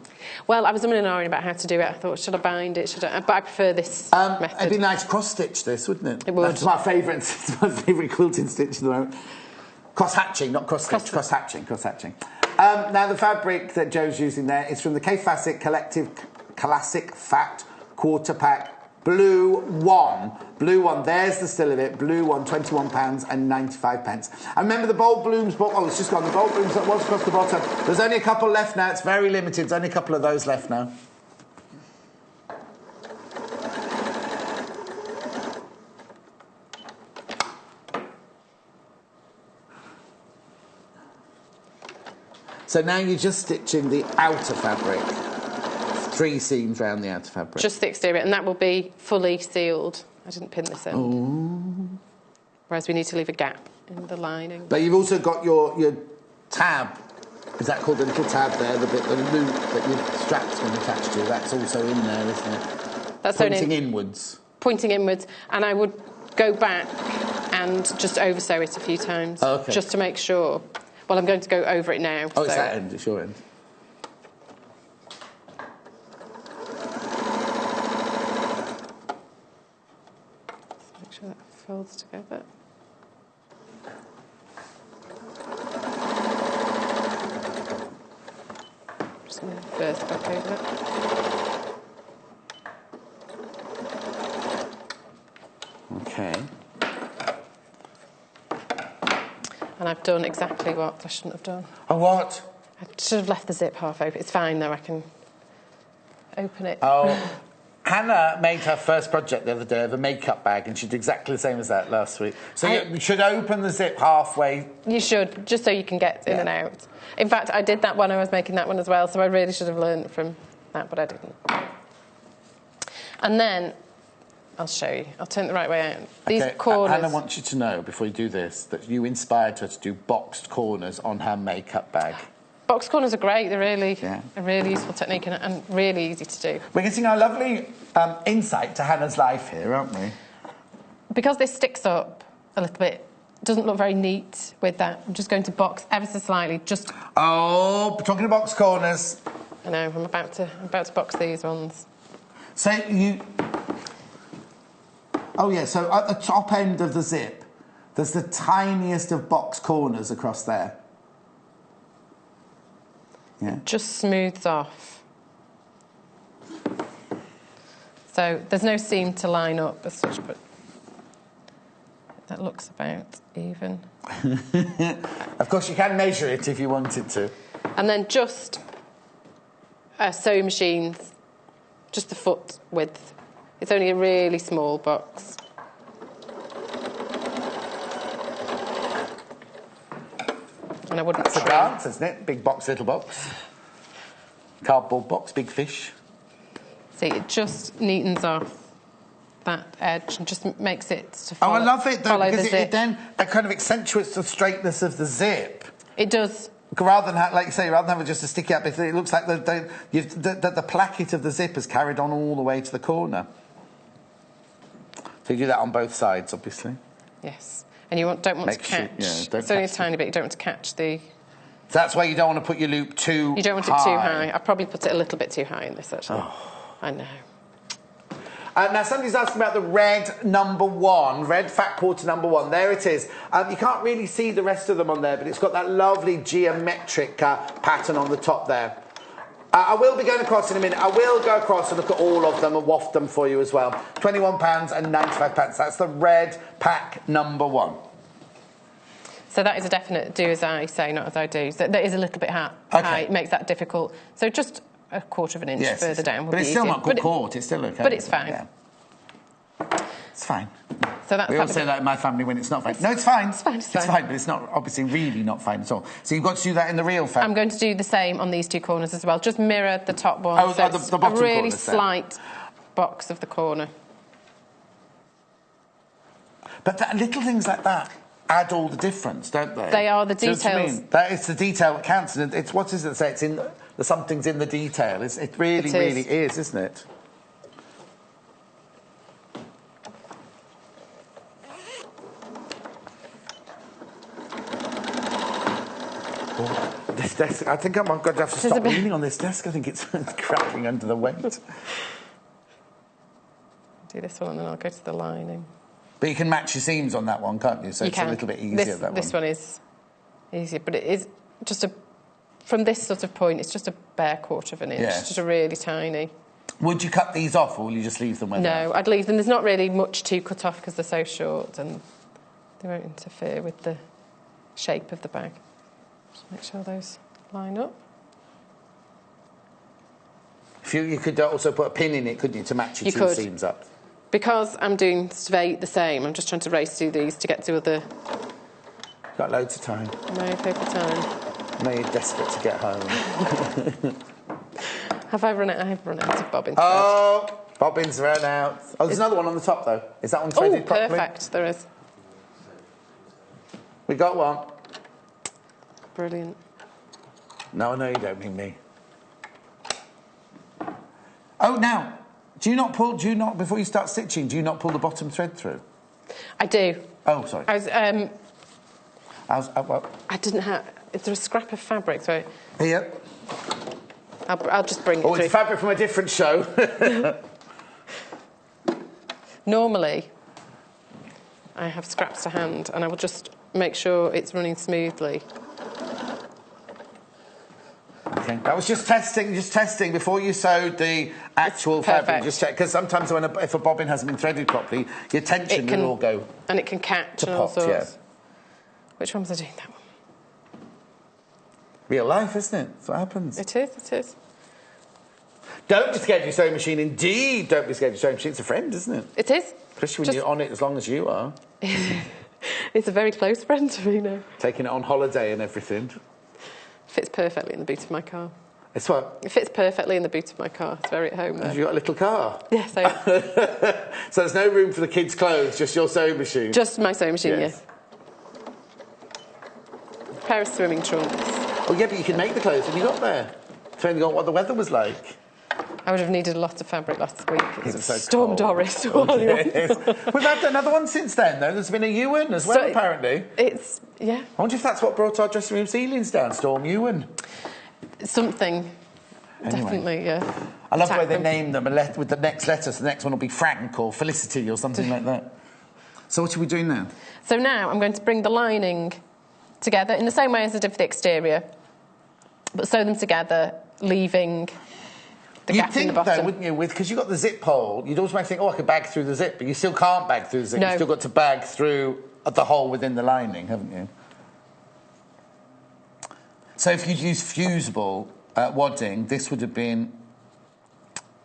Well, I was umming and ahhing about how to do it. I thought, should I bind it? But I prefer this method. It'd be nice to cross-stitch this, wouldn't it? It would. That's my favourite quilting stitch at the moment. Cross-hatching, not cross-stitch. Cross-hatching. Now, the fabric that Joe's using there is from the Kaffe Fassett Collective Classic Fat Quarter Pack Blue One. Blue One, there's the still of it. Blue One, £21.95. And remember the bold blooms, it's just gone. The bold blooms that was across the bottom. There's only a couple left now. It's very limited. There's only a couple of those left now. So now you're just stitching the outer fabric. 3 seams round the outer fabric. Just the exterior, and that will be fully sealed. I didn't pin this in. Oh. Whereas we need to leave a gap in the lining. But you've also got your tab. Is that called the little tab there? The loop that your strap's going to attach to. That's also in there, isn't it? That's pointing inwards. Pointing inwards, and I would go back and just oversew it a few times. Oh, okay. Just to make sure. Well, I'm going to go over it now. Oh, it's that end. It's your end. That folds together. Just going to burst back over it. Okay. And I've done exactly what I shouldn't have done. Oh, what? I should have left the zip half open. It's fine though, I can open it. Oh. Hannah made her first project the other day of a makeup bag, and she did exactly the same as that last week. So you should open the zip halfway. You should, just so you can get in and out. In fact, I did that when I was making that one as well, so I really should have learned from that, but I didn't. And then, I'll show you. I'll turn it the right way out. These corners... Hannah wants you to know, before you do this, that you inspired her to do boxed corners on her makeup bag. Box corners are great. They're really a really useful technique and really easy to do. We're getting our lovely insight to Hannah's life here, aren't we? Because this sticks up a little bit doesn't look very neat with that. I'm just going to box ever so slightly. Just. Oh, talking of box corners. I know. I'm about to box these ones. So you. Oh yeah. So at the top end of the zip, there's the tiniest of box corners across there. Yeah. It just smooths off. So there's no seam to line up as such, but that looks about even. Of course, you can measure it if you wanted to. And then just sewing machines, just the foot width. It's only a really small box. And I wouldn't That's a dance, isn't it? Big box, little box. Cardboard box, big fish. See, it just neatens off that edge and just makes it to follow. Oh, I love it though, because the it then that kind of accentuates the straightness of the zip. It does. Rather than like you say, rather than have just a sticky up, it looks like the placket of the zip is carried on all the way to the corner. So you do that on both sides, obviously. Yes, and you don't want to catch. It's only a tiny bit. You don't want to catch the. So that's why you don't want to put your loop too high. You don't want it too high. I probably put it a little bit too high in this, actually. Oh. I know. Now, somebody's asking about the red number 1, red fat quarter number 1. There it is. You can't really see the rest of them on there, but it's got that lovely geometric pattern on the top there. I will be going across in a minute. I will go across and look at all of them and waft them for you as well. £21 and £95. That's the red pack number 1. So that is a definite do as I say, not as I do. So that is a little bit high. Okay. It makes that difficult. So just a quarter of an inch further down would be easier. But it's still not called quart, it's still okay. But it's fine. Yeah. It's fine. So that's we all say that in my family when it's not fine. No, it's fine. It's fine. It's fine, but it's not obviously really not fine at all. So you've got to do that in the real fabric. I'm going to do the same on these two corners as well. Just mirror the top one. Oh, so the bottom a really corners slight box of the corner. But little things like that add all the difference, don't they? They are the details. So what I mean? That it's the detail that counts. And it's what does it say? It's in the something's in the detail. It really, really is, isn't it? This desk, I think I'm going to have to stop leaning on this desk. I think it's cracking under the weight. Do this one and then I'll go to the lining. But you can match your seams on that one, can't you? So it's a little bit easier, that one. This one is easier, but it is just from this sort of point, it's just a bare quarter of an inch. Yes. Just a really tiny. Would you cut these off or will you just leave them where they are? No, I'd leave them. There's not really much to cut off because they're so short and they won't interfere with the shape of the bag. Just make sure those line up. You could also put a pin in it, couldn't you, to match your two seams up? Because I'm doing the same, I'm just trying to race through these to get to other... Got loads of time. No paper time. I know you're desperate to get home. Have I run out? I have run out of bobbins. Oh, bobbins ran out. Oh, there's another one on the top, though. Is that one threaded properly? Perfect, there is. We got one. Brilliant. No, you don't mean me. Oh, now... Do you not, before you start stitching, do you not pull the bottom thread through? I do. Oh, sorry. I didn't have... Is there a scrap of fabric? Sorry. Here. I'll just bring it through. Oh, it's fabric from a different show. Normally, I have scraps to hand, and I will just make sure it's running smoothly. Okay. That was just testing before you sewed the actual fabric. Just check, because sometimes if a bobbin hasn't been threaded properly, your tension will all go. And it can catch and all sorts. Yeah. Which one was I doing? That one. Real life, isn't it? That's what happens. It is. Don't be scared of your sewing machine. Indeed, don't be scared of your sewing machine. It's a friend, isn't it? It is. Especially when you're on it as long as you are. It's a very close friend to me now. Taking it on holiday and everything. Fits perfectly in the boot of my car. It's what? It fits perfectly in the boot of my car. It's very at home there. Have you got a little car? Yes, I have. So there's no room for the kids' clothes, just your sewing machine? Just my sewing machine, yes. A pair of swimming trunks. Oh, yeah, but you can make the clothes when you got there. Depending on what the weather was like. I would have needed a lot of fabric last week. It's so Storm cold. Doris. We've had another one since then, though. There's been a Ewan as well, apparently. It's, yeah. I wonder if that's what brought our dressing room ceilings down, Storm Ewan. Something. Anyway. Definitely, yeah. I love the way they name them with the next letter, so the next one will be Frank or Felicity or something like that. So what are we doing now? So now I'm going to bring the lining together in the same way as I did for the exterior, but sew them together, leaving the gap in the bottom. Though, wouldn't you, because you've got the zip hole, you'd automatically think, oh, I could bag through the zip, but you still can't bag through the zip. No. You've still got to bag through the hole within the lining, haven't you? So if you'd used fusible wadding, this would have been...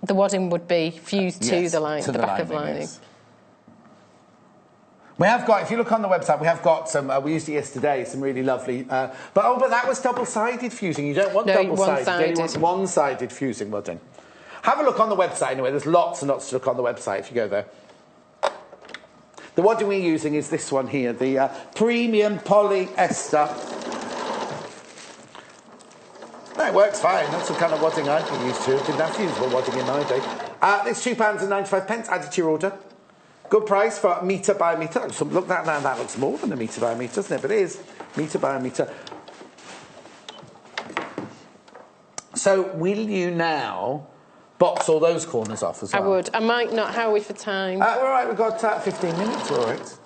The wadding would be fused to the lining, the back of the lining. Yes. We have got, if you look on the website, we have got some, we used it yesterday, some really lovely, but that was double-sided fusing. You don't want double-sided, you only want one-sided fusing wadding. Have a look on the website anyway, there's lots and lots to look on the website if you go there. The wadding we're using is this one here, the premium polyester. No, it works fine, that's the kind of wadding I'd be used to. Didn't have fusible wadding in my day. It's £2.95 added to your order. Good price for metre by metre. So look, that looks more than a metre by metre, doesn't it? But it is metre by metre. So will you now box all those corners off as well? I would. I might not. How are we for time? All right, we've got 15 minutes, all right.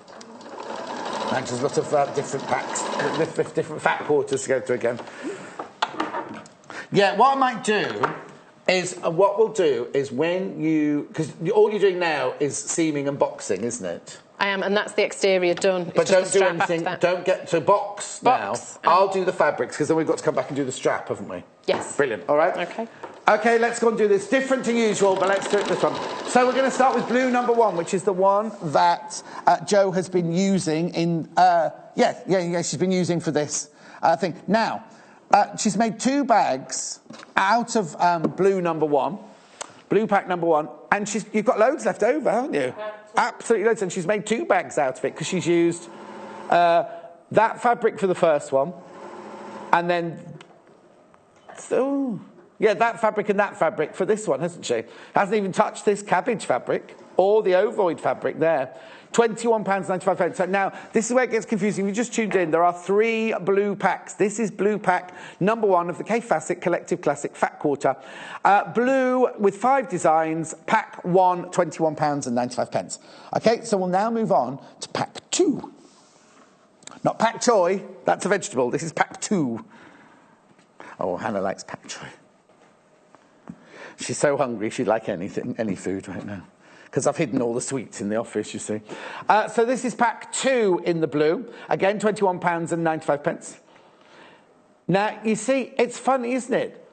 And there's lots of different packs, different fat quarters to go through again. Yeah, what I might do is, what we'll do is when you... Because all you're doing now is seaming and boxing, isn't it? I am, and that's the exterior done. But don't do anything... Don't get to box now. I'll do the fabrics, because then we've got to come back and do the strap, haven't we? Yes. Brilliant, all right? OK. OK, let's go and do this. Different to usual, but let's do it this one. So we're going to start with blue number 1, which is the one that Jo has been using in... she's been using for this thing. Now... she's made 2 bags out of blue number 1, blue pack number 1, and you've got loads left over, haven't you? Absolutely loads, and she's made 2 bags out of it because she's used that fabric for the first one, and then that fabric and that fabric for this one, hasn't she? Hasn't even touched this cabbage fabric or the ovoid fabric there. £21.95. So now, this is where it gets confusing. If you just tuned in, there are 3 blue packs. This is blue pack number 1 of the Kaffe Fassett Collective Classic Fat Quarter. Blue with 5 designs, pack 1, £21.95. OK, so we'll now move on to pack 2. Not pak choy, that's a vegetable. This is pack 2. Oh, Hannah likes pak choy. She's so hungry, she'd like anything, any food right now. Because I've hidden all the sweets in the office, you see. So this is pack 2 in the blue. Again, £21.95. Now, you see, it's funny, isn't it?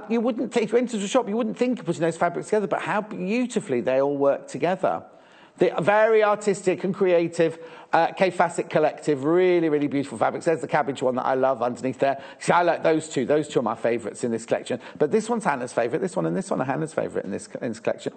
You wouldn't, if you went to the shop, you wouldn't think of putting those fabrics together, but how beautifully they all work together. The very artistic and creative Kaffe Fassett Collective, really, really beautiful fabrics. There's the cabbage one that I love underneath there. See, I like those two. Those two are my favourites in this collection. But this one's Hannah's favourite. This one and this one are Hannah's favourite in this collection.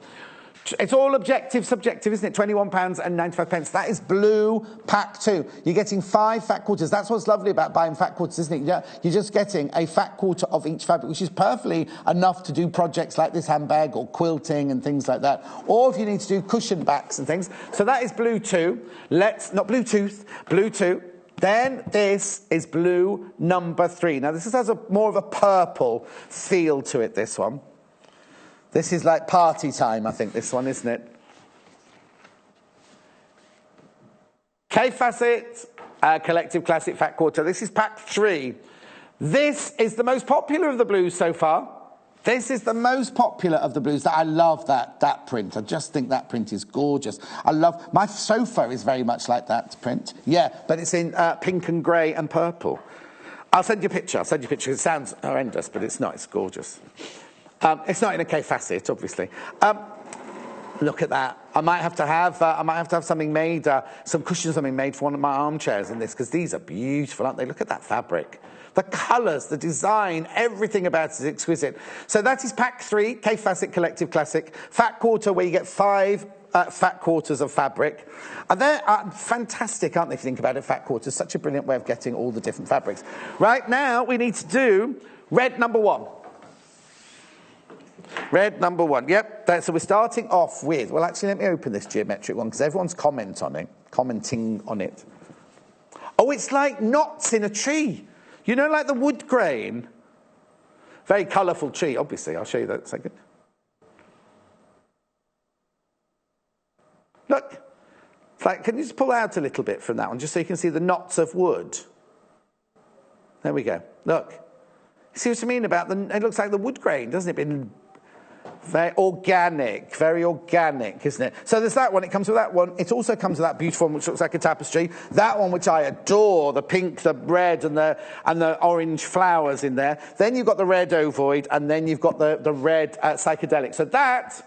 It's all objective, subjective, isn't it? £21.95. That is blue pack 2. You're getting 5 fat quarters. That's what's lovely about buying fat quarters, isn't it? You're just getting a fat quarter of each fabric, which is perfectly enough to do projects like this handbag or quilting and things like that. Or if you need to do cushion backs and things. So that is blue 2. Not Bluetooth, blue 2. Then this is blue number 3. Now, this has more of a purple feel to it, this one. This is like party time, I think, this one, isn't it? Kaffe Fassett, Collective Classic Fat Quarter. This is pack 3. This is the most popular of the blues so far. This is the most popular of the blues. I love that print. I just think that print is gorgeous. My sofa is very much like that print. Yeah, but it's in pink and grey and purple. I'll send you a picture. It sounds horrendous, but it's not. It's gorgeous. It's not in a Kaffe Fassett, obviously. Look at that. I might have to have something made, some cushions, something made for one of my armchairs in this, because these are beautiful, aren't they? Look at that fabric. The colours, the design, everything about it is exquisite. So that is pack 3, Kaffe Fassett Collective Classic. Fat quarter, where you get 5 fat quarters of fabric. And they're fantastic, aren't they, if you think about it? Fat quarters, such a brilliant way of getting all the different fabrics. Right now, we need to do red number 1. Red number 1. Yep. So we're starting off with... Well, actually, let me open this geometric one because everyone's commenting on it. Oh, it's like knots in a tree. You know, like the wood grain. Very colourful tree, obviously. I'll show you that in a second. Look. It's like, can you just pull out a little bit from that one, just so you can see the knots of wood? There we go. Look. See what I mean about it looks like the wood grain, doesn't it? Been very organic, isn't it? So there's that one. It comes with that one. It also comes with that beautiful one, which looks like a tapestry. That one, which I adore, the pink, the red, and the orange flowers in there. Then you've got the red ovoid, and then you've got the red psychedelic. So that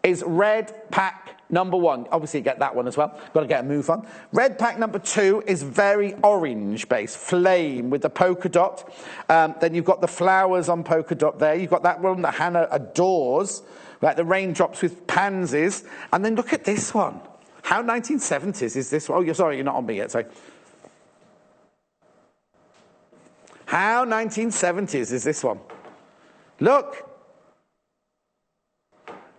is red pack number 1. Obviously, you get that one as well. Got to get a move on. Red pack number 2 is very orange-based, flame with the polka dot. Then you've got the flowers on polka dot there. You've got that one that Hannah adores, like the raindrops with pansies. And then look at this one. How 1970s is this one? Oh, you're sorry, you're not on me yet, sorry. How 1970s is this one? Look.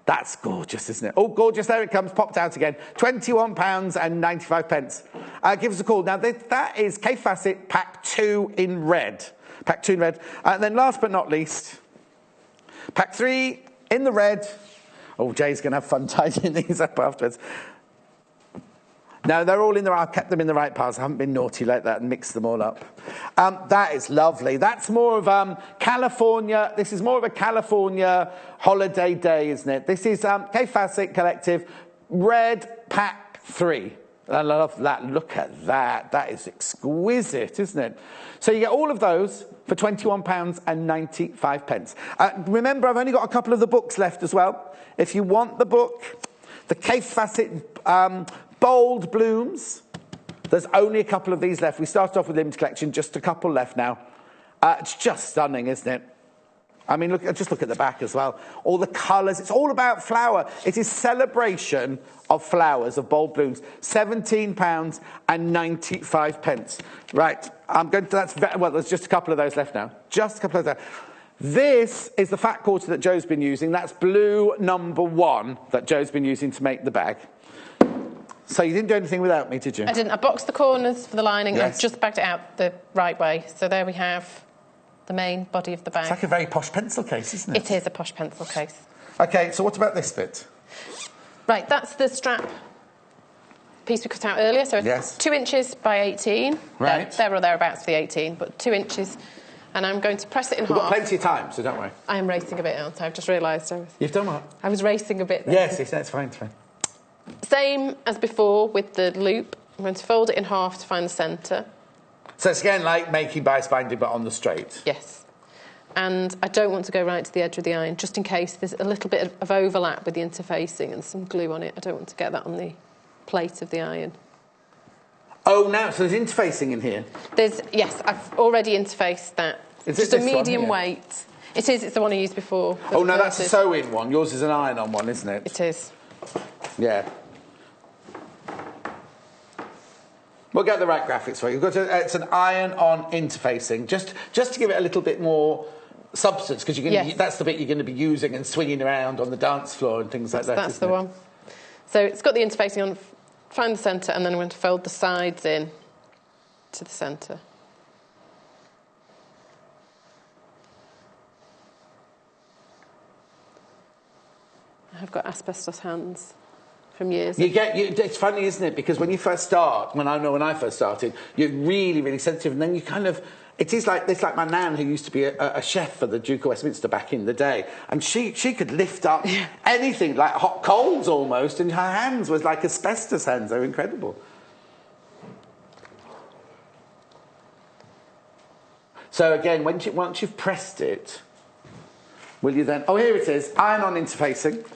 That's gorgeous, isn't it? Oh, gorgeous. There it comes. Popped out again. £21.95. Give us a call. Now, that is Kaffe Fassett pack 2 in red. Pack 2 in red. And then last but not least, pack 3 in the red. Oh, Jay's going to have fun tidying these up afterwards. No, they're all in the... I've kept them in the right piles. I haven't been naughty like that and mixed them all up. That is lovely. That's more of California. This is more of a California holiday day, isn't it? This is Kaffe Fassett Collective Red Pack 3. I love that. Look at that. That is exquisite, isn't it? So you get all of those for £21.95. Remember, I've only got a couple of the books left as well. If you want the book, the Kaffe Fassett... Bold Blooms. There's only a couple of these left. We started off with limited collection, just a couple left now. It's just stunning, isn't it? I mean, just look at the back as well. All the colours. It's all about flower. It is celebration of flowers, of Bold Blooms. £17.95. Right. I'm going to... well, there's just a couple of those left now. Just a couple of those. This is the fat quarter that Joe's been using. That's blue number 1 that Joe's been using to make the bag. So you didn't do anything without me, did you? I didn't. I boxed the corners for the lining and just bagged it out the right way. So there we have the main body of the bag. It's like a very posh pencil case, isn't it? It is a posh pencil case. OK, so what about this bit? Right, that's the strap piece we cut out earlier. So it's 2 inches by 18. Right. There or thereabouts for the 18, but 2 inches. And I'm going to press it in half. We've got plenty of time, so don't worry. I am racing a bit, aren't I? I've just realised I was... You've done what? I was racing a bit there. Yes, it's fine, it's fine. Same as before with the loop. I'm going to fold it in half to find the centre. So it's again like making bias binding, but on the straight. Yes. And I don't want to go right to the edge of the iron, just in case there's a little bit of overlap with the interfacing and some glue on it. I don't want to get that on the plate of the iron. Oh, now, so there's interfacing in here? Yes, I've already interfaced that. Is just a medium weight. It is, it's the one I used before. Oh, no, that's a sew-in one. Yours is an iron-on one, isn't it? It is. Yeah. We'll get the right graphics for you. It's an iron-on interfacing, just to give it a little bit more substance, because that's the bit you're going to be using and swinging around on the dance floor and things like that. That's the one. So it's got the interfacing on. Find the centre, and then I'm going to fold the sides in to the centre. I've got asbestos hands from years. It's funny, isn't it? Because when you first start, when I first started, you're really, really sensitive, and then you kind of... It's like my nan, who used to be a chef for the Duke of Westminster back in the day, and she could lift up anything, like hot coals almost, and her hands was like asbestos hands. They were incredible. So again, once you've pressed it, will you then... Oh, here it is, iron-on interfacing.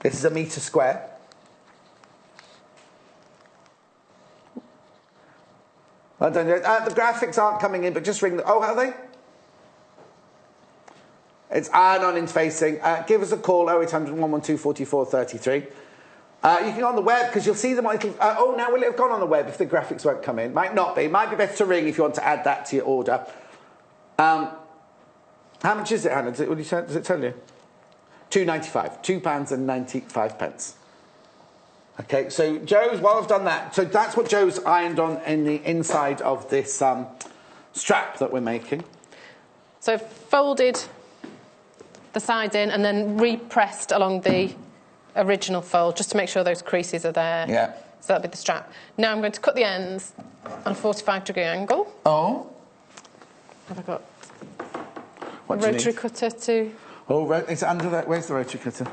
This is 1 metre square. I don't know. The graphics aren't coming in, but just ring the... Oh, are they? It's iron-on interfacing. Give us a call, 0800 112 44 33. You can go on the web, because you'll see them... now will it have gone on the web if the graphics won't come in? Might not be. Might be better to ring if you want to add that to your order. How much is it, Hannah? Does it tell you? £2.95. £2.95. Okay, so Joe's, while I've done that, so that's what Joe's ironed on in the inside of this strap that we're making. So I've folded the sides in and then repressed along the original fold just to make sure those creases are there. Yeah. So that'll be the strap. Now I'm going to cut the ends on a 45-degree angle. Oh. Have I got What a do you rotary need? cutter to... Oh, it's under that. Where's the rotary cutter?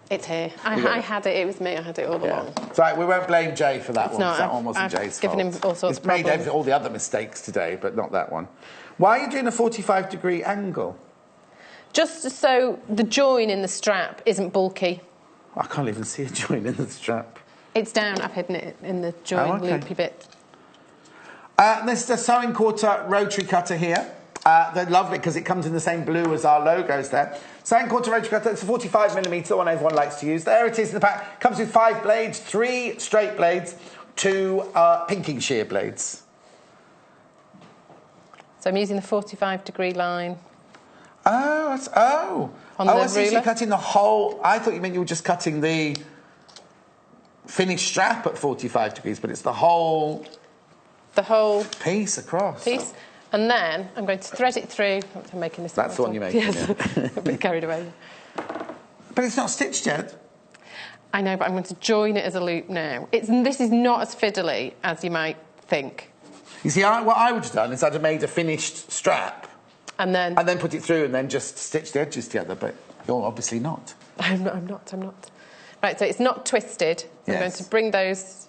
It's here. I had it. It was me. I had it all along. It's right. We won't blame Jay for that one. not. That one wasn't I've Jay's given fault. him all sorts It's of made problems. all the other mistakes today, but not that one. Why are you doing a 45-degree angle? Just so the join in the strap isn't bulky. I can't even see a join in the strap. It's down. I've hidden it in the join loopy bit. This is the sewing quarter rotary cutter here. They're lovely because it comes in the same blue as our logos there. Sewing quarter rotary cutter, it's a 45mm, the one everyone likes to use. There it is in the pack. Comes with 5 blades, 3 straight blades, 2 pinking shear blades. So I'm using the 45-degree line. Oh, I see. I see you cutting the whole... I thought you meant you were just cutting the finished strap at 45 degrees, but it's the whole... The whole piece across. piece. And then I'm going to thread it through. I'm making this. That's the one you're making. Yes, a bit carried away. But it's not stitched yet. I know, but I'm going to join it as a loop now. This is not as fiddly as you might think. You see, what I would have done is I'd have made a finished strap And then put it through and then just stitch the edges together, but you're obviously not. I'm not. Right, so it's not twisted. Yes. I'm going to bring those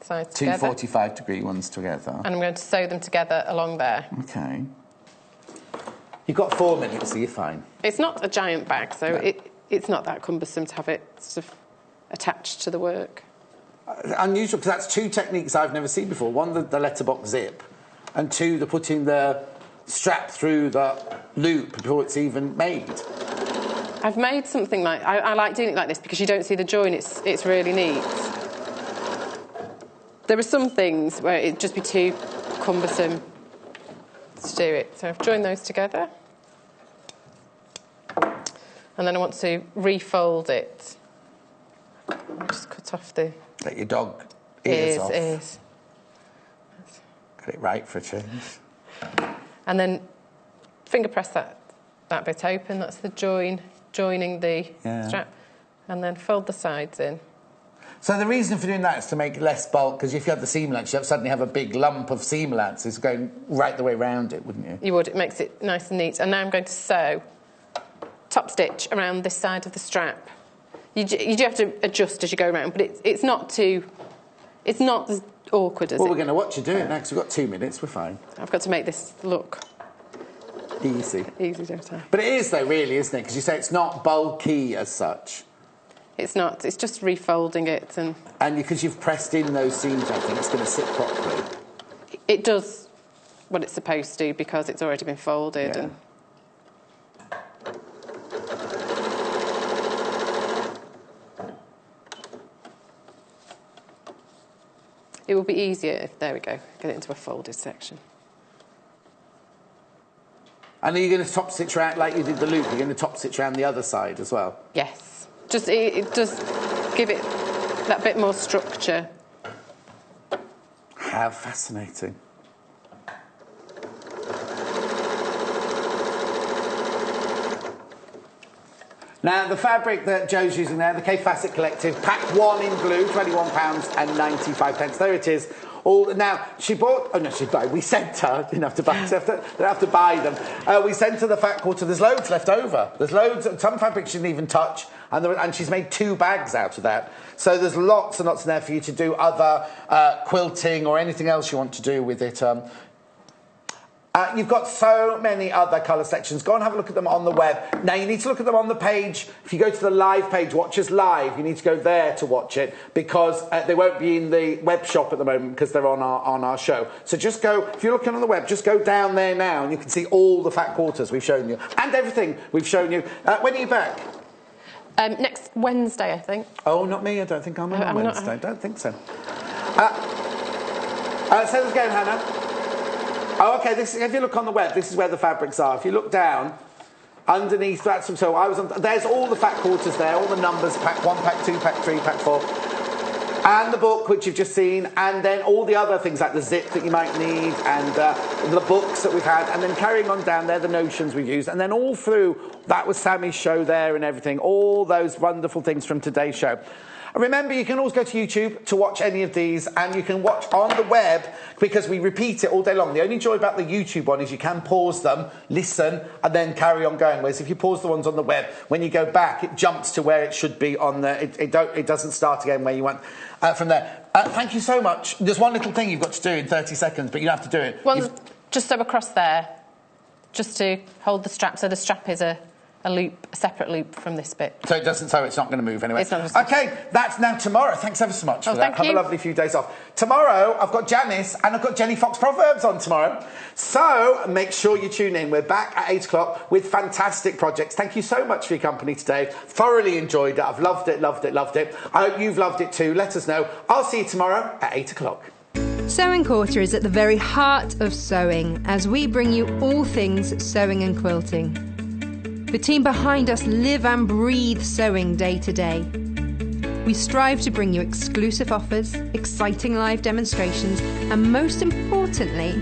sides Two together. 45-degree ones together. And I'm going to sew them together along there. Okay. You've got 4 minutes, so you're fine. It's not a giant bag, so No. it's not that cumbersome to have it sort of attached to the work. Unusual, because that's 2 techniques I've never seen before. One, the letterbox zip, and 2, the putting the strap through the loop before it's even made. I've made something like... I like doing it like this because you don't see the join. It's really neat. There are some things where it'd just be too cumbersome to do it. So I've joined those together. And then I want to refold it. I'll just cut off the... Let your dog ears off. Ears. Get it right for a change. And then finger press that bit open. That's the joining the strap. And then fold the sides in. So the reason for doing that is to make less bulk, because if you have the seam allowance, you'd suddenly have a big lump of seam allowances going right the way round it, wouldn't you? You would. It makes it nice and neat. And now I'm going to sew top stitch around this side of the strap. You do have to adjust as you go around, but it's not too... It's not as awkward as Well, we're going to watch you do it next. We've got 2 minutes. We're fine. I've got to make this look Easy. easy, don't I? But it is, though, really, isn't it? Because you say it's not bulky as such. It's not. It's just refolding it and... And because you've pressed in those seams, I think it's going to sit properly. It does what it's supposed to because it's already been folded. Yeah. And it will be easier if... There we go. Get it into a folded section. And are you going to top stitch around, like you did the loop, you're going to top stitch around the other side as well? Yes. Just it does give it that bit more structure. How fascinating. Now, the fabric that Joe's using there, the Kaffe Fassett Collective, pack 1 in blue, £21.95. There it is. Now, she bought... Oh, no, she bought... We sent her... Didn't have to buy... Didn't have to buy them. We sent her the fat quarter. There's loads left over. There's loads... Some fabric she didn't even touch. And she's made 2 bags out of that. So there's lots and lots in there for you to do other quilting or anything else you want to do with it. You've got so many other colour sections. Go and have a look at them on the web. Now, you need to look at them on the page. If you go to the live page, Watch Us Live, you need to go there to watch it because they won't be in the web shop at the moment because they're on our show. So just go, if you're looking on the web, just go down there now and you can see all the fat quarters we've shown you and everything we've shown you. When are you back? Next Wednesday, I think. Oh, not me. I don't think I'm on Wednesday. I don't think so. Say this again, Hannah. Oh, okay, if you look on the web, this is where the fabrics are. If you look down, underneath that, so there's all the fat quarters there, all the numbers, pack 1, pack 2, pack 3, pack 4. And the book, which you've just seen, and then all the other things like the zip that you might need, and the books that we've had, and then carrying on down there, the notions we've used, and then all through, that was Sammy's show there and everything, all those wonderful things from today's show. Remember, you can always go to YouTube to watch any of these, and you can watch on the web because we repeat it all day long. The only joy about the YouTube one is you can pause them, listen, and then carry on going. Whereas if you pause the ones on the web, when you go back, it jumps to where it should be on the. It doesn't start again where you want from there. Thank you so much. There's one little thing you've got to do in 30 seconds, but you don't have to do it. One's just so across there, just to hold the strap. So the strap is a loop, a separate loop from this bit. So it's not going to move anyway. It's not. Okay, that's now tomorrow. Thanks ever so much for that. Thank you. Have a lovely few days off. Tomorrow, I've got Janice and I've got Jenny Fox Proverbs on tomorrow. So make sure you tune in. We're back at 8 o'clock with fantastic projects. Thank you so much for your company today. Thoroughly enjoyed it. I've loved it, loved it, loved it. I hope you've loved it too. Let us know. I'll see you tomorrow at 8 o'clock. Sewing Quarter is at the very heart of sewing as we bring you all things sewing and quilting. The team behind us live and breathe sewing day to day. We strive to bring you exclusive offers, exciting live demonstrations, and most importantly,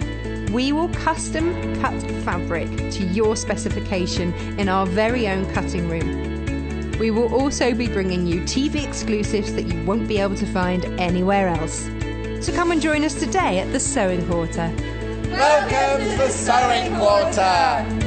we will custom cut fabric to your specification in our very own cutting room. We will also be bringing you TV exclusives that you won't be able to find anywhere else. So come and join us today at the Sewing Quarter. Welcome to the Sewing Quarter!